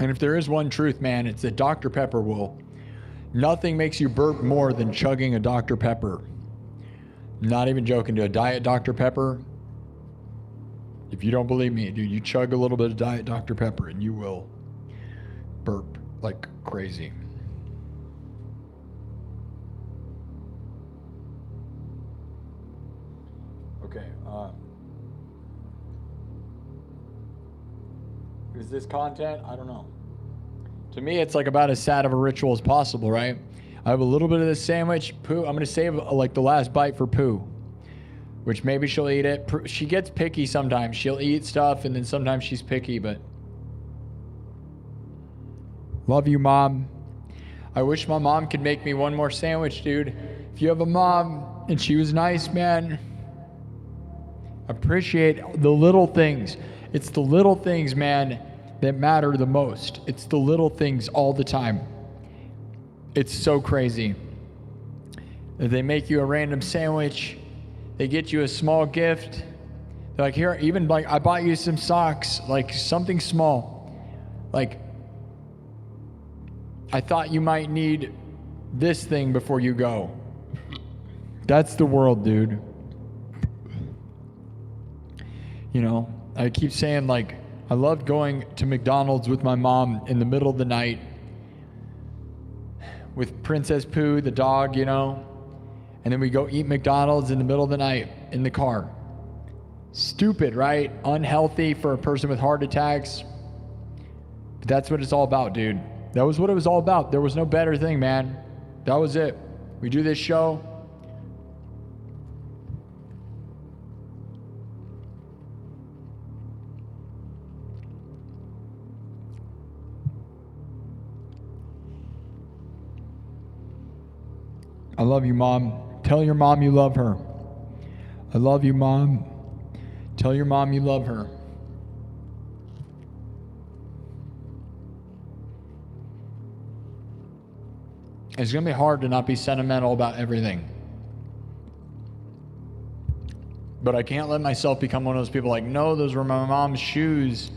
And if there is one truth, man, it's that Dr. Pepper will. Nothing makes you burp more than chugging a Dr. Pepper. Not even joking. To a Diet Dr. Pepper. If you don't believe me, dude, you chug a little bit of Diet Dr. Pepper and you will burp like crazy. Okay. Is this content? I don't know. To me, it's like about as sad of a ritual as possible, right? I have a little bit of this sandwich. Pooh, I'm going to save like the last bite for Pooh, which maybe she'll eat it. She gets picky sometimes. She'll eat stuff and then sometimes she's picky, but love you, Mom. I wish my mom could make me one more sandwich, dude. If you have a mom and she was nice, man, appreciate the little things. It's the little things, man, that matter the most. It's the little things all the time. It's so crazy. They make you a random sandwich. They get you a small gift. They're like, here, even like, I bought you some socks, like something small. Like, I thought you might need this thing before you go. That's the world, dude. You know, I keep saying, like, I loved going to McDonald's with my mom in the middle of the night with Princess Pooh, the dog, you know, and then we go eat McDonald's in the middle of the night in the car. Stupid, right? Unhealthy for a person with heart attacks. But that's what it's all about, dude. That was what it was all about. There was no better thing, man. That was it. We do this show. I love you, Mom. Tell your mom you love her. I love you, Mom. Tell your mom you love her. It's going to be hard to not be sentimental about everything. But I can't let myself become one of those people like, no, those were my mom's shoes.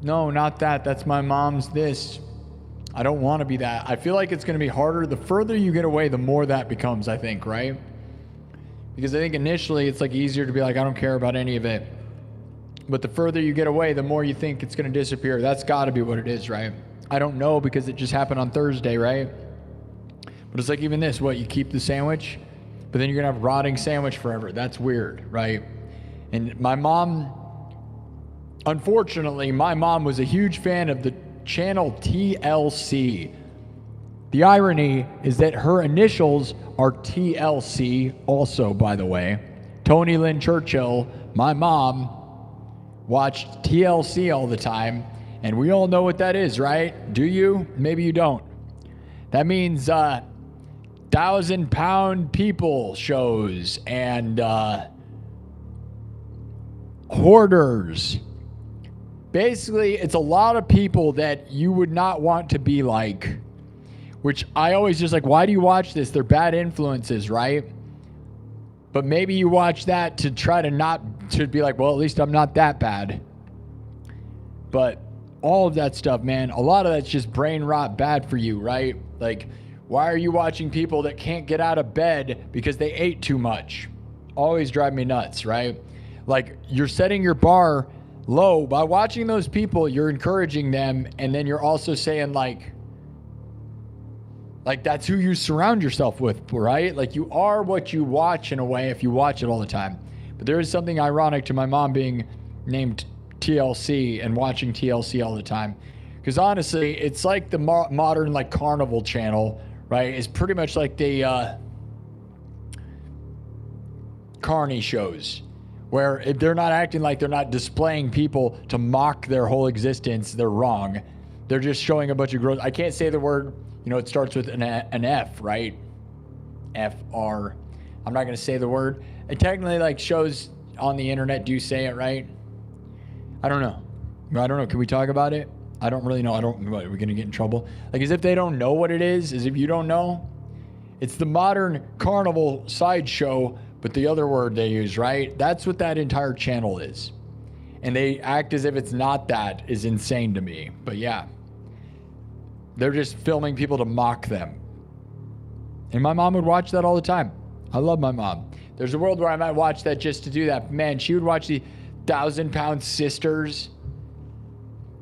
No, not that. That's my mom's this. I don't want to be that. I feel like it's going to be harder. The further you get away, the more that becomes, I think, right? Because I think initially it's like easier to be like, I don't care about any of it. But the further you get away, the more you think it's going to disappear. That's got to be what it is, right? I don't know because it just happened on Thursday, right? But it's like even this, what, you keep the sandwich, but then you're going to have rotting sandwich forever. That's weird, right? And my mom, unfortunately, my mom was a huge fan of the channel TLC. The irony is that her initials are TLC also, by the way. Tony Lynn Churchill, my mom, watched TLC all the time, and we all know what that is, right? Do you? Maybe you don't. That means 1,000-pound people shows and Hoarders. Basically, it's a lot of people that you would not want to be like, which I always just like, why do you watch this? They're bad influences, right? But maybe you watch that to try to not, to be like, well, at least I'm not that bad. But all of that stuff, man, a lot of that's just brain rot, bad for you, right? Like, why are you watching people that can't get out of bed because they ate too much? Always drive me nuts, right? Like, you're setting your bar low by watching those people. You're encouraging them, and then you're also saying like that's who you surround yourself with, right? Like, you are what you watch in a way if you watch it all the time. But there is something ironic to my mom being named TLC and watching TLC all the time, because honestly, it's like the modern like Carnival Channel, right? It's pretty much like the Carney shows, where if they're not acting like, they're not displaying people to mock their whole existence. They're wrong. They're just showing a bunch of growth. I can't say the word, you know, it starts with an F, right? FR. I'm not going to say the word. It technically, like, shows on the internet do say it, right? I don't know. Can we talk about it? I don't really know. What, are we going to get in trouble? Like, as if they don't know what it is, as if you don't know. It's the modern carnival sideshow, but the other word they use, right? That's what that entire channel is. And they act as if it's not. That is insane to me. But yeah, they're just filming people to mock them. And my mom would watch that all the time. I love my mom. There's a world where I might watch that just to do that. Man, she would watch the 1,000-pound sisters.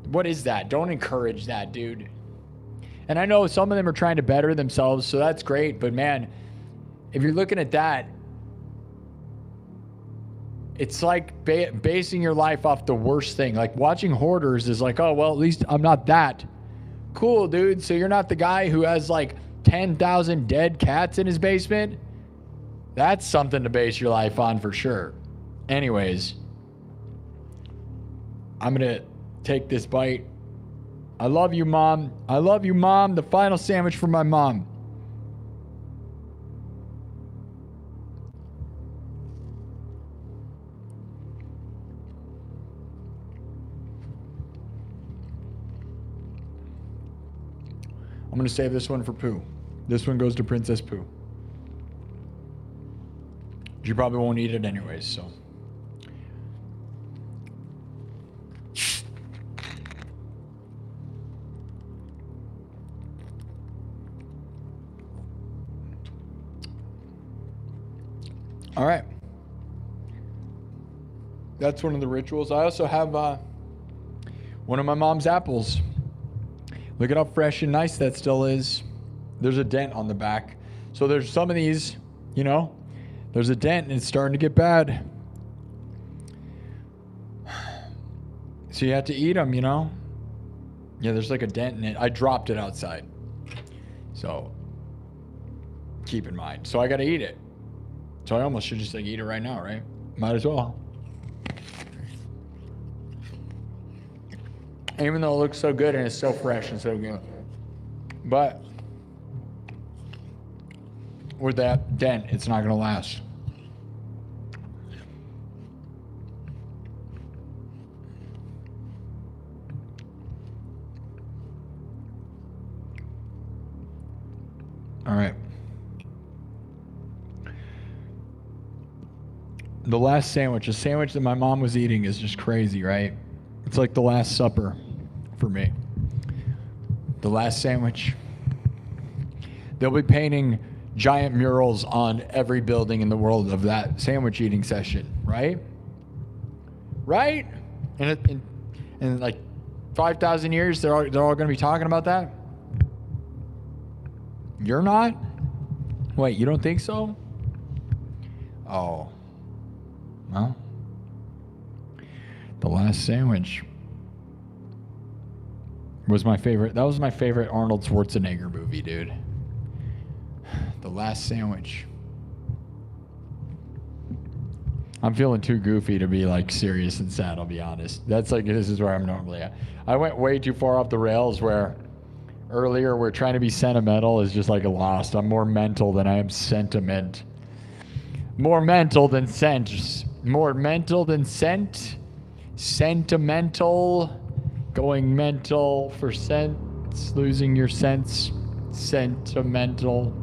What is that? Don't encourage that, dude. And I know some of them are trying to better themselves, so that's great. But man, if you're looking at that, it's like basing your life off the worst thing. Like, watching Hoarders is like, oh, well, at least I'm not that. Cool, dude. So you're not the guy who has like 10,000 dead cats in his basement? That's something to base your life on for sure. Anyways, I'm going to take this bite. I love you, Mom. I love you, Mom. The final sandwich for my mom. I'm going to save this one for Pooh. This one goes to Princess Pooh. She probably won't eat it anyways, so. All right. That's one of the rituals. I also have one of my mom's apples. Look at how fresh and nice that still is. There's a dent on the back. So there's some of these, you know, there's a dent and it's starting to get bad. So you have to eat them, you know. Yeah, there's like a dent in it. I dropped it outside. So keep in mind. So I got to eat it. So I almost should just like eat it right now, right? Might as well. Even though it looks so good and it's so fresh and so good. But with that dent, it's not going to last. All right. The last sandwich, a sandwich that my mom was eating, is just crazy, right? It's like the Last Supper for me. The last sandwich. They'll be painting giant murals on every building in the world of that sandwich eating session, right? Right? And in like 5,000 years, they're all going to be talking about that? You're not? Wait, you don't think so? Oh. Well, The Last Sandwich was my favorite. That was my favorite Arnold Schwarzenegger movie, dude. The Last Sandwich. I'm feeling too goofy to be like serious and sad, I'll be honest. That's like, this is where I'm normally at. I went way too far off the rails where earlier we're trying to be sentimental is just like a lost. I'm more mental than I am sentiment. More mental than scent. More mental than scent. Sentimental, going mental for sense, losing your sense, sentimental.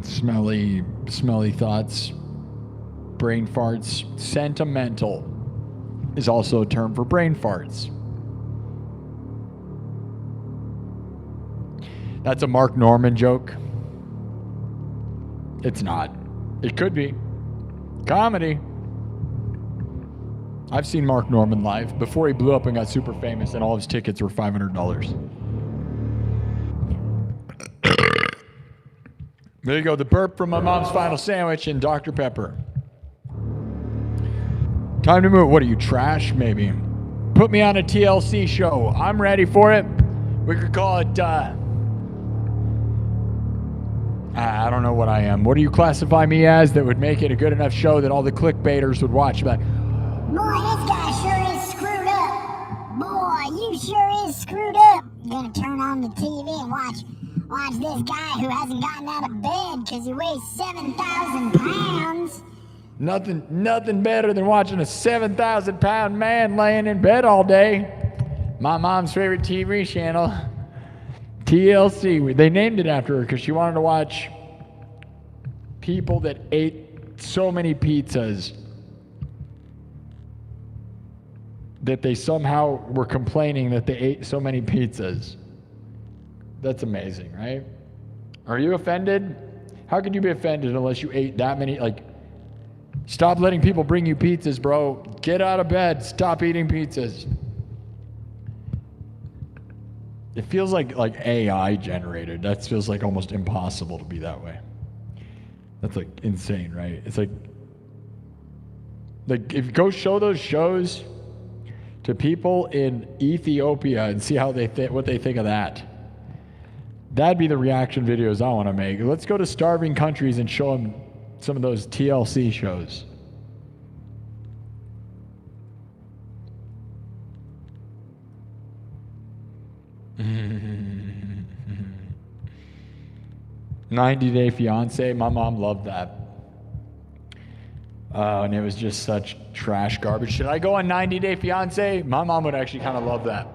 Smelly thoughts, brain farts. Sentimental is also a term for brain farts. That's a Mark Norman joke. It's not. It could be. Comedy. I've seen Mark Norman live before he blew up and got super famous, and all his tickets were $500. There you go. The burp from my mom's final sandwich and Dr. Pepper. Time to move. What are you, trash? Maybe. Put me on a TLC show. I'm ready for it. We could call it, I don't know what I am. What do you classify me as that would make it a good enough show that all the clickbaiters would watch? Like, Boy, this guy sure is screwed up. Boy, you sure is screwed up. You're gonna turn on the TV and watch this guy who hasn't gotten out of bed because he weighs 7,000 pounds. Nothing better than watching a 7,000-pound man laying in bed all day. My mom's favorite TV channel, TLC. They named it after her because she wanted to watch people that ate so many pizzas that they somehow were complaining that they ate so many pizzas. That's amazing, right? Are you offended? How could you be offended unless you ate that many? Like, stop letting people bring you pizzas, bro. Get out of bed. Stop eating pizzas. It feels like AI generated. That feels like almost impossible to be that way. That's like insane, right? It's like if you go show those shows to people in Ethiopia and see how what they think of that. That'd be the reaction videos I want to make. Let's go to starving countries and show them some of those TLC shows. "90-Day Fiancé." My mom loved that. And it was just such trash garbage. Should I go on 90-Day Fiancé? My mom would actually kind of love that.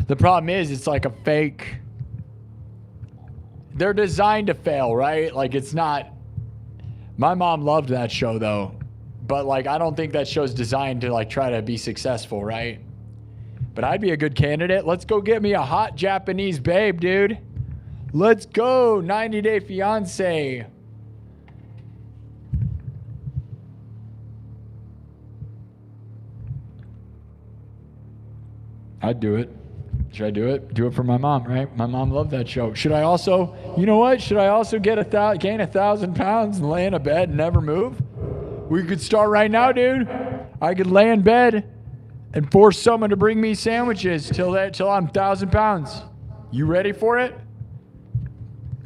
The problem is, it's like a fake. They're designed to fail, right? Like, it's not. My mom loved that show, though. But, like, I don't think that show's designed to, like, try to be successful, right? But I'd be a good candidate. Let's go get me a hot Japanese babe, dude. Let's go. 90-Day Fiancé. I'd do it. Should I do it? Do it for my mom, right? My mom loved that show. Should I also, you know what? Should I also gain 1,000 pounds and lay in a bed and never move? We could start right now, dude. I could lay in bed and force someone to bring me sandwiches till I'm 1,000 pounds. You ready for it?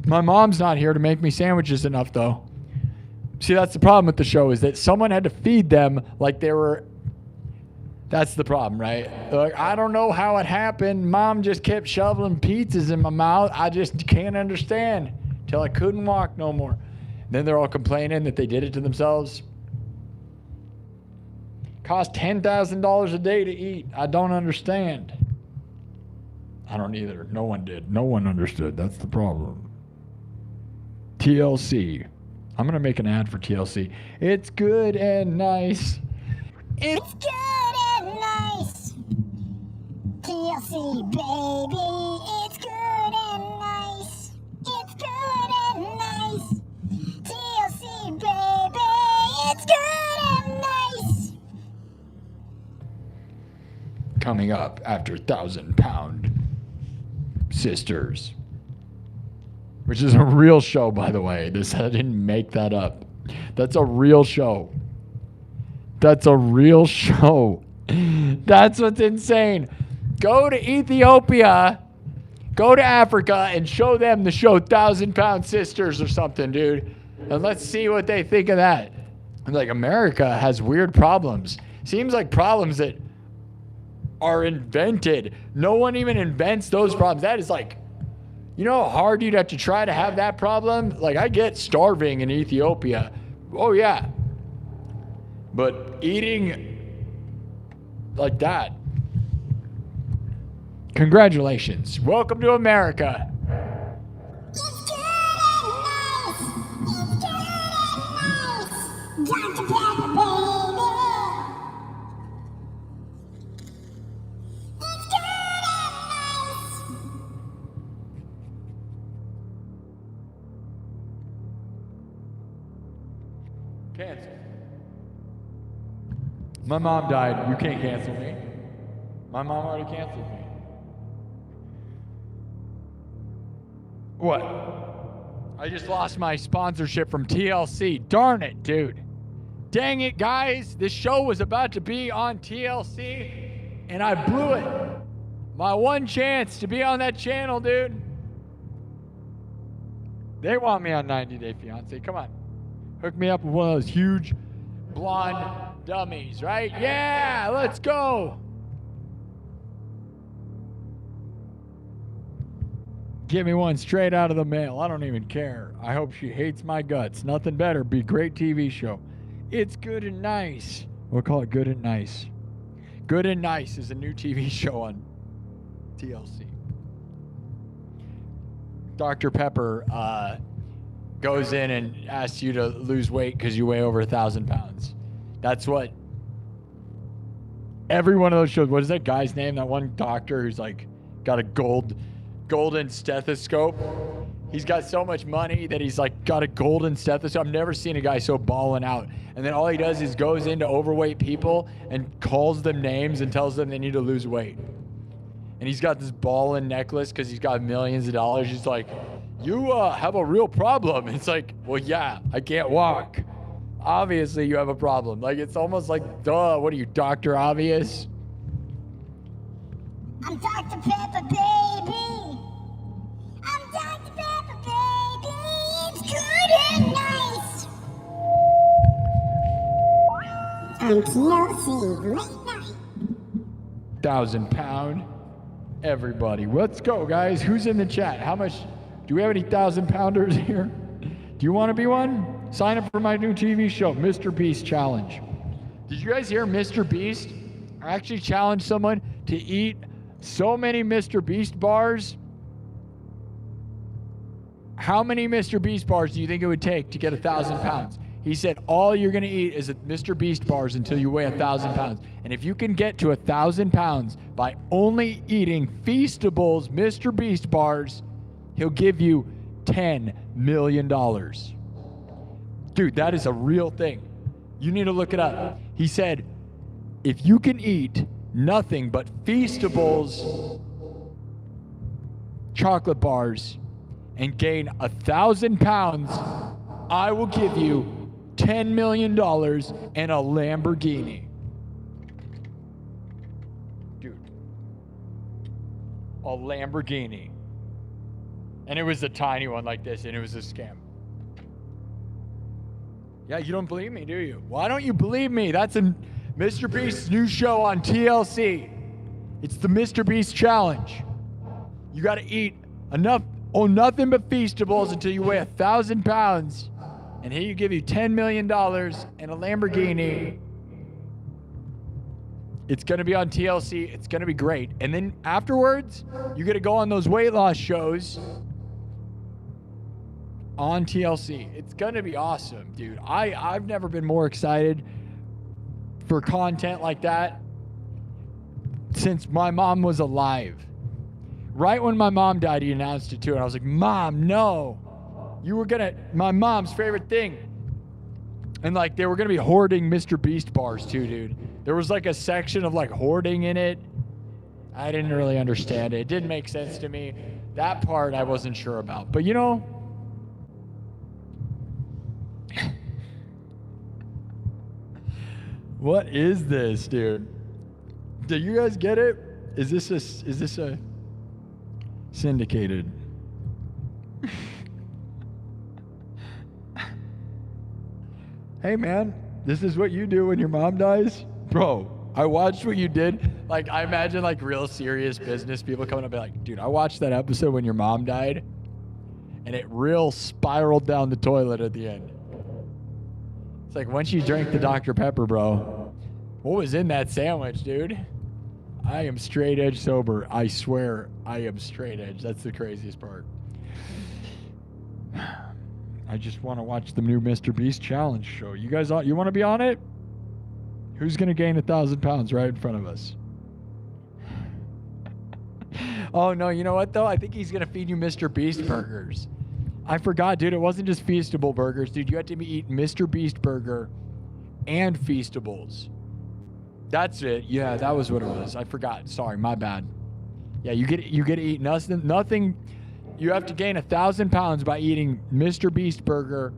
My mom's not here to make me sandwiches enough, though. See, that's the problem with the show, is that someone had to feed them like they were. That's the problem, right? Like, I don't know how it happened. Mom just kept shoveling pizzas in my mouth. I just can't understand till I couldn't walk no more. Then they're all complaining that they did it to themselves. Cost $10,000 a day to eat. I don't understand. I don't either. No one did. No one understood. That's the problem. TLC. I'm going to make an ad for TLC. It's good and nice. It's good and nice. TLC, baby. It's good and nice. It's good and nice. TLC, baby. It's good and nice. Coming up after 1,000-Pound Sisters. Which is a real show, by the way. I didn't make that up. That's a real show. That's a real show. That's what's insane. Go to Ethiopia, go to Africa, and show them the show 1,000-Pound Sisters or something, dude. And let's see what they think of that. Like, America has weird problems. Seems like problems that are invented. No one even invents those problems. That is like, you know how hard you'd have to try to have that problem? Like, I get starving in Ethiopia. Oh, yeah. But eating like that. Congratulations. Welcome to America. It's good and nice. It's good and nice. Dr. Pepper, baby. It's good and nice. Cancel. My mom died. You can't cancel me. My mom already canceled me. What? I just lost my sponsorship from TLC. Darn it, dude. Dang it, guys. This show was about to be on TLC, and I blew it. My one chance to be on that channel, dude. They want me on 90 Day Fiance. Come on. Hook me up with one of those huge blonde dummies, right? Yeah, let's go. Give me one straight out of the mail. I don't even care. I hope she hates my guts. Nothing better. Be a great TV show. It's Good and Nice. We'll call it Good and Nice. Good and Nice is a new TV show on TLC. Dr. Pepper goes in and asks you to lose weight because you weigh over 1,000 pounds. That's what every one of those shows. What is that guy's name? That one doctor who's like got a golden stethoscope. He's got so much money that he's like got a golden stethoscope. I've never seen a guy so balling out. And then all he does is goes into overweight people and calls them names and tells them they need to lose weight. And he's got this ballin' necklace because he's got millions of dollars. He's like, you have a real problem. It's like, well, yeah, I can't walk. Obviously, you have a problem. Like, it's almost like, duh, what are you, Dr. Obvious? I'm Dr. Pepper, baby. I'm Dr. Pepper, baby. It's good and nice. On TLC, late night. 1,000 pound. Everybody. Let's go, guys. Who's in the chat? How much? Do we have any 1,000 pounders here? Do you want to be one? Sign up for my new TV show, Mr. Beast Challenge. Did you guys hear Mr. Beast? I actually challenged someone to eat so many Mr. Beast bars. How many Mr. Beast bars do you think it would take to get 1,000 pounds? He said all you're going to eat is Mr. Beast bars until you weigh 1,000 pounds. And if you can get to 1,000 pounds by only eating Feastables Mr. Beast bars, he'll give you $10 million. Dude, that is a real thing. You need to look it up. He said, if you can eat nothing but Feastables chocolate bars and gain 1,000 pounds, I will give you $10 million and a Lamborghini. Dude. A Lamborghini. And it was a tiny one like this, and it was a scam. Yeah, you don't believe me, do you? Why don't you believe me? That's in Mr. Beast's new show on TLC. It's the Mr. Beast Challenge. You got to eat nothing but Feastables until you weigh 1,000 pounds. And he'll give you $10 million and a Lamborghini. It's going to be on TLC. It's going to be great. And then afterwards, you get to go on those weight loss shows on TLC. It's going to be awesome, dude. I've never been more excited for content like that since my mom was alive. Right when my mom died, he announced it too. And I was like, Mom, no. You were gonna, my mom's favorite thing. And like, they were gonna be hoarding Mr. Beast bars too, dude. There was like a section of like hoarding in it. I didn't really understand it. It didn't make sense to me. That part I wasn't sure about. But you know, what is this, dude? Do you guys get it? Is this a syndicated? Hey man, this is what you do when your mom dies? Bro, I watched what you did. Like, I imagine like real serious business people coming up and be like, dude, I watched that episode when your mom died and it real spiraled down the toilet at the end. It's like once you drink the Dr. Pepper, bro, what was in that sandwich, dude? I am straight edge sober. I swear I am straight edge. That's the craziest part. I just want to watch the new Mr. Beast challenge show. You guys, you want to be on it? Who's going to gain 1,000 pounds right in front of us? Oh, no, you know what, though? I think he's going to feed you Mr. Beast burgers. I forgot, dude. It wasn't just Feastable burgers, dude. You had to eat Mr. Beast burger and Feastables. That's it. Yeah, that was what it was. I forgot. Sorry, my bad. Yeah, you get to eat nothing. You have to gain 1,000 pounds by eating Mr. Beast burger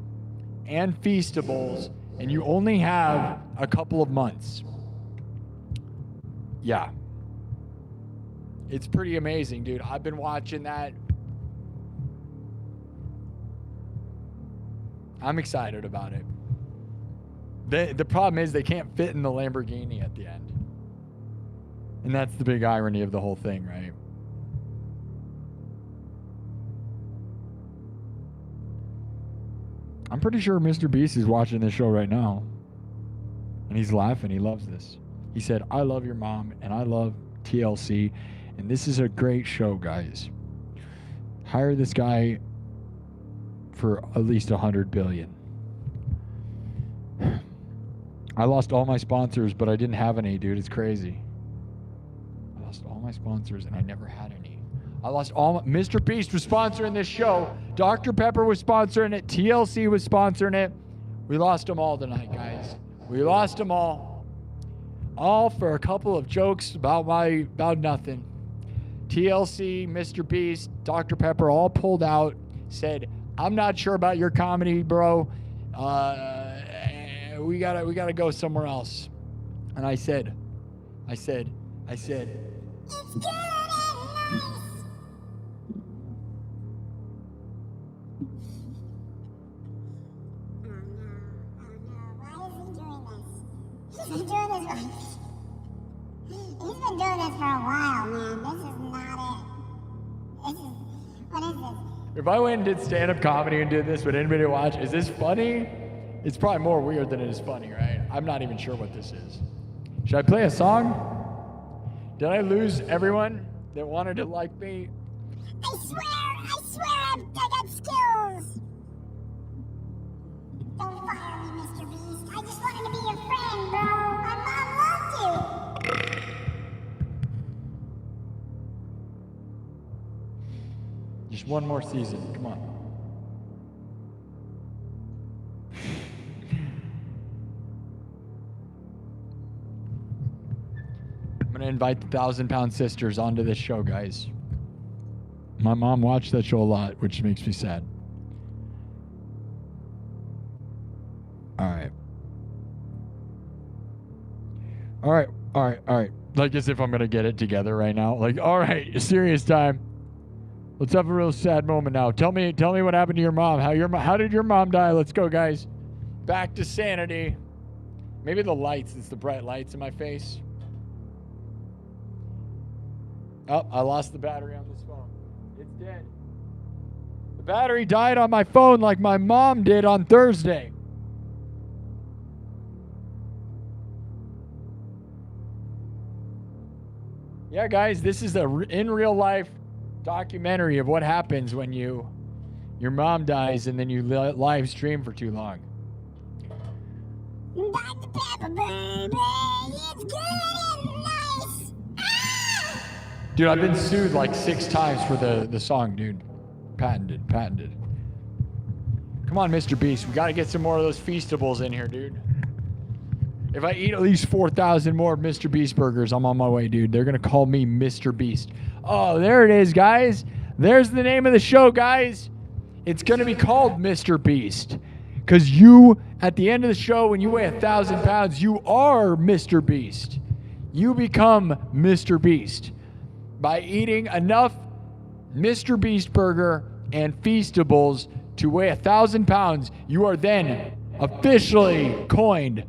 and Feastables, and you only have a couple of months. Yeah. It's pretty amazing, dude. I've been watching that. I'm excited about it. The problem is they can't fit in the Lamborghini at the end. And that's the big irony of the whole thing, right? I'm pretty sure Mr. Beast is watching this show right now. And he's laughing. He loves this. He said, I love your mom and I love TLC. And this is a great show, guys. Hire this guy for at least 100 billion. I lost all my sponsors, but I didn't have any, dude. It's crazy. I lost all my sponsors and I never had any. I lost all Mr. Beast was sponsoring this show. Dr. Pepper was sponsoring it. TLC was sponsoring it. We lost them all tonight, guys. We lost them all. All for a couple of jokes about nothing. TLC, Mr. Beast, Dr. Pepper all pulled out, said, I'm not sure about your comedy, bro. We gotta go somewhere else. And I said, it's good and nice. He's been doing this for a while, man. This is not it. What is this? If I went and did stand-up comedy and did this, would anybody watch? Is this funny? It's probably more weird than it is funny, right? I'm not even sure what this is. Should I play a song? Did I lose everyone that wanted to like me? I swear, I got skills. Don't fire me, Mr. Beast. I just wanted to be your friend, bro. My mom loved you. Just one more season, come on. I'm gonna invite the 1,000-pound sisters onto this show, guys. My mom watched that show a lot, which makes me sad. All right. Like as if I'm gonna get it together right now. Like, all right, serious time. Let's have a real sad moment now. Tell me what happened to your mom. How did your mom die? Let's go, guys. Back to sanity. Maybe the lights. It's the bright lights in my face. Oh, I lost the battery on this phone. It's dead. The battery died on my phone like my mom did on Thursday. Yeah, guys, this is in real life documentary of what happens when your mom dies and then you live stream for too long. Dr. Pepper, baby, it's good and nice. Ah! Dude, I've been sued like 6 times for the song, dude. Patented. Come on, Mr. Beast. We got to get some more of those Feastables in here, dude. If I eat at least 4,000 more Mr. Beast burgers, I'm on my way, dude. They're going to call me Mr. Beast. Oh, there it is, guys. There's the name of the show, guys. It's going to be called Mr. Beast. Because you, at the end of the show, when you weigh 1,000 pounds, you are Mr. Beast. You become Mr. Beast. By eating enough Mr. Beast burger and Feastables to weigh 1,000 pounds, you are then officially coined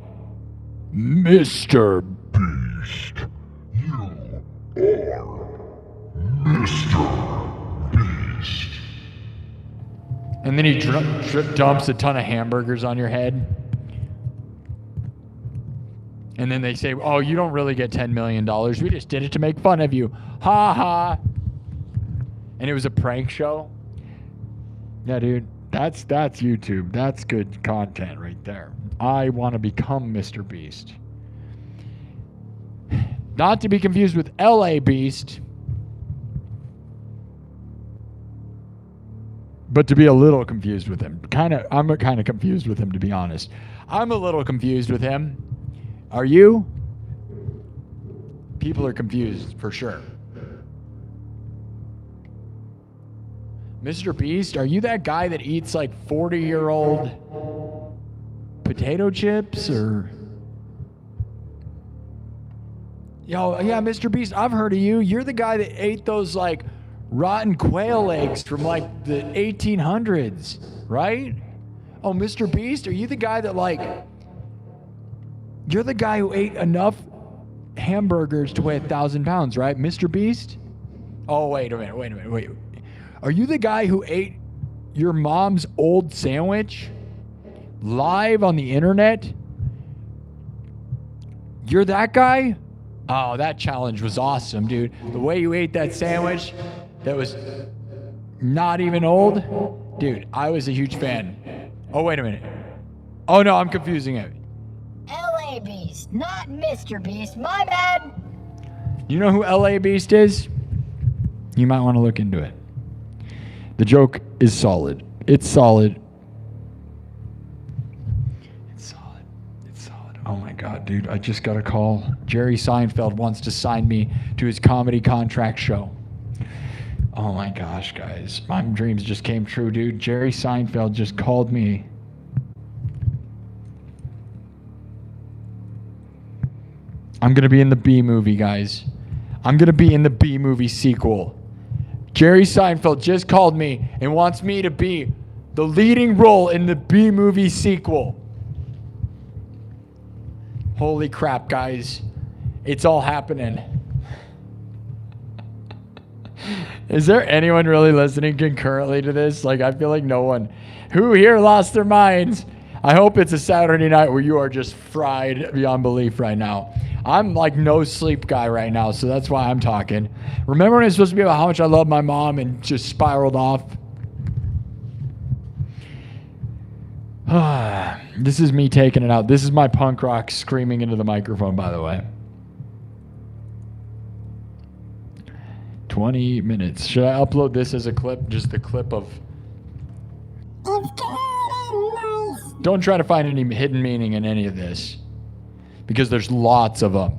Mr. Beast. You are Mr. Beast. And then he dumps a ton of hamburgers on your head. And then they say, oh, you don't really get $10 million. We just did it to make fun of you. Ha ha. And it was a prank show. Yeah, dude. That's YouTube. That's good content right there. I want to become Mr. Beast. Not to be confused with LA Beast. But to be a little confused with him. I'm kind of confused with him, to be honest. I'm a little confused with him. Are you? People are confused, for sure. Mr. Beast, are you that guy that eats like 40-year-old potato chips or... Yo, yeah, Mr. Beast, I've heard of you. You're the guy that ate those like rotten quail eggs from like the 1800s, right? Oh, Mr. Beast, are you the guy that like... You're the guy who ate enough hamburgers to weigh 1,000 pounds, right? Mr. Beast? Oh, wait a minute. Are you the guy who ate your mom's old sandwich live on the internet? You're that guy? Oh, that challenge was awesome, dude. The way you ate that sandwich that was not even old. Dude, I was a huge fan. Oh, wait a minute. Oh, no, I'm confusing it. LA Beast, not Mr. Beast. My bad. You know who LA Beast is? You might want to look into it. The joke is solid. It's solid. It's solid. Oh my God, dude. I just got a call. Jerry Seinfeld wants to sign me to his comedy contract show. Oh my gosh, guys. My dreams just came true, dude. Jerry Seinfeld just called me. I'm going to be in the B movie, guys. I'm going to be in the B movie sequel. Jerry Seinfeld just called me and wants me to be the leading role in the B movie sequel. Holy crap, guys. It's all happening. Is there anyone really listening concurrently to this? Like, I feel like no one. Who here lost their minds? I hope it's a Saturday night where you are just fried beyond belief right now. I'm like no sleep guy right now, so that's why I'm talking. Remember when it was supposed to be about how much I love my mom and just spiraled off? This is me taking it out. This is my punk rock screaming into the microphone, by the way. 20 minutes. Should I upload this as a clip? Just the clip of... It's good and nice. Don't try to find any hidden meaning in any of this. Because there's lots of them.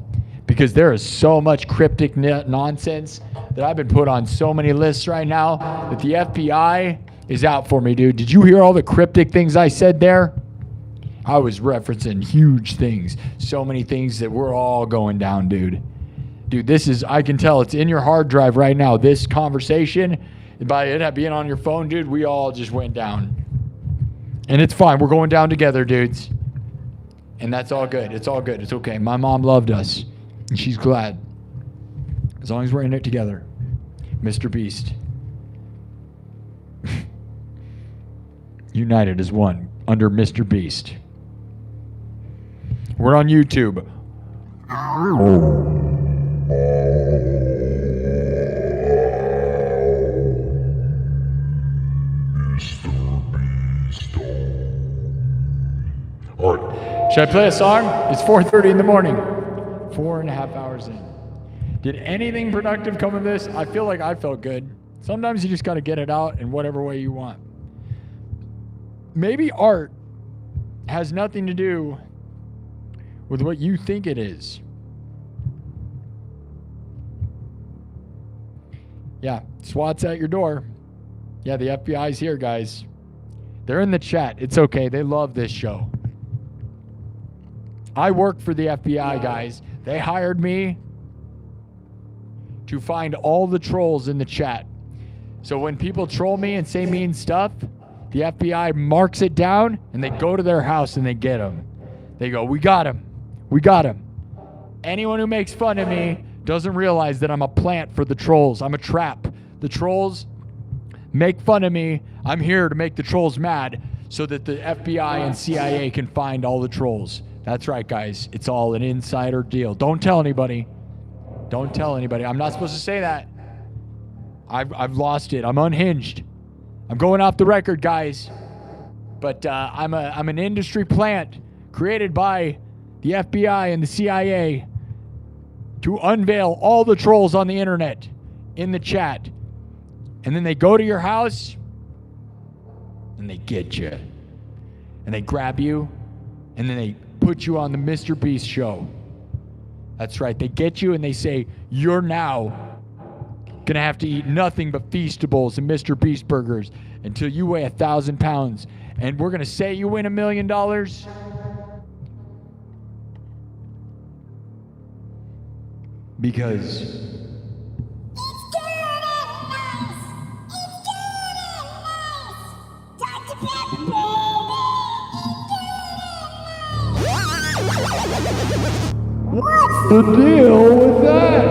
Because there is so much cryptic nonsense that I've been put on so many lists right now that the FBI is out for me, dude. Did you hear all the cryptic things I said there? I was referencing huge things. So many things that we're all going down, dude. Dude, this is, I can tell it's in your hard drive right now. This conversation, by it being on your phone, dude, we all just went down. And it's fine. We're going down together, dudes. And that's all good. It's all good. It's okay. My mom loved us. And she's glad. As long as we're in it together. Mr. Beast. United as one. Under Mr. Beast. We're on YouTube. All right. Should I play a song? It's 4:30 in the morning. 4.5 hours in. Did anything productive come of this? I feel like I felt good. Sometimes you just got to get it out in whatever way you want. Maybe art has nothing to do with what you think it is. Yeah, SWAT's at your door. Yeah, the FBI's here, guys. They're in the chat. It's okay. They love this show. I work for the FBI, guys. They hired me to find all the trolls in the chat. So when people troll me and say mean stuff, the FBI marks it down and they go to their house and they get them. They go, we got him. We got him. Anyone who makes fun of me doesn't realize that I'm a plant for the trolls. I'm a trap. The trolls make fun of me. I'm here to make the trolls mad so that the FBI and CIA can find all the trolls. That's right, guys. It's all an insider deal. Don't tell anybody. Don't tell anybody. I'm not supposed to say that. I've lost it. I'm unhinged. I'm going off the record, guys. But I'm an industry plant created by the FBI and the CIA to unveil all the trolls on the internet in the chat. And then they go to your house and they get you. And they grab you and then they put you on the Mr. Beast show. That's right. They get you and they say, you're now going to have to eat nothing but Feastables and Mr. Beast burgers until you weigh 1,000 pounds. And we're going to say you win $1 million. Because It's good and nice. It's good and nice. Dr. Pepper, baby. What's the deal with that?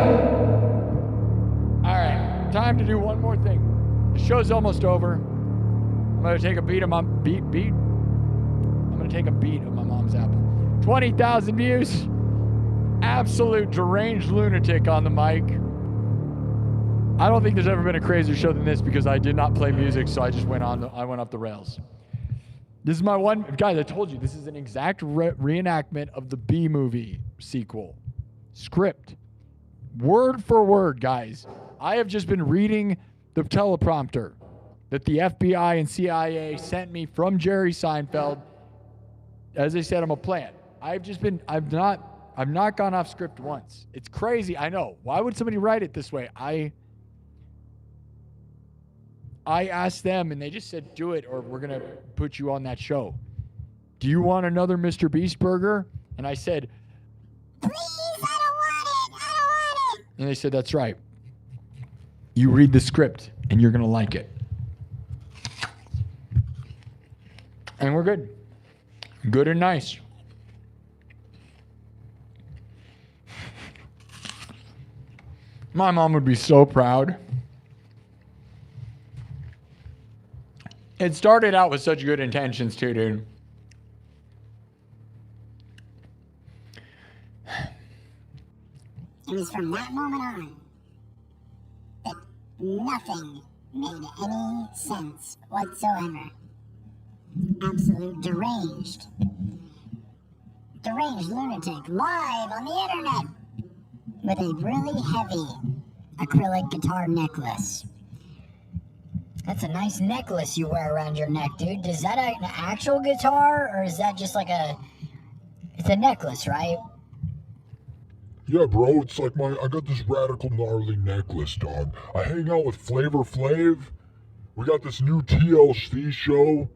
All right, time to do one more thing. The show's almost over. I'm gonna take a beat of my beat. I'm gonna take a beat of my mom's apple. 20,000 views. Absolute deranged lunatic on the mic. I don't think there's ever been a crazier show than this because I did not play music, so I just went off the rails. This is my one, guys, I told you, this is an exact reenactment of the B movie sequel. Script. Word for word, guys. I have just been reading the teleprompter that the FBI and CIA sent me from Jerry Seinfeld. As I said, I'm a plant. I've not gone off script once. It's crazy, I know. Why would somebody write it this way? I asked them and they just said, do it or we're going to put you on that show. Do you want another Mr. Beast burger? And I said, please, I don't want it. and they said, that's right. You read the script and you're going to like it. And we're good. Good and nice. My mom would be so proud. It started out with such good intentions too, dude. It was from that moment on that nothing made any sense whatsoever. Absolute deranged lunatic live on the internet with a really heavy acrylic guitar necklace. That's a nice necklace you wear around your neck, dude. Is that an actual guitar, or is that just like it's a necklace, right? Yeah, bro, it's like I got this radical gnarly necklace, dog. I hang out with Flavor Flav. We got this new TLC show.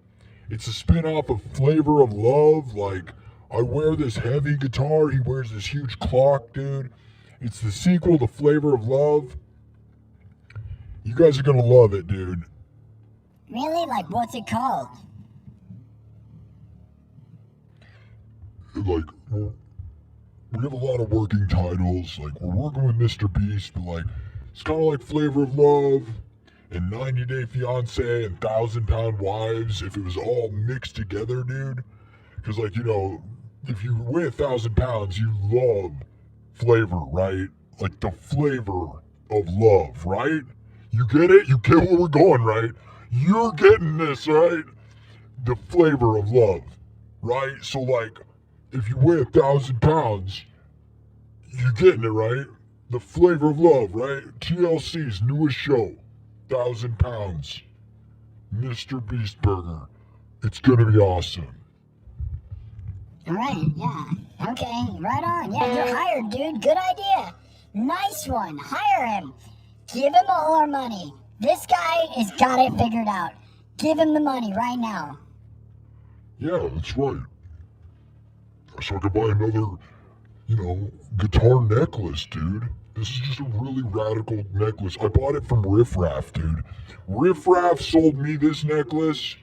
It's a spin-off of Flavor of Love. Like, I wear this heavy guitar. He wears this huge clock, dude. It's the sequel to Flavor of Love. You guys are gonna love it, dude. Really? Like, what's it called? Like, we have a lot of working titles. Like, we're working with Mr. Beast, but like, it's kind of like Flavor of Love and 90 Day Fiancé and 1,000 Pound Wives if it was all mixed together, dude. Because, like, you know, if you weigh 1,000 pounds, you love flavor, right? Like the flavor of love, right? You get it? You get where we're going, right? You're getting this, right? The flavor of love, right? So, like, if you weigh 1,000 pounds, you're getting it, right? The flavor of love, right? TLC's newest show, 1,000 pounds. Mr. Beast Burger. It's gonna be awesome. All right, yeah. Okay, right on. Yeah, you're hired, dude. Good idea. Nice one. Hire him. Give him all our money. This guy has got it figured out. Give him the money right now. Yeah, that's right. So I could buy another, guitar necklace, dude. This is just a really radical necklace. I bought it from Riff Raff, dude. Riff Raff sold me this necklace.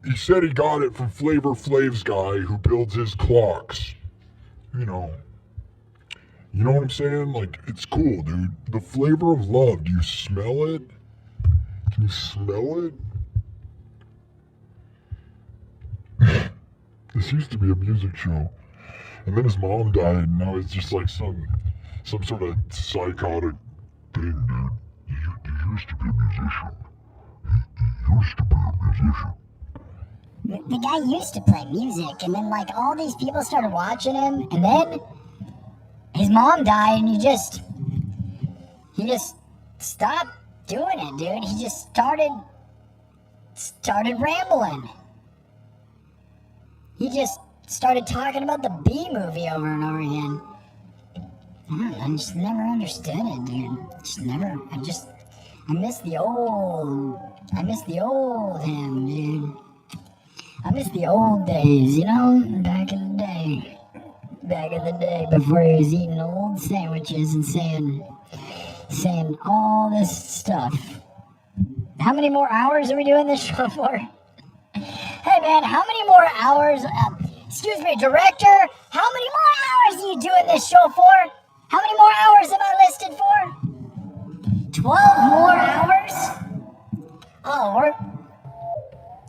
He said he got it from Flavor Flav's guy who builds his clocks. You know what I'm saying? Like, it's cool, dude. The flavor of love. Do you smell it? Can you smell it? This used to be a music show. And then his mom died, and now it's just like some sort of psychotic thing, dude. He used to be a musician. He used to be a musician. The guy used to play music, and then like all these people started watching him, and then his mom died, and he just stopped doing it, dude. He just started rambling. He just started talking about the B movie over and over again. I just never understood it, dude. I miss the old him, dude. I miss the old days, you know, back in the day. Back in the day before he was eating old sandwiches and saying all this stuff. How many more hours are we doing this show for? Hey man, how many more hours, excuse me, director, how many more hours are you doing this show for? How many more hours am I listed for? 12 more hours?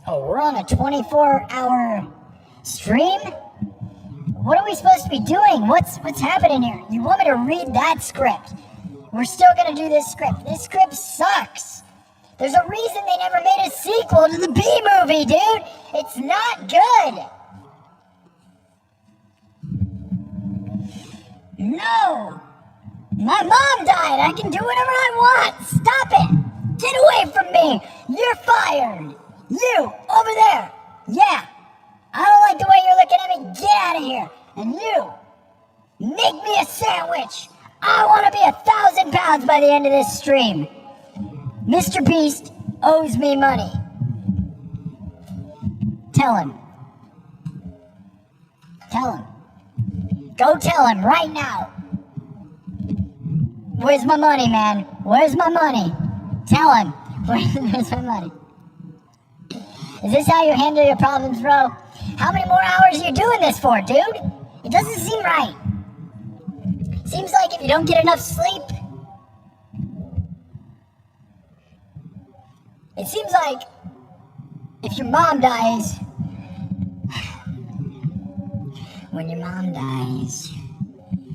We're on a 24-hour stream? What are we supposed to be doing? What's happening here? You want me to read that script? We're still gonna do this script. This script sucks. There's a reason they never made a sequel to the B movie, dude. It's not good. No. My mom died. I can do whatever I want. Stop it. Get away from me. You're fired. You, over there. Yeah. I don't like the way you're looking at me. Get out of here. And you, make me a sandwich. I want to be 1,000 pounds by the end of this stream. Mr. Beast owes me money. Tell him. Tell him. Go tell him right now. Where's my money, man? Where's my money? Tell him. Where's my money? Is this how you handle your problems, bro? How many more hours are you doing this for, dude? It doesn't seem right. Seems like if you don't get enough sleep, it seems like if your mom dies, when your mom dies,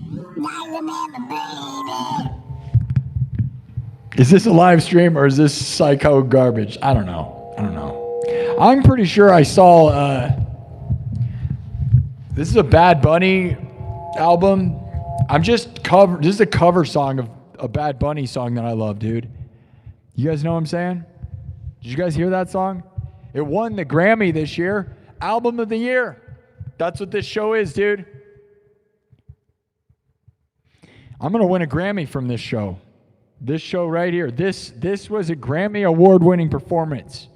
I remember, baby. Is this a live stream or is this psycho garbage? I don't know. I'm pretty sure I saw, this is a Bad Bunny album. This is a cover song of a Bad Bunny song that I love, dude. You guys know what I'm saying? Did you guys hear that song? It won the Grammy this year. Album of the year. That's what this show is, dude. I'm going to win a Grammy from this show. This show right here. This was a Grammy award-winning performance.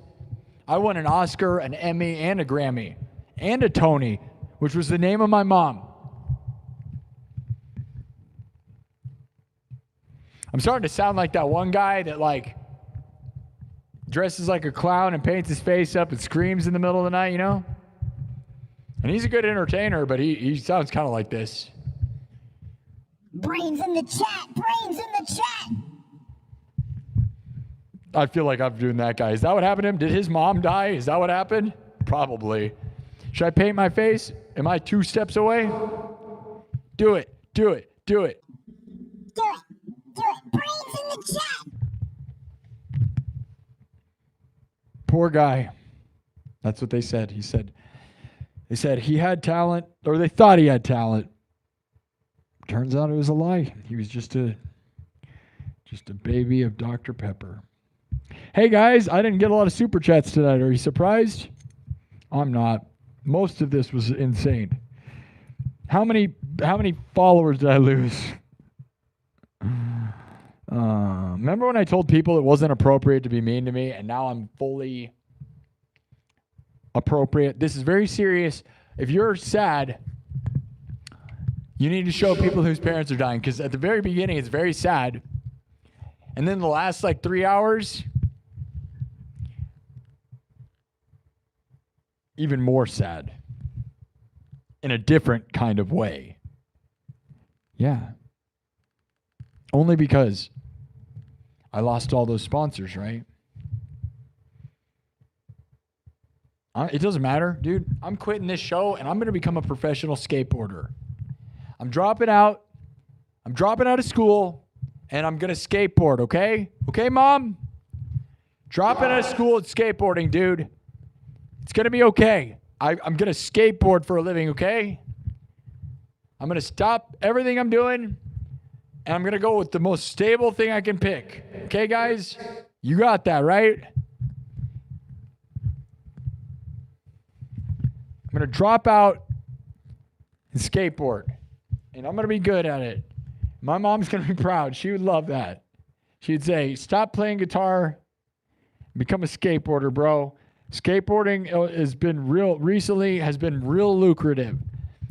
I won an Oscar, an Emmy, and a Grammy. And a Tony, which was the name of my mom. I'm starting to sound like that one guy that like dresses like a clown and paints his face up and screams in the middle of the night, you know? And he's a good entertainer, but he sounds kind of like this. Brains in the chat! Brains in the chat! I feel like I'm doing that guy. Is that what happened to him? Did his mom die? Is that what happened? Probably. Should I paint my face? Am I 2 steps away? Do it. Do it. Do it. Do it. Do it. Brains in the chat! Poor guy. That's what they said. They said he had talent, or they thought he had talent. Turns out it was a lie. He was just a baby of Dr. Pepper. Hey guys, I didn't get a lot of super chats tonight. Are you surprised? I'm not. Most of this was insane. How many followers did I lose? Remember when I told people it wasn't appropriate to be mean to me, and now I'm fully appropriate? This is very serious. If you're sad, you need to show people whose parents are dying, because at the very beginning it's very sad, and then the last like 3 hours, even more sad in a different kind of way. Yeah. Only because I lost all those sponsors, right? It doesn't matter, dude. I'm quitting this show and I'm going to become a professional skateboarder. I'm dropping out. I'm dropping out of school and I'm going to skateboard, okay? Okay, Mom? Dropping out of school and skateboarding, dude. It's going to be okay. I'm going to skateboard for a living, okay? I'm going to stop everything I'm doing and I'm going to go with the most stable thing I can pick. Okay, guys? You got that, right? I'm going to drop out and skateboard. And I'm going to be good at it. My mom's going to be proud. She would love that. She'd say, stop playing guitar. Become a skateboarder, bro. Skateboarding has been real lucrative.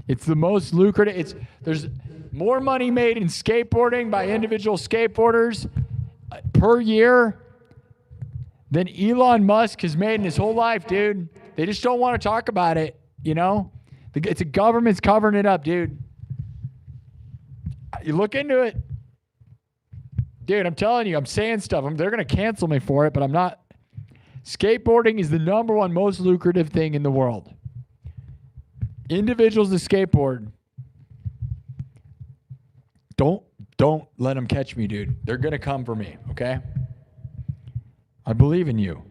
It's the most lucrative. There's more money made in skateboarding by individual skateboarders per year than Elon Musk has made in his whole life, dude. They just don't want to talk about it, you know? It's a government's covering it up, dude. You look into it. Dude, I'm telling you, I'm saying stuff. They're going to cancel me for it, but I'm not. Skateboarding is the number one most lucrative thing in the world. Individuals that skateboard, don't let them catch me, dude. They're going to come for me, okay? I believe in you.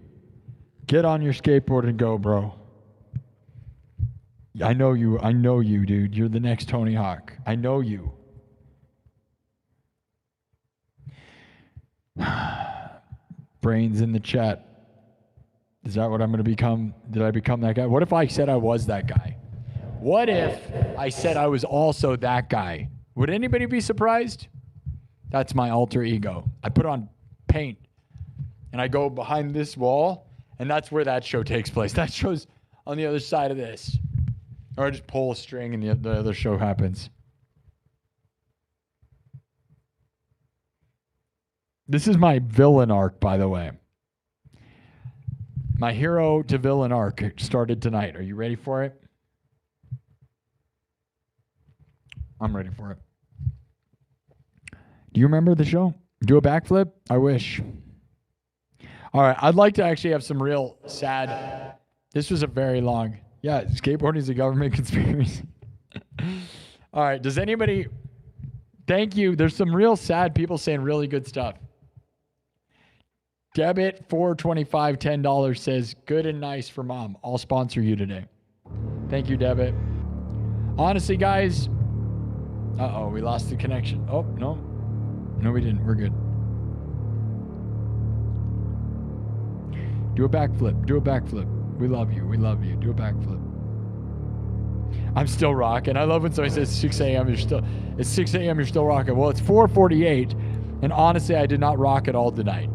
Get on your skateboard and go, bro. I know you, dude. You're the next Tony Hawk. I know you. Brains in the chat. Is that what I'm going to become? Did I become that guy? What if I said I was that guy? What if I said I was also that guy? Would anybody be surprised? That's my alter ego. I put on paint and I go behind this wall, and that's where that show takes place. That show's on the other side of this. Or I just pull a string and the other show happens. This is my villain arc, by the way. My hero to villain arc started tonight. Are you ready for it? I'm ready for it. Do you remember the show? Do a backflip? I wish. All right. I'd like to actually have some real sad. This was a very long. Yeah, skateboarding is a government conspiracy. All right. Does anybody. Thank you. There's some real sad people saying really good stuff. Debit $425 $10 says, good and nice for Mom. I'll sponsor you today. Thank you, Debit. Honestly, guys. Uh-oh, we lost the connection. Oh, no. No, we didn't. We're good. Do a backflip. Do a backflip. We love you. We love you. Do a backflip. I'm still rocking. I love when somebody says 6 a.m. It's 6 a.m. You're still rocking. Well, it's 4:48, and honestly, I did not rock at all tonight.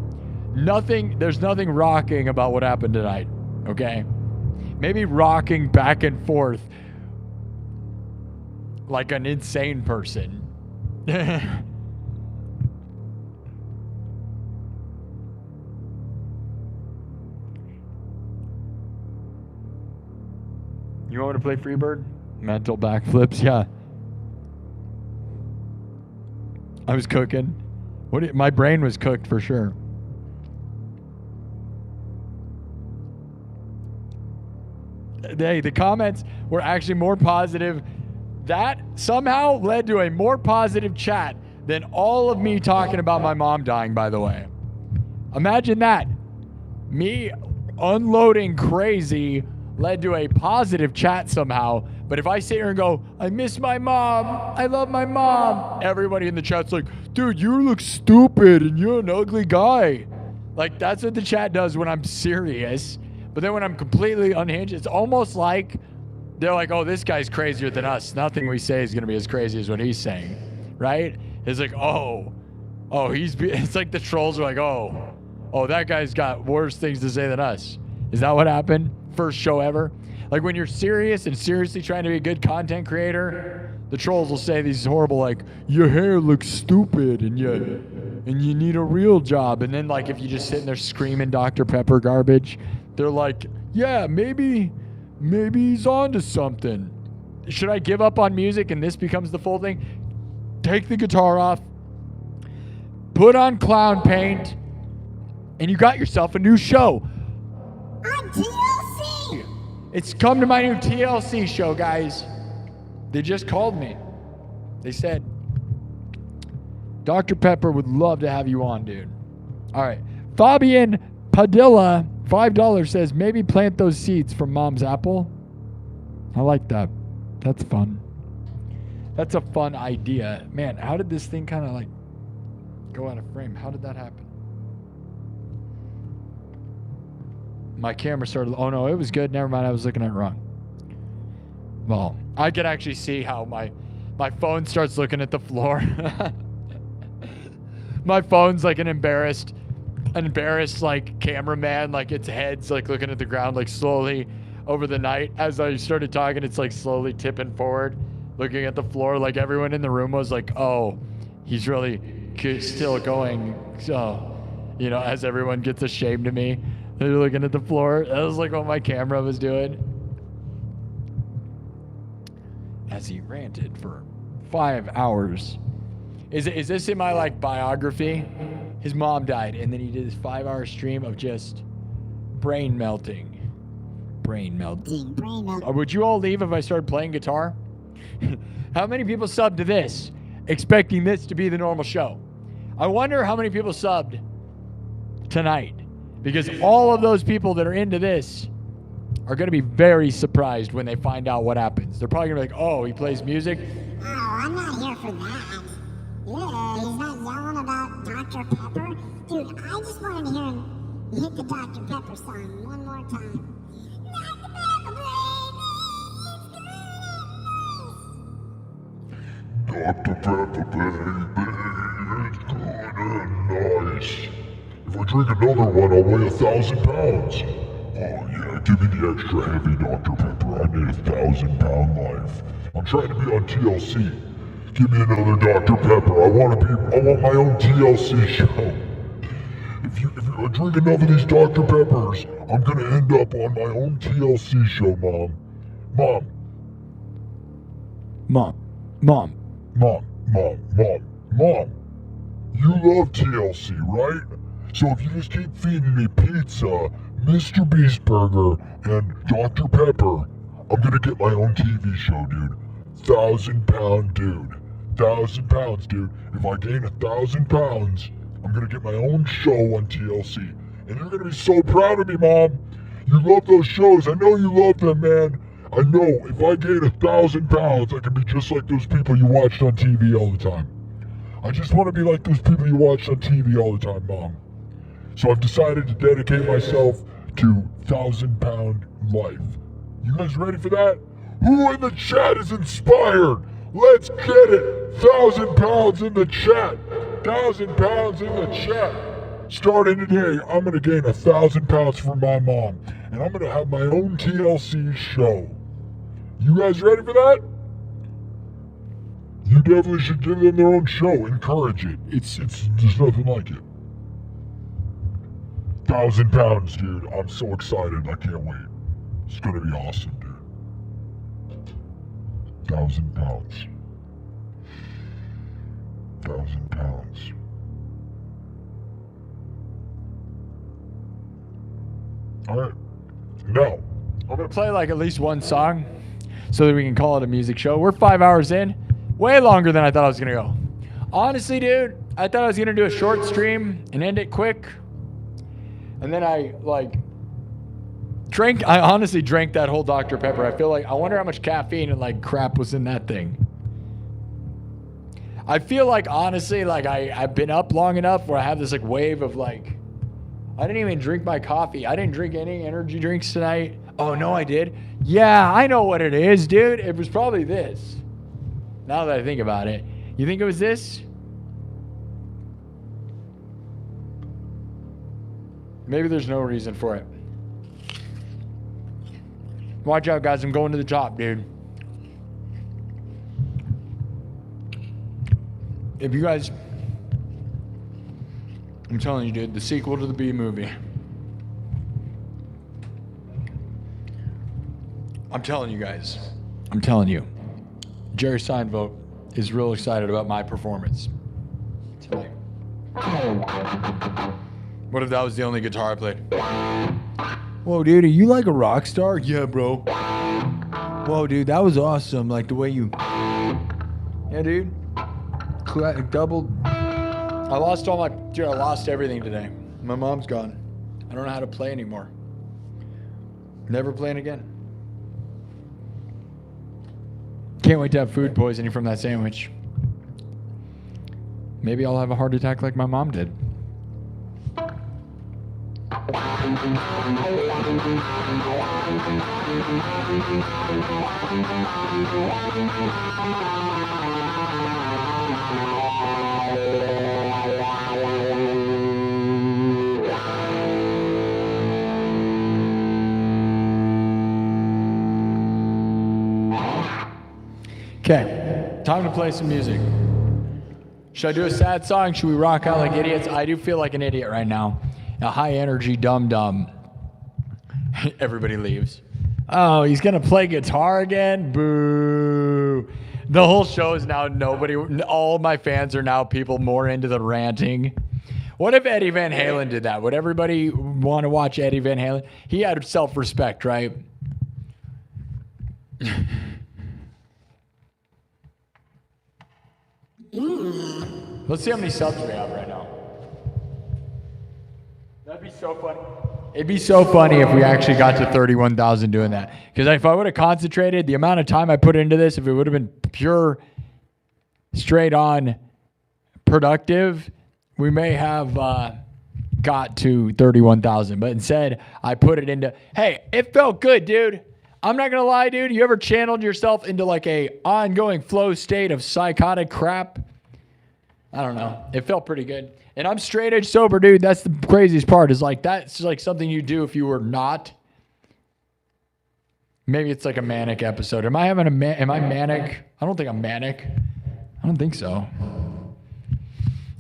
There's nothing rocking about what happened tonight, okay? Maybe rocking back and forth like an insane person. You want to play Freebird? Mental backflips, yeah. I was cooking. My brain was cooked for sure. The comments were actually more positive. That somehow led to a more positive chat than all of me talking about my mom dying, by the way. Imagine that. Me unloading crazy led to a positive chat somehow. But if I sit here and go, I miss my mom, I love my mom, everybody in the chat's like, dude, you look stupid and you're an ugly guy. Like, that's what the chat does when I'm serious. But then when I'm completely unhinged, it's almost like they're like, oh, this guy's crazier than us. Nothing we say is going to be as crazy as what he's saying, right? It's like, it's like the trolls are like, oh, that guy's got worse things to say than us. Is that what happened? First show ever? Like when you're serious and seriously trying to be a good content creator, the trolls will say these horrible, like, your hair looks stupid and you need a real job. And then like if you just sitting there screaming Dr. Pepper garbage, they're like, yeah, maybe he's onto something. Should I give up on music and this becomes the full thing? Take the guitar off, put on clown paint, and you got yourself a new show. On TLC! It's come to my new TLC show, guys. They just called me. They said, Dr. Pepper would love to have you on, dude. All right. Fabian Padilla, $5 says, maybe plant those seeds from Mom's apple. I like that. That's fun. That's a fun idea. Man, how did this thing kind of like go out of frame? How did that happen? My camera started, oh no, it was good. Never mind, I was looking at it wrong. Well, I could actually see how my phone starts looking at the floor. My phone's like an embarrassed like cameraman, like its head's like looking at the ground like slowly over the night. As I started talking, it's like slowly tipping forward, looking at the floor, like everyone in the room was like, oh, he's really still going. So, you know, as everyone gets ashamed of me, they're looking at the floor. That was like what my camera was doing. As he ranted for 5 hours. Is this in my like biography? His mom died, and then he did this 5-hour stream of just brain melting. Brain melting. Would you all leave if I started playing guitar? How many people subbed to this, expecting this to be the normal show? I wonder how many people subbed tonight, because all of those people that are into this are going to be very surprised when they find out what happens. They're probably going to be like, oh, he plays music? Oh, I'm not here for that. Yeah, he's not yelling about Dr. Pepper. Dude, I just wanted to hear him hit the Dr. Pepper song one more time. Dr. Pepper, Dr. Pepper, baby, it's good and nice. If I drink another one, I'll weigh 1,000 pounds. Oh yeah, give me the extra heavy Dr. Pepper. I need a 1,000-pound life. I'm trying to be on TLC. Give me another Dr. Pepper. I want my own TLC show. If I drink enough of these Dr. Peppers, I'm gonna end up on my own TLC show, Mom. Mom. You love TLC, right? So if you just keep feeding me pizza, Mr. Beast Burger, and Dr. Pepper, I'm gonna get my own TV show, dude. 1,000-pound dude. 1,000 pounds, dude. If I gain 1,000 pounds, I'm gonna get my own show on TLC. And you're gonna be so proud of me, Mom. You love those shows. I know you love them, man. I know if I gain 1,000 pounds, I can be just like those people you watched on TV all the time. I just want to be like those people you watched on TV all the time, Mom. So I've decided to dedicate myself to 1,000-pound life. You guys ready for that? Who in the chat is inspired? Let's get it! 1,000 pounds in the chat! 1,000 pounds in the chat! Starting today, I'm gonna gain 1,000 pounds for my mom, and I'm gonna have my own TLC show. You guys ready for that? You definitely should give them their own show. Encourage it. It's there's nothing like it. 1,000 pounds, dude. I'm so excited. I can't wait. It's gonna be awesome, dude. 1,000 pounds. 1,000 pounds. Alright. Now, I'm gonna play like at least one song so that we can call it a music show. We're 5 hours in. Way longer than I thought I was gonna go. Honestly, dude, I thought I was gonna do a short stream and end it quick. And then I honestly drank that whole Dr. Pepper. I feel like, I wonder how much caffeine and like crap was in that thing. I feel like, honestly, like I've been up long enough where I have this like wave of like, I didn't even drink my coffee. I didn't drink any energy drinks tonight. Oh no, I did. Yeah, I know what it is, dude. It was probably this. Now that I think about it. You think it was this? Maybe there's no reason for it. Watch out, guys. I'm going to the top, dude. If you guys... I'm telling you, dude, the sequel to the B movie. I'm telling you guys. I'm telling you. Jerry Seinfeld is real excited about my performance tonight. What if that was the only guitar I played? Whoa, dude, are you like a rock star? Yeah, bro. Whoa, dude, that was awesome. Like the way you... Yeah, dude. Doubled. I lost all my... Dude, I lost everything today. My mom's gone. I don't know how to play anymore. Never playing again. Can't wait to have food poisoning from that sandwich. Maybe I'll have a heart attack like my mom did. Okay, time to play some music. Should I do a sad song? Should we rock out like idiots? I do feel like an idiot right now. A high energy dum-dum. Everybody leaves. Oh, he's gonna play guitar again? Boo. The whole show is now all my fans are now people more into the ranting. What if Eddie Van Halen did that? Would everybody want to watch Eddie Van Halen? He had self-respect, right? Let's see how many subs we have right now. That'd be so funny. It'd be so funny if we actually got to 31,000 doing that. Because if I would have concentrated, the amount of time I put into this, if it would have been pure, straight on productive, we may have got to 31,000. But instead, I put it into, hey, it felt good, dude. I'm not going to lie, dude. You ever channeled yourself into like a ongoing flow state of psychotic crap? I don't know. It felt pretty good. And I'm straight edge sober, dude. That's the craziest part is like, that's like something you do if you were not. Maybe it's like a manic episode. Am I manic? I don't think I'm manic. I don't think so.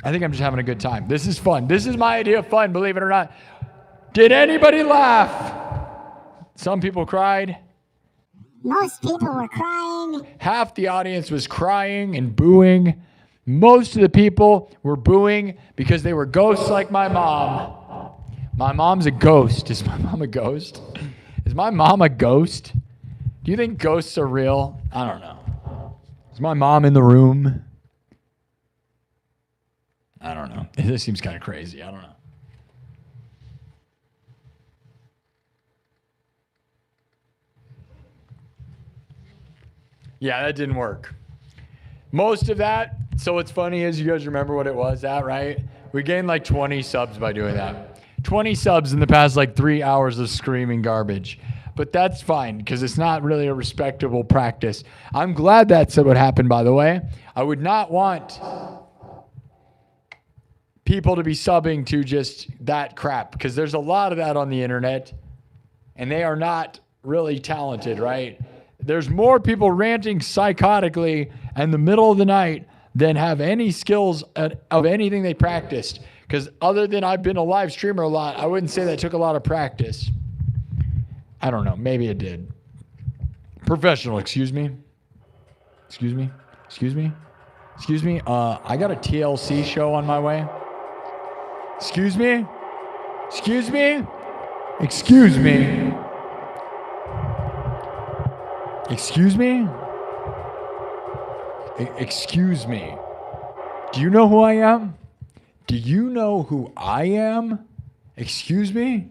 I think I'm just having a good time. This is fun. This is my idea of fun, believe it or not. Did anybody laugh? Some people cried. Most people were crying. Half the audience was crying and booing. Most of the people were booing because they were ghosts like my mom. My mom's a ghost. Is my mom a ghost? Is my mom a ghost? Do you think ghosts are real? I don't know. Is my mom in the room? I don't know. This seems kind of crazy. I don't know. Yeah, that didn't work. Most of that, so what's funny is you guys remember what it was at, right? We gained like 20 subs by doing that. 20 subs in the past like 3 hours of screaming garbage. But that's fine because it's not really a respectable practice. I'm glad that's what happened, by the way. I would not want people to be subbing to just that crap because there's a lot of that on the internet and they are not really talented, right? There's more people ranting psychotically in the middle of the night than have any skills of anything they practiced. Because other than I've been a live streamer a lot, I wouldn't say that took a lot of practice. I don't know. Maybe it did. Professional, excuse me. Excuse me. Excuse me. Excuse me. I got a TLC show on my way. Excuse me. Excuse me. Excuse me. Excuse me? Excuse me. Do you know who I am? Do you know who I am? Excuse me?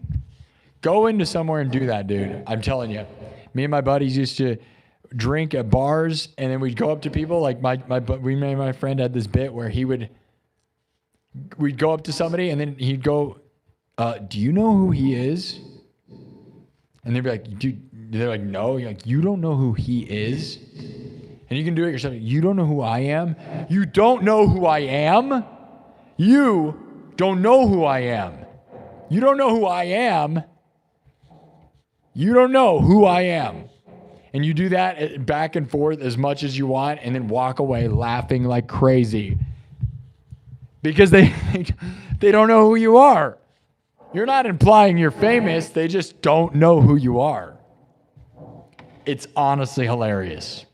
Go into somewhere and do that, dude. I'm telling you. Me and my buddies used to drink at bars, and then we'd go up to people. Like my friend had this bit where we'd go up to somebody, and then he'd go, do you know who he is? And they'd be like, dude, they're like, no. You're like, you don't know who he is? And you can do it yourself. You don't know who I am? You don't know who I am? You don't know who I am. You don't know who I am. You don't know who I am. And you do that back and forth as much as you want and then walk away laughing like crazy. Because they don't know who you are. You're not implying you're famous. They just don't know who you are. It's honestly hilarious.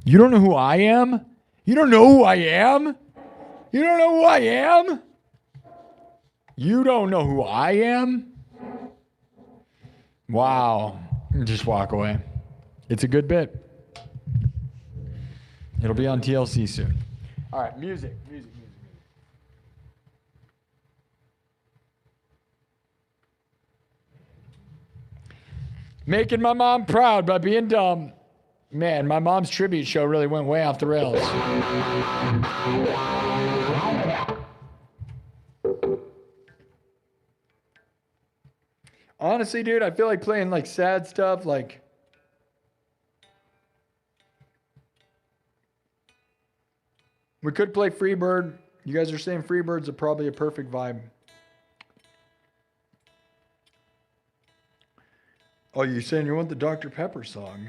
You don't know who I am? You don't know who I am? You don't know who I am? You don't know who I am? Wow. Just walk away. It's a good bit. It'll be on TLC soon. All right, music. Making my mom proud by being dumb. Man, my mom's tribute show really went way off the rails. Honestly, dude, I feel like playing like sad stuff, like we could play Freebird. You guys are saying Freebird's probably a perfect vibe. Oh, you're saying you want the Dr. Pepper song?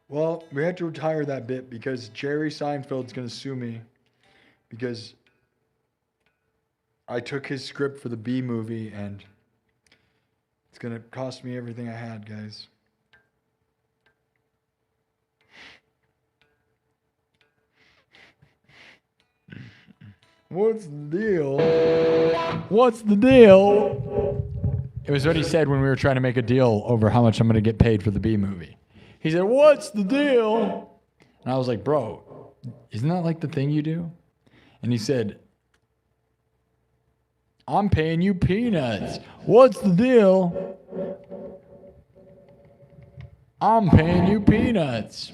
Well, we had to retire that bit because Jerry Seinfeld's going to sue me because I took his script for the B movie and it's going to cost me everything I had, guys. What's the deal? What's the deal? It was what he said when we were trying to make a deal over how much I'm going to get paid for the B movie. He said, "What's the deal?" And I was like, "Bro, isn't that like the thing you do?" And he said, "I'm paying you peanuts. What's the deal?" "I'm paying you peanuts."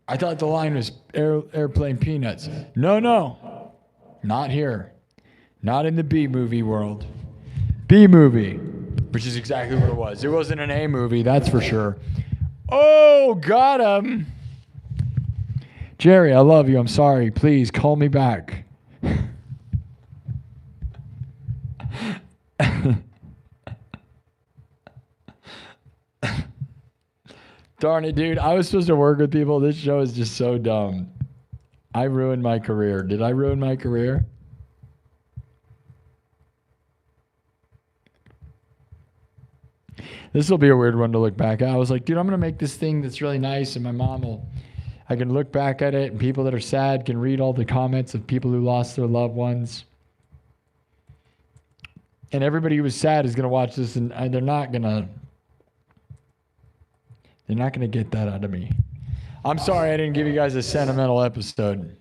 I thought the line was airplane peanuts. No, not here. Not in the B movie world. B movie, which is exactly what it was. It wasn't an A movie, that's for sure. Oh, got him. Jerry, I love you. I'm sorry. Please call me back. Darn it, dude. I was supposed to work with people. This show is just so dumb. I ruined my career. Did I ruin my career? This will be a weird one to look back at. I was like, dude, I'm going to make this thing that's really nice, and I can look back at it, and people that are sad can read all the comments of people who lost their loved ones. And everybody who was sad is going to watch this, and they're not going to get that out of me. I'm sorry I didn't give you guys a sentimental episode.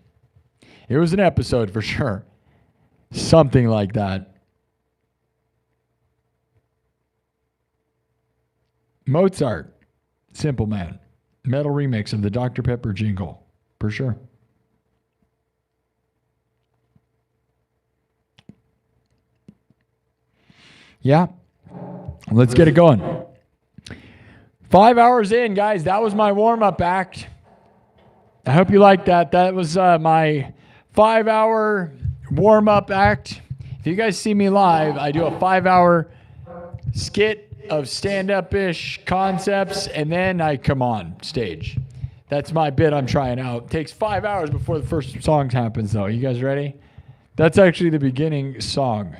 It was an episode for sure. Something like that. Mozart, Simple Man, metal remix of the Dr. Pepper jingle, for sure. Yeah, let's get it going. 5 hours in, guys, that was my warm-up act. I hope you liked that. That was my 5-hour warm-up act. If you guys see me live, I do a 5-hour skit of stand-up-ish concepts, and then I come on stage. That's my bit I'm trying out. It takes 5 hours before the first song happens, though. You guys ready? That's actually the beginning song.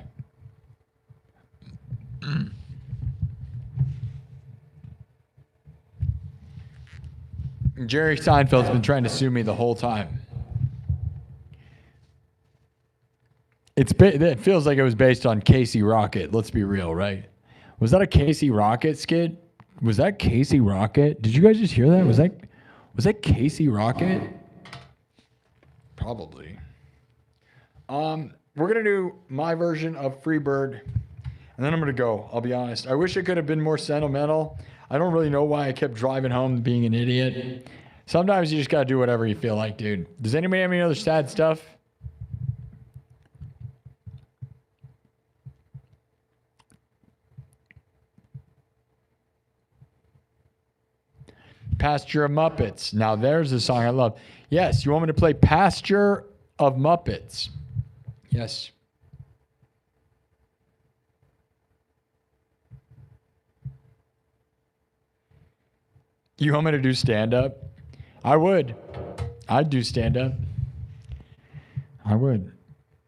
Jerry Seinfeld's been trying to sue me the whole time. It feels like it was based on Casey Rocket. Let's be real, right? Was that a Casey Rocket skit? Was that Casey Rocket? Did you guys just hear that? Was that Casey Rocket? Probably. We're gonna do my version of Freebird, and then I'm gonna go. I'll be honest. I wish it could have been more sentimental. I don't really know why I kept driving home being an idiot. Sometimes you just gotta do whatever you feel like, dude. Does anybody have any other sad stuff? Pasture of Muppets. Now there's a song I love. Yes, you want me to play Pasture of Muppets? Yes. You want me to do stand-up? I would. I'd do stand-up. I would.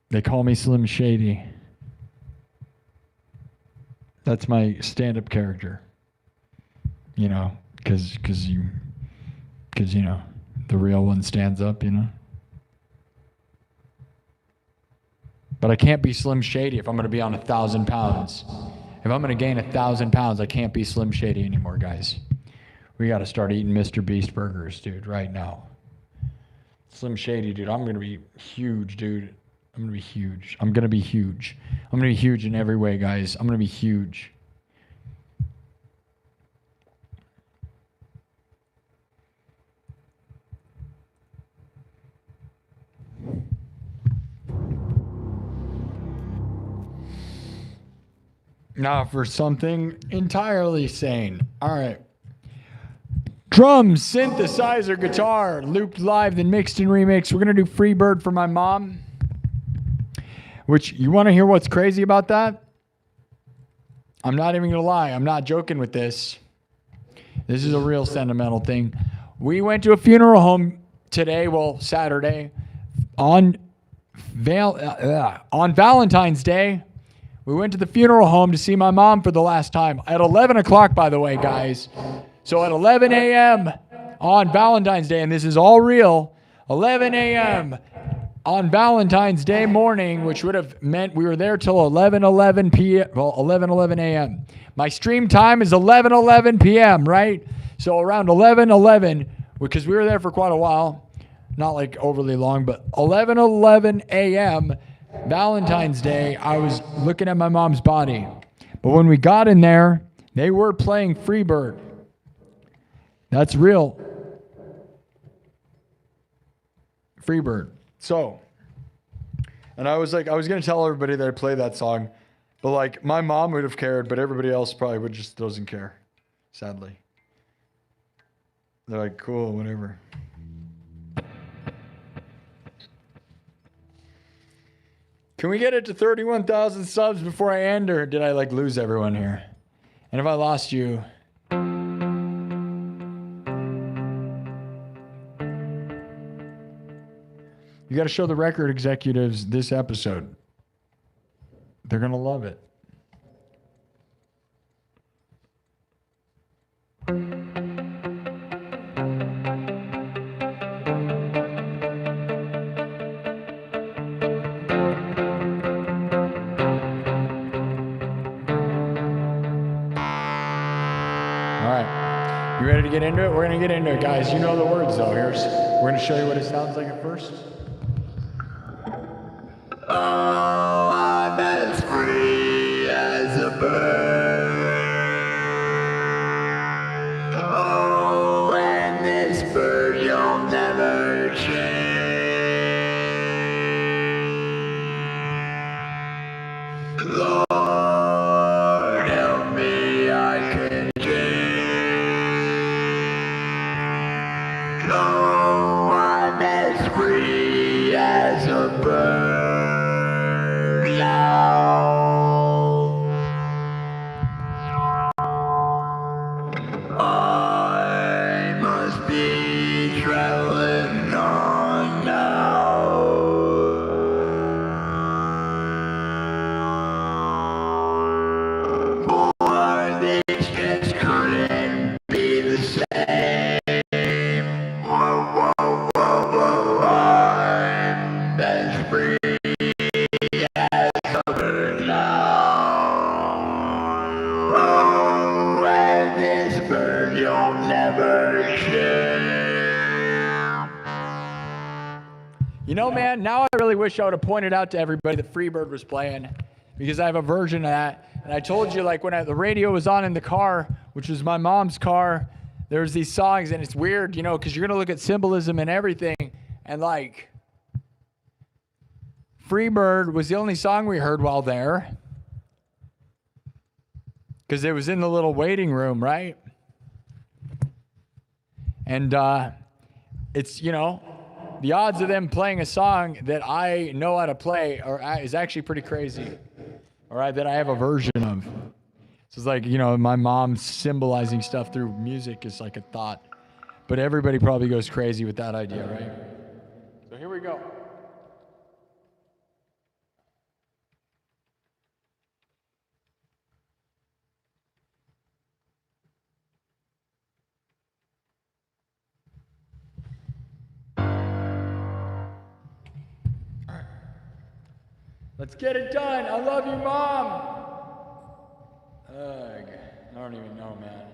They call me Slim Shady. That's my stand-up character. You know, because you know, the real one stands up, you know. But I can't be Slim Shady if I'm going to be on 1,000 pounds. If If I'm going to gain 1,000 pounds, I can't be Slim Shady anymore, guys. We got to start eating Mr. Beast burgers, dude, right now. Slim Shady, dude, I'm going to be huge, dude. I'm going to be huge. I'm going to be huge. I'm going to be huge in every way, guys. I'm going to be huge. Now for something entirely sane. All right. Drums, synthesizer, guitar, looped live, then mixed and remixed. We're going to do Freebird for my mom. Which, you want to hear what's crazy about that? I'm not even going to lie. I'm not joking with this. This is a real sentimental thing. We went to a funeral home today, well, Saturday, on Valentine's Day. We went to the funeral home to see my mom for the last time. At 11 o'clock, by the way, guys. So at 11 a.m. on Valentine's Day, and this is all real, 11 a.m. on Valentine's Day morning, which would have meant we were there till 11:11 p.m. Well, 11:11 a.m. My stream time is 11:11 p.m., right? So around 11:11, because we were there for quite a while, not like overly long, but 11:11 a.m., Valentine's Day, I was looking at my mom's body. But when we got in there, they were playing Freebird. That's real. Freebird. So, and I was going to tell everybody that I play that song, but like my mom would have cared, but everybody else probably would just doesn't care, sadly. They're like, cool, whatever. Can we get it to 31,000 subs before I end, or did I like lose everyone here? And if I lost you, you got to show the record executives this episode. They're going to love it. You ready to get into it? We're going to get into it, guys. You know the words, though. We're going to show you what it sounds like at first. Oh, I'm as free as a bird. Oh, and this bird you'll never change. Lord, help me, I can oh, I'm as free as a bird now. I must be traveling on now. For this just couldn't be the same. I'm as free as a bird now. Oh, and this bird you'll never share. You know, man, now I really wish I would have pointed out to everybody that Freebird was playing, because I have a version of that. And I told you, like, when the radio was on in the car, which was my mom's car, there's these songs, and it's weird, you know, because you're going to look at symbolism and everything, and like, Freebird was the only song we heard while there, because it was in the little waiting room, right? And it's, you know, the odds of them playing a song that I know how to play is actually pretty crazy, all right, that I have a version of. So it's like, you know, my mom symbolizing stuff through music is like a thought. But everybody probably goes crazy with that idea, right? So here we go. All right. Let's get it done. I love you, Mom. Ugh, I don't even know, man.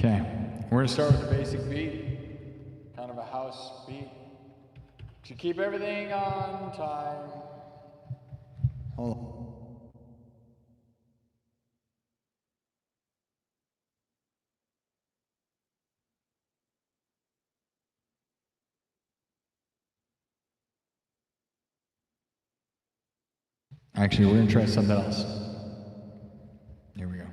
Okay, we're gonna start with a basic beat, kind of a house beat. To keep everything on time. Hold on. Actually, we're gonna try something else. Here we go.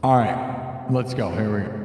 All right, let's go. Here we go.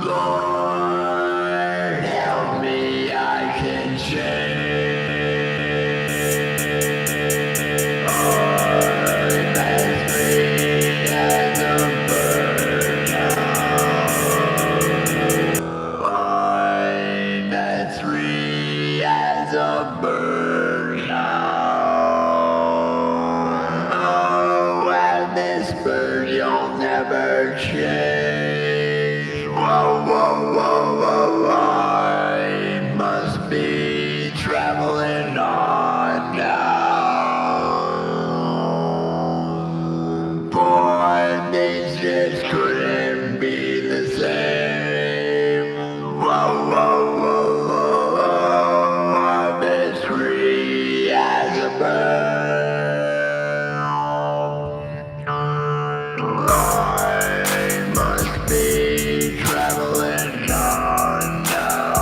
Lord, help me, I can change. I'm as free as a bird now. I'm as free as a bird now. Oh, and this bird you'll never change. Whoa, whoa, whoa, whoa, I must be traveling on now. Boy, things just couldn't be the same. Whoa, whoa, whoa, whoa, whoa, I'm as free as a bird. I must be traveling on now.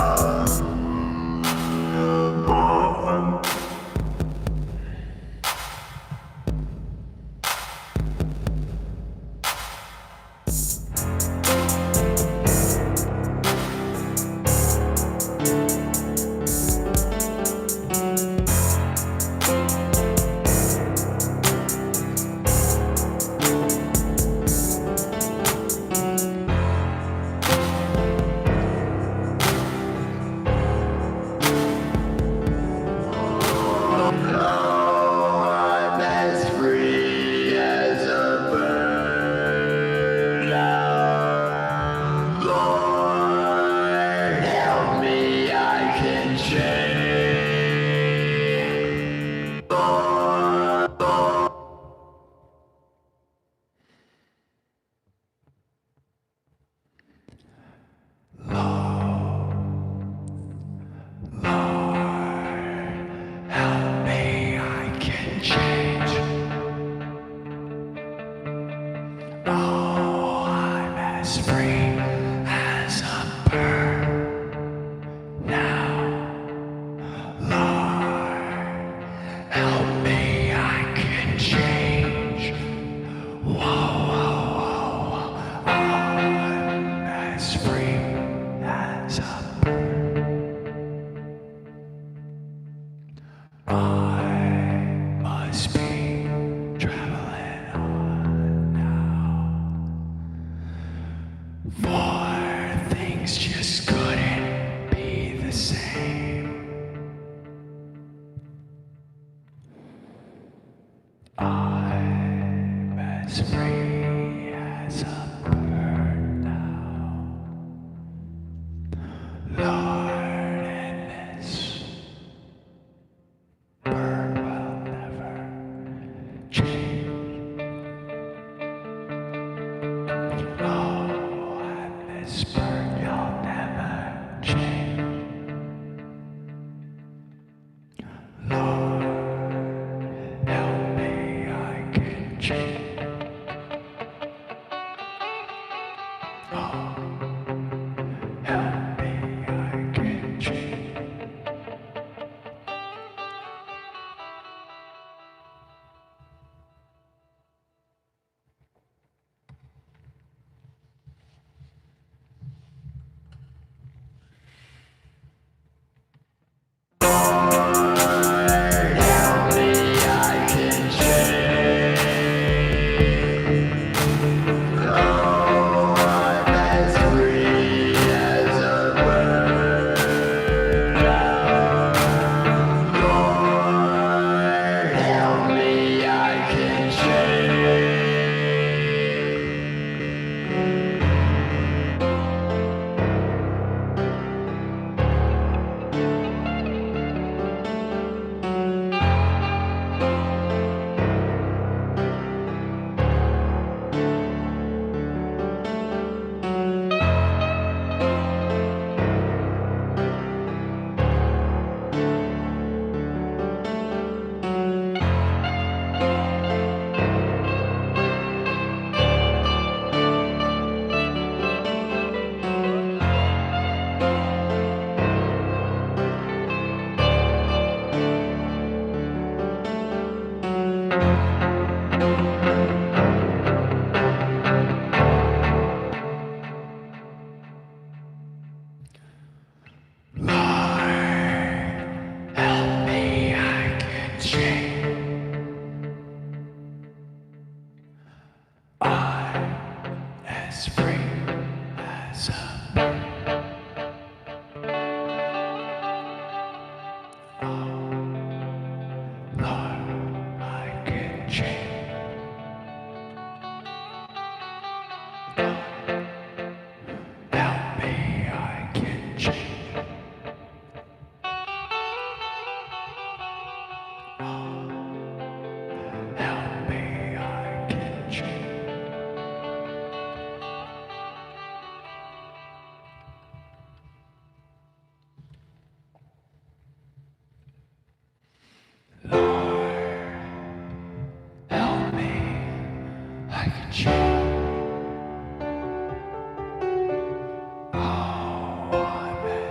I'm as free as a bird now. Lord, help me, I can change. Lord, help me, I can change. Oh, I'm as free as a bird now. Lord, help me, I can change. Whoa, whoa, whoa, I'm as free as a bird. I must be traveling on now. For things just couldn't be the same. I'm as free as a bird now. Lord, and this bird will never change. Oh, and this bird you'll never change. Lord, help me, I can change. Oh, help me, I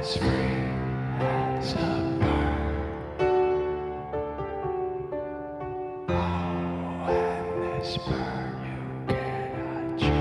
as free as a bird. Oh, and this bird you cannot change.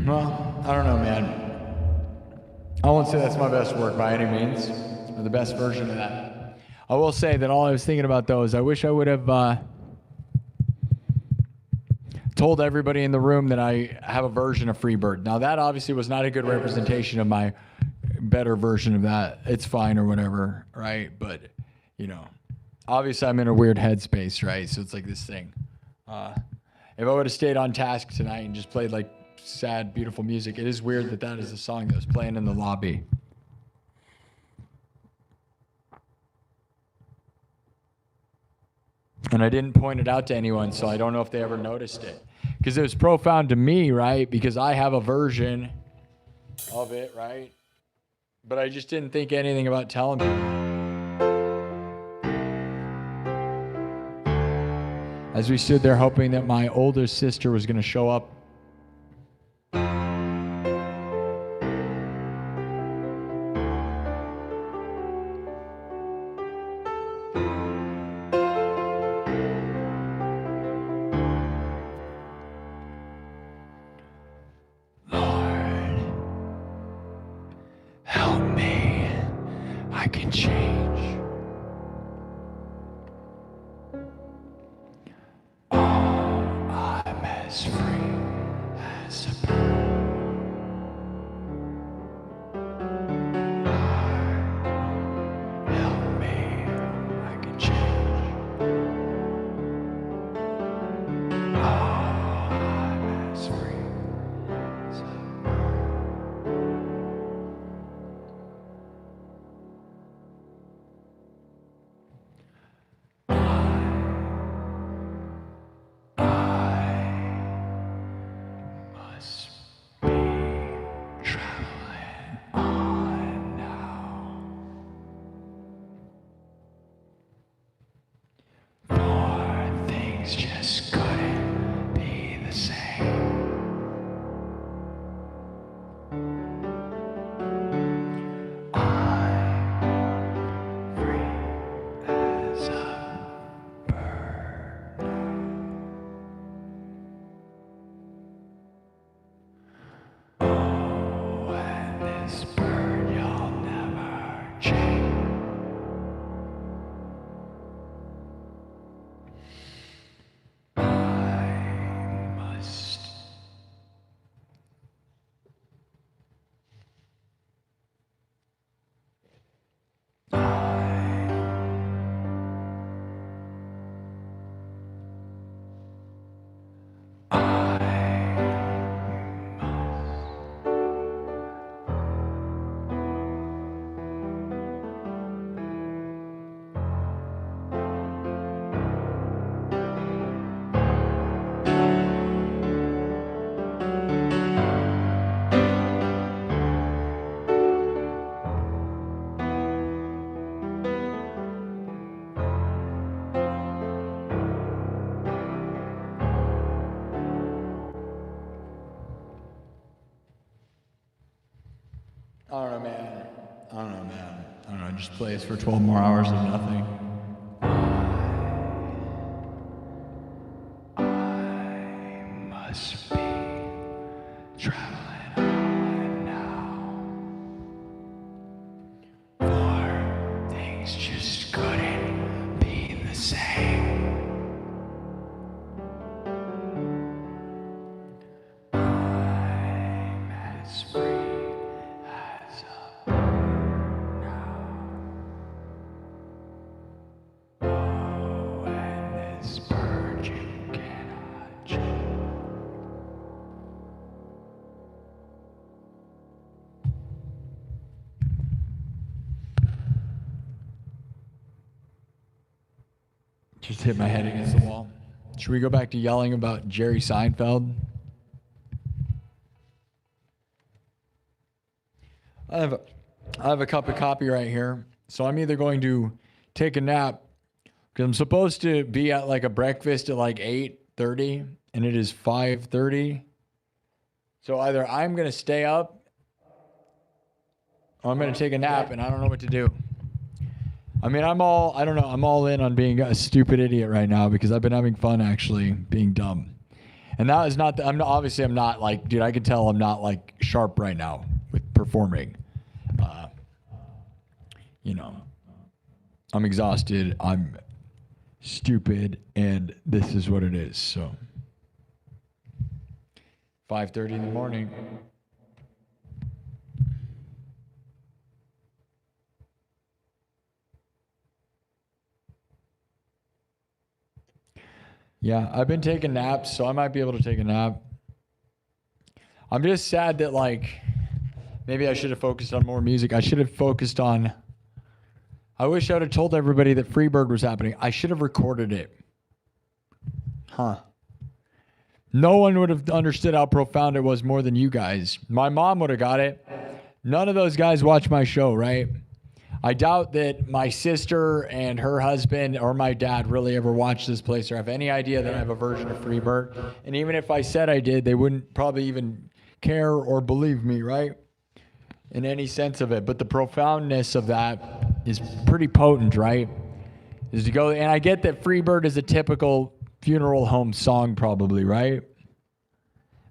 Well, I don't know, man. I won't say that's my best work by any means, or the best version of that. I will say that all I was thinking about, though, is I wish I would have told everybody in the room that I have a version of Freebird. Now, that obviously was not a good representation of my better version of that. It's fine or whatever, right? But, you know, obviously I'm in a weird headspace, right? So it's like this thing. If I would have stayed on task tonight and just played like sad, beautiful music, it is weird that that is the song that was playing in the lobby. And I didn't point it out to anyone, so I don't know if they ever noticed it. Because it was profound to me, right? Because I have a version of it, right? But I just didn't think anything about telling people. As we stood there hoping that my older sister was going to show up. Lord, help me. I can change. As free as a bird. Lord, help me, I can change. Oh, I'm as free as a bird. I must just plays for 12 more hours of nothing. I must be traveling on now, for things just couldn't be the same. I'm as free as a bird now. Oh, and this bird you cannot change. Just hit my head against the wall. Should we go back to yelling about Jerry Seinfeld? I have a cup of coffee right here. So I'm either going to take a nap because I'm supposed to be at like a breakfast at like 8:30 and it is 5:30. So either I'm going to stay up or I'm going to take a nap and I don't know what to do. I mean, I'm all in on being a stupid idiot right now because I've been having fun actually being dumb. And that is not, I'm not like, dude, I can tell I'm not like sharp right now with performing. I'm exhausted, I'm stupid, and this is what it is, so. 5:30 in the morning. Yeah, I've been taking naps, so I might be able to take a nap. I'm just sad that, like, maybe I should have focused on more music. I should have focused on... I wish I would have told everybody that Freebird was happening. I should have recorded it. Huh. No one would have understood how profound it was more than you guys. My mom would have got it. None of those guys watch my show, right? I doubt that my sister and her husband or my dad really ever watch this place or have any idea that I have a version of Freebird. And even if I said I did, they wouldn't probably even care or believe me, right? In any sense of it. But the profoundness of that is pretty potent, right? Is to go, and I get that Freebird is a typical funeral home song probably, right?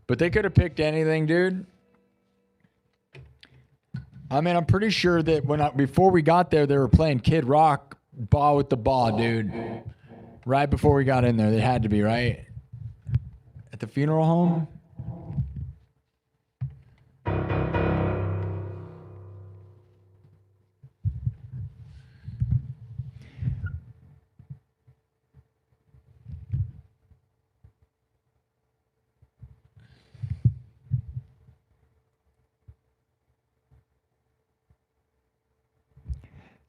But they could have picked anything, dude. I mean, I'm pretty sure that before we got there, they were playing Kid Rock, Ba with the Ba, dude. Right before we got in there, they had to be, right? At the funeral home?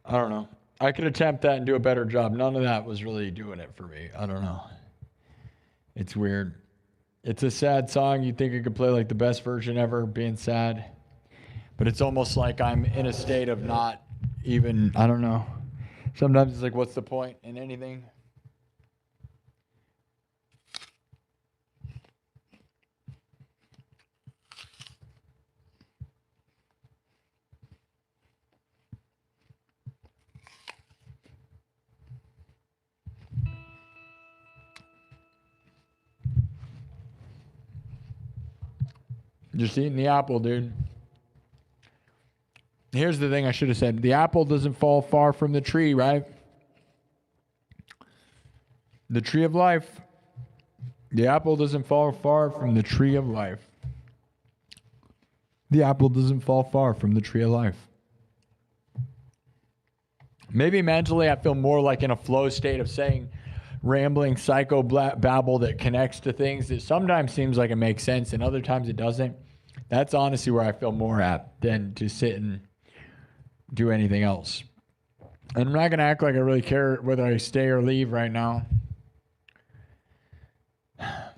I don't know. I could attempt that and do a better job. None of that was really doing it for me. I don't know. It's weird. It's a sad song. You'd think it could play like the best version ever, being sad. But it's almost like I'm in a state of not even, I don't know. Sometimes it's like, what's the point in anything? Just eating the apple, dude. Here's the thing I should have said. The apple doesn't fall far from the tree, right? The tree of life. The apple doesn't fall far from the tree of life. The apple doesn't fall far from the tree of life. Maybe mentally I feel more like in a flow state of saying rambling psycho babble that connects to things that sometimes seems like it makes sense and other times it doesn't. That's honestly where I feel more at than to sit and do anything else. And I'm not going to act like I really care whether I stay or leave right now. I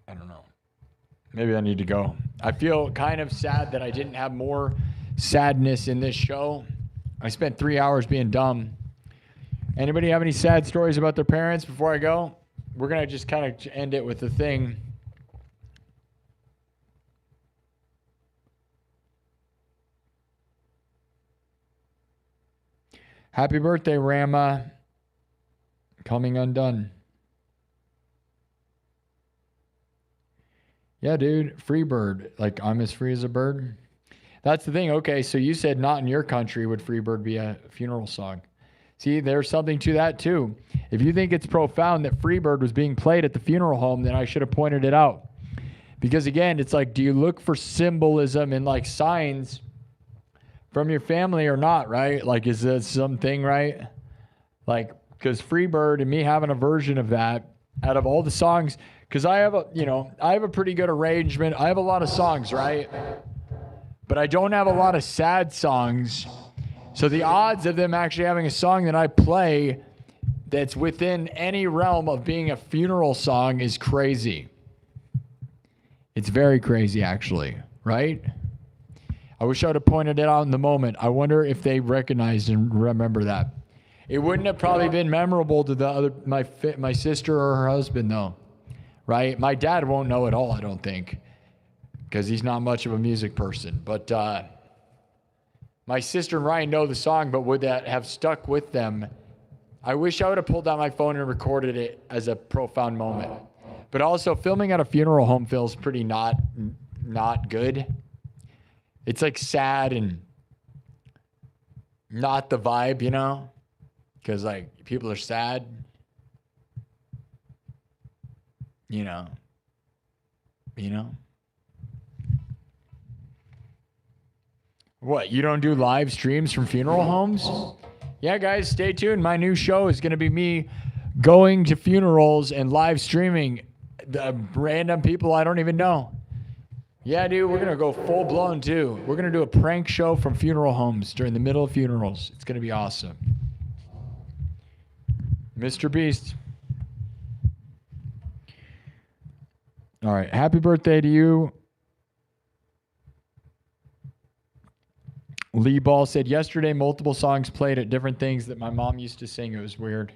don't know. Maybe I need to go. I feel kind of sad that I didn't have more sadness in this show. I spent 3 hours being dumb. Anybody have any sad stories about their parents before I go? We're going to just kind of end it with a thing. Happy birthday, Rama. Coming undone. Yeah, dude. Free bird. Like, I'm as free as a bird. That's the thing. Okay, so you said not in your country would free bird be a funeral song. See, there's something to that, too. If you think it's profound that free bird was being played at the funeral home, then I should have pointed it out. Because, again, it's like, do you look for symbolism and, like, signs from your family or not, right? Like, is that something, right? Like, because Freebird and me having a version of that out of all the songs, because I have a pretty good arrangement. I have a lot of songs, right? But I don't have a lot of sad songs. So the odds of them actually having a song that I play that's within any realm of being a funeral song is crazy. It's very crazy, actually, right? I wish I would have pointed it out in the moment. I wonder if they recognized and remember that. It wouldn't have probably been memorable to the other my sister or her husband, though, right? My dad won't know at all, I don't think, because he's not much of a music person. But my sister and Ryan know the song, but would that have stuck with them? I wish I would have pulled out my phone and recorded it as a profound moment. But also, filming at a funeral home feels pretty not good. It's like sad and not the vibe, you know? Because, like, people are sad. You know? What, you don't do live streams from funeral homes? Yeah, guys, stay tuned. My new show is going to be me going to funerals and live streaming the random people I don't even know. Yeah, dude, we're going to go full blown too. We're going to do a prank show from funeral homes during the middle of funerals. It's going to be awesome. Mr. Beast. All right. Happy birthday to you. Lee Ball said, yesterday, multiple songs played at different things that my mom used to sing. It was weird.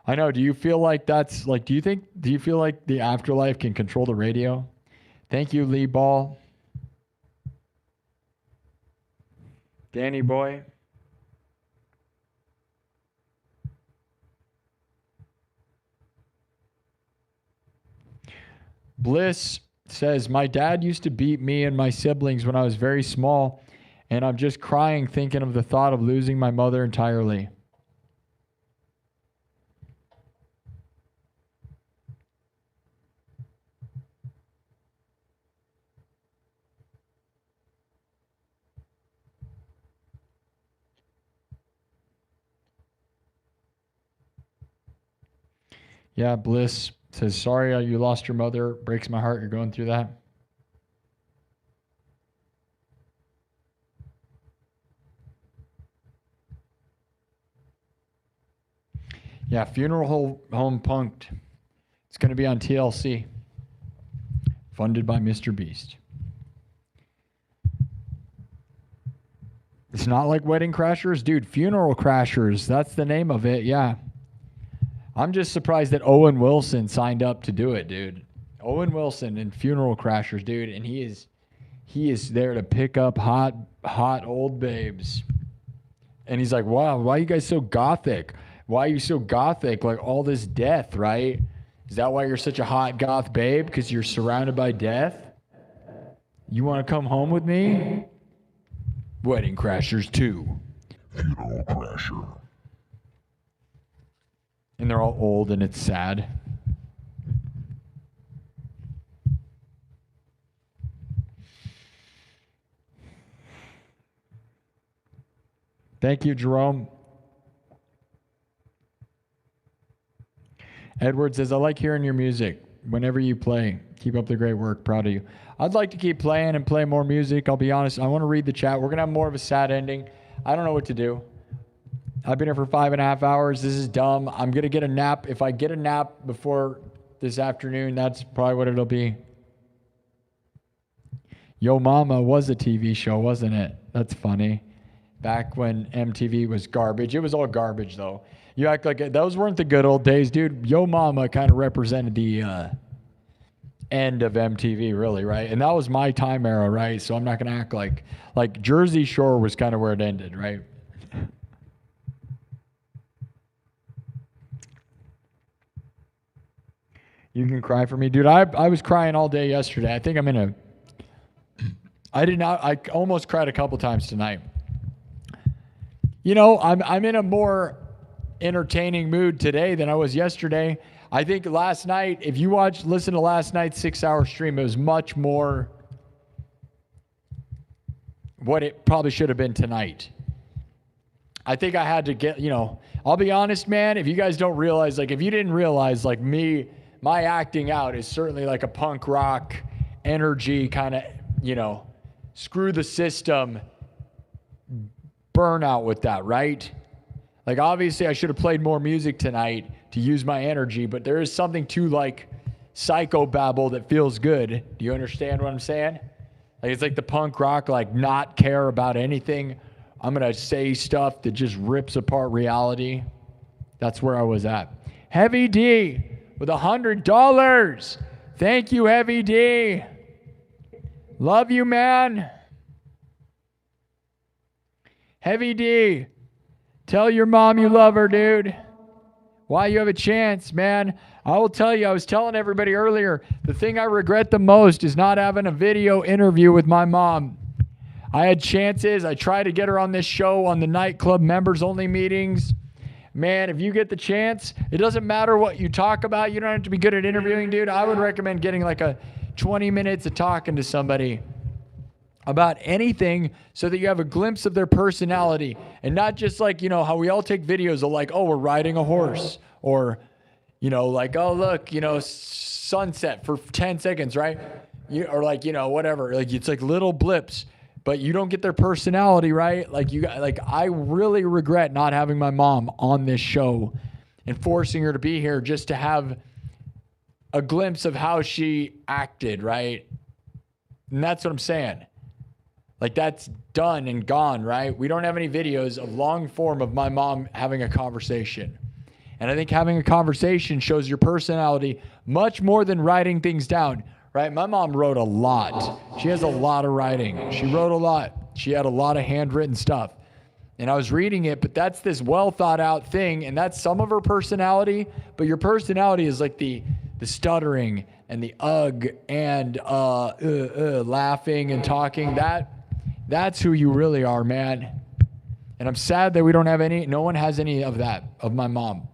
I know. Do you feel like that's like, do you feel like the afterlife can control the radio? Thank you, Lee Ball. Danny Boy. Bliss says, my dad used to beat me and my siblings when I was very small, and I'm just crying thinking of the thought of losing my mother entirely. Yeah, Bliss says, sorry you lost your mother. Breaks my heart you're going through that. Yeah, Funeral Home Punked. It's going to be on TLC. Funded by Mr. Beast. It's not like Wedding Crashers? Dude, Funeral Crashers. That's the name of it, yeah. I'm just surprised that Owen Wilson signed up to do it, dude. Owen Wilson in Funeral Crashers, dude, and he is there to pick up hot old babes. And he's like, wow, why are you guys so gothic? Why are you so gothic? Like all this death, right? Is that why you're such a hot goth babe? Because you're surrounded by death? You want to come home with me? Wedding Crashers 2. Funeral Crasher. And they're all old and it's sad. Thank you, Jerome. Edward says, I like hearing your music. Whenever you play, keep up the great work. Proud of you. I'd like to keep playing and play more music. I'll be honest. I want to read the chat. We're going to have more of a sad ending. I don't know what to do. I've been here for 5.5 hours. This is dumb. I'm going to get a nap. If I get a nap before this afternoon, that's probably what it'll be. Yo Mama was a TV show, wasn't it? That's funny. Back when MTV was garbage. It was all garbage, though. You act like those weren't the good old days, dude. Yo Mama kind of represented the end of MTV, really, right? And that was my time era, right? So I'm not going to act like Jersey Shore was kind of where it ended, right? You can cry for me, dude. I was crying all day yesterday. I think I almost cried a couple times tonight. You know, I'm in a more entertaining mood today than I was yesterday. I think last night, if you listen to last night's 6-hour stream, it was much more what it probably should have been tonight. I think I had to get, I'll be honest, man, if you guys don't realize, like, if you didn't realize, like, my acting out is certainly like a punk rock energy kind of, screw the system burnout with that, right? Like, obviously I should have played more music tonight to use my energy, but there is something to, like, psychobabble that feels good. Do you understand what I'm saying? Like, it's like the punk rock, like, not care about anything. I'm going to say stuff that just rips apart reality. That's where I was at. Heavy D with $100. Thank you, Heavy D. Love you, man. Heavy D, tell your mom you love her, dude. While you have a chance, man. I will tell you, I was telling everybody earlier, the thing I regret the most is not having a video interview with my mom. I had chances. I tried to get her on this show on the nightclub members only meetings. Man, if you get the chance, it doesn't matter what you talk about. You don't have to be good at interviewing, dude. I would recommend getting like a 20 minutes of talking to somebody about anything so that you have a glimpse of their personality and not just like, how we all take videos of like, oh, we're riding a horse or, like, oh, look, sunset for 10 seconds, right? Or like, whatever, like it's like little blips. But you don't get their personality, right? I really regret not having my mom on this show and forcing her to be here just to have a glimpse of how she acted, right? And that's what I'm saying. Like, that's done and gone, right? We don't have any videos of long form of my mom having a conversation. And I think having a conversation shows your personality much more than writing things down. Right? My mom wrote a lot. She has a lot of writing. She wrote a lot. She had a lot of handwritten stuff. And I was reading it, but that's this well thought out thing. And that's some of her personality. But your personality is like the stuttering and the and laughing and talking. That's who you really are, man. And I'm sad that we don't have no one has any of that, of my mom.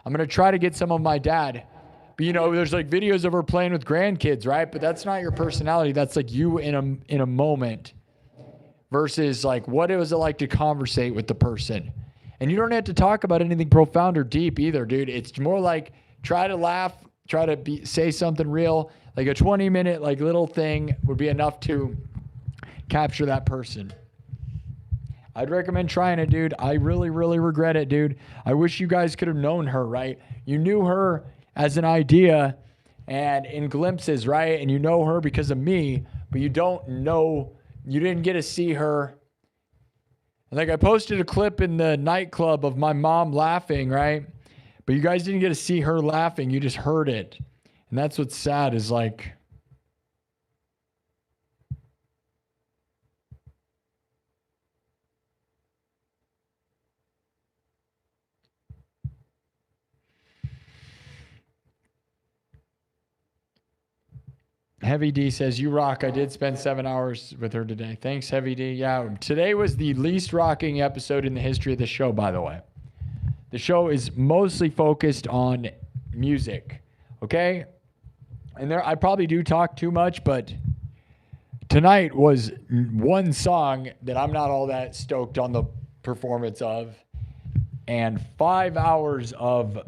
I'm going to try to get some of my dad. But, there's like videos of her playing with grandkids, right? But that's not your personality. That's like you in a moment versus like what it was like to conversate with the person. And you don't have to talk about anything profound or deep either, dude. It's more like try to laugh, try to say something real. Like a 20-minute like little thing would be enough to capture that person. I'd recommend trying it, dude. I really, really regret it, dude. I wish you guys could have known her, right? You knew her as an idea and in glimpses, right? And you know her because of me, but you didn't get to see her. Like, I posted a clip in the nightclub of my mom laughing, right? But you guys didn't get to see her laughing. You just heard it. And that's what's sad is like, Heavy D says, you rock. I did spend 7 hours with her today. Thanks, Heavy D. Yeah, today was the least rocking episode in the history of the show, by the way. The show is mostly focused on music, okay? And I probably do talk too much, but tonight was one song that I'm not all that stoked on the performance of. And 5 hours of,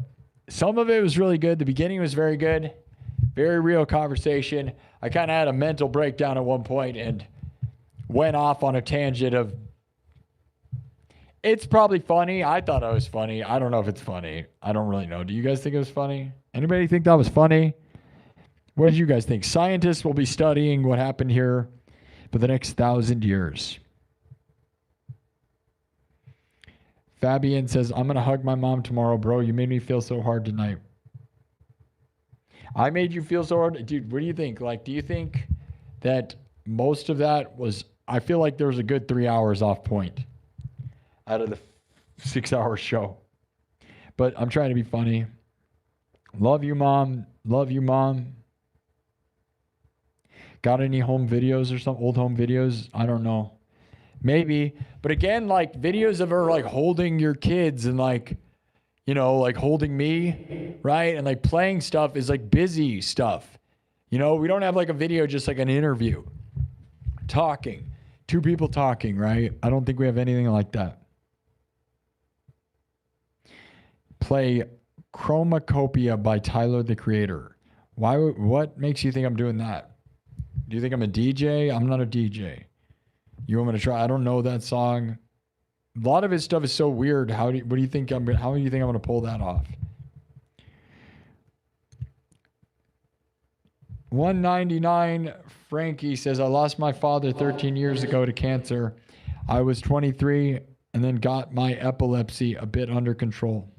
some of it was really good. The beginning was very good. Very real conversation. I kind of had a mental breakdown at one point and went off on a tangent of, it's probably funny. I thought it was funny. I don't know if it's funny. I don't really know. Do you guys think it was funny? Anybody think that was funny? What did you guys think? Scientists will be studying what happened here for the next 1,000 years. Fabian says, I'm going to hug my mom tomorrow, bro. You made me feel so hard tonight. I made you feel so hard. Dude, what do you think? Like, do you think that most of that was, I feel like there was a good 3 hours off point out of the 6 hour show. But I'm trying to be funny. Love you, Mom. Love you, Mom. Got any home videos or some old home videos? I don't know. Maybe. But again, like videos of her like holding your kids and like, you know, like holding me, right? And like playing stuff is like busy stuff. You know, we don't have like a video, just like an interview. Talking. Two people talking, right? I don't think we have anything like that. Play Chromacopia by Tyler, the Creator. What makes you think I'm doing that? Do you think I'm a DJ? I'm not a DJ. You want me to try? I don't know that song. A lot of his stuff is so weird. How do you think I'm gonna pull that off? 199 Frankie says, I lost my father 13 years ago to cancer. I was 23 and then got my epilepsy a bit under control.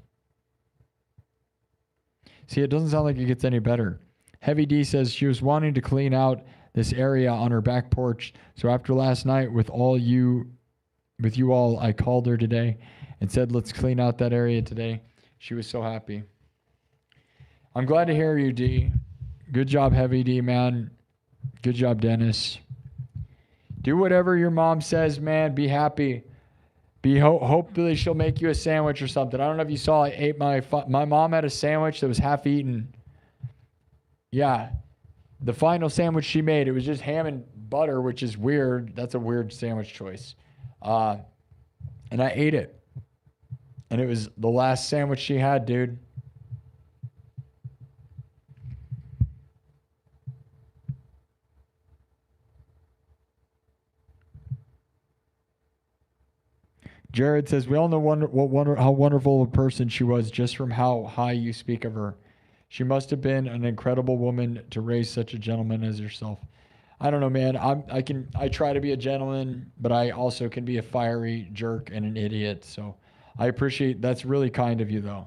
See, it doesn't sound like it gets any better. Heavy D says she was wanting to clean out this area on her back porch. So after last night with you all, I called her today and said, let's clean out that area today. She was so happy. I'm glad to hear you, D. Good job, Heavy D, man. Good job, Dennis. Do whatever your mom says, man. Be happy. Hopefully she'll make you a sandwich or something. I don't know if you saw, I ate my mom had a sandwich that was half eaten. Yeah. The final sandwich she made, it was just ham and butter, which is weird. That's a weird sandwich choice. And I ate it. And it was the last sandwich she had, dude. Jared says, we all know how wonderful a person she was just from how high you speak of her. She must have been an incredible woman to raise such a gentleman as yourself. I don't know, man. I try to be a gentleman, but I also can be a fiery jerk and an idiot. So I appreciate, that's really kind of you, though.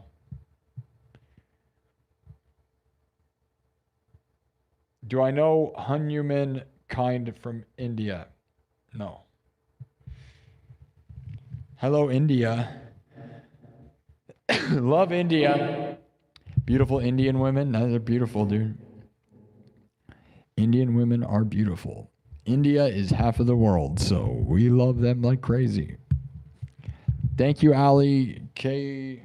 Do I know Hanuman kind from India? No. Hello, India. Love India. Beautiful Indian women. They're beautiful, dude. Indian women are beautiful. India is half of the world, so we love them like crazy. Thank you, Ali K.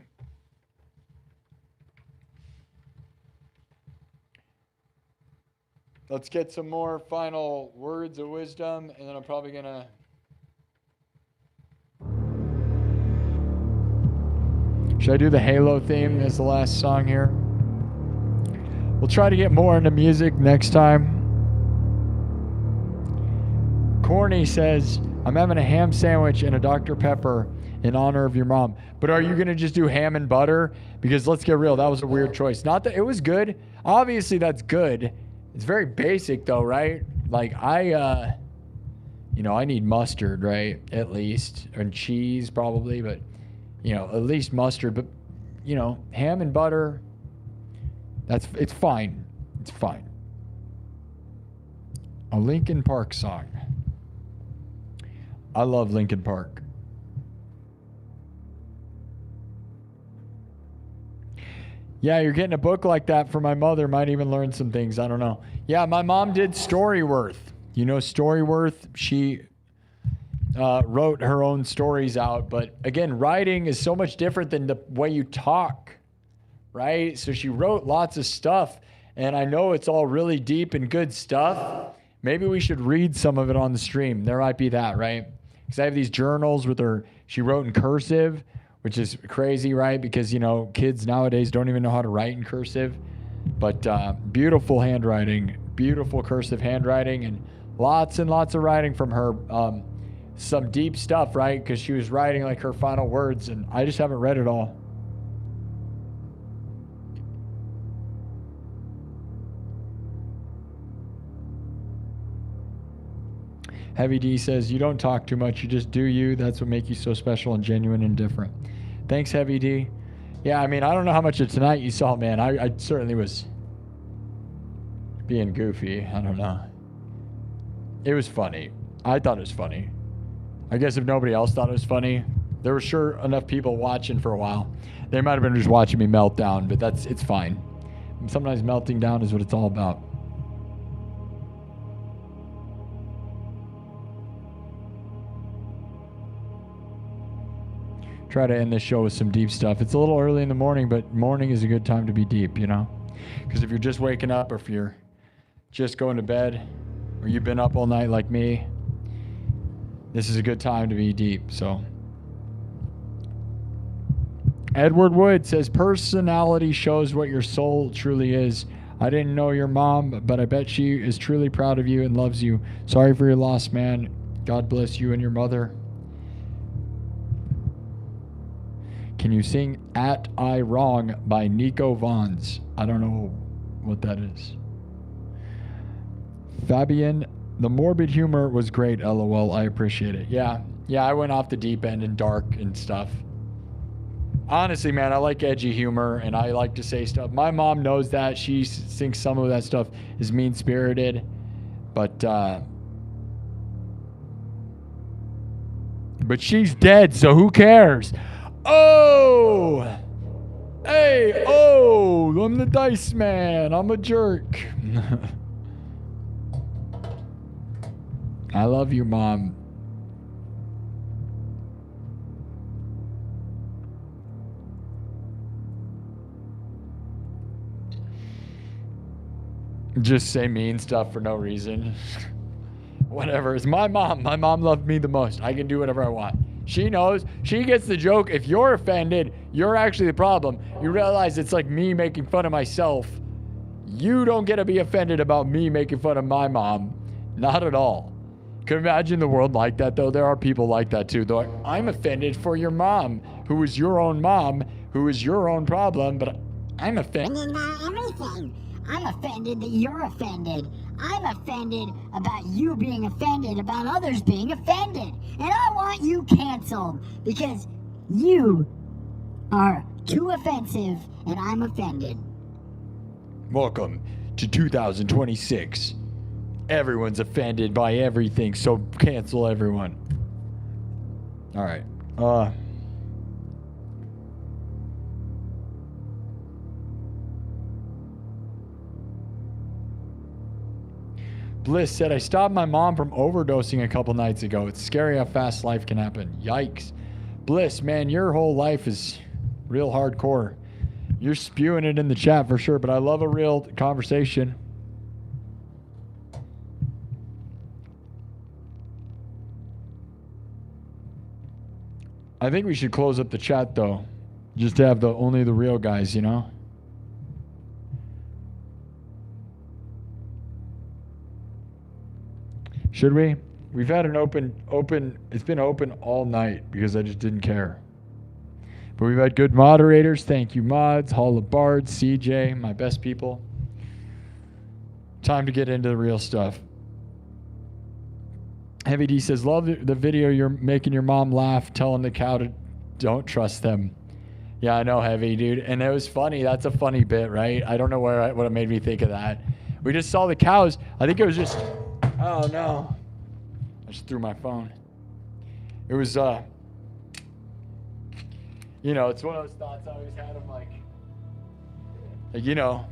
Let's get some more final words of wisdom, and then I'm probably going to... Should I do the Halo theme as the last song here? We'll try to get more into music next time. Corny says, I'm having a ham sandwich and a Dr. Pepper in honor of your mom. But are you going to just do ham and butter? Because let's get real, that was a weird choice. Not that it was good. Obviously, that's good. It's very basic, though, right? Like, I need mustard, right? At least. And cheese, probably, but... at least mustard, but, ham and butter, it's fine. It's fine. A Linkin Park song. I love Linkin Park. Yeah, you're getting a book like that for my mother. Might even learn some things. I don't know. Yeah, my mom did Storyworth. You know Storyworth? She... wrote her own stories out. But again, writing is so much different than the way you talk, right? So she wrote lots of stuff, and I know it's all really deep and good stuff. Maybe we should read some of it on the stream. There might be that, right? Because I have these journals with her. She wrote in cursive, which is crazy, right? Because, kids nowadays don't even know how to write in cursive. But beautiful handwriting, beautiful cursive handwriting, and lots of writing from her. Some deep stuff, right? Because she was writing like her final words, and I just haven't read it all. Heavy D says, you don't talk too much, you just do you. That's what makes you so special and genuine and different. Thanks, Heavy D. Yeah, I mean, I don't know how much of tonight you saw, man. I certainly was being goofy. I don't know. It was funny. I thought it was funny. I guess if nobody else thought it was funny, there were sure enough people watching for a while. They might have been just watching me melt down, but it's fine. Sometimes melting down is what it's all about. Try to end this show with some deep stuff. It's a little early in the morning, but morning is a good time to be deep, you know? Because if you're just waking up, or if you're just going to bed, or you've been up all night like me, this is a good time to be deep. So Edward Wood says, personality shows what your soul truly is. I didn't know your mom, but I bet she is truly proud of you and loves you. Sorry for your loss, man. God bless you and your mother. Can you sing At I Wrong by Nico Vons? I don't know what that is. Fabian, the morbid humor was great, LOL. I appreciate it. Yeah, I went off the deep end and dark and stuff. Honestly, man, I like edgy humor and I like to say stuff. My mom knows that. She thinks some of that stuff is mean-spirited. But she's dead, so who cares? Oh! Hey, oh! I'm the dice man. I'm a jerk. I love you, Mom. Just say mean stuff for no reason. Whatever. It's my mom. My mom loved me the most. I can do whatever I want. She knows. She gets the joke. If you're offended, you're actually the problem. You realize it's like me making fun of myself. You don't get to be offended about me making fun of my mom. Not at all. Could you imagine the world like that, though? There are people like that, too. They're like, I'm offended for your mom, who is your own mom, who is your own problem, but I'm offended. Everything. I'm offended that you're offended. I'm offended about you being offended, about others being offended. And I want you canceled because you are too offensive and I'm offended. Welcome to 2026. Everyone's offended by everything, so cancel everyone. All right. Bliss said, I stopped my mom from overdosing a couple nights ago. It's scary how fast life can happen. Yikes. Bliss, man, your whole life is real hardcore. You're spewing it in the chat for sure, but I love a real conversation. I think we should close up the chat, though. Just to have only the real guys, you know? Should we? We've had an open, it's been open all night because I just didn't care. But we've had good moderators. Thank you, mods, Hall of Bards, CJ, my best people. Time to get into the real stuff. Heavy D says, love the video you're making your mom laugh, telling the cow to don't trust them. Yeah, I know, Heavy, dude. And it was funny. That's a funny bit, right? I don't know what made me think of that. We just saw the cows. I think it was just... Oh, no. I just threw my phone. It was, you know, it's one of those thoughts I always had of like, you know,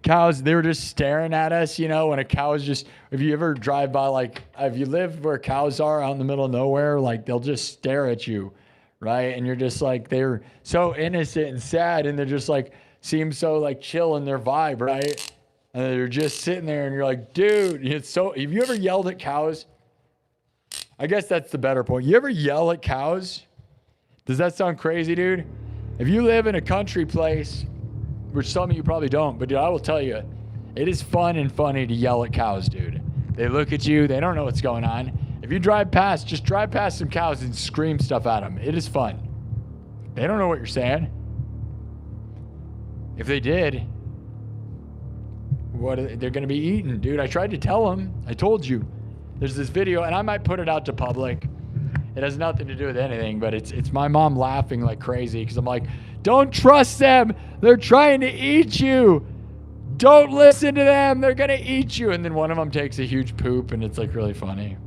cows, they were just staring at us, you know, when a cow is just, if you ever drive by, like, if you live where cows are out in the middle of nowhere, like, they'll just stare at you, right? And you're just like, they're so innocent and sad, and they're just like, seem so like chill in their vibe, right? And they're just sitting there, and you're like, dude, it's so, have you ever yelled at cows? I guess that's the better point. You ever yell at cows? Does that sound crazy, dude? If you live in a country place, which some of you probably don't, but dude, I will tell you, it is fun and funny to yell at cows, dude. They look at you, they don't know what's going on. If you drive past, just drive past some cows and scream stuff at them. It is fun. They don't know what you're saying. If they did, they're going to be eaten, dude. I tried to tell them. I told you. There's this video, and I might put it out to public. It has nothing to do with anything, but it's my mom laughing like crazy because I'm like, don't trust them. They're trying to eat you. Don't listen to them. They're going to eat you. And then one of them takes a huge poop, and it's like really funny.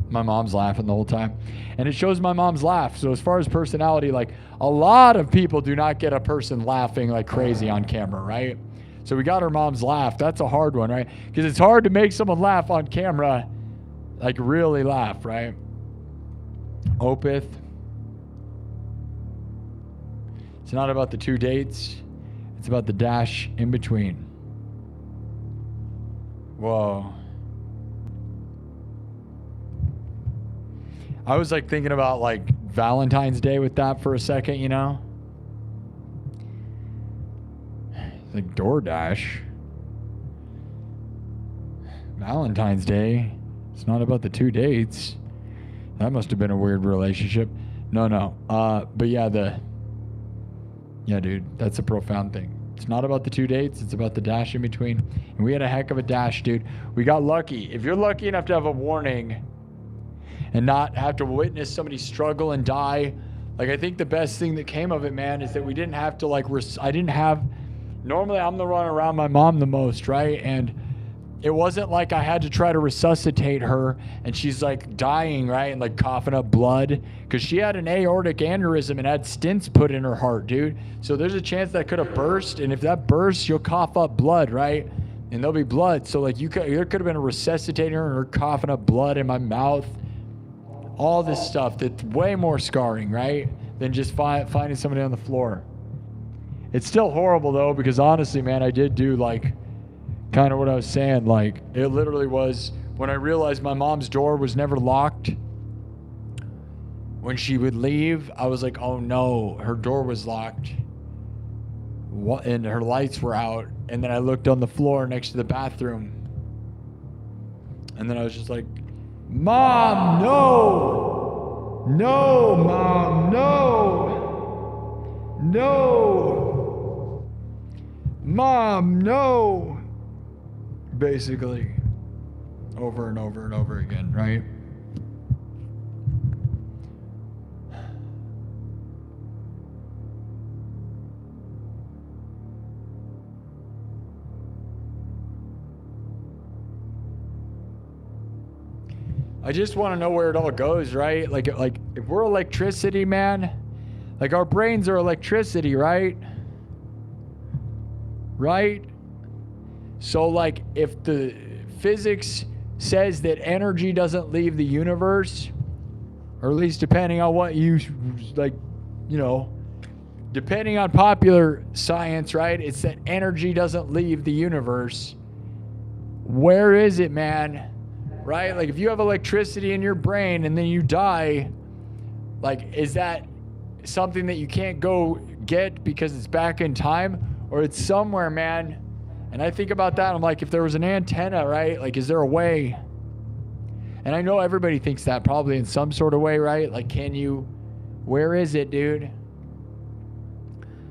My mom's laughing the whole time. And it shows my mom's laugh. So as far as personality, like a lot of people do not get a person laughing like crazy on camera, right? So we got her mom's laugh. That's a hard one, right? Because it's hard to make someone laugh on camera, like really laugh, right? Opeth. It's not about the 2 dates. It's about the dash in between. Whoa. I was like thinking about like Valentine's Day with that for a second, you know? It's like DoorDash. Valentine's Day. It's not about the 2 dates. That must have been a weird relationship. No. But yeah, dude, that's a profound thing. It's not about the 2 dates. It's about the dash in between. And we had a heck of a dash, dude. We got lucky. If you're lucky enough to have a warning and not have to witness somebody struggle and die, like I think the best thing that came of it, man, is that we didn't have to like, normally I'm the one around my mom the most, right? And it wasn't like I had to try to resuscitate her and she's like dying, right? And like coughing up blood because she had an aortic aneurysm and had stents put in her heart, dude. So there's a chance that could have burst. And if that bursts, you'll cough up blood, right? And there'll be blood. So like there could have been a resuscitating her and her coughing up blood in my mouth. All this stuff that's way more scarring, right? Than just finding somebody on the floor. It's still horrible though, because honestly, man, I did do like kind of what I was saying. Like it literally was when I realized my mom's door was never locked. When she would leave, I was like, oh no, her door was locked. What? And her lights were out. And then I looked on the floor next to the bathroom. And then I was just like, Mom, no! No, Mom, no! No! Mom, no! Basically, over and over and over again, right? I just want to know where it all goes, right? Like if we're electricity, man, like our brains are electricity, right? Right? So like if the physics says that energy doesn't leave the universe, or at least depending on what you like, you know, depending on popular science, right? It's that energy doesn't leave the universe. Where is it, man? Right? Like if you have electricity in your brain and then you die, like is that something that you can't go get because it's back in time, or it's somewhere, man? And I think about that. I'm like, if there was an antenna, right? Like, is there a way? And I know everybody thinks that probably in some sort of way, right? Like, where is it, dude? And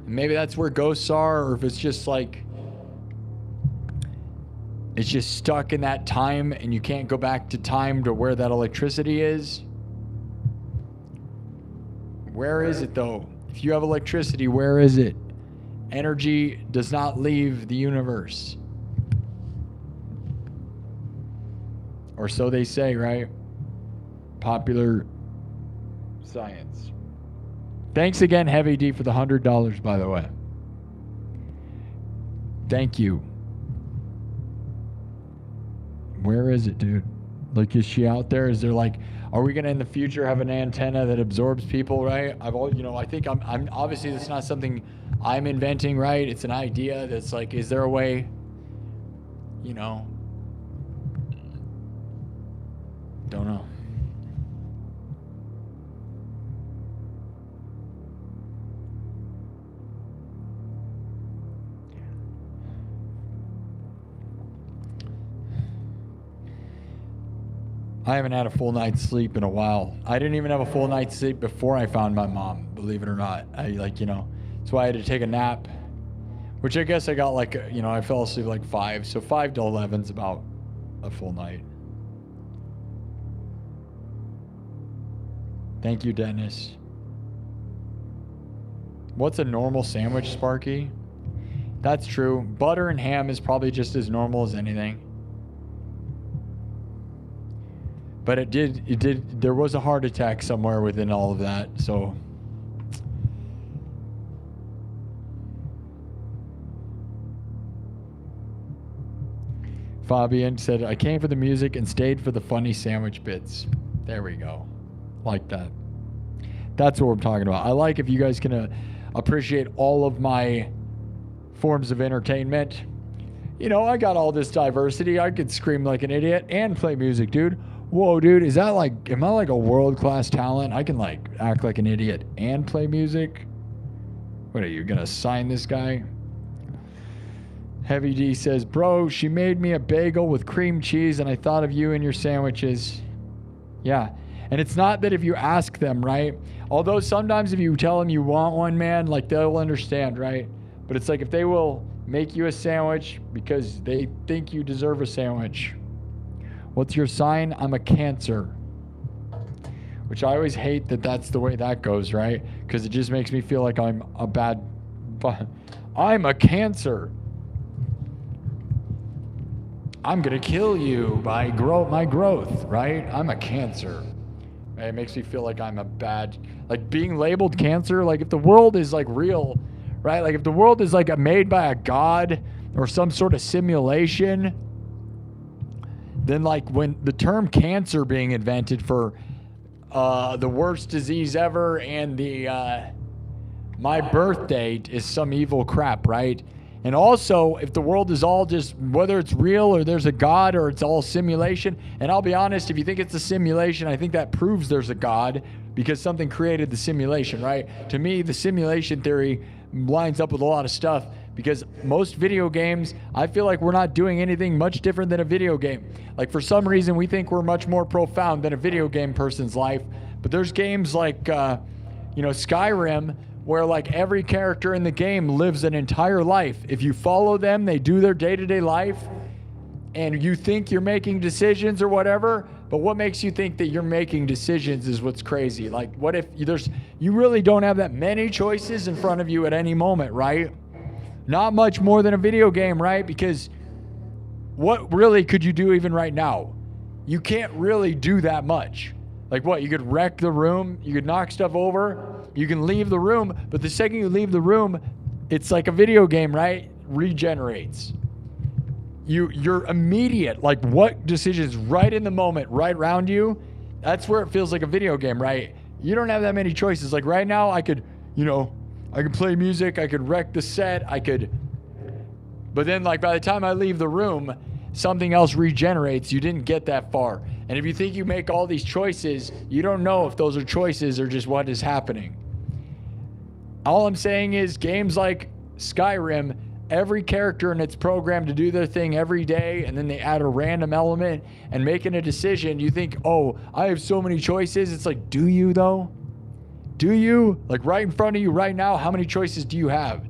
maybe that's where ghosts are, or if it's just like, it's just stuck in that time and you can't go back to time to where that electricity is. Where is it though? If you have electricity, where is it? Energy does not leave the universe. Or so they say, right? Popular science. Thanks again, Heavy D, for the $100, by the way. Thank you. Where is it, dude? Like, is she out there? Is there like, are we gonna in the future have an antenna that absorbs people, right? I think I'm obviously that's not something I'm inventing, right? It's an idea that's like, is there a way, you know? Don't know. I haven't had a full night's sleep in a while. I didn't even have a full night's sleep before I found my mom, believe it or not. That's why I had to take a nap, which I guess I got I fell asleep like 5. So 5 to 11's about a full night. Thank you, Dennis. What's a normal sandwich, Sparky? That's true. Butter and ham is probably just as normal as anything. But it did, there was a heart attack somewhere within all of that, so. Fabian said, I came for the music and stayed for the funny sandwich bits. There we go. Like that. That's what we're talking about. I like if you guys can appreciate all of my forms of entertainment. You know, I got all this diversity. I could scream like an idiot and play music, dude. Whoa, dude, is that like, am I like a world-class talent? I can like act like an idiot and play music? What are you gonna sign this guy? Heavy D says, bro, she made me a bagel with cream cheese and I thought of you and your sandwiches. Yeah. And it's not that if you ask them, right? Although sometimes if you tell them you want one, man, like they'll understand, right? But it's like if they will make you a sandwich because they think you deserve a sandwich. What's your sign? I'm a Cancer. Which I always hate that that's the way that goes, right? Because it just makes me feel like I'm a bad... I'm a Cancer. I'm going to kill you by my growth, right? I'm a Cancer. It makes me feel like I'm a bad... Like being labeled Cancer, like if the world is like real, right? Like if the world is like made by a god or some sort of simulation, then like when the term cancer being invented for the worst disease ever and the my birth date is some evil crap, right? And also, if the world is all just, whether it's real or there's a God or it's all simulation, and I'll be honest, if you think it's a simulation, I think that proves there's a God because something created the simulation, right? To me, the simulation theory lines up with a lot of stuff because most video games, I feel like we're not doing anything much different than a video game. Like for some reason, we think we're much more profound than a video game person's life. But there's games like, Skyrim, where like every character in the game lives an entire life. If you follow them, they do their day-to-day life, and you think you're making decisions or whatever, but what makes you think that you're making decisions is what's crazy. Like what if you really don't have that many choices in front of you at any moment, right? Not much more than a video game, right? Because what really could you do even right now? You can't really do that much. Like what? You could wreck the room, you could knock stuff over, you can leave the room, but the second you leave the room, it's like a video game, right? Regenerates. You're immediate, like what decisions right in the moment, right around you, that's where it feels like a video game, right? You don't have that many choices. Like right now, I could play music, I could wreck the set, but then like by the time I leave the room, something else regenerates. You didn't get that far. And if you think you make all these choices, you don't know if those are choices or just what is happening. All I'm saying is games like Skyrim, every character in it's programmed to do their thing every day, and then they add a random element and making a decision. You think, oh, I have so many choices. It's like, do you though? Do you? Like right in front of you right now, how many choices do you have?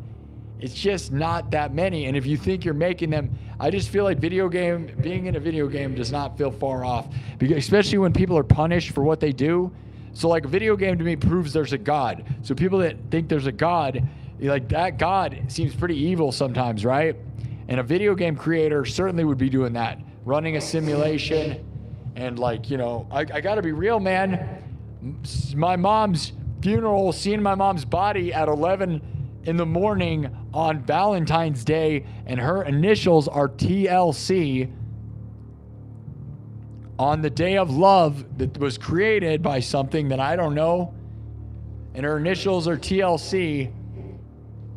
It's just not that many. And if you think you're making them, I just feel like being in a video game does not feel far off, because especially when people are punished for what they do. So like a video game to me proves there's a God. So people that think there's a God, like that God seems pretty evil sometimes, right? And a video game creator certainly would be doing that, running a simulation. And like, I gotta be real, man. My mom's funeral, seeing my mom's body at 11 in the morning on Valentine's Day, and her initials are TLC, on the day of love that was created by something that I don't know, and her initials are TLC.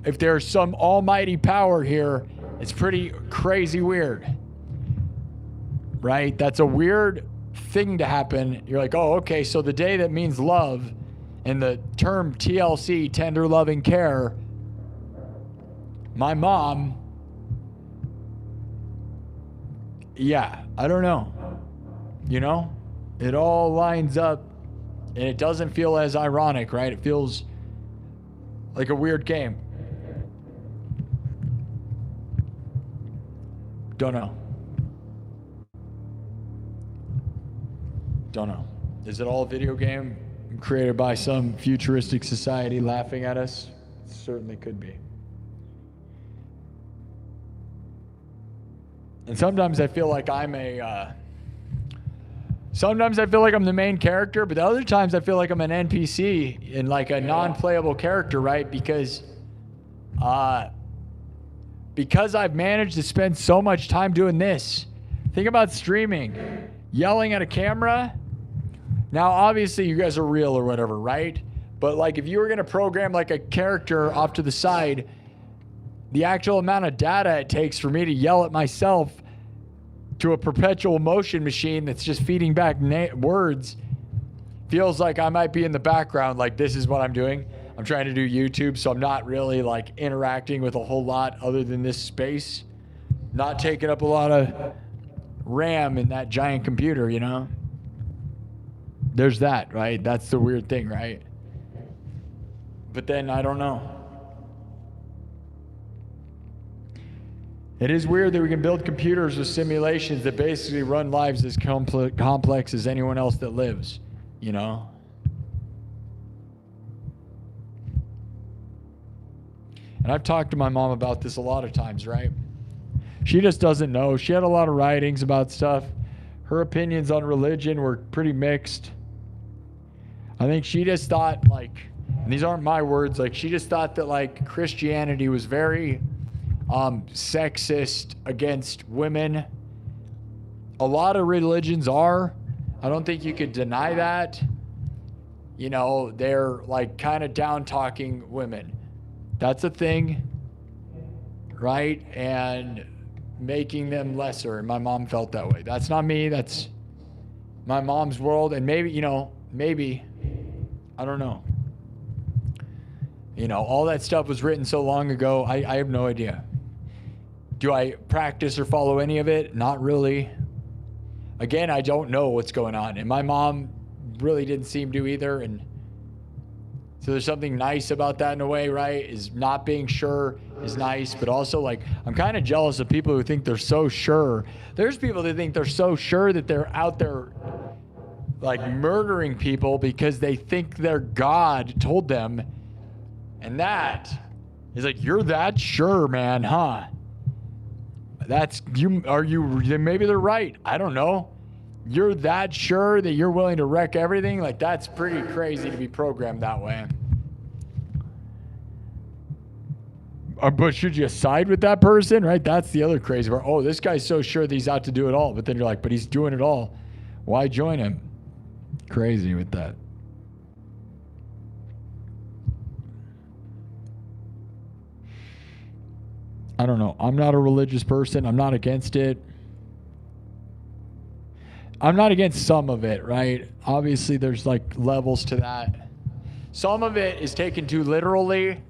If there's some almighty power here, it's pretty crazy weird, right? That's a weird thing to happen. You're like, oh, okay, so the day that means love and the term TLC, tender loving care, my mom, yeah, I don't know. It all lines up, and it doesn't feel as ironic, right? It feels like a weird game. Don't know. Is it all a video game created by some futuristic society laughing at us? It certainly could be. And sometimes I feel like I'm Sometimes I feel like I'm the main character, but other times I feel like I'm an NPC in like a non-playable character, right? Because I've managed to spend so much time doing this. Think about streaming, yelling at a camera. Now, obviously, you guys are real or whatever, right? But like, if you were gonna program like a character off to the side, the actual amount of data it takes for me to yell at myself to a perpetual motion machine that's just feeding back words feels like I might be in the background. Like, this is what I'm doing. I'm trying to do YouTube, so I'm not really like interacting with a whole lot other than this space. Not taking up a lot of RAM in that giant computer, you know? There's that, right? That's the weird thing, right? But then I don't know. It is weird that we can build computers with simulations that basically run lives as complex as anyone else that lives, you know? And I've talked to my mom about this a lot of times, right? She just doesn't know. She had a lot of writings about stuff. Her opinions on religion were pretty mixed. I think she just thought, like, and these aren't my words, like, she just thought that, like, Christianity was very sexist against women. A lot of religions are. I don't think you could deny that. You know, they're, like, kind of down-talking women. That's a thing, right? And making them lesser, and my mom felt that way. That's not me, that's my mom's world, and maybe, you know, maybe, I don't know. You know, all that stuff was written so long ago, I have no idea. Do I practice or follow any of it? Not really. Again, I don't know what's going on, and my mom really didn't seem to either, and so there's something nice about that in a way, right? Is not being sure is nice, but also, like, I'm kind of jealous of people who think they're so sure. There's people that think they're so sure that they're out there, like, murdering people because they think their God told them. And that is like, you're that sure, man, huh? That's, maybe they're right. I don't know. You're that sure that you're willing to wreck everything? Like, that's pretty crazy to be programmed that way. But should you side with that person, right? That's the other crazy part. Oh, this guy's so sure that he's out to do it all. But then you're like, but he's doing it all. Why join him? Crazy with that. I don't know. I'm not a religious person. I'm not against it. I'm not against some of it, right? Obviously, there's like levels to that. Some of it is taken too literally.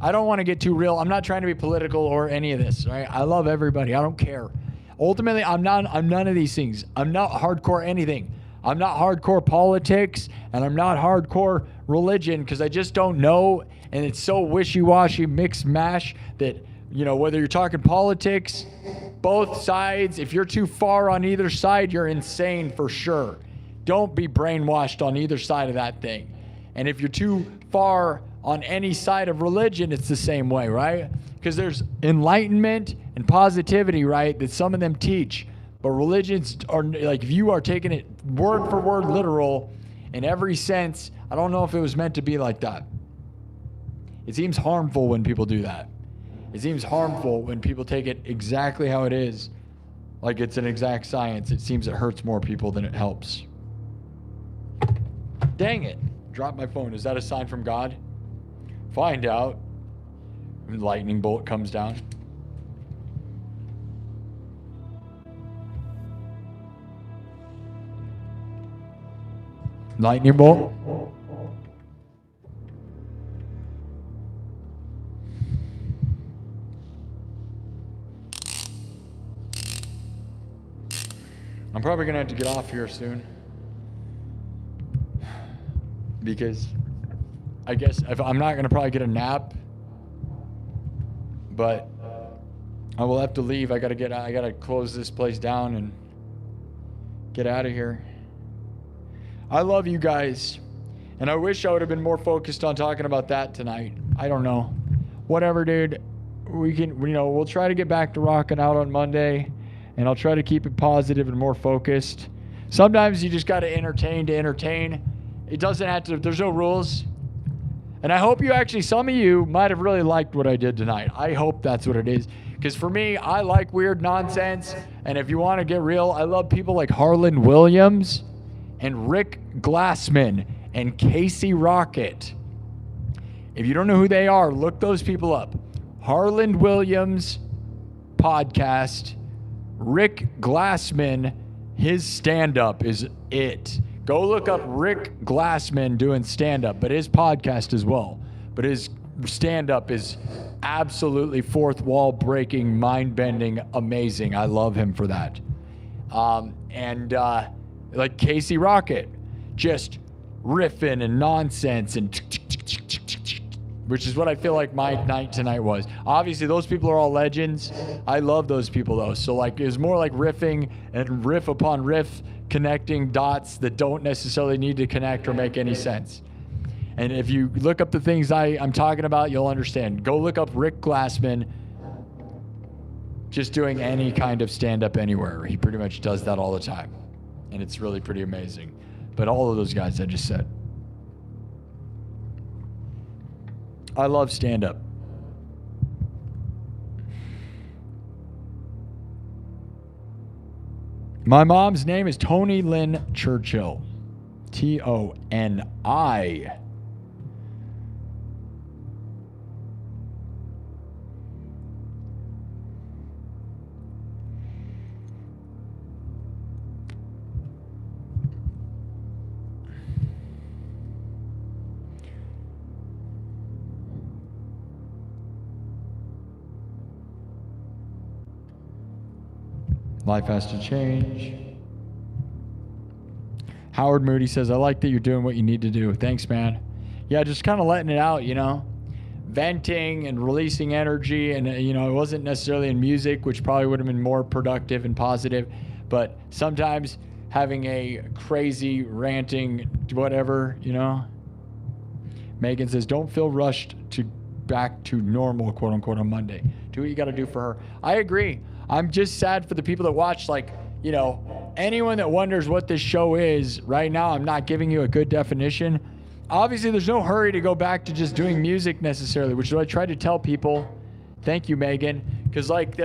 I don't want to get too real. I'm not trying to be political or any of this, right? I love everybody. I don't care. Ultimately, I'm none of these things. I'm not hardcore anything. I'm not hardcore politics, and I'm not hardcore religion because I just don't know, and it's so wishy-washy, mixed mash that, you know, whether you're talking politics, both sides, if you're too far on either side, you're insane for sure. Don't be brainwashed on either side of that thing. And if you're too far on any side of religion, it's the same way, right? Because there's enlightenment and positivity, right, that some of them teach. But religions are, like, if you are taking it word for word literal in every sense, I don't know if it was meant to be like that. It seems harmful when people do that. It seems harmful when people take it exactly how it is, like it's an exact science. It seems it hurts more people than it helps. Dang it. Dropped my phone. Is that a sign from God? Find out. Lightning bolt comes down. Lightning bolt. I'm probably gonna have to get off here soon because I guess if I'm not gonna probably get a nap, but I will have to leave. I gotta close this place down and get out of here. I love you guys, and I wish I would have been more focused on talking about that tonight. I don't know. Whatever, dude. We can, you know, we'll try to get back to rocking out on Monday, and I'll try to keep it positive and more focused. Sometimes you just got to entertain. It doesn't have to, there's no rules. And I hope you actually, some of you might have really liked what I did tonight. I hope that's what it is. Because for me, I like weird nonsense. And if you want to get real, I love people like Harlan Williams and Rick Glassman and Casey Rocket. If you don't know who they are, look those people up. Harlan Williams podcast, Rick Glassman, his stand-up is it. Go look up Rick Glassman doing stand-up, but his podcast as well. But his stand-up is absolutely fourth wall breaking, mind-bending, amazing. I love him for that. Like Casey Rocket, just riffing and nonsense and which is what I feel like my night tonight was. Obviously, those people are all legends. I love those people, though. So, like, it was more like riffing and riff upon riff, connecting dots that don't necessarily need to connect or make any sense. And if you look up the things I'm talking about, you'll understand. Go look up Rick Glassman just doing any kind of stand-up anywhere. He pretty much does that all the time. And it's really pretty amazing. But all of those guys I just said. I love stand-up. My mom's name is Toni Lynn Churchill. Toni. Life has to change. Howard Moody says, I like that you're doing what you need to do. Thanks, man. Yeah, just kind of letting it out, you know, venting and releasing energy. And, you know, it wasn't necessarily in music, which probably would have been more productive and positive. But sometimes having a crazy ranting, whatever, you know. Megan says, don't feel rushed to back to normal, quote unquote, on Monday. Do what you got to do for her. I agree. I'm just sad for the people that watch, like, you know, anyone that wonders what this show is right now, I'm not giving you a good definition. Obviously, there's no hurry to go back to just doing music necessarily, which is what I try to tell people. Thank you, Megan. Because, like,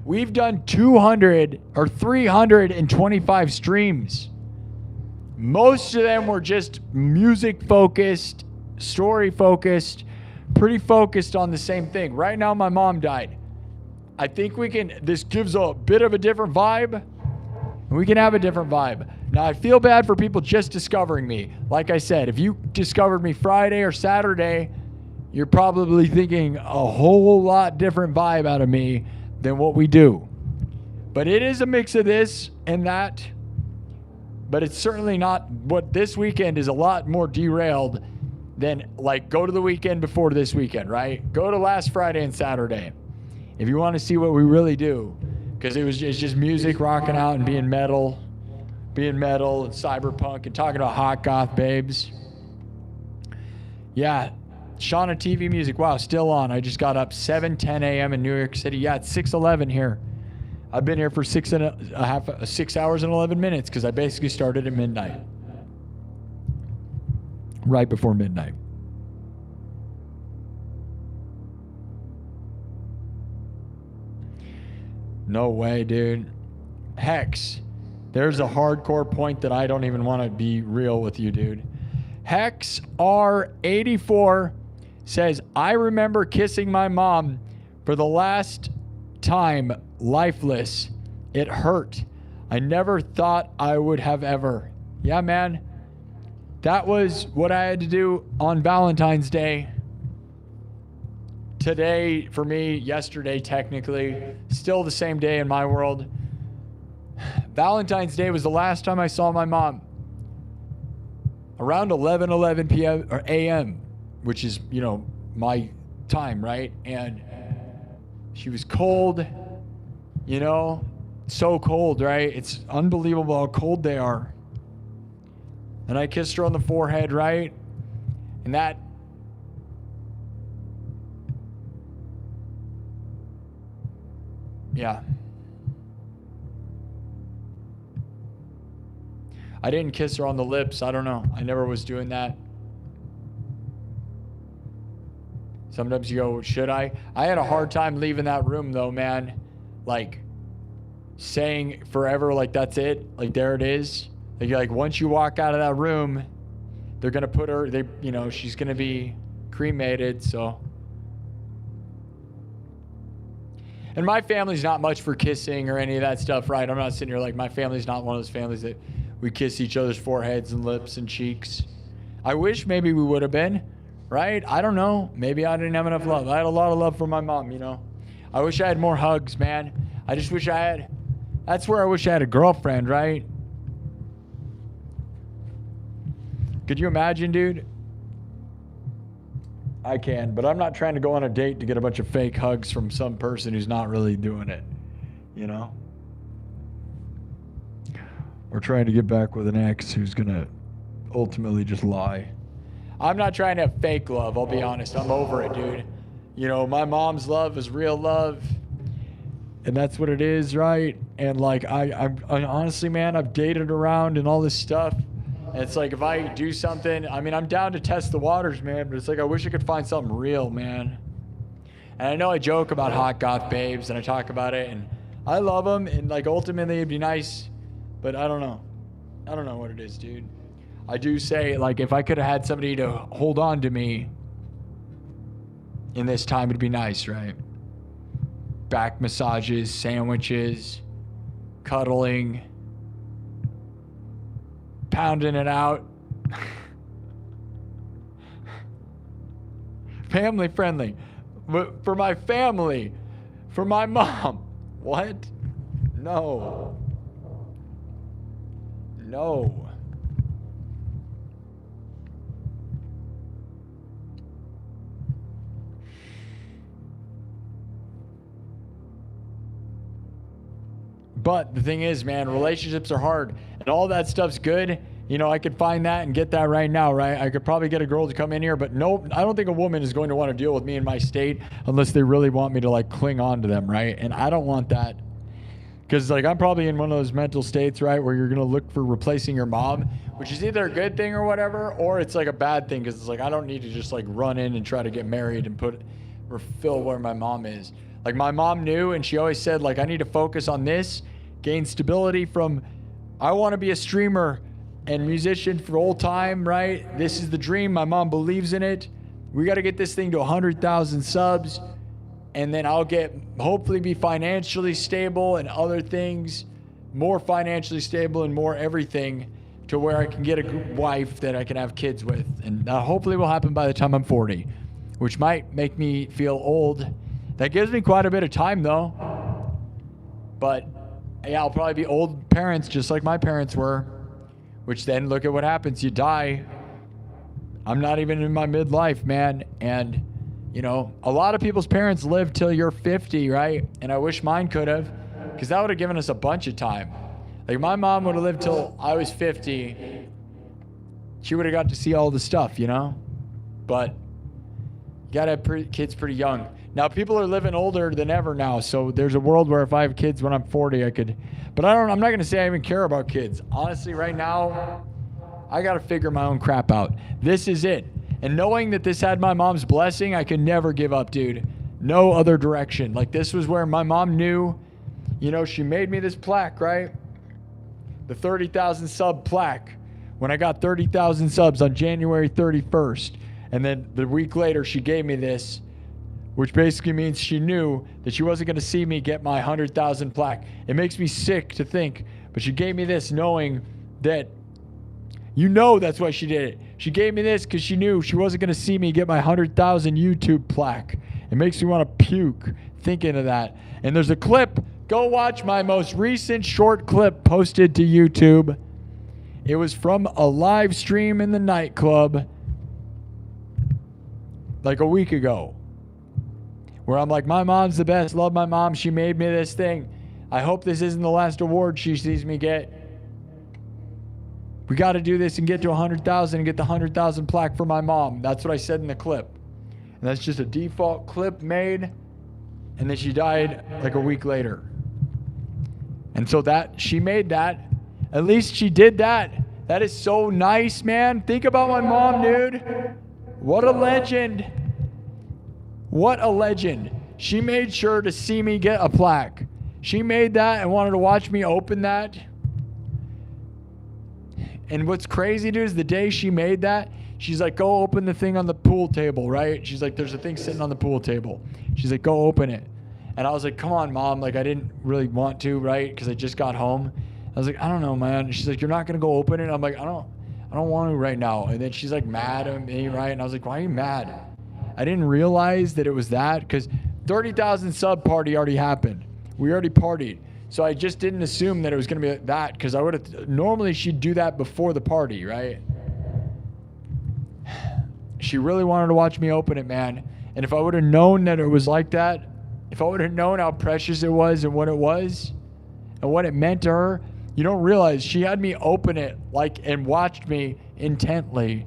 we've done 200 or 325 streams. Most of them were just music-focused, story-focused, pretty focused on the same thing. Right now, my mom died. I think this gives a bit of a different vibe. We can have a different vibe. Now, I feel bad for people just discovering me. Like I said, if you discovered me Friday or Saturday, you're probably thinking a whole lot different vibe out of me than what we do. But it is a mix of this and that. But it's certainly not what this weekend is a lot more derailed than, like, go to the weekend before this weekend, right? Go to last Friday and Saturday. If you want to see what we really do, because it's just music, rocking out, and being metal and cyberpunk, and talking about hot goth babes. Yeah, Shauna TV music. Wow, still on. I just got up 7:10 a.m. in New York City. Yeah, it's 6:11 here. I've been here for 6 hours and 11 minutes because I basically started at midnight, right before midnight. No way, dude. Hex, there's a hardcore point that I don't even want to be real with you, dude. Hex R84 says, I remember kissing my mom for the last time, lifeless. It hurt. I never thought I would have ever. Yeah, man. That was what I had to do on Valentine's Day. Today, for me, yesterday, technically, still the same day in my world. Valentine's Day was the last time I saw my mom. Around 11 p.m. or a.m., which is, you know, my time, right? And she was cold, you know, so cold, right? It's unbelievable how cold they are. And I kissed her on the forehead, right? And that, yeah. I didn't kiss her on the lips. I don't know. I never was doing that. Sometimes you go, should I? I had a hard time leaving that room though, man. Like saying forever, like that's it. Like there it is. Like once you walk out of that room, they're going to put her, she's going to be cremated. So. And my family's not much for kissing or any of that stuff, right? I'm not sitting here like my family's not one of those families that we kiss each other's foreheads and lips and cheeks. I wish maybe we would have been. Right? I don't know. Maybe I didn't have enough love. I had a lot of love for my mom, I wish I had more hugs, man. I just wish I had. That's where I wish I had a girlfriend, right? Could you imagine, dude? I can, but I'm not trying to go on a date to get a bunch of fake hugs from some person who's not really doing it, Or trying to get back with an ex who's going to ultimately just lie. I'm not trying to have fake love, I'll be honest. I'm over it, dude. My mom's love is real love. And that's what it is, right? And like, I honestly, man, I've dated around and all this stuff. And it's like, if I do something, I'm down to test the waters, man. But it's like, I wish I could find something real, man. And I know I joke about hot goth babes and I talk about it. And I love them. And like, ultimately, it'd be nice. But I don't know. I don't know what it is, dude. I do say, like, if I could have had somebody to hold on to me in this time, it'd be nice, right? Back massages, sandwiches, cuddling, pounding it out. Family friendly. But for my family, for my mom. What? No. No. But the thing is, man, relationships are hard and all that stuff's good. I could find that and get that right now, right? I could probably get a girl to come in here, but nope, I don't think a woman is going to want to deal with me in my state unless they really want me to like cling on to them, right? And I don't want that because like I'm probably in one of those mental states, right, where you're going to look for replacing your mom, which is either a good thing or whatever, or it's like a bad thing because it's like I don't need to just like run in and try to get married and fill where my mom is. Like my mom knew and she always said like I need to focus on this. Gain stability from, I want to be a streamer and musician for old time, right? This is the dream. My mom believes in it. We got to get this thing to 100,000 subs. And then I'll hopefully be financially stable and other things, more financially stable and more everything to where I can get a wife that I can have kids with. And that hopefully will happen by the time I'm 40, which might make me feel old. That gives me quite a bit of time though. But yeah, I'll probably be old parents just like my parents were, which then look at what happens. You die. I'm not even in my midlife, man. And, a lot of people's parents live till you're 50, right? And I wish mine could have, because that would have given us a bunch of time. Like my mom would have lived till I was 50. She would have got to see all the stuff, But you got to have kids pretty young. Now, people are living older than ever now, so there's a world where if I have kids when I'm 40, I could. But I'm not going to say I even care about kids. Honestly, right now, I got to figure my own crap out. This is it. And knowing that this had my mom's blessing, I could never give up, dude. No other direction. Like, this was where my mom knew, she made me this plaque, right? The 30,000 sub plaque. When I got 30,000 subs on January 31st. And then the week later, she gave me this, which basically means she knew that she wasn't going to see me get my 100,000 plaque. It makes me sick to think, but she gave me this knowing that, that's why she did it. She gave me this because she knew she wasn't going to see me get my 100,000 YouTube plaque. It makes me want to puke thinking of that. And there's a clip. Go watch my most recent short clip posted to YouTube. It was from a live stream in the nightclub like a week ago, where I'm like, my mom's the best, love my mom, she made me this thing. I hope this isn't the last award she sees me get. We got to do this and get to 100,000 and get the 100,000 plaque for my mom. That's what I said in the clip. And that's just a default clip made, and then she died like a week later. And so that, she made that. At least she did that. That is so nice, man. Think about my mom, dude. What a legend. What a legend. She made sure to see me get a plaque. She made that and wanted to watch me open that. And what's crazy, dude, is the day she made that, she's like, go open the thing on the pool table, right? She's like, there's a thing sitting on the pool table. She's like, go open it. And I was like, come on, Mom. Like, I didn't really want to, right? Because I just got home. I was like, I don't know, man. She's like, you're not going to go open it? I'm like, I don't want to right now. And then she's like mad at me, right? And I was like, why are you mad? I didn't realize that it was that because 30,000 sub party already happened. We already partied. So I just didn't assume that it was going to be that because I would have, normally she'd do that before the party, right? She really wanted to watch me open it, man. And if I would have known that it was like that, if I would have known how precious it was and what it was and what it meant to her, you don't realize she had me open it like and watched me intently.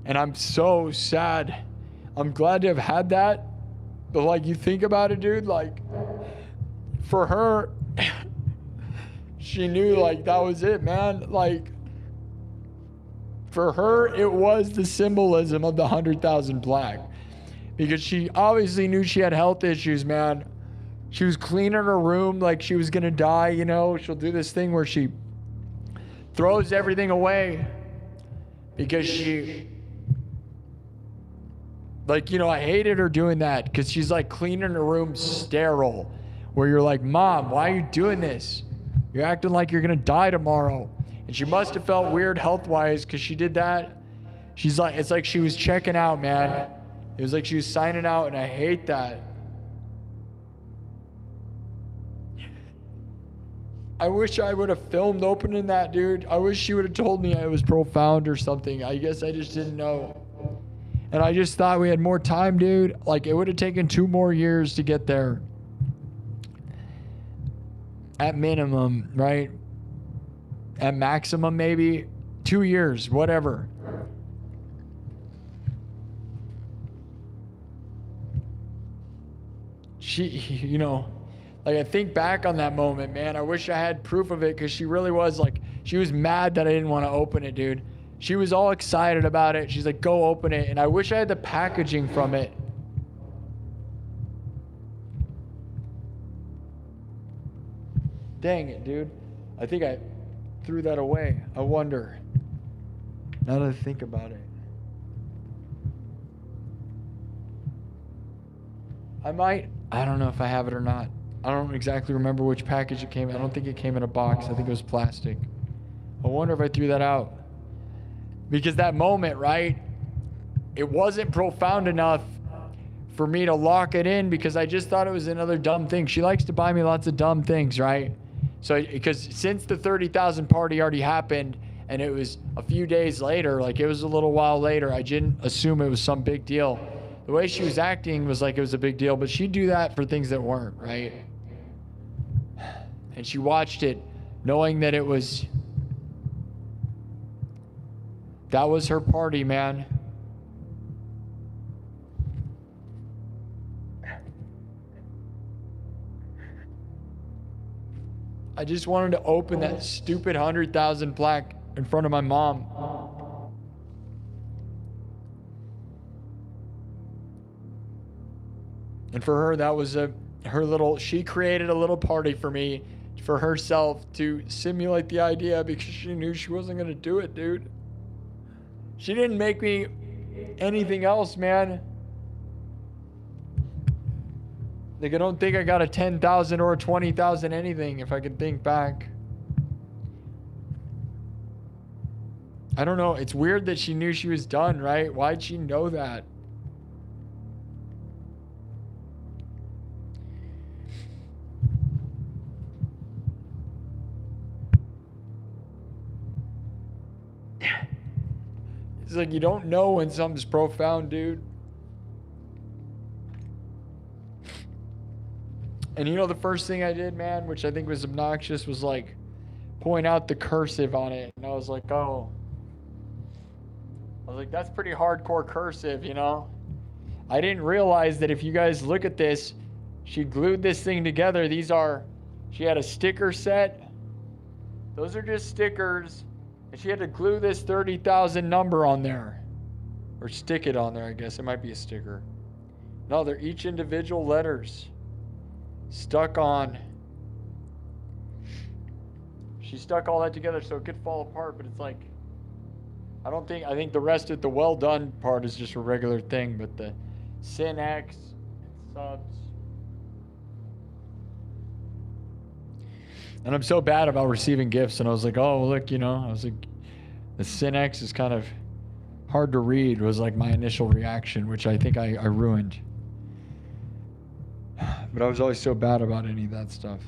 And I'm so sad. I'm glad to have had that. But like you think about it, dude, like for her, she knew like that was it, man. Like for her, it was the symbolism of the 100,000 plaque. Because she obviously knew she had health issues, man. She was cleaning her room like she was going to die, you know. She'll do this thing where she throws everything away because she, like, you know, I hated her doing that because she's like cleaning her room sterile where you're like, Mom, why are you doing this? You're acting like you're going to die tomorrow. And she must have felt weird health-wise because she did that. She's like, it's like she was checking out, man. It was like she was signing out, and I hate that. I wish I would have filmed opening that, dude. I wish she would have told me I was profound or something. I guess I just didn't know. And I just thought we had more time, dude. Like, it would have taken 2 more years to get there. At minimum, right? At maximum, maybe 2 years, whatever. She, you know, like I think back on that moment, man, I wish I had proof of it because she really was like, she was mad that I didn't want to open it, dude. She was all excited about it. She's like, go open it. And I wish I had the packaging from it. Dang it, dude. I think I threw that away. I wonder. Now that I think about it. I don't know if I have it or not. I don't exactly remember which package it came in. I don't think it came in a box. I think it was plastic. I wonder if I threw that out. Because that moment, right? It wasn't profound enough for me to lock it in because I just thought it was another dumb thing. She likes to buy me lots of dumb things, right? So, because since the 30,000 party already happened and it was a few days later, like it was a little while later, I didn't assume it was some big deal. The way she was acting was like it was a big deal, but she'd do that for things that weren't, right? And she watched it knowing that it was, that was her party, man. I just wanted to open that stupid 100,000 plaque in front of my mom. And for her, that was she created a little party for me, for herself to simulate the idea because she knew she wasn't going to do it, dude. She didn't make me anything else, man. Like, I don't think I got a 10,000 or a 20,000 anything if I could think back. I don't know. It's weird that she knew she was done, right? Why'd she know that? It's like you don't know when something's profound, dude. And you know the first thing I did, man, which I think was obnoxious, was like point out the cursive on it. And I was like, oh. I was like, that's pretty hardcore cursive, you know? I didn't realize that if you guys look at this, she glued this thing together. She had a sticker set. Those are just stickers. And she had to glue this 30,000 number on there. Or stick it on there, I guess. It might be a sticker. No, they're each individual letters. Stuck on. She stuck all that together so it could fall apart, but it's like, I think the rest of the well done part is just a regular thing, but the SINN X, subs. And I'm so bad about receiving gifts, and I was like, oh, look, you know, I was like, the SINN X is kind of hard to read, was like my initial reaction, which I think I ruined. But I was always so bad about any of that stuff.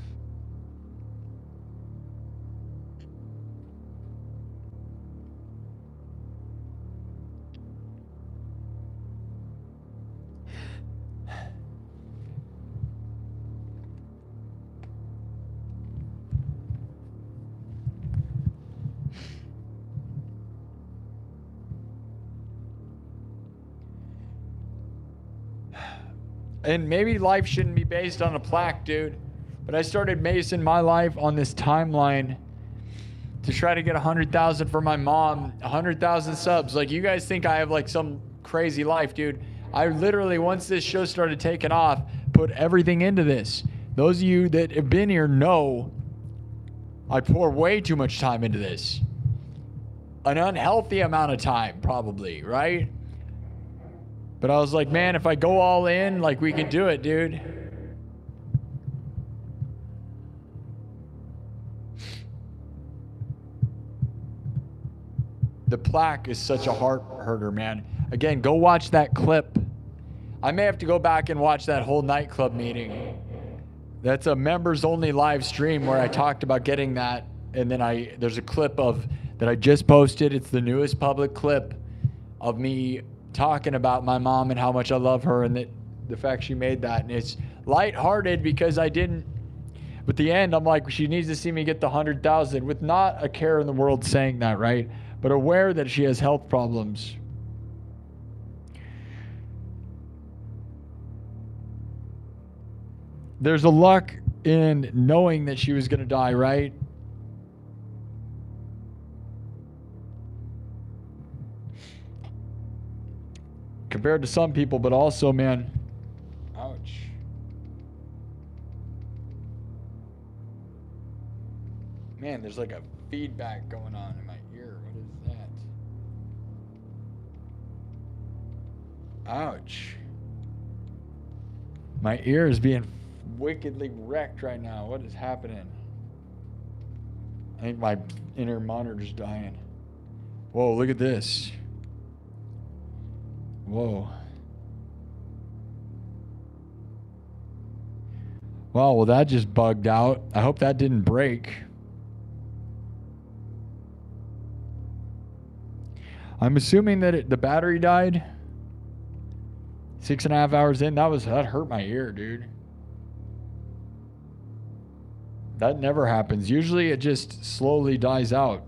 And maybe life shouldn't be based on a plaque, dude. But I started basing my life on this timeline to try to get 100,000 for my mom, 100,000 subs. Like, you guys think I have like some crazy life, dude. I literally, once this show started taking off, put everything into this. Those of you that have been here know I pour way too much time into this. An unhealthy amount of time, probably, right? But I was like, man, if I go all in, like, we can do it, dude. The plaque is such a heart hurter, man. Again, go watch that clip. I may have to go back and watch that whole nightclub meeting. That's a members only live stream where I talked about getting that. And then there's a clip that I just posted. It's the newest public clip of me talking about my mom and how much I love her, and that the fact she made that. And it's lighthearted because I didn't, but the end, I'm like, she needs to see me get the 100,000 with not a care in the world saying that, right? But aware that she has health problems. There's a luck in knowing that she was going to die, right? Compared to some people, but also, man, ouch. Man, there's like a feedback going on in my ear. What is that? Ouch. My ear is being wickedly wrecked right now. What is happening? I think my inner monitor's dying. Whoa, look at this. Whoa. Wow, well, that just bugged out. I hope that didn't break. I'm assuming that the battery died. 6.5 hours in. That hurt my ear, dude. That never happens. Usually it just slowly dies out.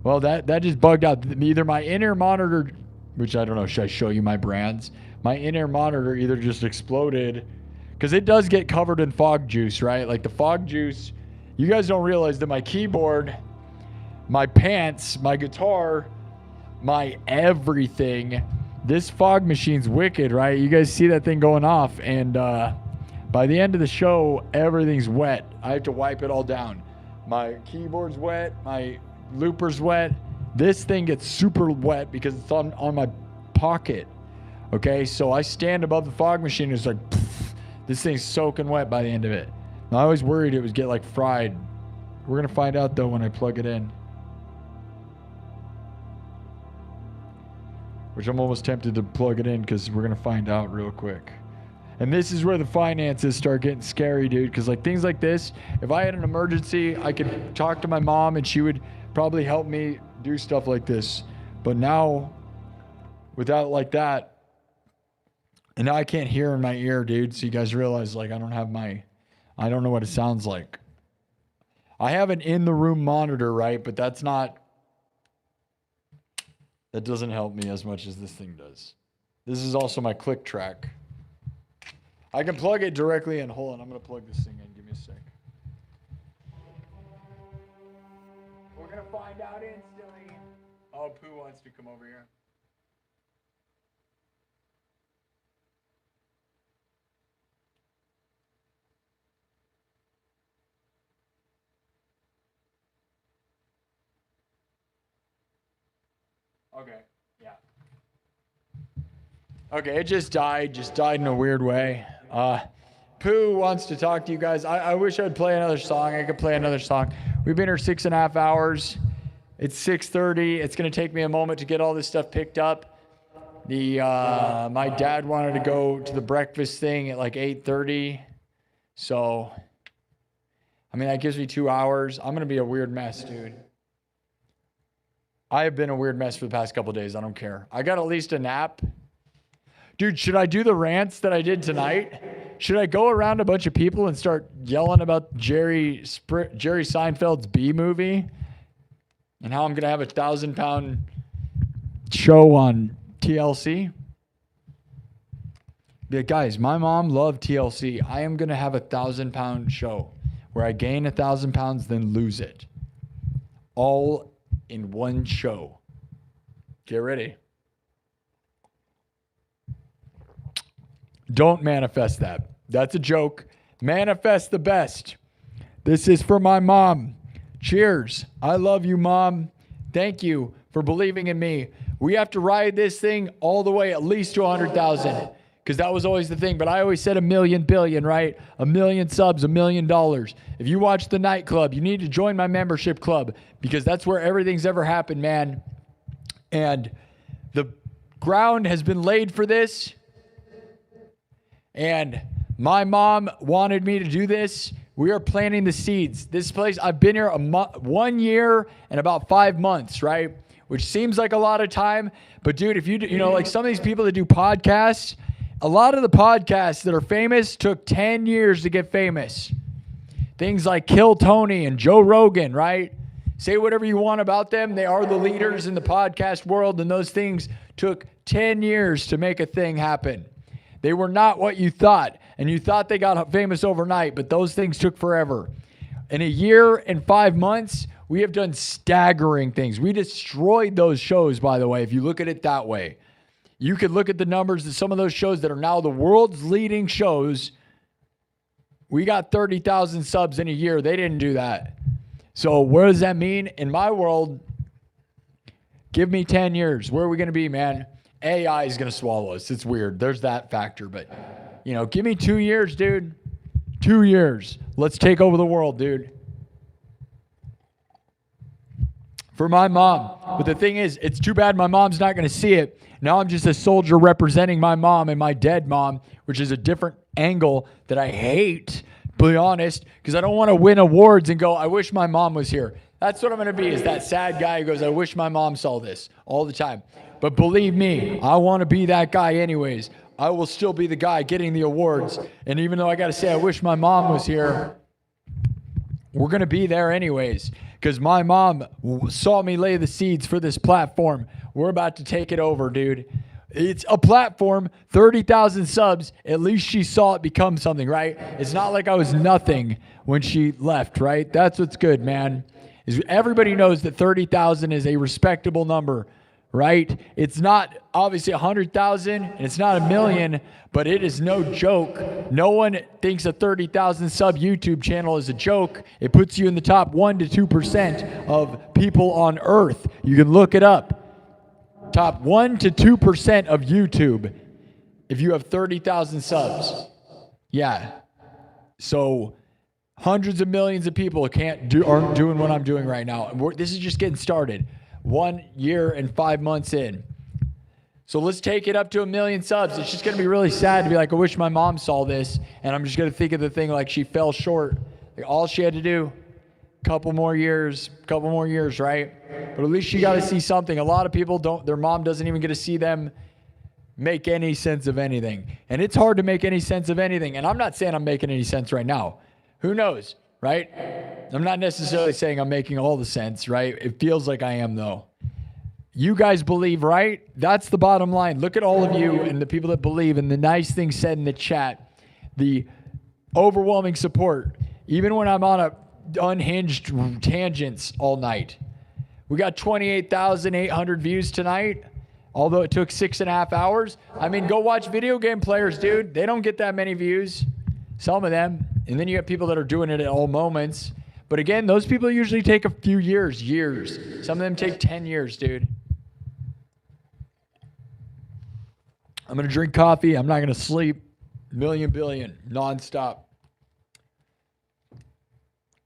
Well, that just bugged out. Either my in-ear monitor, which I don't know, should I show you my brands? My in-ear monitor either just exploded, because it does get covered in fog juice, right? Like the fog juice, you guys don't realize that my keyboard, my pants, my guitar, my everything, this fog machine's wicked, right? You guys see that thing going off, and by the end of the show, everything's wet. I have to wipe it all down. My keyboard's wet, my looper's wet. This thing gets super wet because it's on my pocket. Okay, so I stand above the fog machine and it's like, pff, this thing's soaking wet by the end of it. And I always worried it would get like fried. We're gonna find out though when I plug it in. Which I'm almost tempted to plug it in because we're gonna find out real quick. And this is where the finances start getting scary, dude. Because like things like this, if I had an emergency, I could talk to my mom and she would probably help me do stuff like this. But now, without like that, and now I can't hear in my ear, dude. So you guys realize like I don't know what it sounds like. I have an in the room monitor, right? But that doesn't help me as much as this thing does. This is also my click track. I can plug it directly in. Hold on, I'm gonna plug this thing in. Give me a sec. We're gonna find out instantly. Oh, Pooh wants to come over here. Okay, yeah. Okay, it just died in a weird way. Pooh wants to talk to you guys. I wish I'd play another song. I could play another song. We've been here 6.5 hours. It's 6:30. It's gonna take me a moment to get all this stuff picked up. My dad wanted to go to the breakfast thing at like 8:30. So, I mean, that gives me 2 hours. I'm gonna be a weird mess, dude. I have been a weird mess for the past couple of days. I don't care. I got at least a nap. Dude, should I do the rants that I did tonight? Should I go around a bunch of people and start yelling about Jerry Seinfeld's B movie and how I'm going to have a 1,000-pound show on TLC? Be like, guys, my mom loved TLC. I am going to have a 1,000-pound show where I gain 1,000 pounds, then lose it. All in one show. Get ready. Don't manifest that. That's a joke. Manifest the best. This is for my mom. Cheers. I love you, Mom. Thank you for believing in me. We have to ride this thing all the way at least to 100,000 because that was always the thing. But I always said 1,000,000 billion, right? 1,000,000 subs, $1 million. If you watch the nightclub, you need to join my membership club because that's where everything's ever happened, man. And the ground has been laid for this. And my mom wanted me to do this. We are planting the seeds. This place, I've been here 1 year and about 5 months, right? Which seems like a lot of time. But dude, if you know, like some of these people that do podcasts, a lot of the podcasts that are famous took 10 years to get famous. Things like Kill Tony and Joe Rogan, right? Say whatever you want about them. They are the leaders in the podcast world, and those things took 10 years to make a thing happen. They were not what you thought, and you thought they got famous overnight, but those things took forever. In 1 year and 5 months, we have done staggering things. We destroyed those shows, by the way, if you look at it that way. You could look at the numbers of some of those shows that are now the world's leading shows. We got 30,000 subs in 1 year. They didn't do that. So what does that mean? In my world, give me 10 years. Where are we going to be, man? AI is going to swallow us. It's weird. There's that factor. But, you know, give me 2 years, dude. 2 years. Let's take over the world, dude. For my mom. But the thing is, it's too bad my mom's not going to see it. Now I'm just a soldier representing my mom and my dead mom, which is a different angle that I hate, to be honest, because I don't want to win awards and go, I wish my mom was here. That's what I'm going to be, is that sad guy who goes, I wish my mom saw this all the time. But believe me, I want to be that guy anyways. I will still be the guy getting the awards. And even though I got to say I wish my mom was here, we're going to be there anyways. Because my mom saw me lay the seeds for this platform. We're about to take it over, dude. It's a platform, 30,000 subs. At least she saw it become something, right? It's not like I was nothing when she left, right? That's what's good, man. Everybody knows that 30,000 is a respectable number, right? It's not obviously 100,000 and it's not 1 million, but it is no joke. No one thinks a 30,000 sub YouTube channel is a joke. It puts you in the top 1 to 2% of people on earth. You can look it up. Top 1 to 2% of YouTube if you have 30,000 subs. Yeah. So hundreds of millions of people aren't doing what I'm doing right now. This is just getting started. 1 year and 5 months in. So let's take it up to 1 million subs. It's just going to be really sad to be like, I wish my mom saw this. And I'm just going to think of the thing like she fell short. Like all she had to do, couple more years, right? But at least she got to see something. A lot of people their mom doesn't even get to see them make any sense of anything. And it's hard to make any sense of anything. And I'm not saying I'm making any sense right now. Who knows, right? I'm not necessarily saying I'm making all the sense, right? It feels like I am, though. You guys believe, right? That's the bottom line. Look at all of you and the people that believe and the nice things said in the chat. The overwhelming support. Even when I'm on unhinged tangents all night. We got 28,800 views tonight, although it took 6.5 hours. I mean, go watch video game players, dude. They don't get that many views. Some of them. And then you have people that are doing it at all moments. But again, those people usually take a few years. Some of them take 10 years, dude. I'm going to drink coffee. I'm not going to sleep. Billion, nonstop.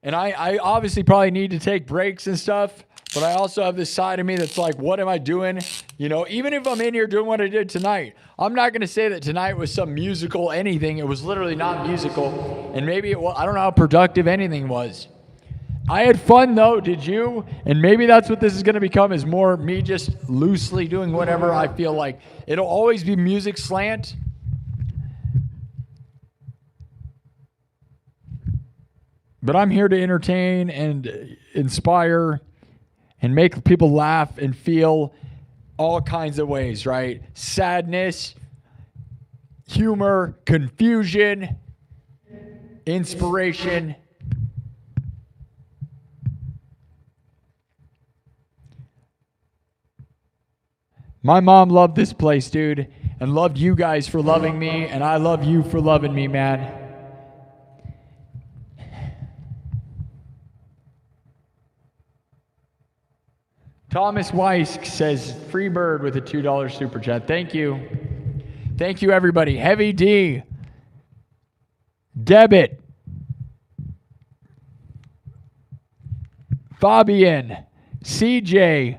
And I obviously probably need to take breaks and stuff. But I also have this side of me that's like, what am I doing? You know, even if I'm in here doing what I did tonight, I'm not going to say that tonight was some musical anything. It was literally not musical. And maybe it was, I don't know how productive anything was. I had fun though, did you? And maybe that's what this is going to become, is more me just loosely doing whatever I feel like. It'll always be music slant. But I'm here to entertain and inspire and make people laugh and feel all kinds of ways, right? Sadness, humor, confusion, inspiration. My mom loved this place, dude, and loved you guys for loving me, and I love you for loving me, man. Thomas Weiss says, free bird with a $2 super chat. Thank you. Thank you, everybody. Heavy D. Debit. Fabian. CJ.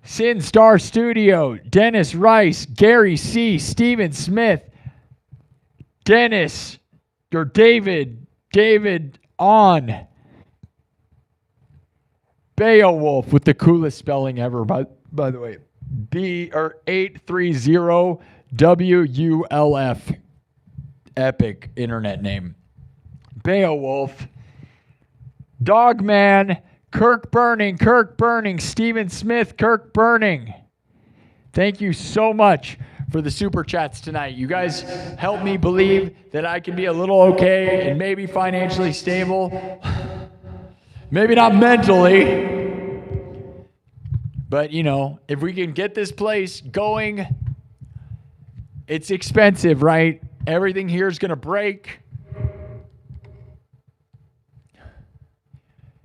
Sin Star Studio. Dennis Rice. Gary C. Steven Smith. Dennis. Or David. David On. Beowulf with the coolest spelling ever, by the way. 830 WULF. Epic internet name. Beowulf. Dogman. Kirk Burning. Steven Smith. Kirk Burning. Thank you so much for the super chats tonight. You guys help me believe that I can be a little okay and maybe financially stable. Maybe not mentally, but you know, if we can get this place going, it's expensive, right? Everything here is going to break.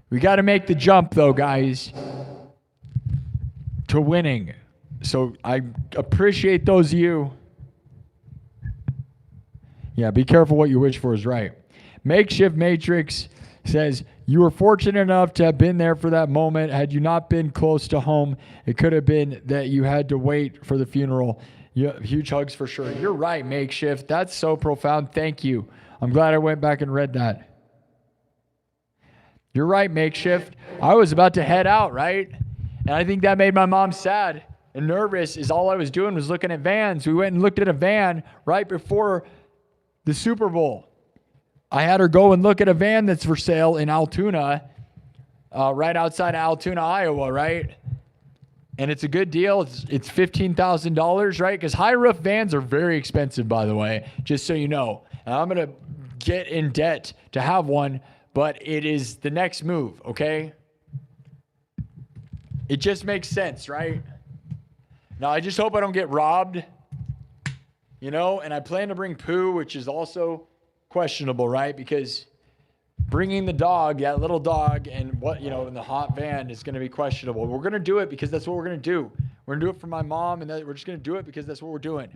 We got to make the jump though, guys, to winning. So I appreciate those of you. Yeah, be careful what you wish for is right. Makeshift Matrix says, you were fortunate enough to have been there for that moment. Had you not been close to home, it could have been that you had to wait for the funeral. Yeah, huge hugs for sure. You're right, Makeshift. That's so profound. Thank you. I'm glad I went back and read that. You're right, Makeshift. I was about to head out, right? And I think that made my mom sad and nervous, is all I was doing was looking at vans. We went and looked at a van right before the Super Bowl. I had her go and look at a van that's for sale in Altoona, right outside of Altoona, Iowa, right? And it's a good deal. It's $15,000, right? Because high roof vans are very expensive, by the way, just so you know. And I'm going to get in debt to have one, but it is the next move, okay? It just makes sense, right? Now, I just hope I don't get robbed, you know? And I plan to bring Pooh, which is also questionable, right? Because bringing the dog, that little dog, and what, you know, in the hot van is going to be questionable. We're going to do it because that's what we're going to do. We're going to do it for my mom, and we're just going to do it because that's what we're doing.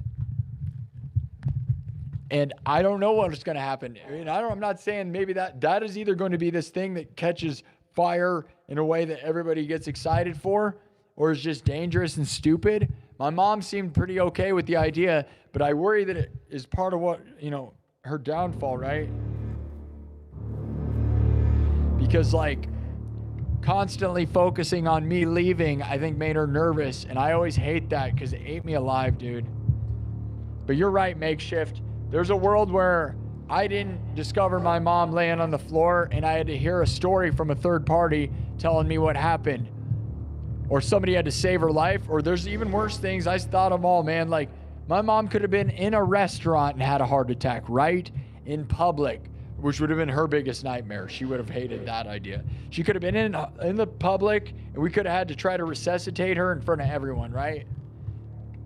And I don't know what's going to happen. I mean, I'm not saying maybe that is either going to be this thing that catches fire in a way that everybody gets excited for, or is just dangerous and stupid. My mom seemed pretty okay with the idea, but I worry that it is part of what, you know, her downfall, right? Because like constantly focusing on me leaving, I think made her nervous, and I always hate that because it ate me alive, dude. But you're right, Makeshift. There's a world where I didn't discover my mom laying on the floor and I had to hear a story from a third party telling me what happened, or somebody had to save her life, or there's even worse things. I thought of them all, man. Like my mom could have been in a restaurant and had a heart attack right in public, which would have been her biggest nightmare. She would have hated that idea. She could have been in the public, and we could have had to try to resuscitate her in front of everyone, right?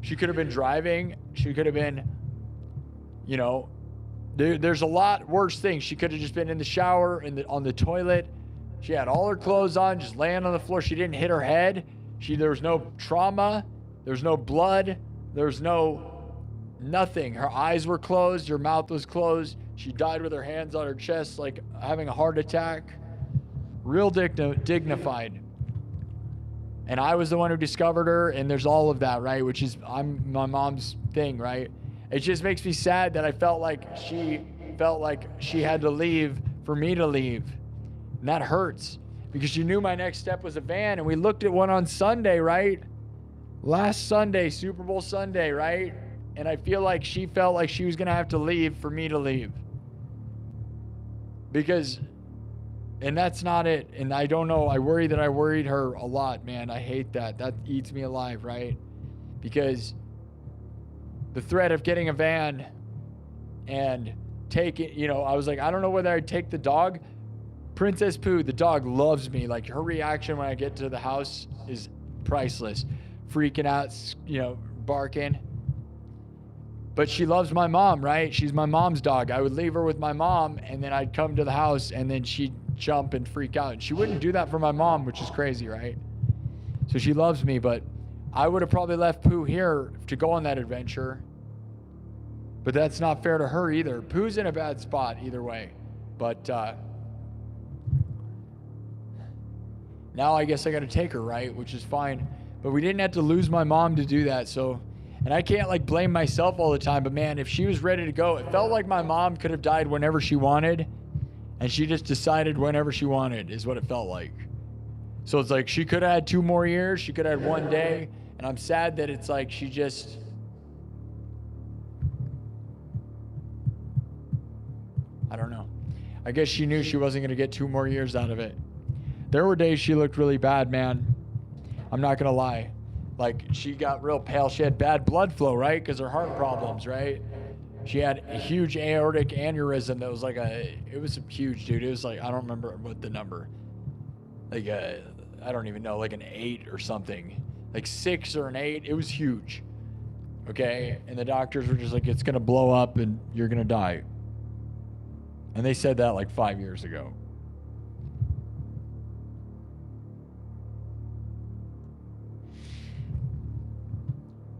She could have been driving. She could have been, you know, there's a lot worse things. She could have just been in the shower, on the toilet. She had all her clothes on, just laying on the floor. She didn't hit her head. There was no trauma. There was no blood. There was nothing. Her eyes were closed. Her mouth was closed. She died with her hands on her chest, like having a heart attack. Real dignified. And I was the one who discovered her, and there's all of that, right? Which is my mom's thing, right? It just makes me sad that I felt like she had to leave for me to leave. And that hurts because she knew my next step was a van, and we looked at one on Sunday, right? Last Sunday, Super Bowl Sunday, right? And I feel like she felt like she was going to have to leave for me to leave. And that's not it. And I don't know. I worry that I worried her a lot, man. I hate that. That eats me alive, right? Because the threat of getting a van and take it, you know, I was like, I don't know whether I'd take the dog. Princess Pooh, the dog loves me. Like, her reaction when I get to the house is priceless. Freaking out, you know, barking. But she loves my mom, right? She's my mom's dog. I would leave her with my mom, and then I'd come to the house, and then she'd jump and freak out. And she wouldn't do that for my mom, which is crazy, right? So she loves me, but I would have probably left Pooh here to go on that adventure. But that's not fair to her either. Pooh's in a bad spot either way. But now I guess I got to take her, right? Which is fine. But we didn't have to lose my mom to do that, so... And I can't like blame myself all the time, but man, if she was ready to go, it felt like my mom could have died whenever she wanted, and she just decided whenever she wanted is what it felt like. So it's like she could have had 2 more years, she could have had 1 day, and I'm sad that it's like she just... I don't know. I guess she knew she wasn't going to get 2 more years out of it. There were days she looked really bad, man. I'm not going to lie. Like, she got real pale. She had bad blood flow, right? Because her heart problems, right? She had a huge aortic aneurysm that was like it was huge, dude. It was like, I don't remember what the number. Like, I don't even know, like an 8 or something. Like 6 or an 8. It was huge. Okay? And the doctors were just like, it's going to blow up and you're going to die. And they said that like 5 years ago.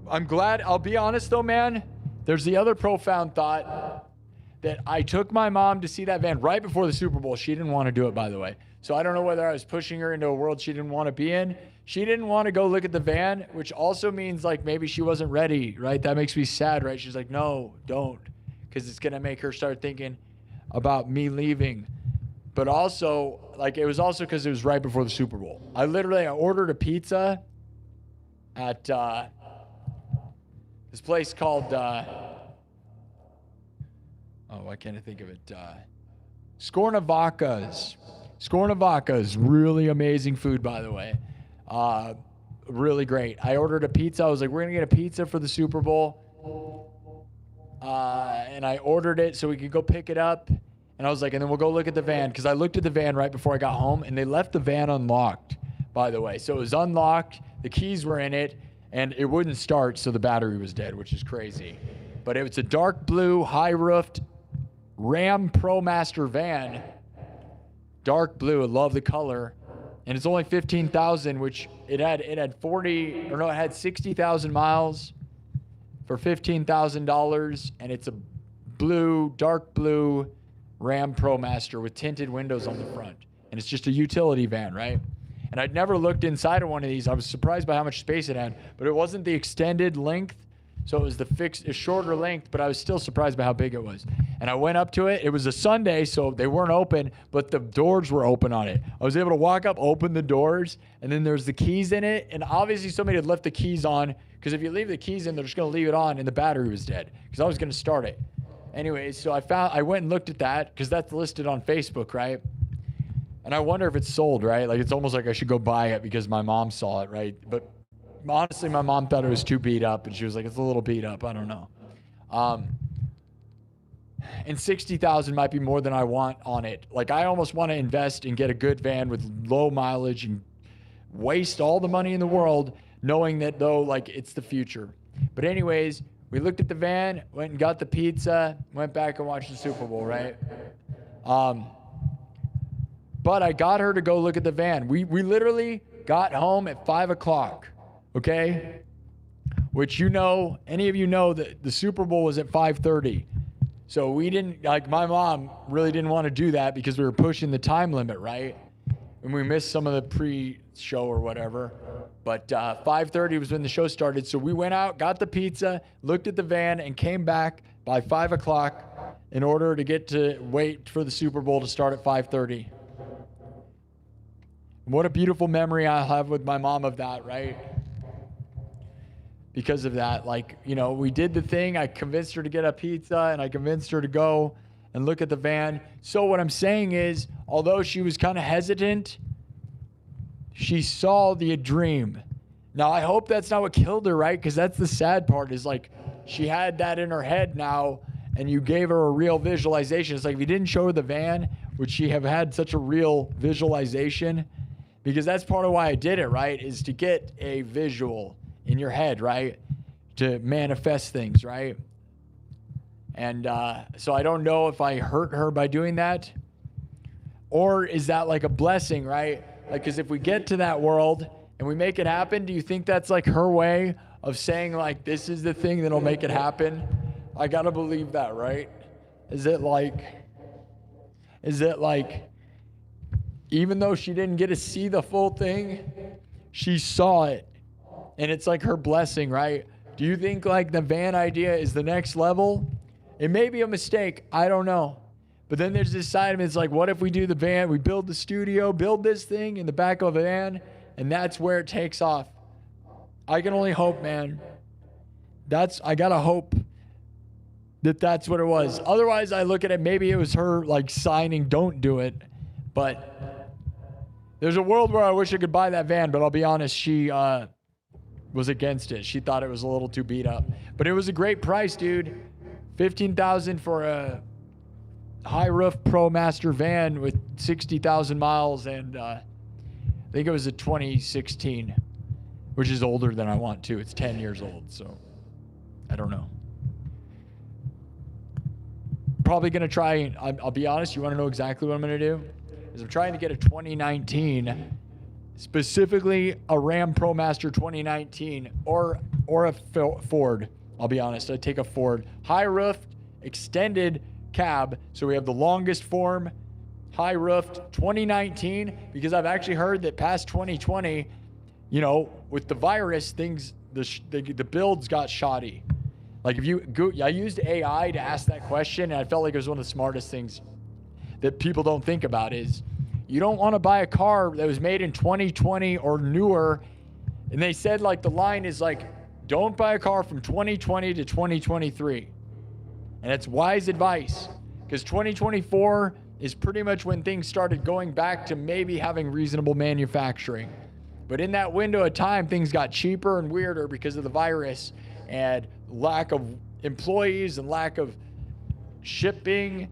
I'm glad. I'll be honest though, man. There's the other profound thought that I took my mom to see that van right before the Super Bowl. She didn't want to do it, by the way. So I don't know whether I was pushing her into a world she didn't want to be in. She didn't want to go look at the van, which also means like maybe she wasn't ready, right? That makes me sad, right? She's like, no, don't. Because it's going to make her start thinking about me leaving. But also, like, it was also because it was right before the Super Bowl. I ordered a pizza at... this place called, why can't I think of it? Scornavaca's. Scornavaca's, really amazing food, by the way. Really great. I ordered a pizza. I was like, we're going to get a pizza for the Super Bowl. And I ordered it so we could go pick it up. And I was like, and then we'll go look at the van. Because I looked at the van right before I got home, and they left the van unlocked, by the way. So it was unlocked. The keys were in it. And it wouldn't start, so the battery was dead, which is crazy. But it was a dark blue, high-roofed Ram ProMaster van. Dark blue, I love the color. And it's only $15,000, which it had 60,000 miles for $15,000. And it's a dark blue Ram ProMaster with tinted windows on the front. And it's just a utility van, right? And I'd never looked inside of one of these. I was surprised by how much space it had, but it wasn't the extended length. So it was a shorter length, but I was still surprised by how big it was. And I went up to it. It was a Sunday, so they weren't open, but the doors were open on it. I was able to walk up, open the doors, and then there's the keys in it. And obviously somebody had left the keys on, because if you leave the keys in, they're just going to leave it on, and the battery was dead, because I was going to start it. Anyways, so I went and looked at that, because that's listed on Facebook, right? And I wonder if it's sold, right? Like, it's almost like I should go buy it because my mom saw it, right? But honestly, my mom thought it was too beat up, and she was like, it's a little beat up. I don't know. And 60,000 might be more than I want on it. Like, I almost want to invest and get a good van with low mileage and waste all the money in the world, knowing that, though, like, it's the future. But anyways, we looked at the van, went and got the pizza, went back and watched the Super Bowl, right? But I got her to go look at the van. We literally got home at 5 o'clock, okay? Which, you know, any of you know that the Super Bowl was at 5:30. So we didn't, like, my mom really didn't want to do that because we were pushing the time limit, right? And we missed some of the pre-show or whatever. But 5:30 was when the show started. So we went out, got the pizza, looked at the van, and came back by 5 o'clock in order to get to wait for the Super Bowl to start at 5:30. What a beautiful memory I have with my mom of that, right? Because of that, like, you know, we did the thing. I convinced her to get a pizza, and I convinced her to go and look at the van. So what I'm saying is, although she was kind of hesitant, she saw the dream. Now, I hope that's not what killed her, right? Because that's the sad part, is like, she had that in her head now, and you gave her a real visualization. It's like, if you didn't show her the van, would she have had such a real visualization? Because that's part of why I did it, right? Is to get a visual in your head, right? To manifest things, right? And so I don't know if I hurt her by doing that, or is that like a blessing, right? Like, because if we get to that world and we make it happen, do you think that's like her way of saying, like, this is the thing that'll make it happen? I gotta believe that, right? Is it like, even though she didn't get to see the full thing, she saw it, and it's like her blessing, right? Do you think like the van idea is the next level? It may be a mistake, I don't know. But then there's this side of it, it's like, what if we do the van, we build the studio, build this thing in the back of a van, and that's where it takes off. I can only hope, man. I gotta hope that that's what it was. Otherwise, I look at it, maybe it was her like signing, don't do it. But there's a world where I wish I could buy that van, but I'll be honest, she was against it. She thought it was a little too beat up. But it was a great price, dude. $15,000 for a high roof Pro Master van with 60,000 miles, and I think it was a 2016, which is older than I want to. It's 10 years old, so I don't know. Probably gonna try, I'll be honest, you wanna know exactly what I'm gonna do? Is I'm trying to get a 2019, specifically a Ram ProMaster 2019, or a Ford. I'll be honest, I'd take a Ford. High roof, extended cab, so we have the longest form, high roofed 2019, because I've actually heard that past 2020, you know, with the virus, things, the builds got shoddy. Like, if you go, I used AI to ask that question, and I felt like it was one of the smartest things that people don't think about, is you don't want to buy a car that was made in 2020 or newer. And they said, like, the line is like, don't buy a car from 2020 to 2023. And it's wise advice, because 2024 is pretty much when things started going back to maybe having reasonable manufacturing. But in that window of time, things got cheaper and weirder because of the virus and lack of employees and lack of shipping,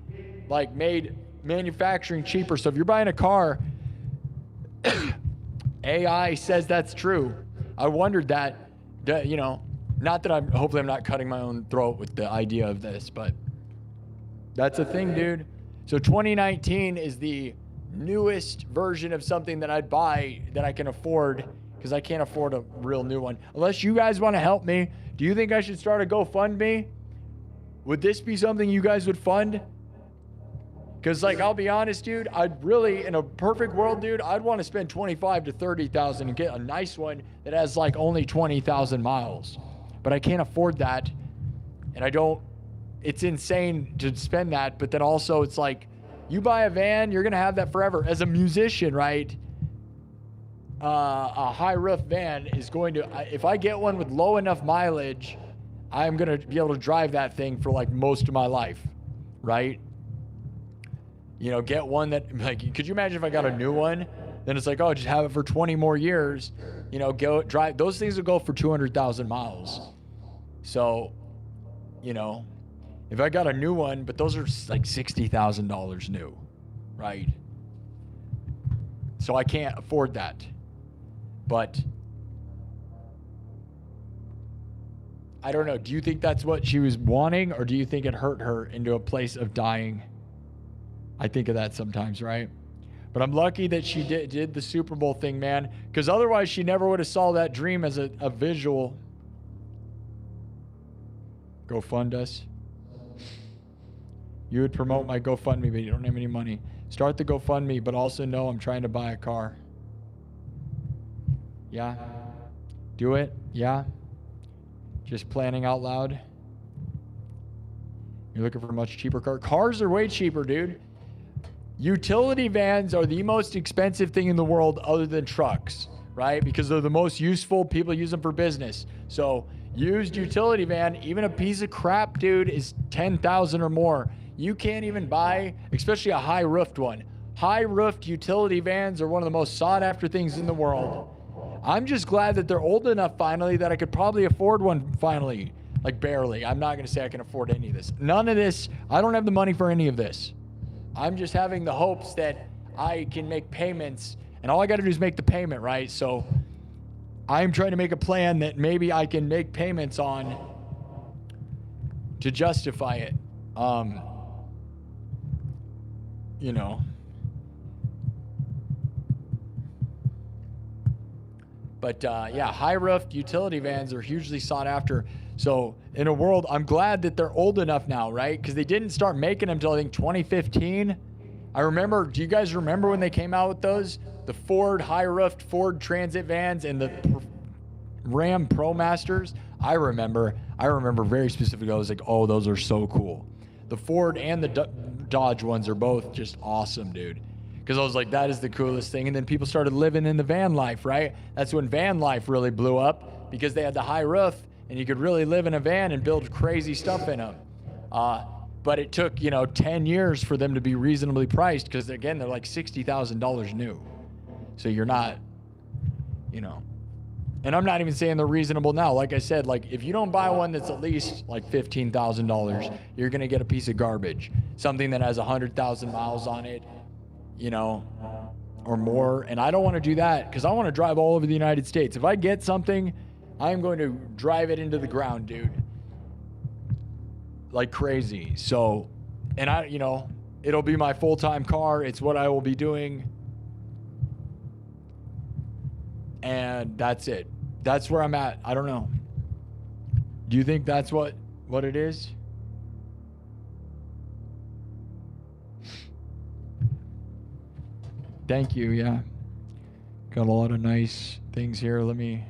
like, made manufacturing cheaper. So if you're buying a car, AI says that's true. I wondered that, you know, not that hopefully I'm not cutting my own throat with the idea of this, but that's a thing, dude. So 2019 is the newest version of something that I'd buy that I can afford, because I can't afford a real new one. Unless you guys want to help me, do you think I should start a GoFundMe? Would this be something you guys would fund? Because, like, I'll be honest, dude, I'd really, in a perfect world, dude, I'd want to spend $25,000 to $30,000 and get a nice one that has, like, only 20,000 miles. But I can't afford that, and I don't, it's insane to spend that. But then also, it's like, you buy a van, you're going to have that forever. As a musician, right, a high roof van is going to, if I get one with low enough mileage, I'm going to be able to drive that thing for, like, most of my life, right? You know, get one that, like, could you imagine if I got a new one? Then it's like, oh, just have it for 20 more years. You know, go drive. Those things will go for 200,000 miles. So, you know, If I got a new one, but those are like $60,000 new, right? So I can't afford that. But I don't know. Do you think that's what she was wanting, or do you think it hurt her into a place of dying? I think of that sometimes, right? But I'm lucky that she did the Super Bowl thing, man, because otherwise she never would have saw that dream as a visual. Go fund us. You would promote my GoFundMe, but you don't have any money. Start the GoFundMe, but also know I'm trying to buy a car. Yeah. Do it. Yeah. Just planning out loud. You're looking for a much cheaper car. Cars are way cheaper, dude. Utility vans are the most expensive thing in the world other than trucks, right? Because they're the most useful. People use them for business. So used utility van, even a piece of crap, dude, is $10,000 or more. You can't even buy, especially a high-roofed one. High-roofed utility vans are one of the most sought-after things in the world. I'm just glad that they're old enough finally that I could probably afford one finally. Like barely. I'm not going to say I can afford any of this. None of this. I don't have the money for any of this. I'm just having the hopes that I can make payments. And all I got to do is make the payment, right? So I'm trying to make a plan that maybe I can make payments on to justify it. You know. But yeah, high-roofed utility vans are hugely sought after. So in a world, I'm glad that they're old enough now, right? Because they didn't start making them until I think 2015. I remember, do you guys remember when they came out with those? The Ford high-roofed Ford Transit vans and the Ram ProMasters? I remember very specifically, I was like, oh, those are so cool. The Ford and the Dodge ones are both just awesome, dude. Because I was like, that is the coolest thing. And then people started living in the van life, right? That's when van life really blew up because they had the high roof and you could really live in a van and build crazy stuff in them. But it took, 10 years for them to be reasonably priced because, again, they're like $60,000 new. So you're not, And I'm not even saying they're reasonable now. Like I said, if you don't buy one that's at least like $15,000, you're going to get a piece of garbage. Something that has 100,000 miles on it, or more. And I don't want to do that because I want to drive all over the United States. If I get something, I'm going to drive it into the ground, dude. Like crazy. So, and it'll be my full-time car. It's what I will be doing. And that's it. That's where I'm at. I don't know. Do you think that's what it is? Thank you. Yeah. Got a lot of nice things here. Let me.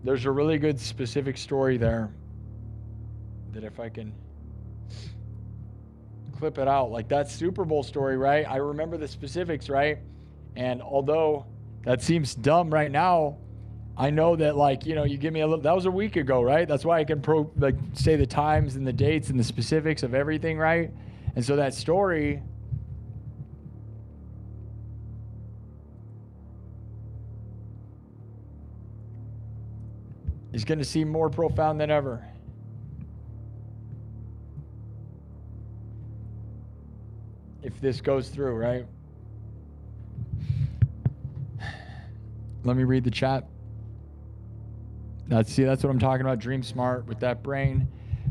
There's a really good specific story there that if I can clip it out, like that Super Bowl story, right? I remember the specifics, right? And although that seems dumb right now, I know that you give me a little, that was a week ago, right? That's why I can say the times and the dates and the specifics of everything, right? And so that story is going to seem more profound than ever. If this goes through, right? Let me read the chat. That's what I'm talking about. Dream smart with that brain.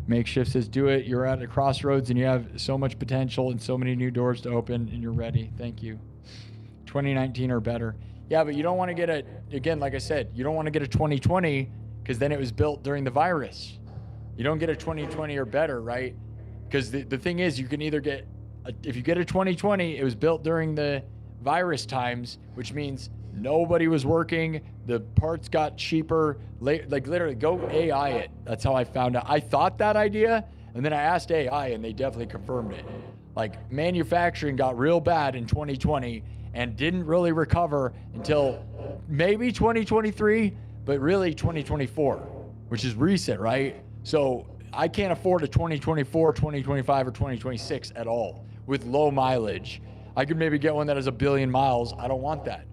Makeshift says, do it. You're at a crossroads and you have so much potential and so many new doors to open and you're ready. Thank you. 2019 or better. Yeah, but you don't want to again, like I said, you don't want to get a 2020 because then it was built during the virus. You don't get a 2020 or better, right? Because the thing is, you can either get, if you get a 2020, it was built during the virus times, which means nobody was working. The parts got cheaper. Literally, go AI it. That's how I found out. I thought that idea, and then I asked AI, and they definitely confirmed it. Manufacturing got real bad in 2020 and didn't really recover until maybe 2023, but really 2024, which is recent, right? So I can't afford a 2024, 2025, or 2026 at all with low mileage. I could maybe get one that has 1 billion miles. I don't want that.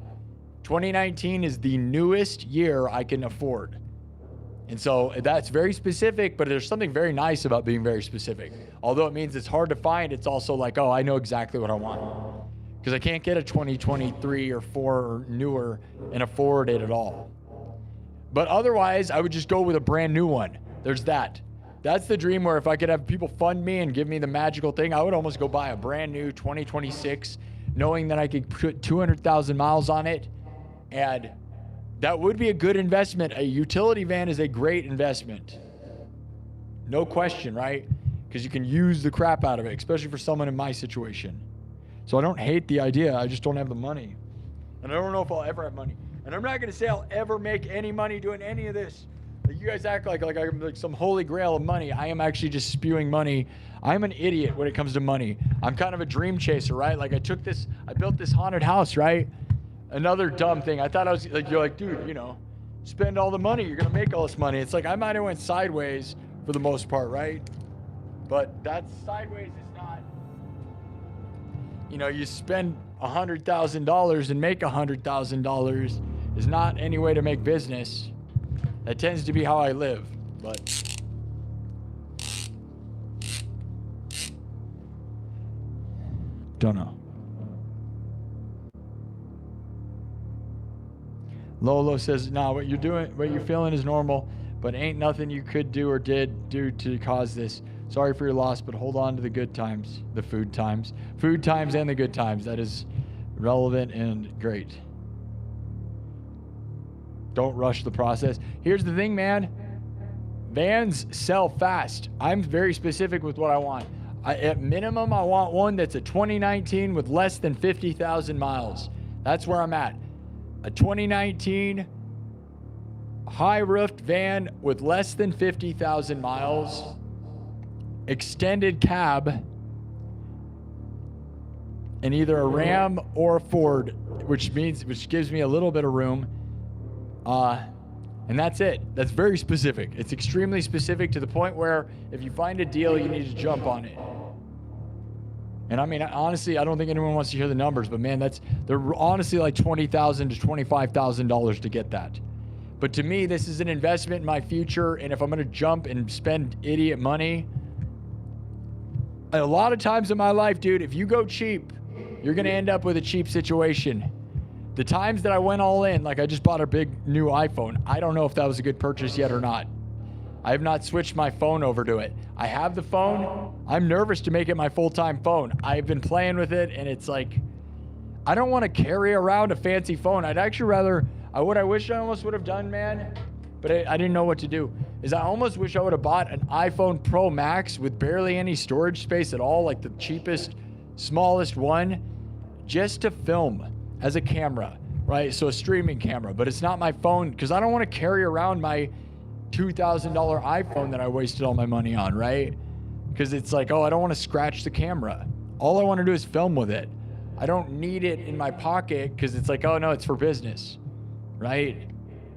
2019 is the newest year I can afford. And so that's very specific, but there's something very nice about being very specific. Although it means it's hard to find, it's also like, oh, I know exactly what I want. Because I can't get a 2023 or 4 or newer and afford it at all. But otherwise, I would just go with a brand new one. There's that. That's the dream, where if I could have people fund me and give me the magical thing, I would almost go buy a brand new 2026, knowing that I could put 200,000 miles on it. And that would be a good investment. A utility van is a great investment. No question, right? Because you can use the crap out of it, especially for someone in my situation. So I don't hate the idea. I just don't have the money. And I don't know if I'll ever have money. And I'm not going to say I'll ever make any money doing any of this. Like, you guys act like I'm like some holy grail of money. I am actually just spewing money. I'm an idiot when it comes to money. I'm kind of a dream chaser, right? Like I built this haunted house, right? Another dumb thing. I thought I was like, you're like, dude, you know, spend all the money. You're going to make all this money. It's like, I might have went sideways for the most part, right? But that sideways is not, you know, you spend $100,000 and make $100,000 is not any way to make business. That tends to be how I live, but don't know. Lolo says, nah, what you're feeling is normal, but ain't nothing you could do or did do to cause this. Sorry for your loss, but hold on to the good times, the food times and the good times. That is relevant and great. Don't rush the process. Here's the thing, man. Vans sell fast. I'm very specific with what I want. At minimum, I want one that's a 2019 with less than 50,000 miles. That's where I'm at. A 2019 high-roofed van with less than 50,000 miles, extended cab, and either a Ram or a Ford, which gives me a little bit of room. And that's it. That's very specific. It's extremely specific to the point where if you find a deal, you need to jump on it. And I mean, honestly, I don't think anyone wants to hear the numbers, but man, they're honestly like $20,000 to $25,000 to get that. But to me, this is an investment in my future. And if I'm going to jump and spend idiot money, a lot of times in my life, dude, if you go cheap, you're going to end up with a cheap situation. The times that I went all in, like I just bought a big new iPhone. I don't know if that was a good purchase yet or not. I have not switched my phone over to it. I have the phone. I'm nervous to make it my full-time phone. I've been playing with it, and it's like, I don't want to carry around a fancy phone. I'd actually rather, what I wish I almost would have done, man, but I didn't know what to do, is I almost wish I would have bought an iPhone Pro Max with barely any storage space at all, like the cheapest, smallest one, just to film as a camera, right? So a streaming camera, but it's not my phone, because I don't want to carry around my $2,000 iPhone that I wasted all my money on, right? Because it's like, oh, I don't want to scratch the camera. All I want to do is film with it. I don't need it in my pocket because it's like, oh no, it's for business, right?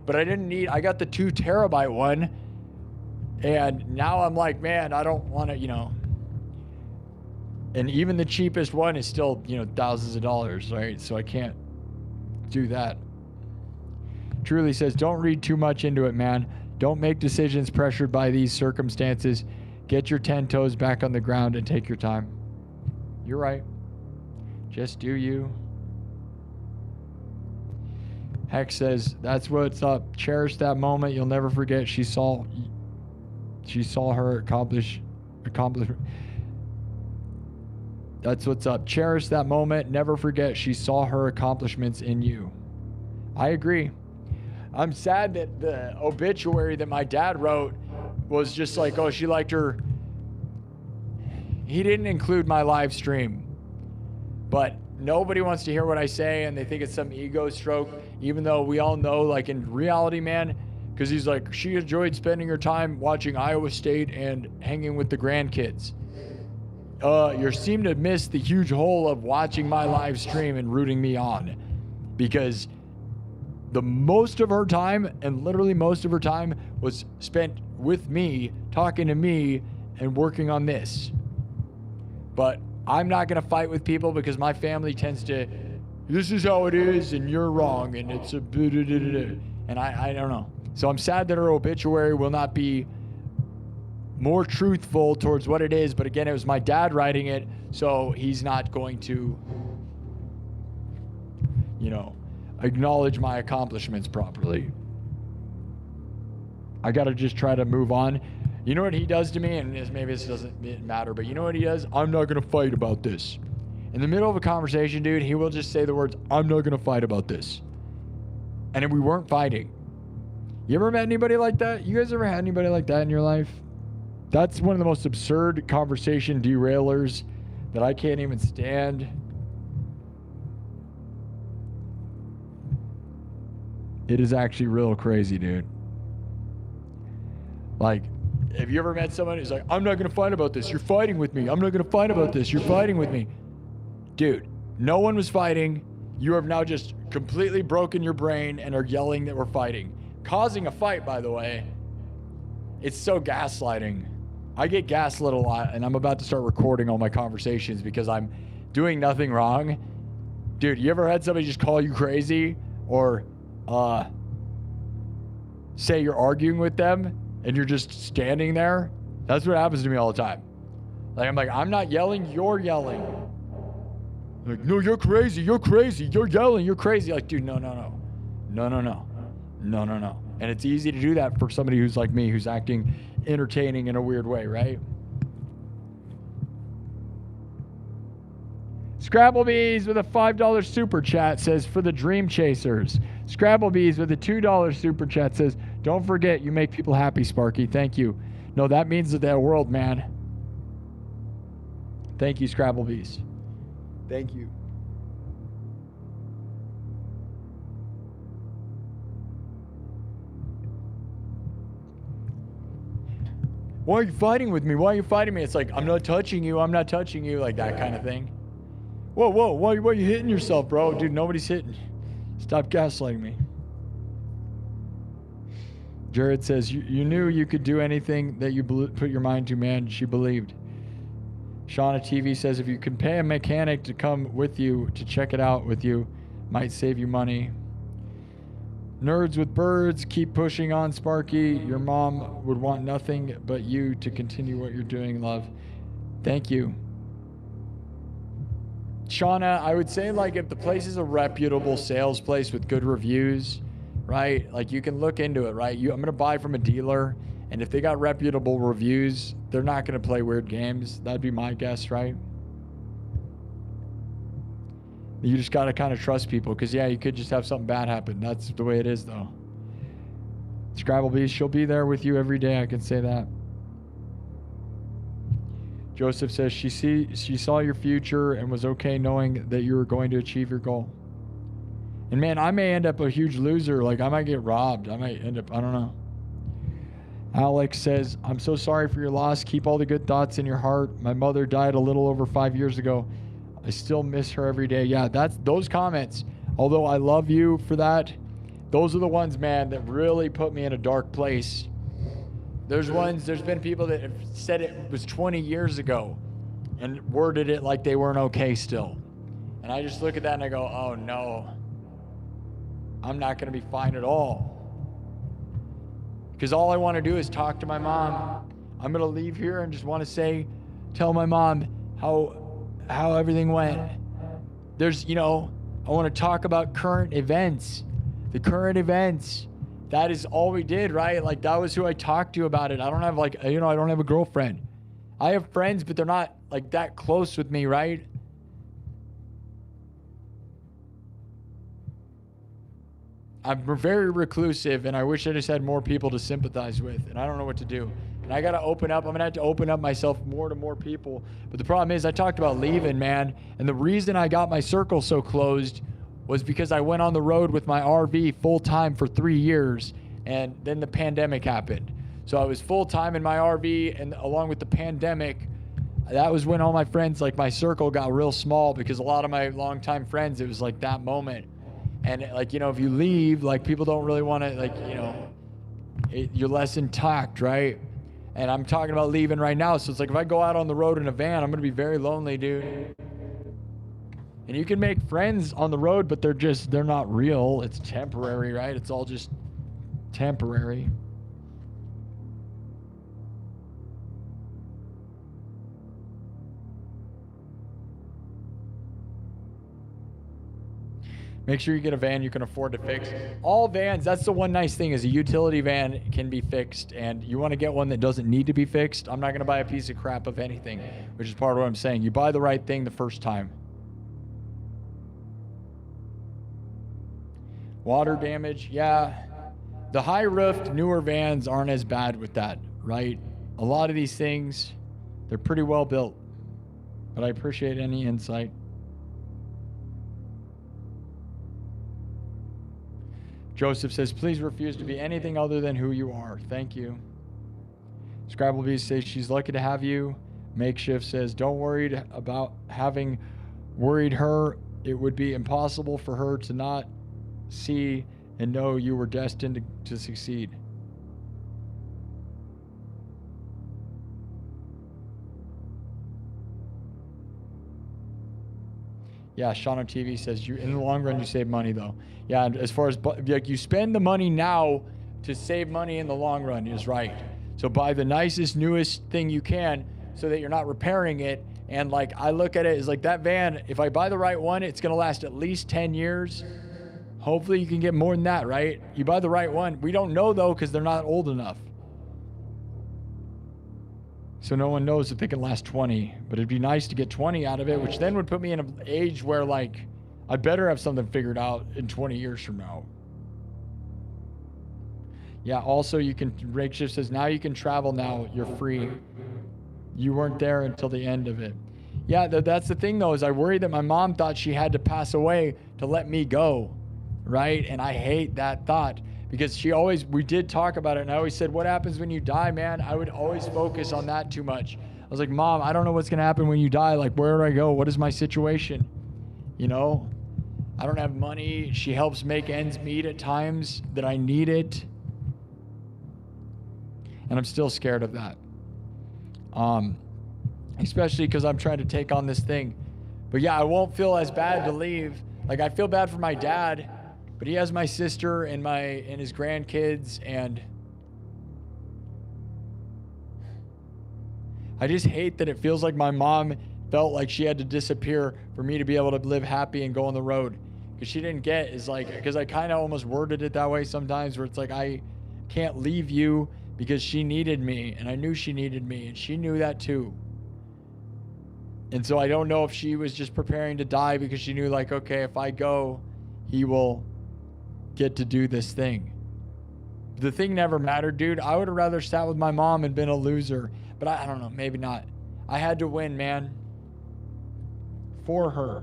But I got the 2 terabyte one, and now I'm like, man, I don't want to, you know. And even the cheapest one is still, you know, thousands of dollars, right? So I can't do that. Truly says, don't read too much into it, man. Don't make decisions pressured by these circumstances. Get your 10 toes back on the ground and take your time. You're right. Just do you. Hex says, that's what's up. Cherish that moment. You'll never forget. She saw her accomplish. That's what's up. Cherish that moment. Never forget. She saw her accomplishments in you. I agree. I'm sad that the obituary that my dad wrote was just like, oh, she liked her. He didn't include my live stream. But nobody wants to hear what I say, and they think it's some ego stroke, even though we all know, like in reality, man, because he's like, she enjoyed spending her time watching Iowa State and hanging with the grandkids. You seem to miss the huge hole of watching my live stream and rooting me on, because the most of her time, and literally most of her time, was spent with me, talking to me, and working on this. But I'm not going to fight with people because my family tends to, this is how it is and you're wrong and it's a and I don't know. So I'm sad that her obituary will not be more truthful towards what it is, but again, it was my dad writing it, so he's not going to, you know, acknowledge my accomplishments properly. I got to just try to move on. You know what he does to me, and maybe this doesn't matter, but you know what he does? I'm not going to fight about this. In the middle of a conversation, dude, he will just say the words, I'm not going to fight about this. And we weren't fighting. You ever met anybody like that? You guys ever had anybody like that in your life? That's one of the most absurd conversation derailers that I can't even stand. It is actually real crazy, dude. Like, have you ever met someone who's like, I'm not going to fight about this. You're fighting with me. I'm not going to fight about this. You're fighting with me. Dude, no one was fighting. You have now just completely broken your brain and are yelling that we're fighting. Causing a fight, by the way. It's so gaslighting. I get gaslit a lot, and I'm about to start recording all my conversations because I'm doing nothing wrong. Dude, you ever had somebody just call you crazy or say you're arguing with them and you're just standing there? That's what happens to me all the time. Like, I'm like, I'm not yelling, you're yelling. Like, no, you're crazy, you're yelling, you're crazy. Like, dude, no. And it's easy to do that for somebody who's like me, who's acting entertaining in a weird way, right? Scrabblebees with a $5 super chat says, for the Dream Chasers. Scrabblebees with a $2 super chat says, don't forget you make people happy, Sparky. Thank you. No, that means the world, man. Thank you, Scrabblebees. Thank you. Why are you fighting with me? Why are you fighting me? It's like, I'm not touching you. I'm not touching you. Like that kind of thing. Whoa. Why are you hitting yourself, bro? Dude, nobody's hitting. Stop gaslighting me. Jared says, you knew you could do anything that you put your mind to, man. She believed. Shauna TV says, if you can pay a mechanic to come with you to check it out with you, might save you money. Nerds with birds, keep pushing on, Sparky. Your mom would want nothing but you to continue what you're doing, love. Thank you. Shauna, I would say, like, if the place is a reputable sales place with good reviews, right? Like, you can look into it, right? I'm going to buy from a dealer, and if they got reputable reviews, they're not going to play weird games. That'd be my guess, right? You just got to kind of trust people because, yeah, you could just have something bad happen. That's the way it is, though. Scrabblebees, she'll be there with you every day. I can say that. Joseph says she saw your future and was okay knowing that you were going to achieve your goal. And, man, I may end up a huge loser. Like, I might get robbed. I might end up, I don't know. Alex says, I'm so sorry for your loss. Keep all the good thoughts in your heart. My mother died a little over 5 years ago. I still miss her every day. Yeah, that's those comments. Although I love you for that, those are the ones, man, that really put me in a dark place. There's been people that have said it was 20 years ago and worded it like they weren't okay still. And I just look at that and I go, oh no, I'm not going to be fine at all. Because all I want to do is talk to my mom. I'm going to leave here and just want to tell my mom how everything went. I want to talk about current events. The current events. That is all we did, right? Like, that was who I talked to about it. I don't have I don't have a girlfriend. I have friends, but they're not like that close with me, right? I'm very reclusive, and I wish I just had more people to sympathize with, and I don't know what to do. And I got to open up. I'm going to have to open up myself more to more people. But the problem is I talked about leaving, man. And the reason I got my circle so closed was because I went on the road with my RV full-time for 3 years, and then the pandemic happened. So I was full-time in my RV, and along with the pandemic, that was when all my friends, like my circle, got real small because a lot of my longtime friends, it was like that moment. And like, if you leave, like people don't really want to, like, you're less intact, right? And I'm talking about leaving right now. So it's like if I go out on the road in a van, I'm going to be very lonely, dude. And you can make friends on the road, but they're not real. It's temporary, right? It's all just temporary. Make sure you get a van you can afford to fix. All vans, that's the one nice thing, is a utility van can be fixed, and you want to get one that doesn't need to be fixed. I'm not going to buy a piece of crap of anything, which is part of what I'm saying. You buy the right thing the first time. Water damage, yeah. The high-roofed, newer vans aren't as bad with that, right? A lot of these things, they're pretty well built, but I appreciate any insight. Joseph says, please refuse to be anything other than who you are. Thank you. Scrabblebee says, she's lucky to have you. Makeshift says, don't worry about having worried her. It would be impossible for her to not see and know you were destined to succeed. Yeah, Sean on TV says, in the long run, you save money, though. Yeah, and as far as, like, you spend the money now to save money in the long run is right. So buy the nicest, newest thing you can so that you're not repairing it. And, like, I look at it as, like, that van, if I buy the right one, it's going to last at least 10 years. Hopefully you can get more than that, right? You buy the right one. We don't know, though, because they're not old enough. So no one knows if they can last 20, but it'd be nice to get 20 out of it, which then would put me in an age where, like, I better have something figured out in 20 years from now. Yeah, also you can, Rakeshift says, now you can travel now, you're free. You weren't there until the end of it. Yeah, that's the thing, though, is I worry that my mom thought she had to pass away to let me go, right? And I hate that thought. Because we did talk about it, and I always said, what happens when you die, man? I would always focus on that too much. I was like, Mom, I don't know what's going to happen when you die. Like, where do I go? What is my situation? You know, I don't have money. She helps make ends meet at times that I need it. And I'm still scared of that. Especially because I'm trying to take on this thing. But yeah, I won't feel as bad to leave. Like, I feel bad for my dad. But he has my sister and his grandkids, and I just hate that it feels like my mom felt like she had to disappear for me to be able to live happy and go on the road. Because she didn't get, is like, because I kind of almost worded it that way sometimes, where it's like, I can't leave you because she needed me, and I knew she needed me, and she knew that too. And so I don't know if she was just preparing to die because she knew, like, okay, if I go, he will get to do this thing. The thing never mattered, dude. I would have rather sat with my mom and been a loser. But I don't know, maybe not. I had to win, man. For her.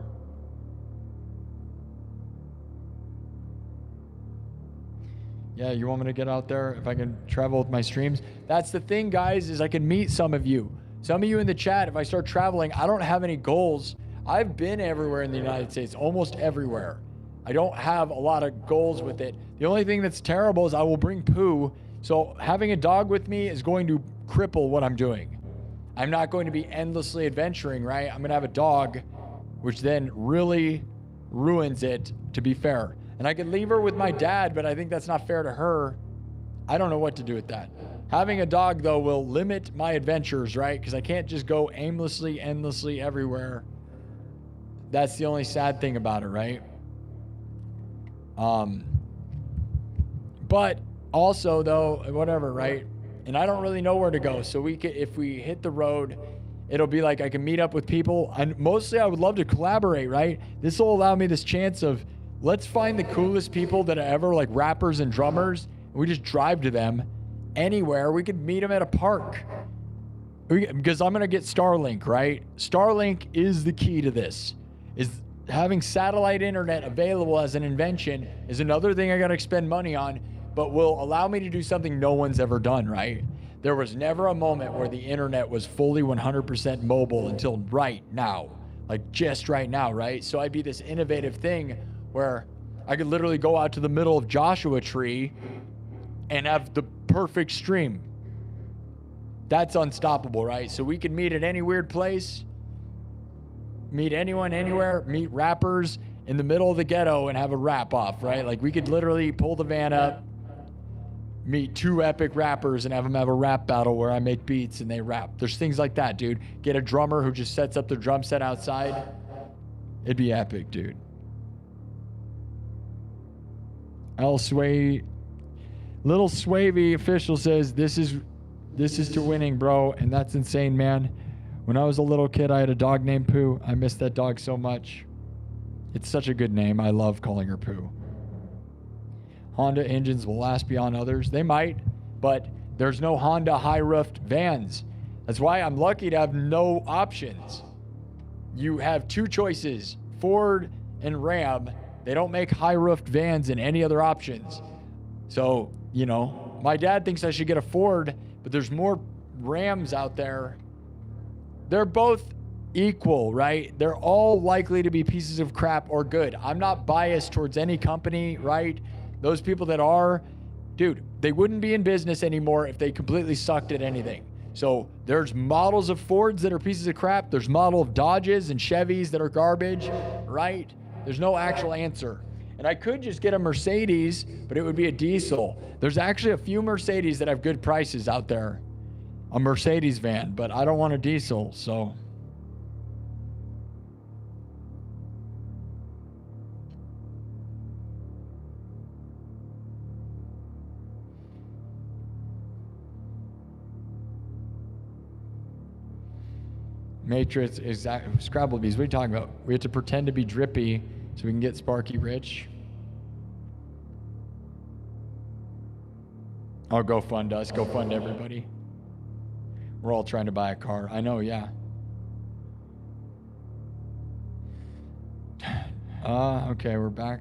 Yeah, you want me to get out there if I can travel with my streams? That's the thing, guys, is I can meet some of you. Some of you in the chat, if I start traveling, I don't have any goals. I've been everywhere in the United States, almost everywhere. I don't have a lot of goals with it. The only thing that's terrible is I will bring poo. So having a dog with me is going to cripple what I'm doing. I'm not going to be endlessly adventuring, right? I'm going to have a dog, which then really ruins it, to be fair. And I could leave her with my dad, but I think that's not fair to her. I don't know what to do with that. Having a dog, though, will limit my adventures, right? Because I can't just go aimlessly, endlessly everywhere. That's the only sad thing about it, right? But also, though, whatever, right? And I don't really know where to go. So if we hit the road, it'll be like I can meet up with people. And mostly I would love to collaborate, right? This will allow me this chance of, let's find the coolest people that are ever, like rappers and drummers. And we just drive to them anywhere. We could meet them at a park. Because I'm going to get Starlink, right? Starlink is the key to this. Having satellite internet available as an invention is another thing I got to expend money on, but will allow me to do something no one's ever done, right? There was never a moment where the internet was fully 100% mobile until right now, like just right now, right? So I'd be this innovative thing where I could literally go out to the middle of Joshua Tree and have the perfect stream. that's unstoppable, right? So we could meet at any weird place, meet anyone, anywhere, meet rappers in the middle of the ghetto and have a rap off, right? Like we could literally pull the van up, meet 2 epic rappers and have them have a rap battle where I make beats and they rap. There's things like that, dude. Get a drummer who just sets up their drum set outside. It'd be epic, dude. Little Swavey official says, this is to winning, bro. And that's insane, man. When I was a little kid, I had a dog named Pooh. I miss that dog so much. It's such a good name. I love calling her Pooh. Honda engines will last beyond others. They might, but there's no Honda high-roofed vans. That's why I'm lucky to have no options. You have 2 choices, Ford and Ram. They don't make high-roofed vans in any other options. So, you know, my dad thinks I should get a Ford, but there's more Rams out there. They're both equal, right? They're all likely to be pieces of crap or good. I'm not biased towards any company, right? Those people that are, dude, they wouldn't be in business anymore if they completely sucked at anything. So there's models of Fords that are pieces of crap. There's model of Dodges and Chevys that are garbage, right? There's no actual answer. And I could just get a Mercedes, but it would be a diesel. There's actually a few Mercedes that have good prices out there. A Mercedes van, but I don't want a diesel, so. Matrix, exactly. Scrabble bees, what are you talking about? We have to pretend to be drippy so we can get Sparky rich. Oh, go fund us. Go fund everybody. We're all trying to buy a car. I know, yeah. Okay, we're back.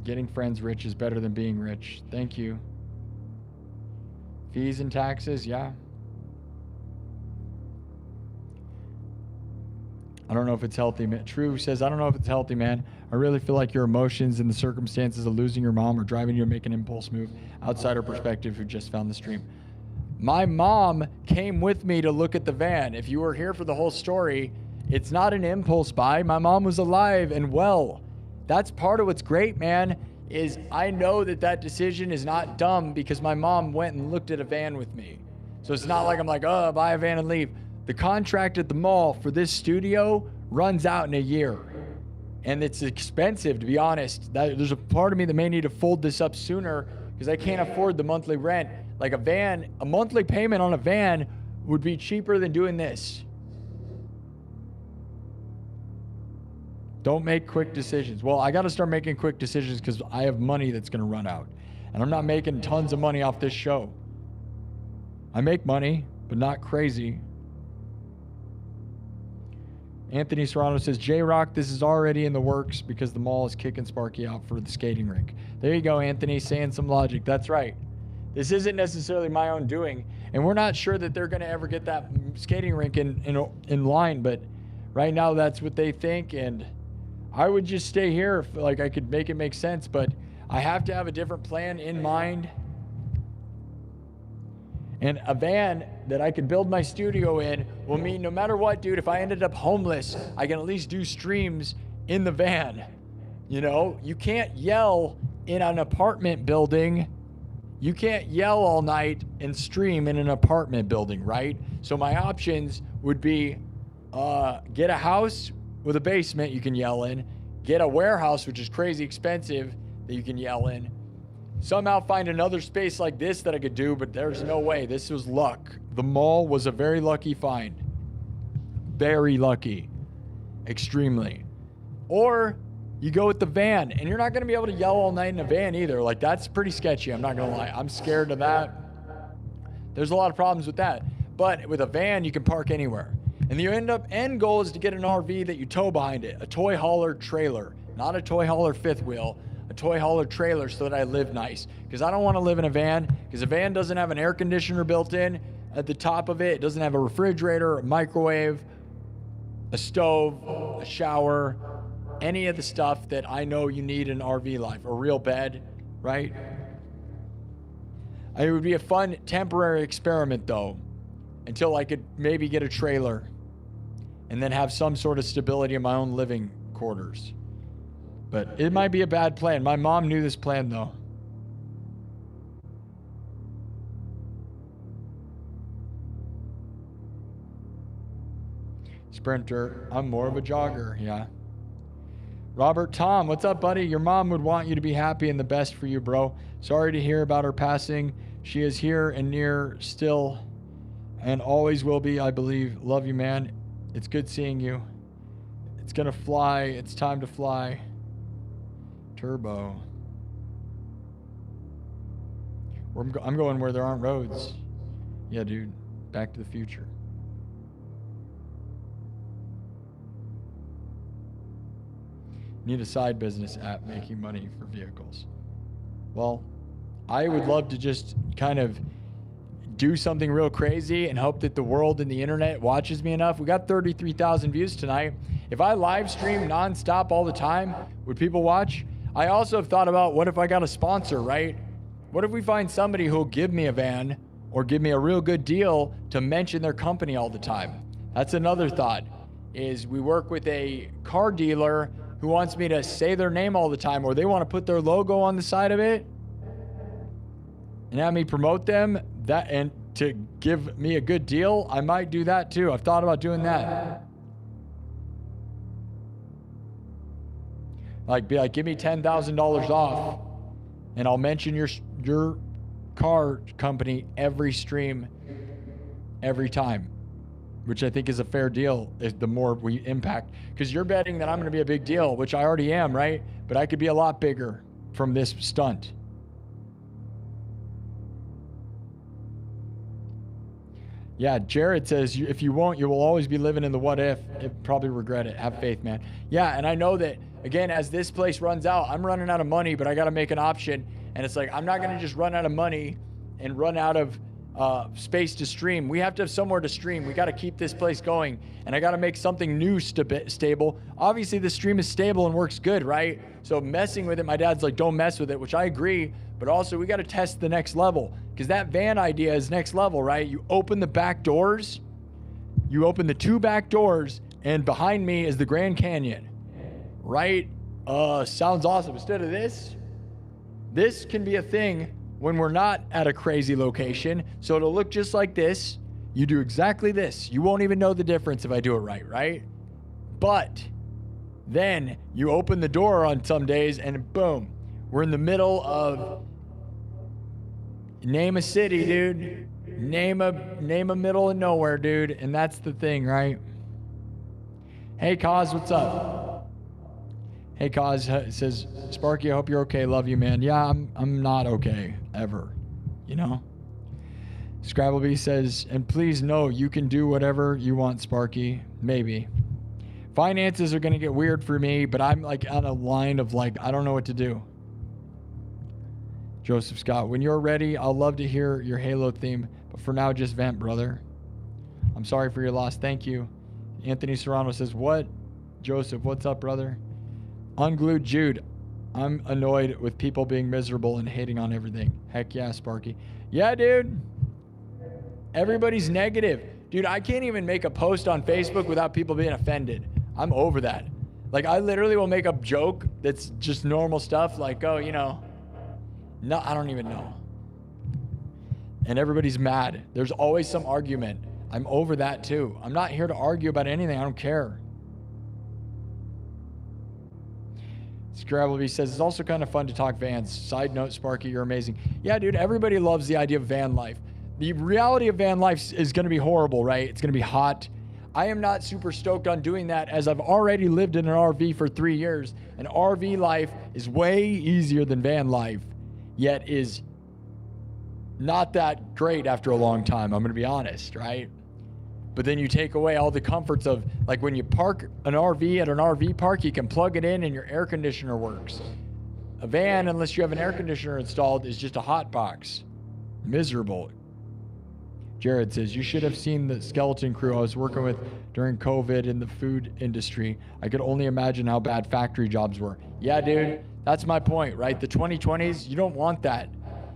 Getting friends rich is better than being rich. Thank you. Fees and taxes, yeah. I don't know if it's healthy. True says, I don't know if it's healthy, man. I really feel like your emotions and the circumstances of losing your mom are driving you to make an impulse move. Outsider perspective who just found the stream. My mom came with me to look at the van. If you were here for the whole story, it's not an impulse buy. My mom was alive and well. That's part of what's great, man, is I know that that decision is not dumb because my mom went and looked at a van with me. So it's not like I'm like, oh, buy a van and leave. The contract at the mall for this studio runs out in a year. And it's expensive, to be honest. There's a part of me that may need to fold this up sooner because I can't afford the monthly rent. Like a monthly payment on a van would be cheaper than doing this. Don't make quick decisions. Well, I got to start making quick decisions because I have money that's going to run out. And I'm not making tons of money off this show. I make money, but not crazy. Anthony Serrano says, J-Rock, this is already in the works because the mall is kicking Sparky out for the skating rink. There you go, Anthony, saying some logic. That's right. This isn't necessarily my own doing, and we're not sure that they're going to ever get that skating rink in line, but right now that's what they think, and I would just stay here if like I could make it make sense, but I have to have a different plan in mind. And a van that I could build my studio in will mean no matter what, dude, if I ended up homeless, I can at least do streams in the van. You know, you can't yell in an apartment building. You can't yell all night and stream in an apartment building, right? So my options would be get a house with a basement you can yell in, get a warehouse, which is crazy expensive, that you can yell in, somehow find another space like this that I could do, but there's no way. This was luck. The mall was a very lucky find. Very lucky. Extremely. Or you go with the van, and you're not going to be able to yell all night in a van either. Like, that's pretty sketchy. I'm not going to lie. I'm scared of that. There's a lot of problems with that. But with a van, you can park anywhere. And the end goal is to get an RV that you tow behind it. A toy hauler trailer. Not a toy hauler fifth wheel. A toy hauler trailer so that I live nice. Because I don't want to live in a van. Because a van doesn't have an air conditioner built in at the top of it. It doesn't have a refrigerator, a microwave, a stove, a shower, any of the stuff that I know you need in RV life. A real bed, right? It would be a fun temporary experiment though. until I could maybe get a trailer and then have some sort of stability in my own living quarters. But it might be a bad plan. My mom knew this plan though. Sprinter, I'm more of a jogger, yeah. Robert Tom, what's up, buddy? Your mom would want you to be happy and the best for you, bro. Sorry to hear about her passing. She is here and near still and always will be, I believe. Love you, man. It's good seeing you. It's gonna fly. It's time to fly. Turbo. I'm going where there aren't roads. Yeah, dude. Back to the future. Need a side business app making money for vehicles. Well, I would love to just kind of do something real crazy and hope that the world and the internet watches me enough. We got 33,000 views tonight. If I live stream nonstop all the time, would people watch? I also have thought about, what if I got a sponsor, right? What if we find somebody who'll give me a van or give me a real good deal to mention their company all the time? That's another thought, is we work with a car dealer who wants me to say their name all the time, or they want to put their logo on the side of it and have me promote them, that, and to give me a good deal. I might do that too. I've thought about doing that. Like, be like, give me $10,000 off and I'll mention your car company every stream, every time, which I think is a fair deal. Is the more we impact, because you're betting that I'm going to be a big deal, which I already am, right? But I could be a lot bigger from this stunt. Yeah, Jared says, if you won't, you will always be living in the what if. Probably regret it. Have faith, man. Yeah, and I know that, again, as this place runs out, I'm running out of money, but I got to make an option. And it's like, I'm not going to just run out of money and run out of space to stream. We have to have somewhere to stream. We got to keep this place going. And I got to make something new stable. Obviously, the stream is stable and works good, right? So messing with it, my dad's like, don't mess with it, which I agree. But also, we got to test the next level, because that van idea is next level, right? You open the back doors, you open the 2 back doors, and behind me is the Grand Canyon, right? Sounds awesome. Instead of this can be a thing when we're not at a crazy location. So it'll look just like this. You do exactly this. You won't even know the difference if I do it right, right? But then you open the door on some days and boom, we're in the middle of, name a city, dude. Name a middle of nowhere, dude. And that's the thing, right? Hey, Kaz, what's up? Hey, Kaz says, Sparky, I hope you're okay. Love you, man. Yeah, I'm not okay, ever. You know? Scrabblebee says, and please know you can do whatever you want, Sparky. Maybe. Finances are going to get weird for me, but I'm like on a line of like, I don't know what to do. Joseph Scott, when you're ready, I'll love to hear your Halo theme, but for now, just vent, brother. I'm sorry for your loss. Thank you. Anthony Serrano says, what? Joseph, what's up, brother? Unglued Jude, I'm annoyed with people being miserable and hating on everything. Heck yeah, Sparky. Yeah, dude. Everybody's negative. Dude, I can't even make a post on Facebook without people being offended. I'm over that. Like, I literally will make a joke that's just normal stuff, like, oh, you know, no, I don't even know. And everybody's mad. There's always some argument. I'm over that too. I'm not here to argue about anything. I don't care. Scrabblebee says, it's also kind of fun to talk vans. Side note, Sparky, you're amazing. Yeah, dude, everybody loves the idea of van life. The reality of van life is going to be horrible, right? It's going to be hot. I am not super stoked on doing that, as I've already lived in an RV for 3 years. And RV life is way easier than van life, yet is not that great after a long time. I'm going to be honest, right? But then you take away all the comforts of, like, when you park an RV at an RV park, you can plug it in and your air conditioner works. A van, unless you have an air conditioner installed, is just a hot box. Miserable. Jared says, you should have seen the skeleton crew I was working with during COVID in the food industry. I could only imagine how bad factory jobs were. Yeah, dude, that's my point, right? The 2020s, you don't want that.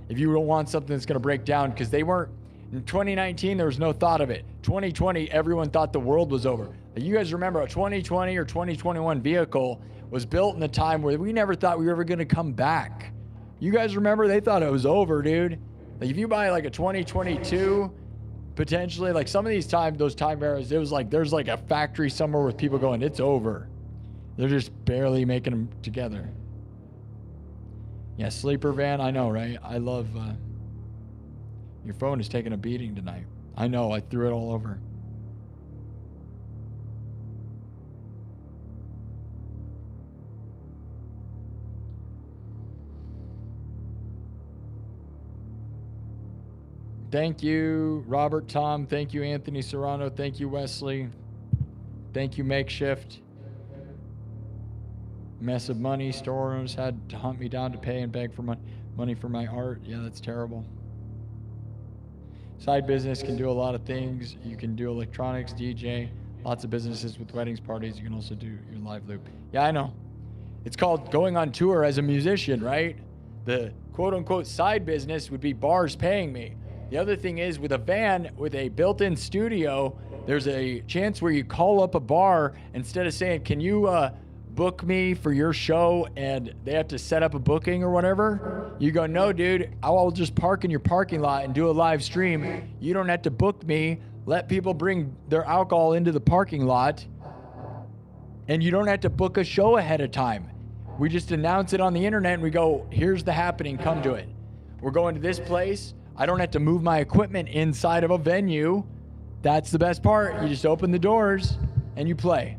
If you don't want something that's going to break down, because they weren't In 2019, there was no thought of it. 2020, everyone thought the world was over. You guys remember a 2020 or 2021 vehicle was built in a time where we never thought we were ever going to come back. You guys remember? They thought it was over, dude. Like if you buy like a 2022, potentially, like some of these those time eras, it was like there's like a factory somewhere with people going, it's over. They're just barely making them together. Yeah, sleeper van, I know, right? I love, your phone is taking a beating tonight. I know, I threw it all over. Thank you, Robert, Tom. Thank you, Anthony Serrano. Thank you, Wesley. Thank you, Makeshift. Mess of money. Store owners had to hunt me down to pay and beg for money for my art. Yeah, that's terrible. Side business can do a lot of things. You can do electronics, DJ, lots of businesses with weddings, parties. You can also do your live loop. Yeah, I know. It's called going on tour as a musician, right? The quote-unquote side business would be bars paying me. The other thing is with a van with a built-in studio, there's a chance where you call up a bar instead of saying, can you book me for your show, and they have to set up a booking or whatever. You go, no, dude, I'll just park in your parking lot and do a live stream. You don't have to book me. Let people bring their alcohol into the parking lot, and you don't have to book a show ahead of time. We just announce it on the internet and we go, here's the happening, come to it. We're going to this place. I don't have to move my equipment inside of a venue. That's the best part. You just open the doors and you play.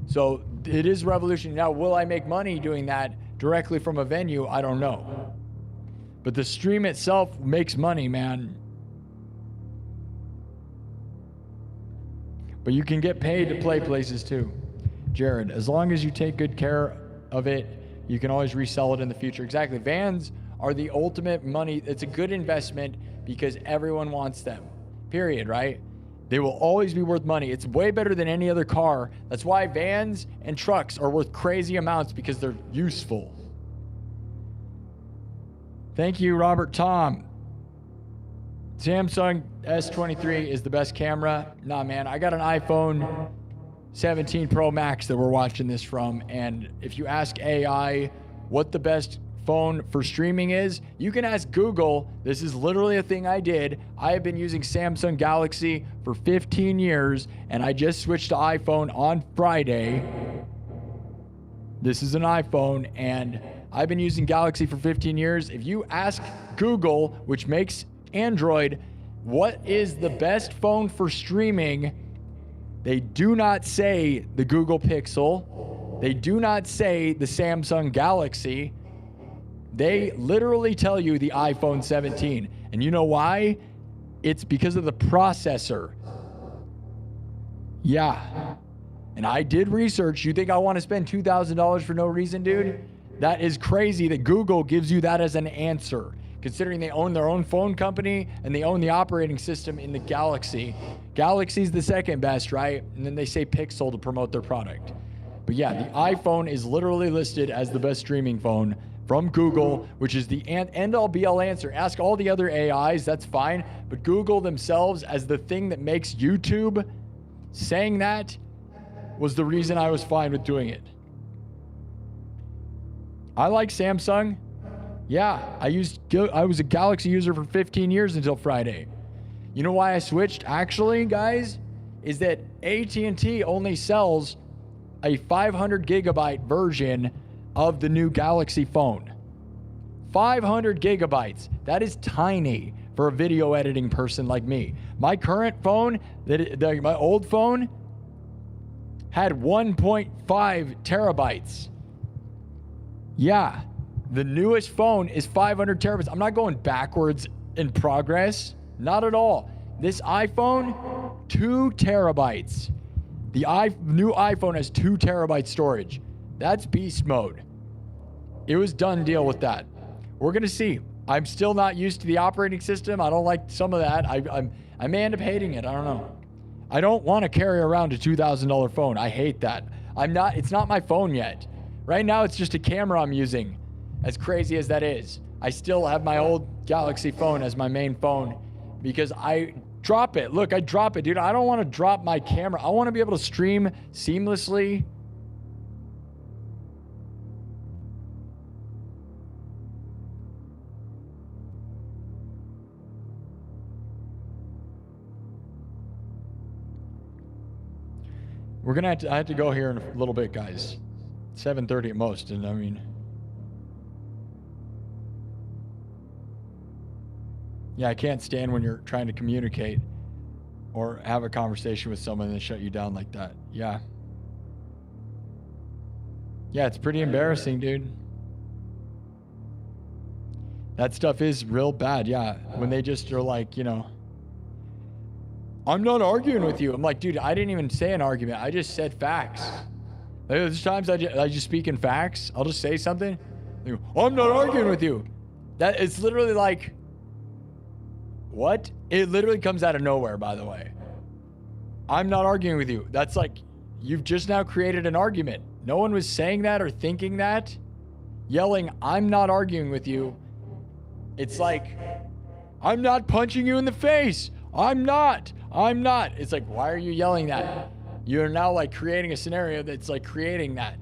So it is revolutionary. Now, will I make money doing that directly from a venue? I don't know. But the stream itself makes money, man. But you can get paid to play places too. Jared, as long as you take good care of it, you can always resell it in the future. Exactly. Vans are the ultimate money. It's a good investment because everyone wants them, period, right? They will always be worth money. It's way better than any other car. That's why vans and trucks are worth crazy amounts, because they're useful. Thank you, Robert Tom. Samsung S23 is the best camera. Nah, man, I got an iPhone 17 Pro Max that we're watching this from, and if you ask AI what the best phone for streaming is, you can ask Google. This is literally a thing I did. I have been using Samsung Galaxy for 15 years, and I just switched to iPhone on Friday. This is an iPhone, and I've been using Galaxy for 15 years. If you ask Google, which makes Android, what is the best phone for streaming, they do not say the Google Pixel. They do not say the Samsung Galaxy. They literally tell you the iPhone 17. And you know why? It's because of the processor. Yeah. And I did research. You think I want to spend $2,000 for no reason, dude? That is crazy that Google gives you that as an answer, considering they own their own phone company and they own the operating system in the Galaxy. Galaxy's the second best, right? And then they say Pixel to promote their product. But yeah, the iPhone is literally listed as the best streaming phone from Google, which is the end-all be-all answer. Ask all the other AIs, that's fine. But Google themselves, as the thing that makes YouTube, saying that was the reason I was fine with doing it. I like Samsung. Yeah, I was a Galaxy user for 15 years until Friday. You know why I switched, actually, guys? Is that AT&T only sells a 500 gigabyte version of the new Galaxy phone. 500 gigabytes. That is tiny for a video editing person like me. My current phone, my old phone, had 1.5 terabytes. Yeah, the newest phone is 500 terabytes. I'm not going backwards in progress. Not at all. This iPhone, 2 terabytes. The new iPhone has 2 terabyte storage. That's beast mode. It was done deal with that. We're going to see. I'm still not used to the operating system. I don't like some of that. I may end up hating it. I don't know. I don't want to carry around a $2,000 phone. I hate that. It's not my phone yet. Right now, it's just a camera I'm using. As crazy as that is, I still have my old Galaxy phone as my main phone because I drop it. Look, I drop it, dude. I don't want to drop my camera. I want to be able to stream seamlessly. We're gonna I have to go here in a little bit, guys. 7:30 at most, and I mean, yeah, I can't stand when you're trying to communicate or have a conversation with someone and they shut you down like that. Yeah. Yeah, it's pretty embarrassing, dude. That stuff is real bad, yeah. When they just are like, you know, I'm not arguing with you. I'm like, dude, I didn't even say an argument. I just said facts. There's times I just speak in facts. I'll just say something. They go, I'm not arguing with you. That it's literally like, what? It literally comes out of nowhere, by the way. I'm not arguing with you. That's like, you've just now created an argument. No one was saying that or thinking that. Yelling, I'm not arguing with you. It's like, I'm not punching you in the face. I'm not. It's like, why are you yelling that? You're now like creating a scenario that's like creating that.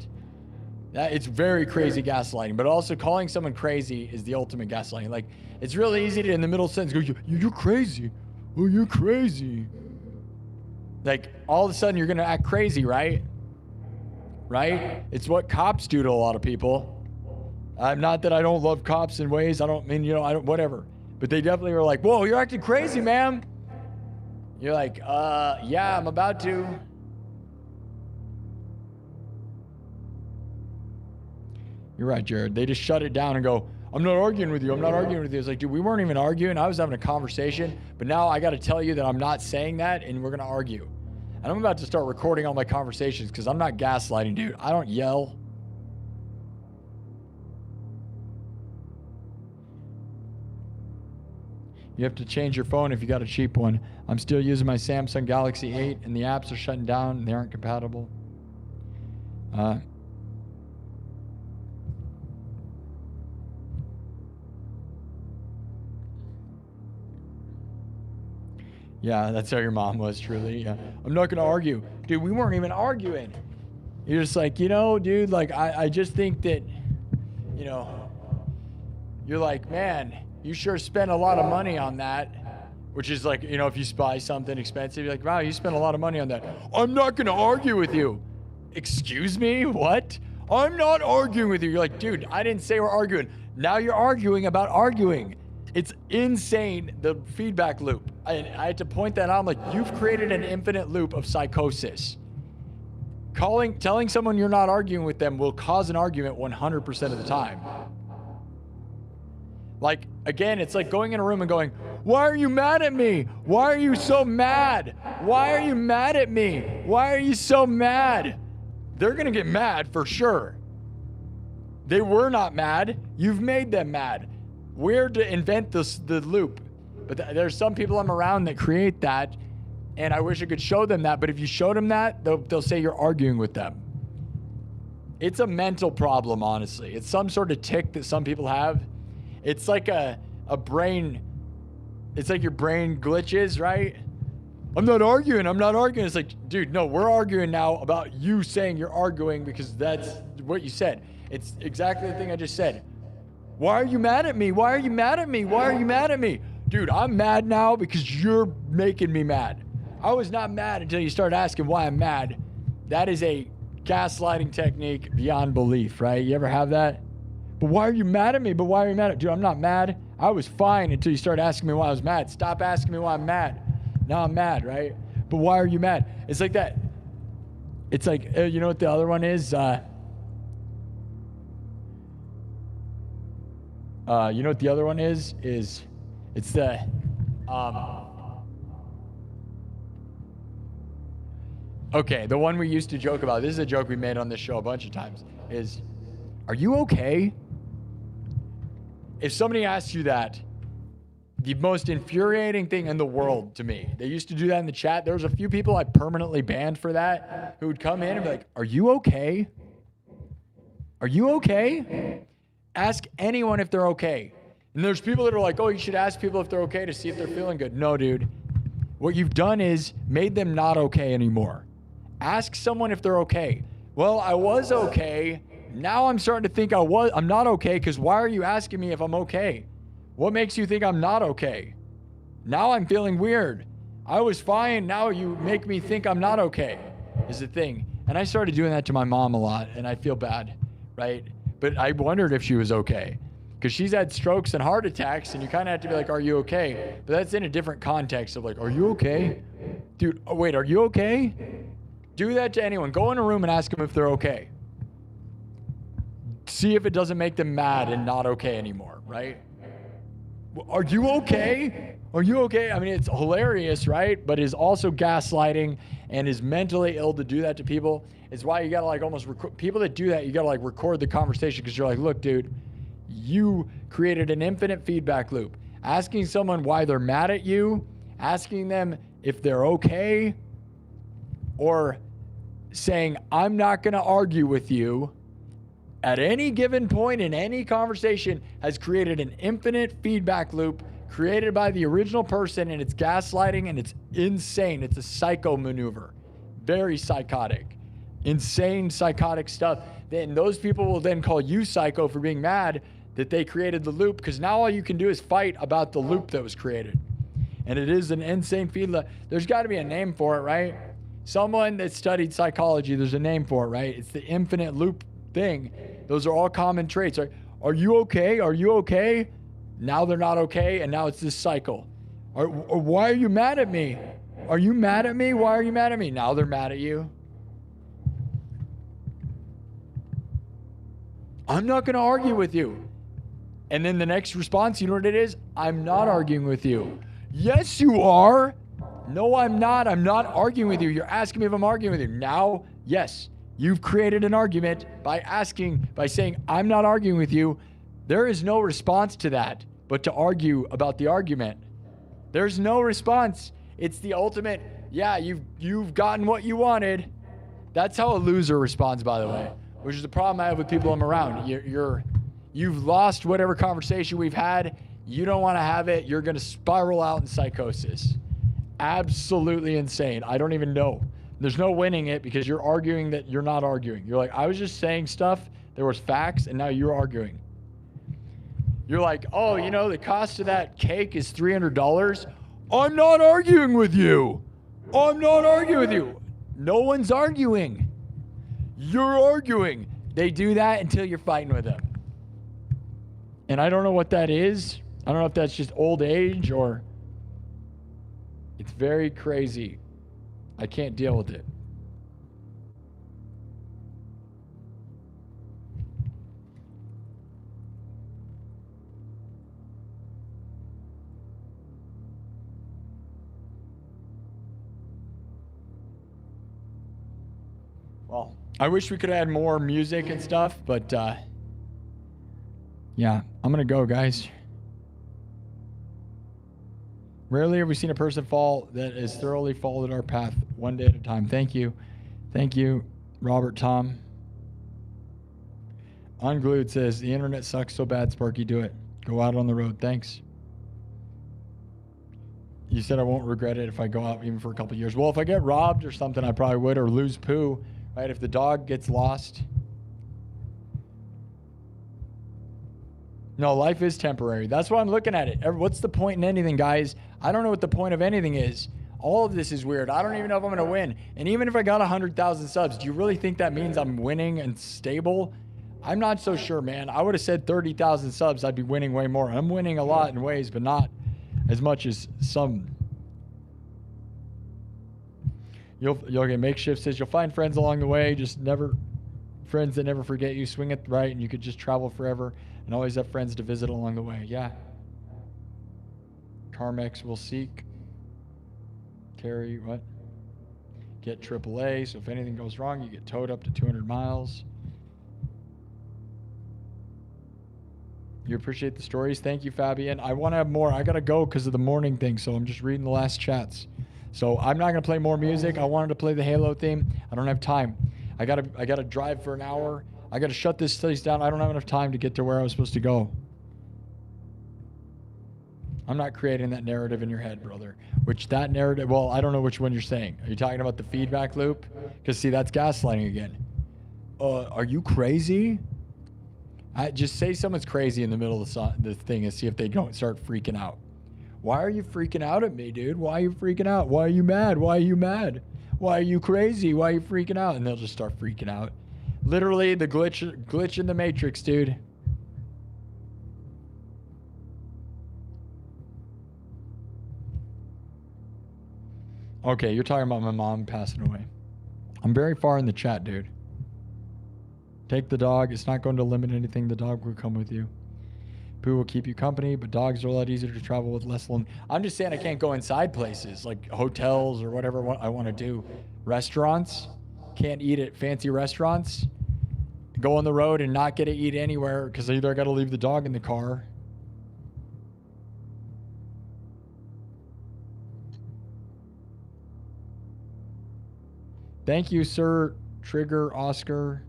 It's very crazy gaslighting, but also calling someone crazy is the ultimate gaslighting. Like, it's really easy to, in the middle sentence, go, you're crazy. Oh, you're crazy. Like, all of a sudden, you're going to act crazy, right? Right? It's what cops do to a lot of people. Not that I don't love cops in ways. I don't mean, you know, I don't, whatever. But they definitely were like, whoa, you're acting crazy, ma'am. You're like, yeah, I'm about to. You're right, Jared. They just shut it down and go, I'm not arguing with you. I'm not arguing with you. It's like, dude, we weren't even arguing. I was having a conversation, but now I got to tell you that I'm not saying that and we're going to argue. And I'm about to start recording all my conversations because I'm not gaslighting, dude. I don't yell. You have to change your phone if you got a cheap one. I'm still using my Samsung Galaxy 8 and the apps are shutting down and they aren't compatible. Yeah, that's how your mom was, truly. Yeah. I'm not going to argue. Dude, we weren't even arguing. You're just like, you know, dude, like, I just think that, you know, you're like, man, you sure spent a lot of money on that, which is like, you know, if you buy something expensive, you're like, wow, you spent a lot of money on that. I'm not going to argue with you. Excuse me? What? I'm not arguing with you. You're like, dude, I didn't say we're arguing. Now you're arguing about arguing. It's insane, the feedback loop. I had to point that out. I'm like, you've created an infinite loop of psychosis. Telling someone you're not arguing with them will cause an argument 100% of the time. Like, again, it's like going in a room and going, why are you mad at me? Why are you so mad? Why are you mad at me? Why are you so mad? They're going to get mad for sure. They were not mad. You've made them mad. We're to invent the loop. But there's some people I'm around that create that, and I wish I could show them that. But if you showed them that, they'll say you're arguing with them. It's a mental problem, honestly. It's some sort of tick that some people have. It's like a brain, it's like your brain glitches, right? I'm not arguing. It's like, dude, no, we're arguing now about you saying you're arguing because that's what you said. It's exactly the thing I just said. Why are you mad at me? Why are you mad at me? Why are you mad at me? Dude, I'm mad now because you're making me mad. I was not mad until you started asking why I'm mad. That is a gaslighting technique beyond belief, right? You ever have that? But why are you mad at me? But why are you mad at me? Dude, I'm not mad. I was fine until you started asking me why I was mad. Stop asking me why I'm mad. Now I'm mad, right? But why are you mad? It's like that. It's like, you know what the other one is? You know what the other one is it's the, okay, the one we used to joke about, this is a joke we made on this show a bunch of times, is, are you okay? If somebody asks you that, the most infuriating thing in the world to me, they used to do that in the chat. There was a few people I permanently banned for that who would come in and be like, are you okay? Are you okay? Ask anyone if they're okay. And there's people that are like, oh, you should ask people if they're okay to see if they're feeling good. No, dude. What you've done is made them not okay anymore. Ask someone if they're okay. Well, I was okay. Now I'm starting to think I'm not okay, because why are you asking me if I'm okay? What makes you think I'm not okay? Now I'm feeling weird. I was fine. Now you make me think I'm not okay, is the thing. And I started doing that to my mom a lot, and I feel bad, right? But I wondered if she was okay, because she's had strokes and heart attacks, and you kind of have to be like, are you okay? But that's in a different context of like, are you okay? Dude, oh, wait, are you okay? Do that to anyone. Go in a room and ask them if they're okay. See if it doesn't make them mad and not okay anymore, right? Are you okay? Are you okay? I mean, it's hilarious, right? But is also gaslighting and is mentally ill to do that to people. It's why you gotta like almost people that do that, you gotta like record the conversation, because you're like, look, dude, you created an infinite feedback loop. Asking someone why they're mad at you, asking them if they're okay, or saying, I'm not gonna argue with you at any given point in any conversation has created an infinite feedback loop created by the original person, and it's gaslighting, and it's insane. It's a psycho maneuver. Very psychotic. Insane psychotic stuff. Then those people will then call you psycho for being mad that they created the loop, because now all you can do is fight about the loop that was created. And it is an insane feedback. There's got to be a name for it, right? Someone that studied psychology, there's a name for it, right? It's the infinite loop thing. Those are all common traits. Are you okay? Are you okay? Now they're not okay, and now it's this cycle. Or why are you mad at me? Are you mad at me? Why are you mad at me? Now they're mad at you. I'm not going to argue with you. And then the next response, you know what it is? I'm not arguing with you. Yes, you are. No, I'm not. I'm not arguing with you. You're asking me if I'm arguing with you. Now, yes, you've created an argument by saying, I'm not arguing with you. There is no response to that but to argue about the argument. There's no response. It's the ultimate, yeah, you've gotten what you wanted. That's how a loser responds, by the way, which is the problem I have with people I'm around. You've lost whatever conversation we've had. You don't want to have it. You're going to spiral out in psychosis. Absolutely insane. I don't even know. There's no winning it, because you're arguing that you're not arguing. You're like, I was just saying stuff. There was facts, and now you're arguing. You're like, oh, you know, the cost of that cake is $300. I'm not arguing with you. I'm not arguing with you. No one's arguing. You're arguing. They do that until you're fighting with them. And I don't know what that is. I don't know if that's just old age or it's very crazy. I can't deal with it. Well, I wish we could add more music and stuff, but yeah, I'm gonna go, guys. Rarely have we seen a person fall that has thoroughly followed our path one day at a time. Thank you. Thank you, Robert Tom. Unglued says, the internet sucks so bad, Sparky, do it. Go out on the road. Thanks. You said I won't regret it if I go out even for a couple of years. Well, if I get robbed or something, I probably would, or lose poo, right? If the dog gets lost. No, life is temporary. That's why I'm looking at it. What's the point in anything, guys? I don't know what the point of anything is. All of this is weird. I don't even know if I'm going to win. And even if I got 100,000 subs, do you really think that means I'm winning and stable? I'm not so sure, man. I would have said 30,000 subs. I'd be winning way more. I'm winning a lot in ways, but not as much as some. You'll get makeshift says you'll find friends along the way. Just never friends that never forget you. Swing it right, and you could just travel forever and always have friends to visit along the way. Yeah. Carmex will seek. Carry what? Get AAA. So if anything goes wrong, you get towed up to 200 miles. You appreciate the stories. Thank you, Fabian. I want to have more. I got to go because of the morning thing, so I'm just reading the last chats. So I'm not going to play more music. I wanted to play the Halo theme. I don't have time. I got to drive for an hour. I got to shut this place down. I don't have enough time to get to where I was supposed to go. I'm not creating that narrative in your head, brother. Which that narrative, well, I don't know which one you're saying. Are you talking about the feedback loop? Because see, that's gaslighting again. Are you crazy? Just say someone's crazy in the middle of the thing and see if they don't start freaking out. Why are you freaking out at me, dude? Why are you freaking out? Why are you mad? Why are you mad? Why are you crazy? Why are you freaking out? And they'll just start freaking out. Literally the glitch in the matrix, dude. Okay, you're talking about my mom passing away. I'm very far in the chat, dude. Take the dog. It's not going to limit anything. The dog will come with you. Pooh will keep you company, but dogs are a lot easier to travel with, less alone. I'm just saying I can't go inside places like hotels or whatever I want to do. Restaurants. Can't eat at fancy restaurants. Go on the road and not get to eat anywhere because either I got to leave the dog in the car. Thank you, Sir Trigger Oscar.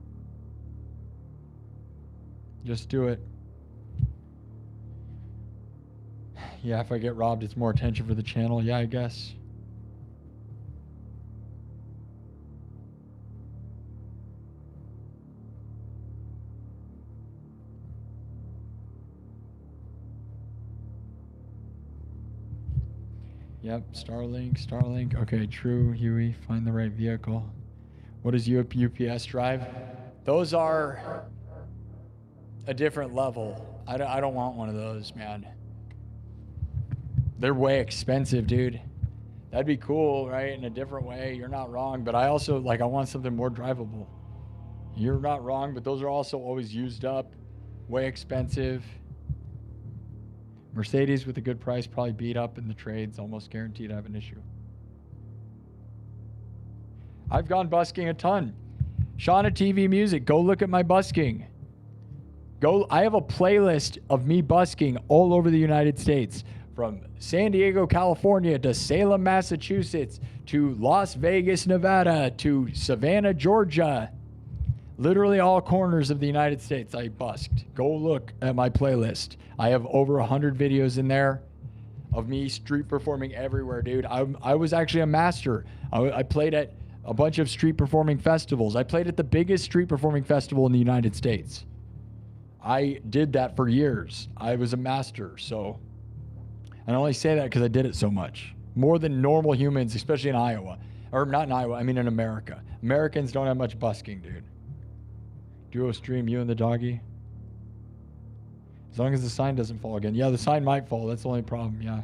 Just do it. Yeah, if I get robbed, it's more attention for the channel. Yeah, I guess. Yep, Starlink. Okay, true, Huey. Find the right vehicle. What is UPS drive? Those are a different level. I don't want one of those, man. They're way expensive, dude. That'd be cool, right? In a different way. You're not wrong, but I also, like, I want something more drivable. You're not wrong, but those are also always used up, way expensive. Mercedes with a good price, probably beat up in the trades, almost guaranteed to have an issue. I've gone busking a ton. Shauna TV Music, go look at my busking. I have a playlist of me busking all over the United States, from San Diego, California to Salem, Massachusetts, to Las Vegas, Nevada, to Savannah, Georgia. Literally all corners of the United States I busked. Go look at my playlist. I have over 100 videos in there of me street performing everywhere, dude. I was actually a master. I played at a bunch of street performing festivals. I played at the biggest street performing festival in the United States. I did that for years. I was a master, so I only say that because I did it so much. More than normal humans, especially in Iowa. Or not in Iowa, I mean in America. Americans don't have much busking, dude. Duo stream, you and the doggy. As long as the sign doesn't fall again. Yeah, the sign might fall. That's the only problem, yeah.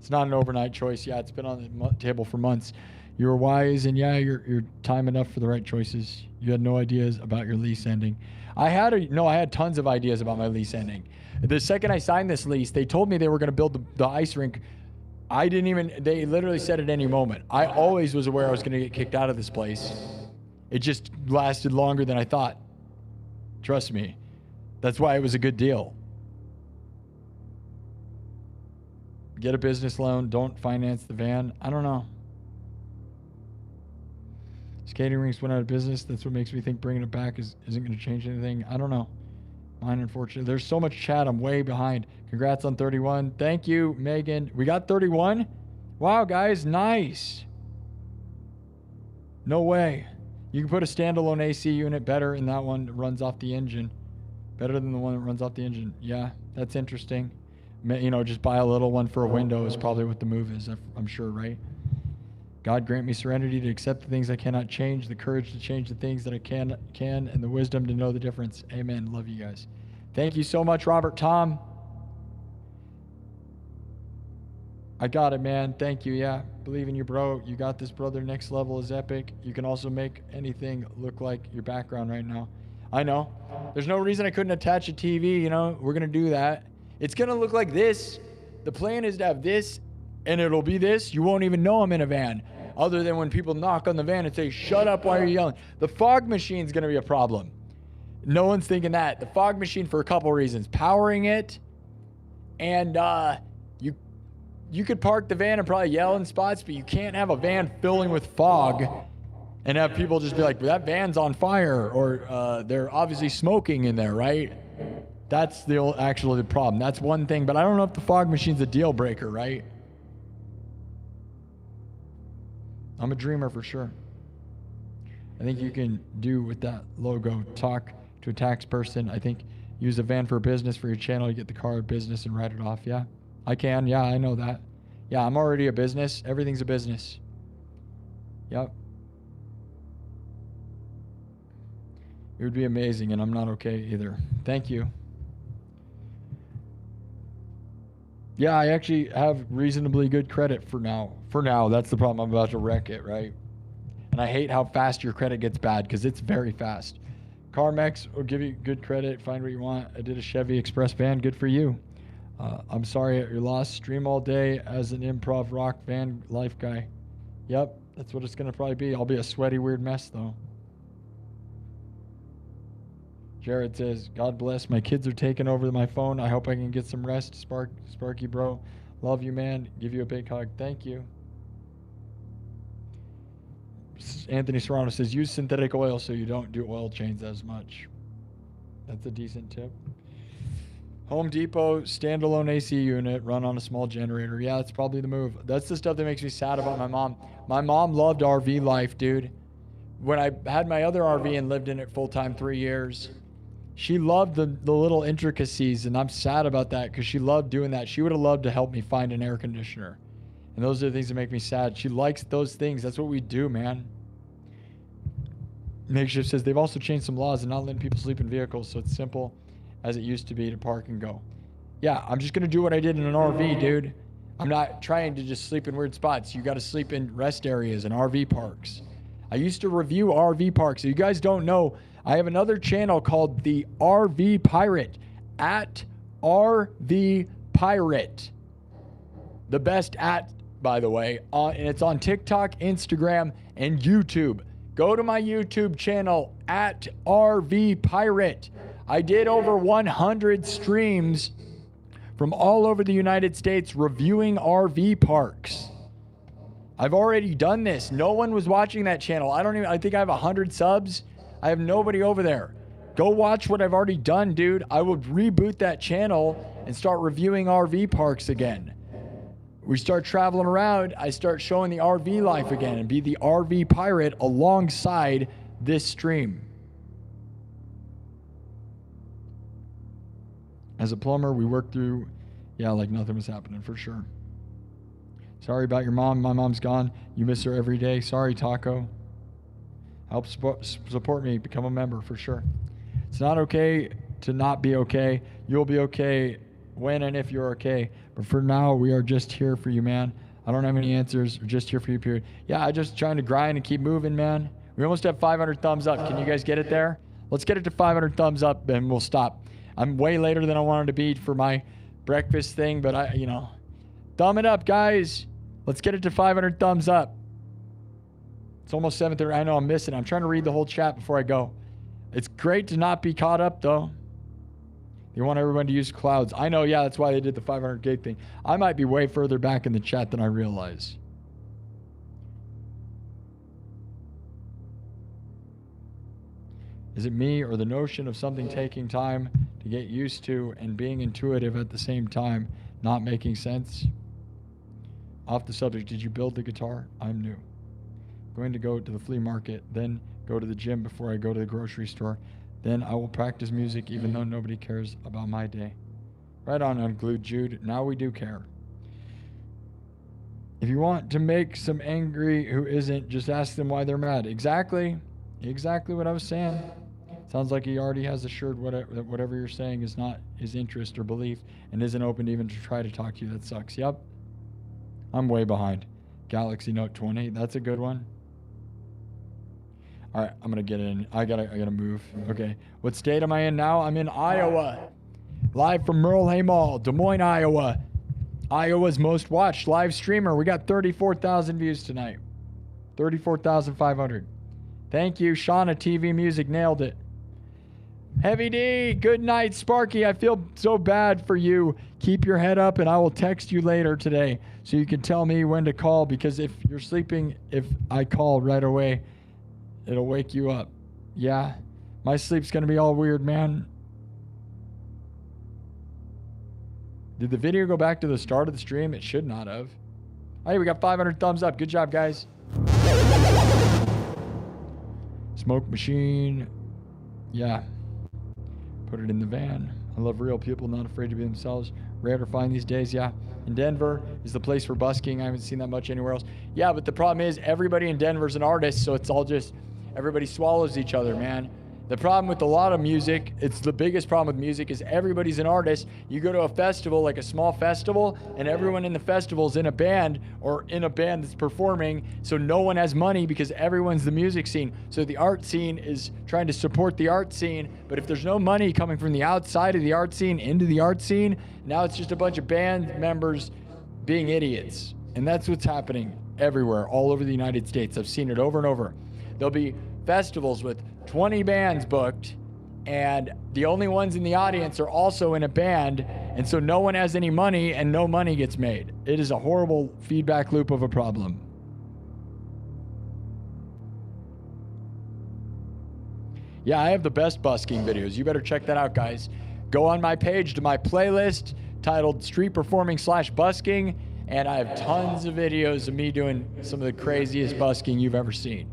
It's not an overnight choice. Yeah, it's been on the table for months. You were wise, and yeah, you're time enough for the right choices. You had no ideas about your lease ending. I had tons of ideas about my lease ending. The second I signed this lease, they told me they were going to build the ice rink. They literally said at any moment. I always was aware I was going to get kicked out of this place. It just lasted longer than I thought. Trust me. That's why it was a good deal. Get a business loan. Don't finance the van. I don't know. Skating rinks went out of business. That's what makes me think bringing it back isn't going to change anything. I don't know. Mine, unfortunately. There's so much chat. I'm way behind. Congrats on 31. Thank you, Megan. We got 31? Wow, guys. Nice. No way. You can put a standalone AC unit better in that one that runs off the engine. Better than the one that runs off the engine. Yeah, that's interesting. You know, just buy a little one for a window is probably what the move is, I'm sure, right? God grant me serenity to accept the things I cannot change, the courage to change the things that I can, and the wisdom to know the difference. Amen. Love you guys. Thank you so much, Robert Tom. I got it, man. Thank you. Yeah. Believe in you, bro. You got this, brother. Next level is epic. You can also make anything look like your background right now. I know. There's no reason I couldn't attach a TV, you know. We're going to do that. It's going to look like this. The plan is to have this, and it'll be this. You won't even know I'm in a van, other than when people knock on the van and say, shut up, why are you yelling? The fog machine's going to be a problem. No one's thinking that. The fog machine for a couple reasons. Powering it, and you could park the van and probably yell in spots, but you can't have a van filling with fog and have people just be like, that van's on fire, or they're obviously smoking in there, right? That's actually the problem. That's one thing, but I don't know if the fog machine's a deal breaker, right? I'm a dreamer for sure. I think you can do with that logo, talk to a tax person. I think use a van for business for your channel. You get the car business and write it off. Yeah, I can. Yeah, I know that. Yeah, I'm already a business. Everything's a business. Yep. It would be amazing, and I'm not okay either. Thank you. Yeah, I actually have reasonably good credit for now. For now, that's the problem. I'm about to wreck it, right? And I hate how fast your credit gets bad because it's very fast. CarMex will give you good credit. Find what you want. I did a Chevy Express van. Good for you. I'm sorry at your loss. Stream all day as an improv rock van life guy. Yep, that's what it's going to probably be. I'll be a sweaty, weird mess, though. Jared says, God bless. My kids are taking over my phone. I hope I can get some rest. Sparky, bro. Love you, man. Give you a big hug. Thank you. Anthony Serrano says, use synthetic oil so you don't do oil change as much. That's a decent tip. Home Depot standalone AC unit run on a small generator. Yeah, that's probably the move. That's the stuff that makes me sad about my mom. My mom loved RV life, dude. When I had my other RV and lived in it full-time 3 years, she loved the little intricacies, and I'm sad about that because she loved doing that. She would have loved to help me find an air conditioner. And those are the things that make me sad. She likes those things. That's what we do, man. Makeshift says, they've also changed some laws and not letting people sleep in vehicles, so it's simple as it used to be to park and go. Yeah, I'm just going to do what I did in an RV, dude. I'm not trying to just sleep in weird spots. You got to sleep in rest areas and RV parks. I used to review RV parks. So you guys don't know, I have another channel called the RV Pirate, at RV Pirate. The best at, by the way, and it's on TikTok, Instagram, and YouTube. Go to my YouTube channel, at RV Pirate. I did over 100 streams from all over the United States reviewing RV parks. I've already done this. No one was watching that channel. I think I have 100 subs. I have nobody over there. Go watch what I've already done, dude. I would reboot that channel and start reviewing RV parks again. We start traveling around. I start showing the RV life again and be the RV Pirate alongside this stream. As a plumber, we worked through, yeah, like nothing was happening for sure. Sorry about your mom. My mom's gone. You miss her every day. Sorry, Taco. Help support me. Become a member for sure. It's not okay to not be okay. You'll be okay when and if you're okay. But for now, we are just here for you, man. I don't have any answers. We're just here for you, period. Yeah, I'm just trying to grind and keep moving, man. We almost have 500 thumbs up. Can you guys get it there? Let's get it to 500 thumbs up and we'll stop. I'm way later than I wanted to be for my breakfast thing, but thumb it up, guys. Let's get it to 500 thumbs up. It's almost 7:30. I know I'm missing. I'm trying to read the whole chat before I go. It's great to not be caught up, though. You want everyone to use clouds. I know, yeah, that's why they did the 500 gig thing. I might be way further back in the chat than I realize. Is it me or the notion of something taking time to get used to and being intuitive at the same time not making sense? Off the subject, did you build the guitar? I'm new. Going to go to the flea market, then go to the gym before I go to the grocery store. Then I will practice music even though nobody cares about my day. Right on, Unglued Jude. Now we do care. If you want to make some angry who isn't, just ask them why they're mad. Exactly. Exactly what I was saying. Sounds like he already has assured whatever you're saying is not his interest or belief and isn't open even to try to talk to you. That sucks. Yep. I'm way behind. Galaxy Note 20. That's a good one. All right, I'm gonna get in. I gotta move. Okay. What state am I in now? I'm in Iowa. Live from Merle Hay Mall, Des Moines, Iowa. Iowa's most watched live streamer. We got 34,000 views tonight. 34,500. Thank you, Shauna TV Music. Nailed it. Heavy D, good night, Sparky. I feel so bad for you. Keep your head up, and I will text you later today so you can tell me when to call, because if you're sleeping, if I call right away, it'll wake you up. Yeah, my sleep's going to be all weird, man. Did the video go back to the start of the stream? It should not have. Hey, we got 500 thumbs up. Good job, guys. Smoke machine. Yeah. Put it in the van. I love real people, not afraid to be themselves. Rare to find these days, yeah. In Denver is the place for busking. I haven't seen that much anywhere else. Yeah, but the problem is everybody in Denver's an artist, so it's all just, everybody swallows each other, man. The problem with a lot of music, it's the biggest problem with music, is everybody's an artist. You go to a festival, like a small festival, and everyone in the festival's in a band or in a band that's performing, so no one has money because everyone's the music scene. So the art scene is trying to support the art scene, but if there's no money coming from the outside of the art scene into the art scene, now it's just a bunch of band members being idiots. And that's what's happening everywhere, all over the United States. I've seen it over and over. There'll be festivals with 20 bands booked, and the only ones in the audience are also in a band, and so no one has any money and no money gets made. It is a horrible feedback loop of a problem. Yeah, I have the best busking videos. You better check that out, guys. Go on my page to my playlist titled Street Performing / Busking, and I have tons of videos of me doing some of the craziest busking you've ever seen.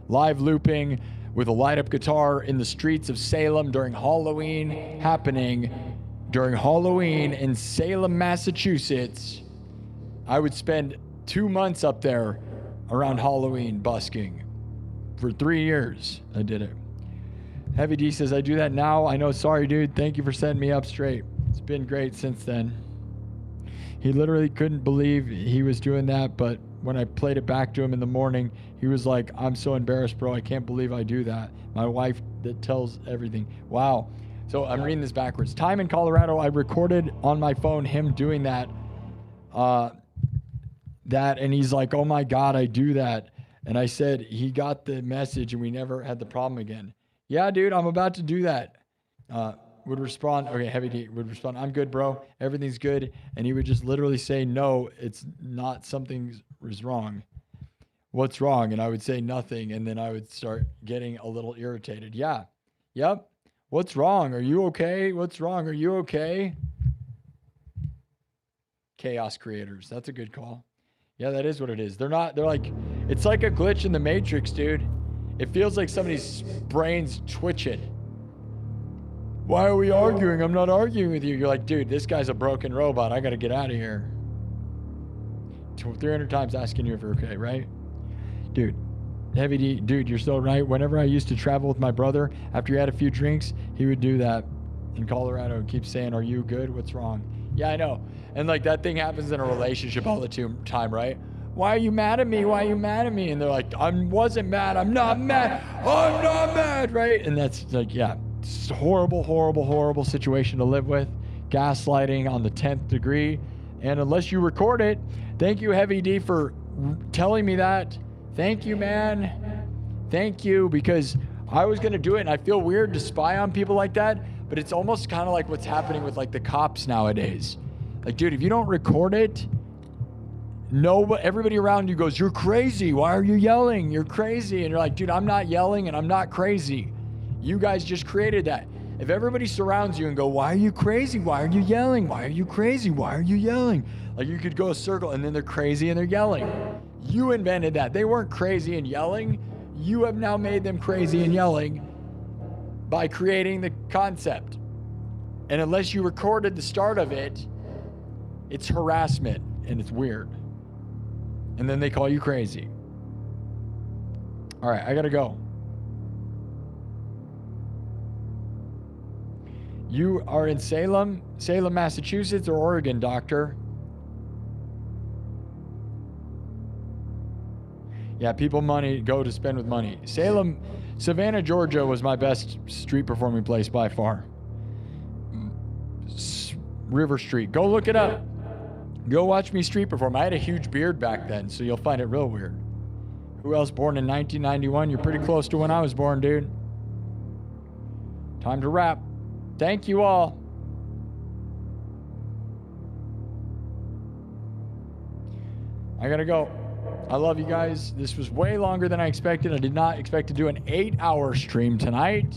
Live looping with a light-up guitar in the streets of Salem during Halloween, happening during Halloween in Salem, Massachusetts. I would spend 2 months up there around Halloween busking. For 3 years, I did it. Heavy D says, I do that now. I know, sorry, dude. Thank you for setting me up straight. It's been great since then. He literally couldn't believe he was doing that, but when I played it back to him in the morning, he was like, I'm so embarrassed, bro. I can't believe I do that. My wife that tells everything. Wow. So I'm reading this backwards. Time in Colorado, I recorded on my phone him doing that. And he's like, oh my God, I do that. And I said, he got the message and we never had the problem again. Yeah, dude, I'm about to do that. Would respond, okay, Heavy D would respond, I'm good, bro. Everything's good. And he would just literally say, no, it's not, something is wrong. What's wrong? And I would say nothing. And then I would start getting a little irritated. Yeah. Yep. What's wrong? Are you okay? What's wrong? Are you okay? Chaos creators. That's a good call. Yeah, that is what it is. They're like, it's like a glitch in the Matrix, dude. It feels like somebody's brain's twitching. Why are we arguing? I'm not arguing with you. You're like, dude, this guy's a broken robot. I got to get out of here. 300 times asking you if you're okay, right? Dude, Heavy D, dude, you're so right. Whenever I used to travel with my brother, after he had a few drinks, he would do that in Colorado and keep saying, are you good? What's wrong? Yeah, I know. And like that thing happens in a relationship all the time, right? Why are you mad at me? Why are you mad at me? And they're like, I wasn't mad. I'm not mad. I'm not mad, right? And that's like, yeah, it's a horrible, horrible, horrible situation to live with. Gaslighting on the 10th degree. And unless you record it, thank you, Heavy D, for telling me that. Thank you, man. Thank you, because I was going to do it, and I feel weird to spy on people like that, but it's almost kind of like what's happening with like the cops nowadays. Like, dude, if you don't record it, everybody around you goes, you're crazy. Why are you yelling? You're crazy. And you're like, dude, I'm not yelling and I'm not crazy. You guys just created that. If everybody surrounds you and go, why are you crazy? Why are you yelling? Why are you crazy? Why are you yelling? Like you could go a circle and then they're crazy and they're yelling. You invented that. They weren't crazy and yelling. You have now made them crazy and yelling by creating the concept. And unless you recorded the start of it, it's harassment and it's weird. And then they call you crazy. All right, I gotta go. You are in Salem, Massachusetts, or Oregon, doctor? Yeah, people go to spend with money. Savannah, Georgia was my best street performing place by far. River Street. Go look it up. Go watch me street perform. I had a huge beard back then, so you'll find it real weird. Who else born in 1991? You're pretty close to when I was born, dude. Time to wrap. Thank you all. I gotta go. I love you guys. This was way longer than I expected. I did not expect to do an 8-hour stream tonight.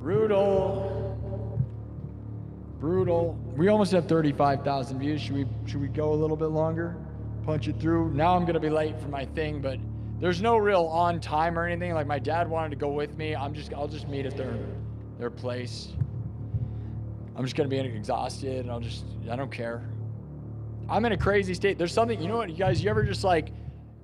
Brutal. Brutal. We almost have 35,000 views. Should we go a little bit longer? Punch it through. Now I'm gonna be late for my thing, but there's no real on time or anything. Like my dad wanted to go with me. I'll just meet at their place. I'm just gonna be exhausted, and I don't care. I'm in a crazy state. There's something, you know what, you guys, you ever just like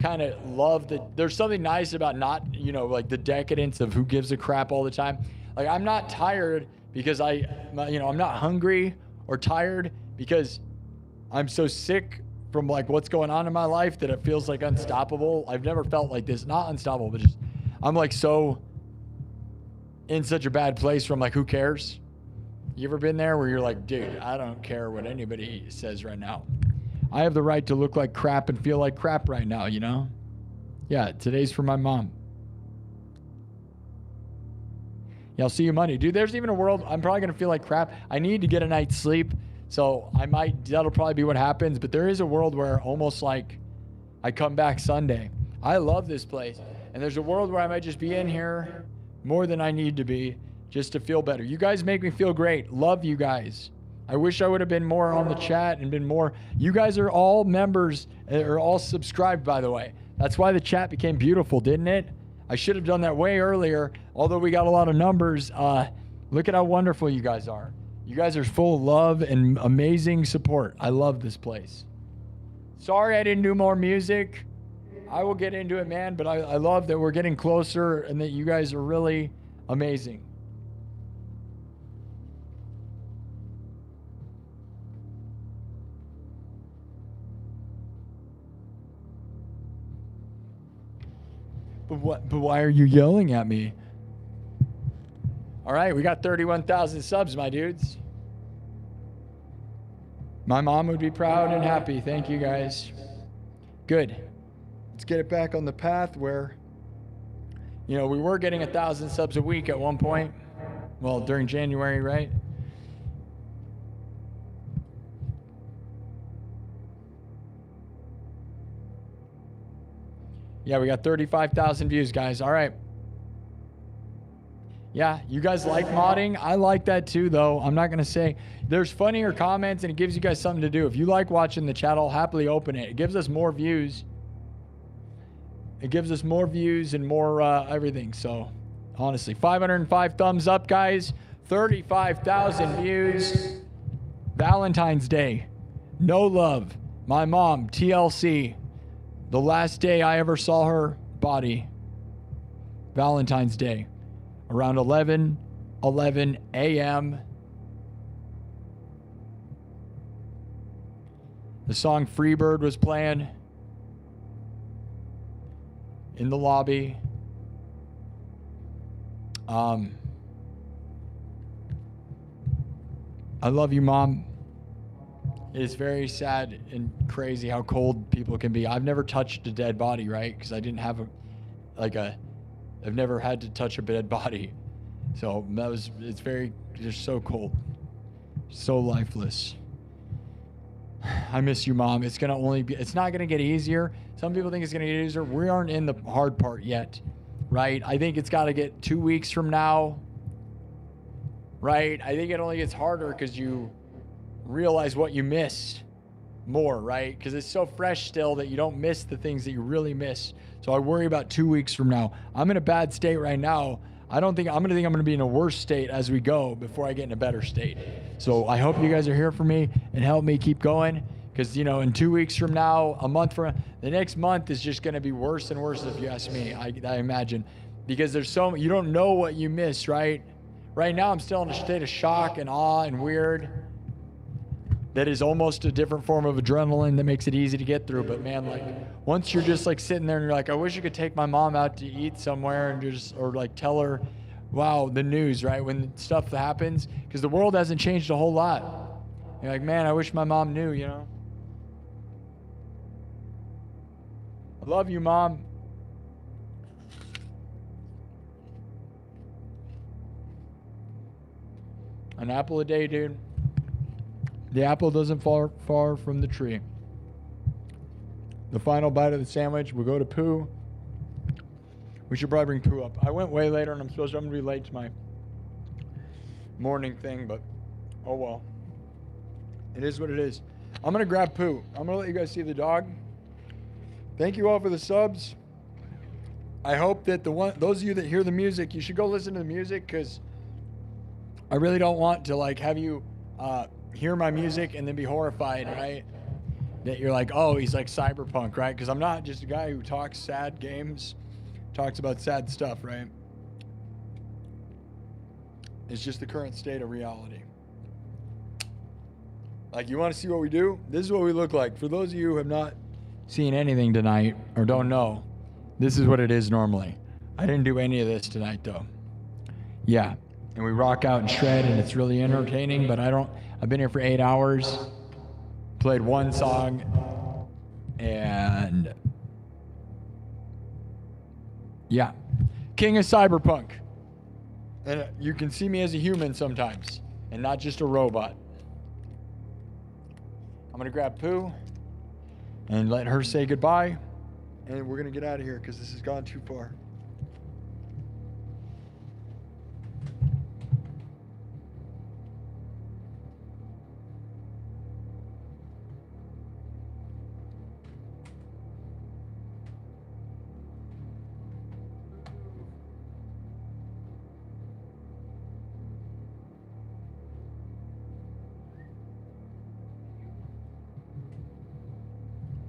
kind of love there's something nice about not, like the decadence of who gives a crap all the time. Like I'm not tired because I'm not hungry or tired because I'm so sick from like what's going on in my life that it feels like unstoppable. I've never felt like this, not unstoppable, but just, I'm like so in such a bad place where I'm like, who cares? You ever been there where you're like, dude, I don't care what anybody says right now. I have the right to look like crap and feel like crap right now, you know? Yeah, today's for my mom. Yeah, I'll see you Monday. Dude, there's even a world, I'm probably going to feel like crap. I need to get a night's sleep, so that'll probably be what happens, but there is a world where almost like I come back Sunday. I love this place, and there's a world where I might just be in here more than I need to be just to feel better. You guys make me feel great. Love you guys. I wish I would have been more on the chat and been more. You guys are all members, are all subscribed, by the way. That's why the chat became beautiful, didn't it? I should have done that way earlier, although we got a lot of numbers. Look at how wonderful you guys are. You guys are full of love and amazing support. I love this place. Sorry I didn't do more music. I will get into it, man, but I love that we're getting closer and that you guys are really amazing. But why are you yelling at me? All right, we got 31,000 subs, my dudes. My mom would be proud and happy. Thank you, guys. Good. Let's get it back on the path where, we were getting 1,000 subs a week at one point. Well, during January, right? Yeah, we got 35,000 views, guys. All right. Yeah, you guys like modding? I like that too, though. I'm not going to say. There's funnier comments, and it gives you guys something to do. If you like watching the chat, I'll happily open it. It gives us more views. It gives us more views and more everything. So, honestly, 505 thumbs up, guys. 35,000 views. Valentine's Day. No love. My mom, TLC. The last day I ever saw her body, Valentine's Day, around 11 a.m. The song Freebird was playing in the lobby. I love you, Mom. It is very sad and crazy how cold people can be. I've never touched a dead body, right? Because I didn't have I've never had to touch a dead body. So it's just so cold. So lifeless. I miss you, Mom. It's not gonna get easier. Some people think it's gonna get easier. We aren't in the hard part yet, right? I think it's gotta get 2 weeks from now, right? I think it only gets harder because you realize what you missed more, right? Because it's so fresh still that you don't miss the things that you really miss. So I worry about 2 weeks from now. I'm in a bad state right now. I'm gonna be in a worse state as we go before I get in a better state. So I hope you guys are here for me and help me keep going. Because in 2 weeks from now, a month from the next month is just gonna be worse and worse if you ask me. I imagine, because you don't know what you miss, right? Right now I'm still in a state of shock and awe and weird. That is almost a different form of adrenaline that makes it easy to get through. But man, like once you're just like sitting there and you're like, I wish I could take my mom out to eat somewhere and or like tell her, wow, the news, right? When stuff happens, because the world hasn't changed a whole lot. You're like, man, I wish my mom knew, I love you, Mom. An apple a day, dude. The apple doesn't fall far from the tree. The final bite of the sandwich, we'll go to Pooh. We should probably bring Pooh up. I went way later and I'm going to be late to my morning thing, but oh well. It is what it is. I'm gonna grab poo. I'm gonna let you guys see the dog. Thank you all for the subs. I hope that those of you that hear the music, you should go listen to the music, because I really don't want to like have you hear my music and then be horrified, right? That you're like, oh, he's like cyberpunk, right? Because I'm not just a guy who talks sad games, talks about sad stuff, right? It's just the current state of reality. Like, you want to see what we do? This is what we look like. For those of you who have not seen anything tonight or don't know, this is what it is normally. I didn't do any of this tonight, though. Yeah, and we rock out and shred, and it's really entertaining, but I've been here for 8 hours, played one song, and yeah, king of cyberpunk. And you can see me as a human sometimes, and not just a robot. I'm gonna grab Pooh and let her say goodbye, and we're gonna get out of here because this has gone too far.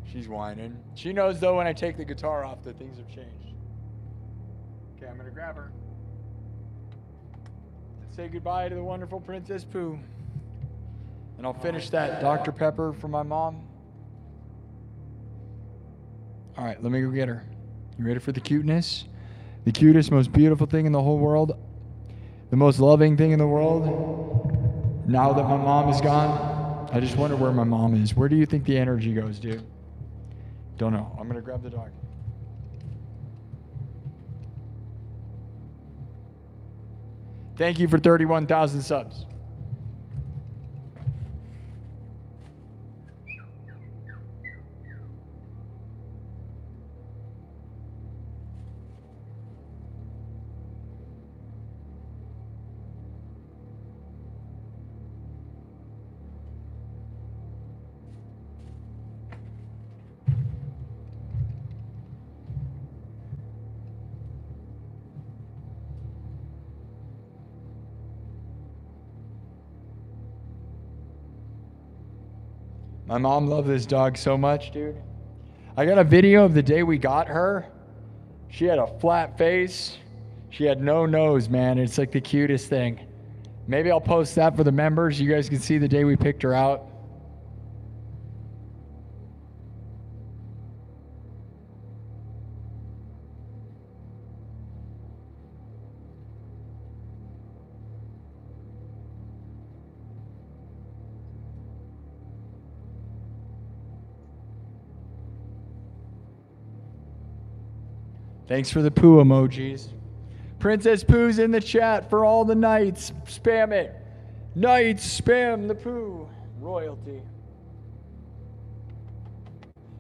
She's whining. She knows, though, when I take the guitar off that things have changed. Okay, I'm going to grab her. Let's say goodbye to the wonderful Princess Pooh. And I'll finish that Dr. Pepper for my mom. All right, let me go get her. You ready for the cuteness? The cutest, most beautiful thing in the whole world. The most loving thing in the world. Now that my mom is gone, I just wonder where my mom is. Where do you think the energy goes, dude? Don't know. I'm going to grab the dog. Thank you for 31,000 subs. My mom loved this dog so much, dude. I got a video of the day we got her. She had a flat face. She had no nose, man. It's like the cutest thing. Maybe I'll post that for the members. You guys can see the day we picked her out. Thanks for the poo emojis. Princess Pooh's in the chat for all the nights. Spam it. Nights, spam the poo. Royalty.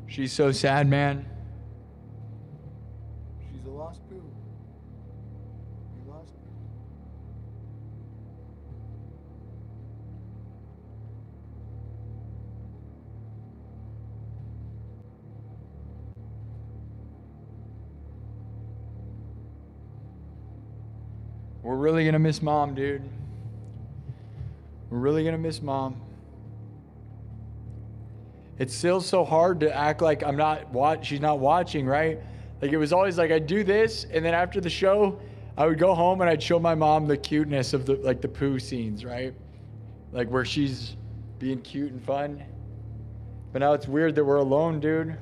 She's so sad, man. She's a lost poo. You lost poo. We're really gonna miss mom, dude. We're really gonna miss mom. It's still so hard to act like she's not watching, right? Like, it was always like I'd do this, and then after the show, I would go home and I'd show my mom the cuteness of the poo scenes, right? Like where she's being cute and fun. But now it's weird that we're alone, dude.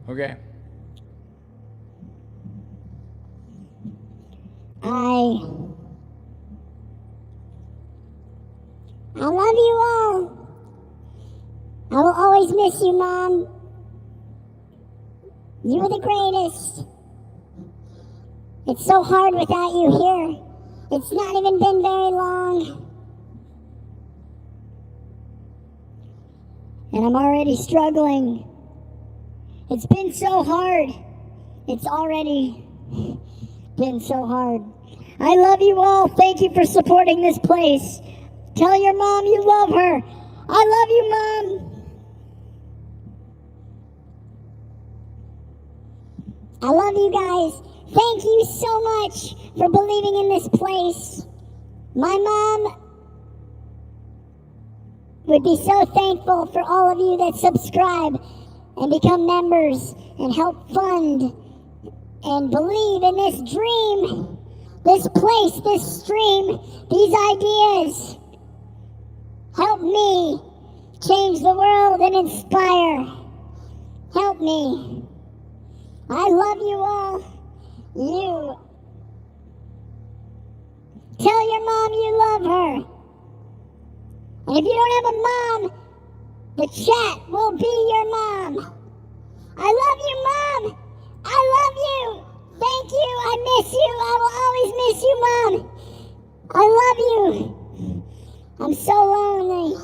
Okay. I love you all. I will always miss you, Mom. You were the greatest. It's so hard without you here. It's not even been very long. And I'm already struggling. It's been so hard. It's already been so hard. I love you all. Thank you for supporting this place. Tell your mom you love her. I love you, Mom. I love you guys. Thank you so much for believing in this place. My mom would be so thankful for all of you that subscribe and become members and help fund and believe in this dream, this place, this stream, these ideas. Help me change the world and inspire. Help me. I love you all. You. Tell your mom you love her. And if you don't have a mom, the chat will be your mom. I love you, Mom. I love you. Thank you. I miss you. I will always miss you, Mom. I love you. I'm so lonely.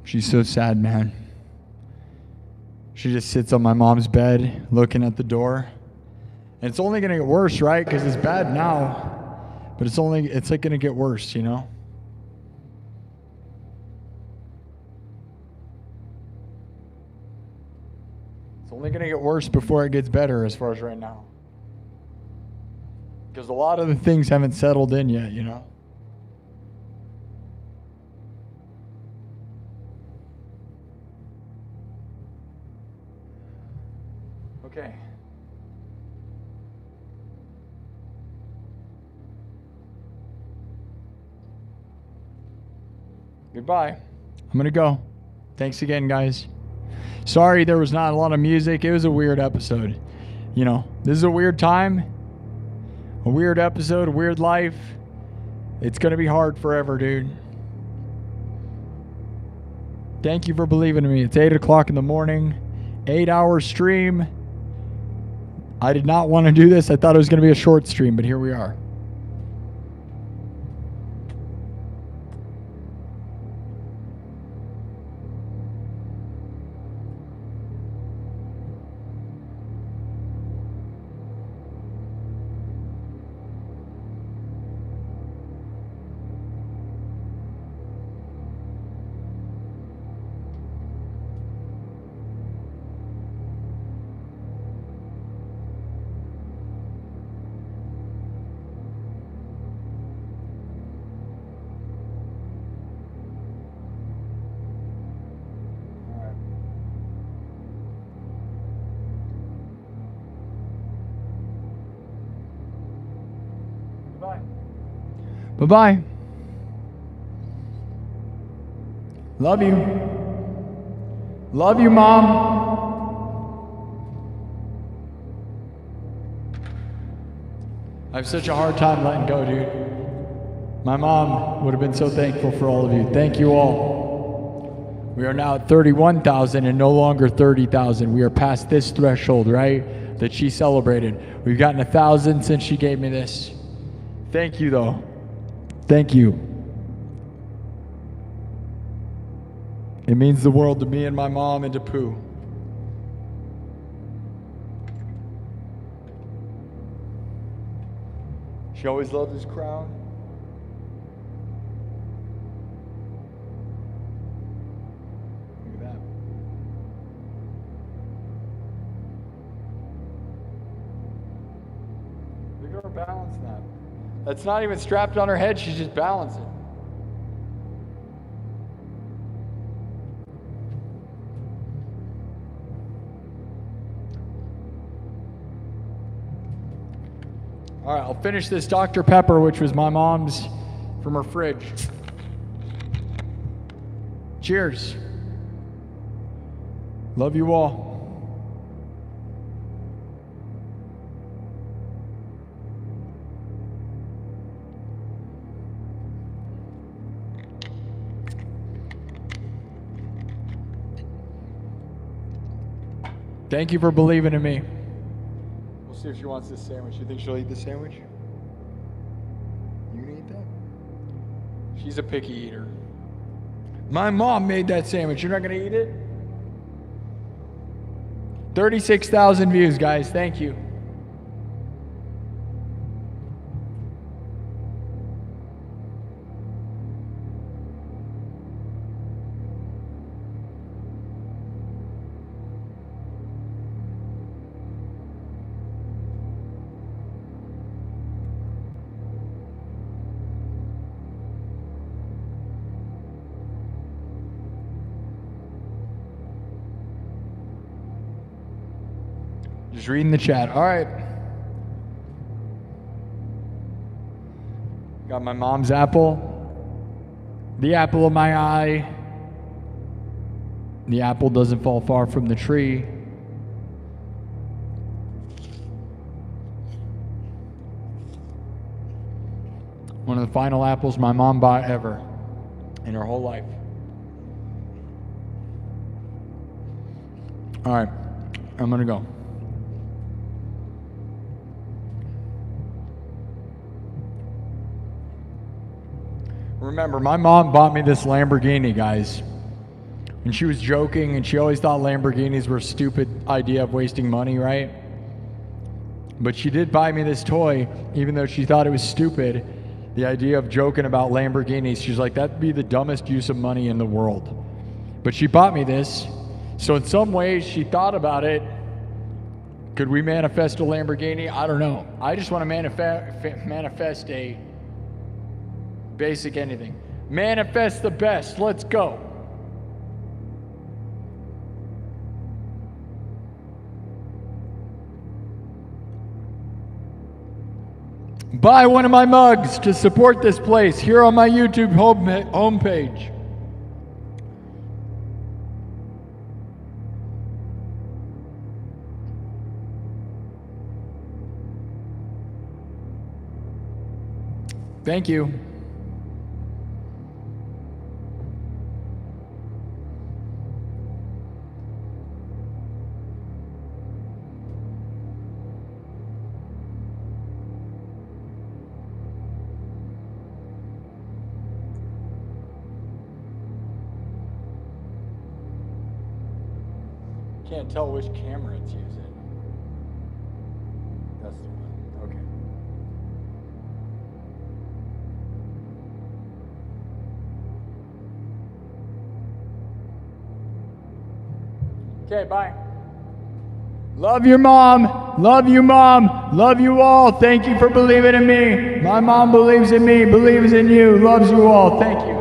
She's so sad, man. She just sits on my mom's bed looking at the door. And it's only going to get worse, right? Because it's bad now. But it's like going to get worse, you know? It's only going to get worse before it gets better as far as right now. Because a lot of the things haven't settled in yet, you know? Okay. Goodbye. I'm going to go. Thanks again, guys. Sorry there was not a lot of music. It was a weird episode. You know, this is a weird time. A weird episode, a weird life. It's going to be hard forever, dude. Thank you for believing in me. It's 8 o'clock in the morning. 8-hour stream. I did not want to do this. I thought it was going to be a short stream, but here we are. Bye-bye. Love you. Love you, Mom. I have such a hard time letting go, dude. My mom would have been so thankful for all of you. Thank you all. We are now at 31,000 and no longer 30,000. We are past this threshold, right? That she celebrated. We've gotten 1,000 since she gave me this. Thank you, though. Thank you. It means the world to me and my mom and to Pooh. She always loved his crown. Look at that. Look at her balance now. That's not even strapped on her head, she's just balancing. All right, I'll finish this Dr. Pepper, which was my mom's from her fridge. Cheers. Love you all. Thank you for believing in me. We'll see if she wants this sandwich. You think she'll eat this sandwich? You gonna eat that? She's a picky eater. My mom made that sandwich. You're not gonna eat it? 36,000 views, guys. Thank you. Just reading the chat. All right. Got my mom's apple. The apple of my eye. The apple doesn't fall far from the tree. One of the final apples my mom bought ever in her whole life. All right. I'm going to go. Remember, my mom bought me this Lamborghini, guys. And she was joking, and she always thought Lamborghinis were a stupid idea of wasting money, right? But she did buy me this toy, even though she thought it was stupid. The idea of joking about Lamborghinis, she's like, that'd be the dumbest use of money in the world. But she bought me this, so in some ways she thought about it. Could we manifest a Lamborghini? I don't know. I just want to manifest a basic anything. Manifest the best. Let's go. Buy one of my mugs to support this place here on my YouTube homepage. Thank you. Can't tell which camera it's using. That's the one. Okay. Okay, bye. Love your mom. Love you, mom. Love you all. Thank you for believing in me. My mom believes in me, believes in you, loves you all. Thank you.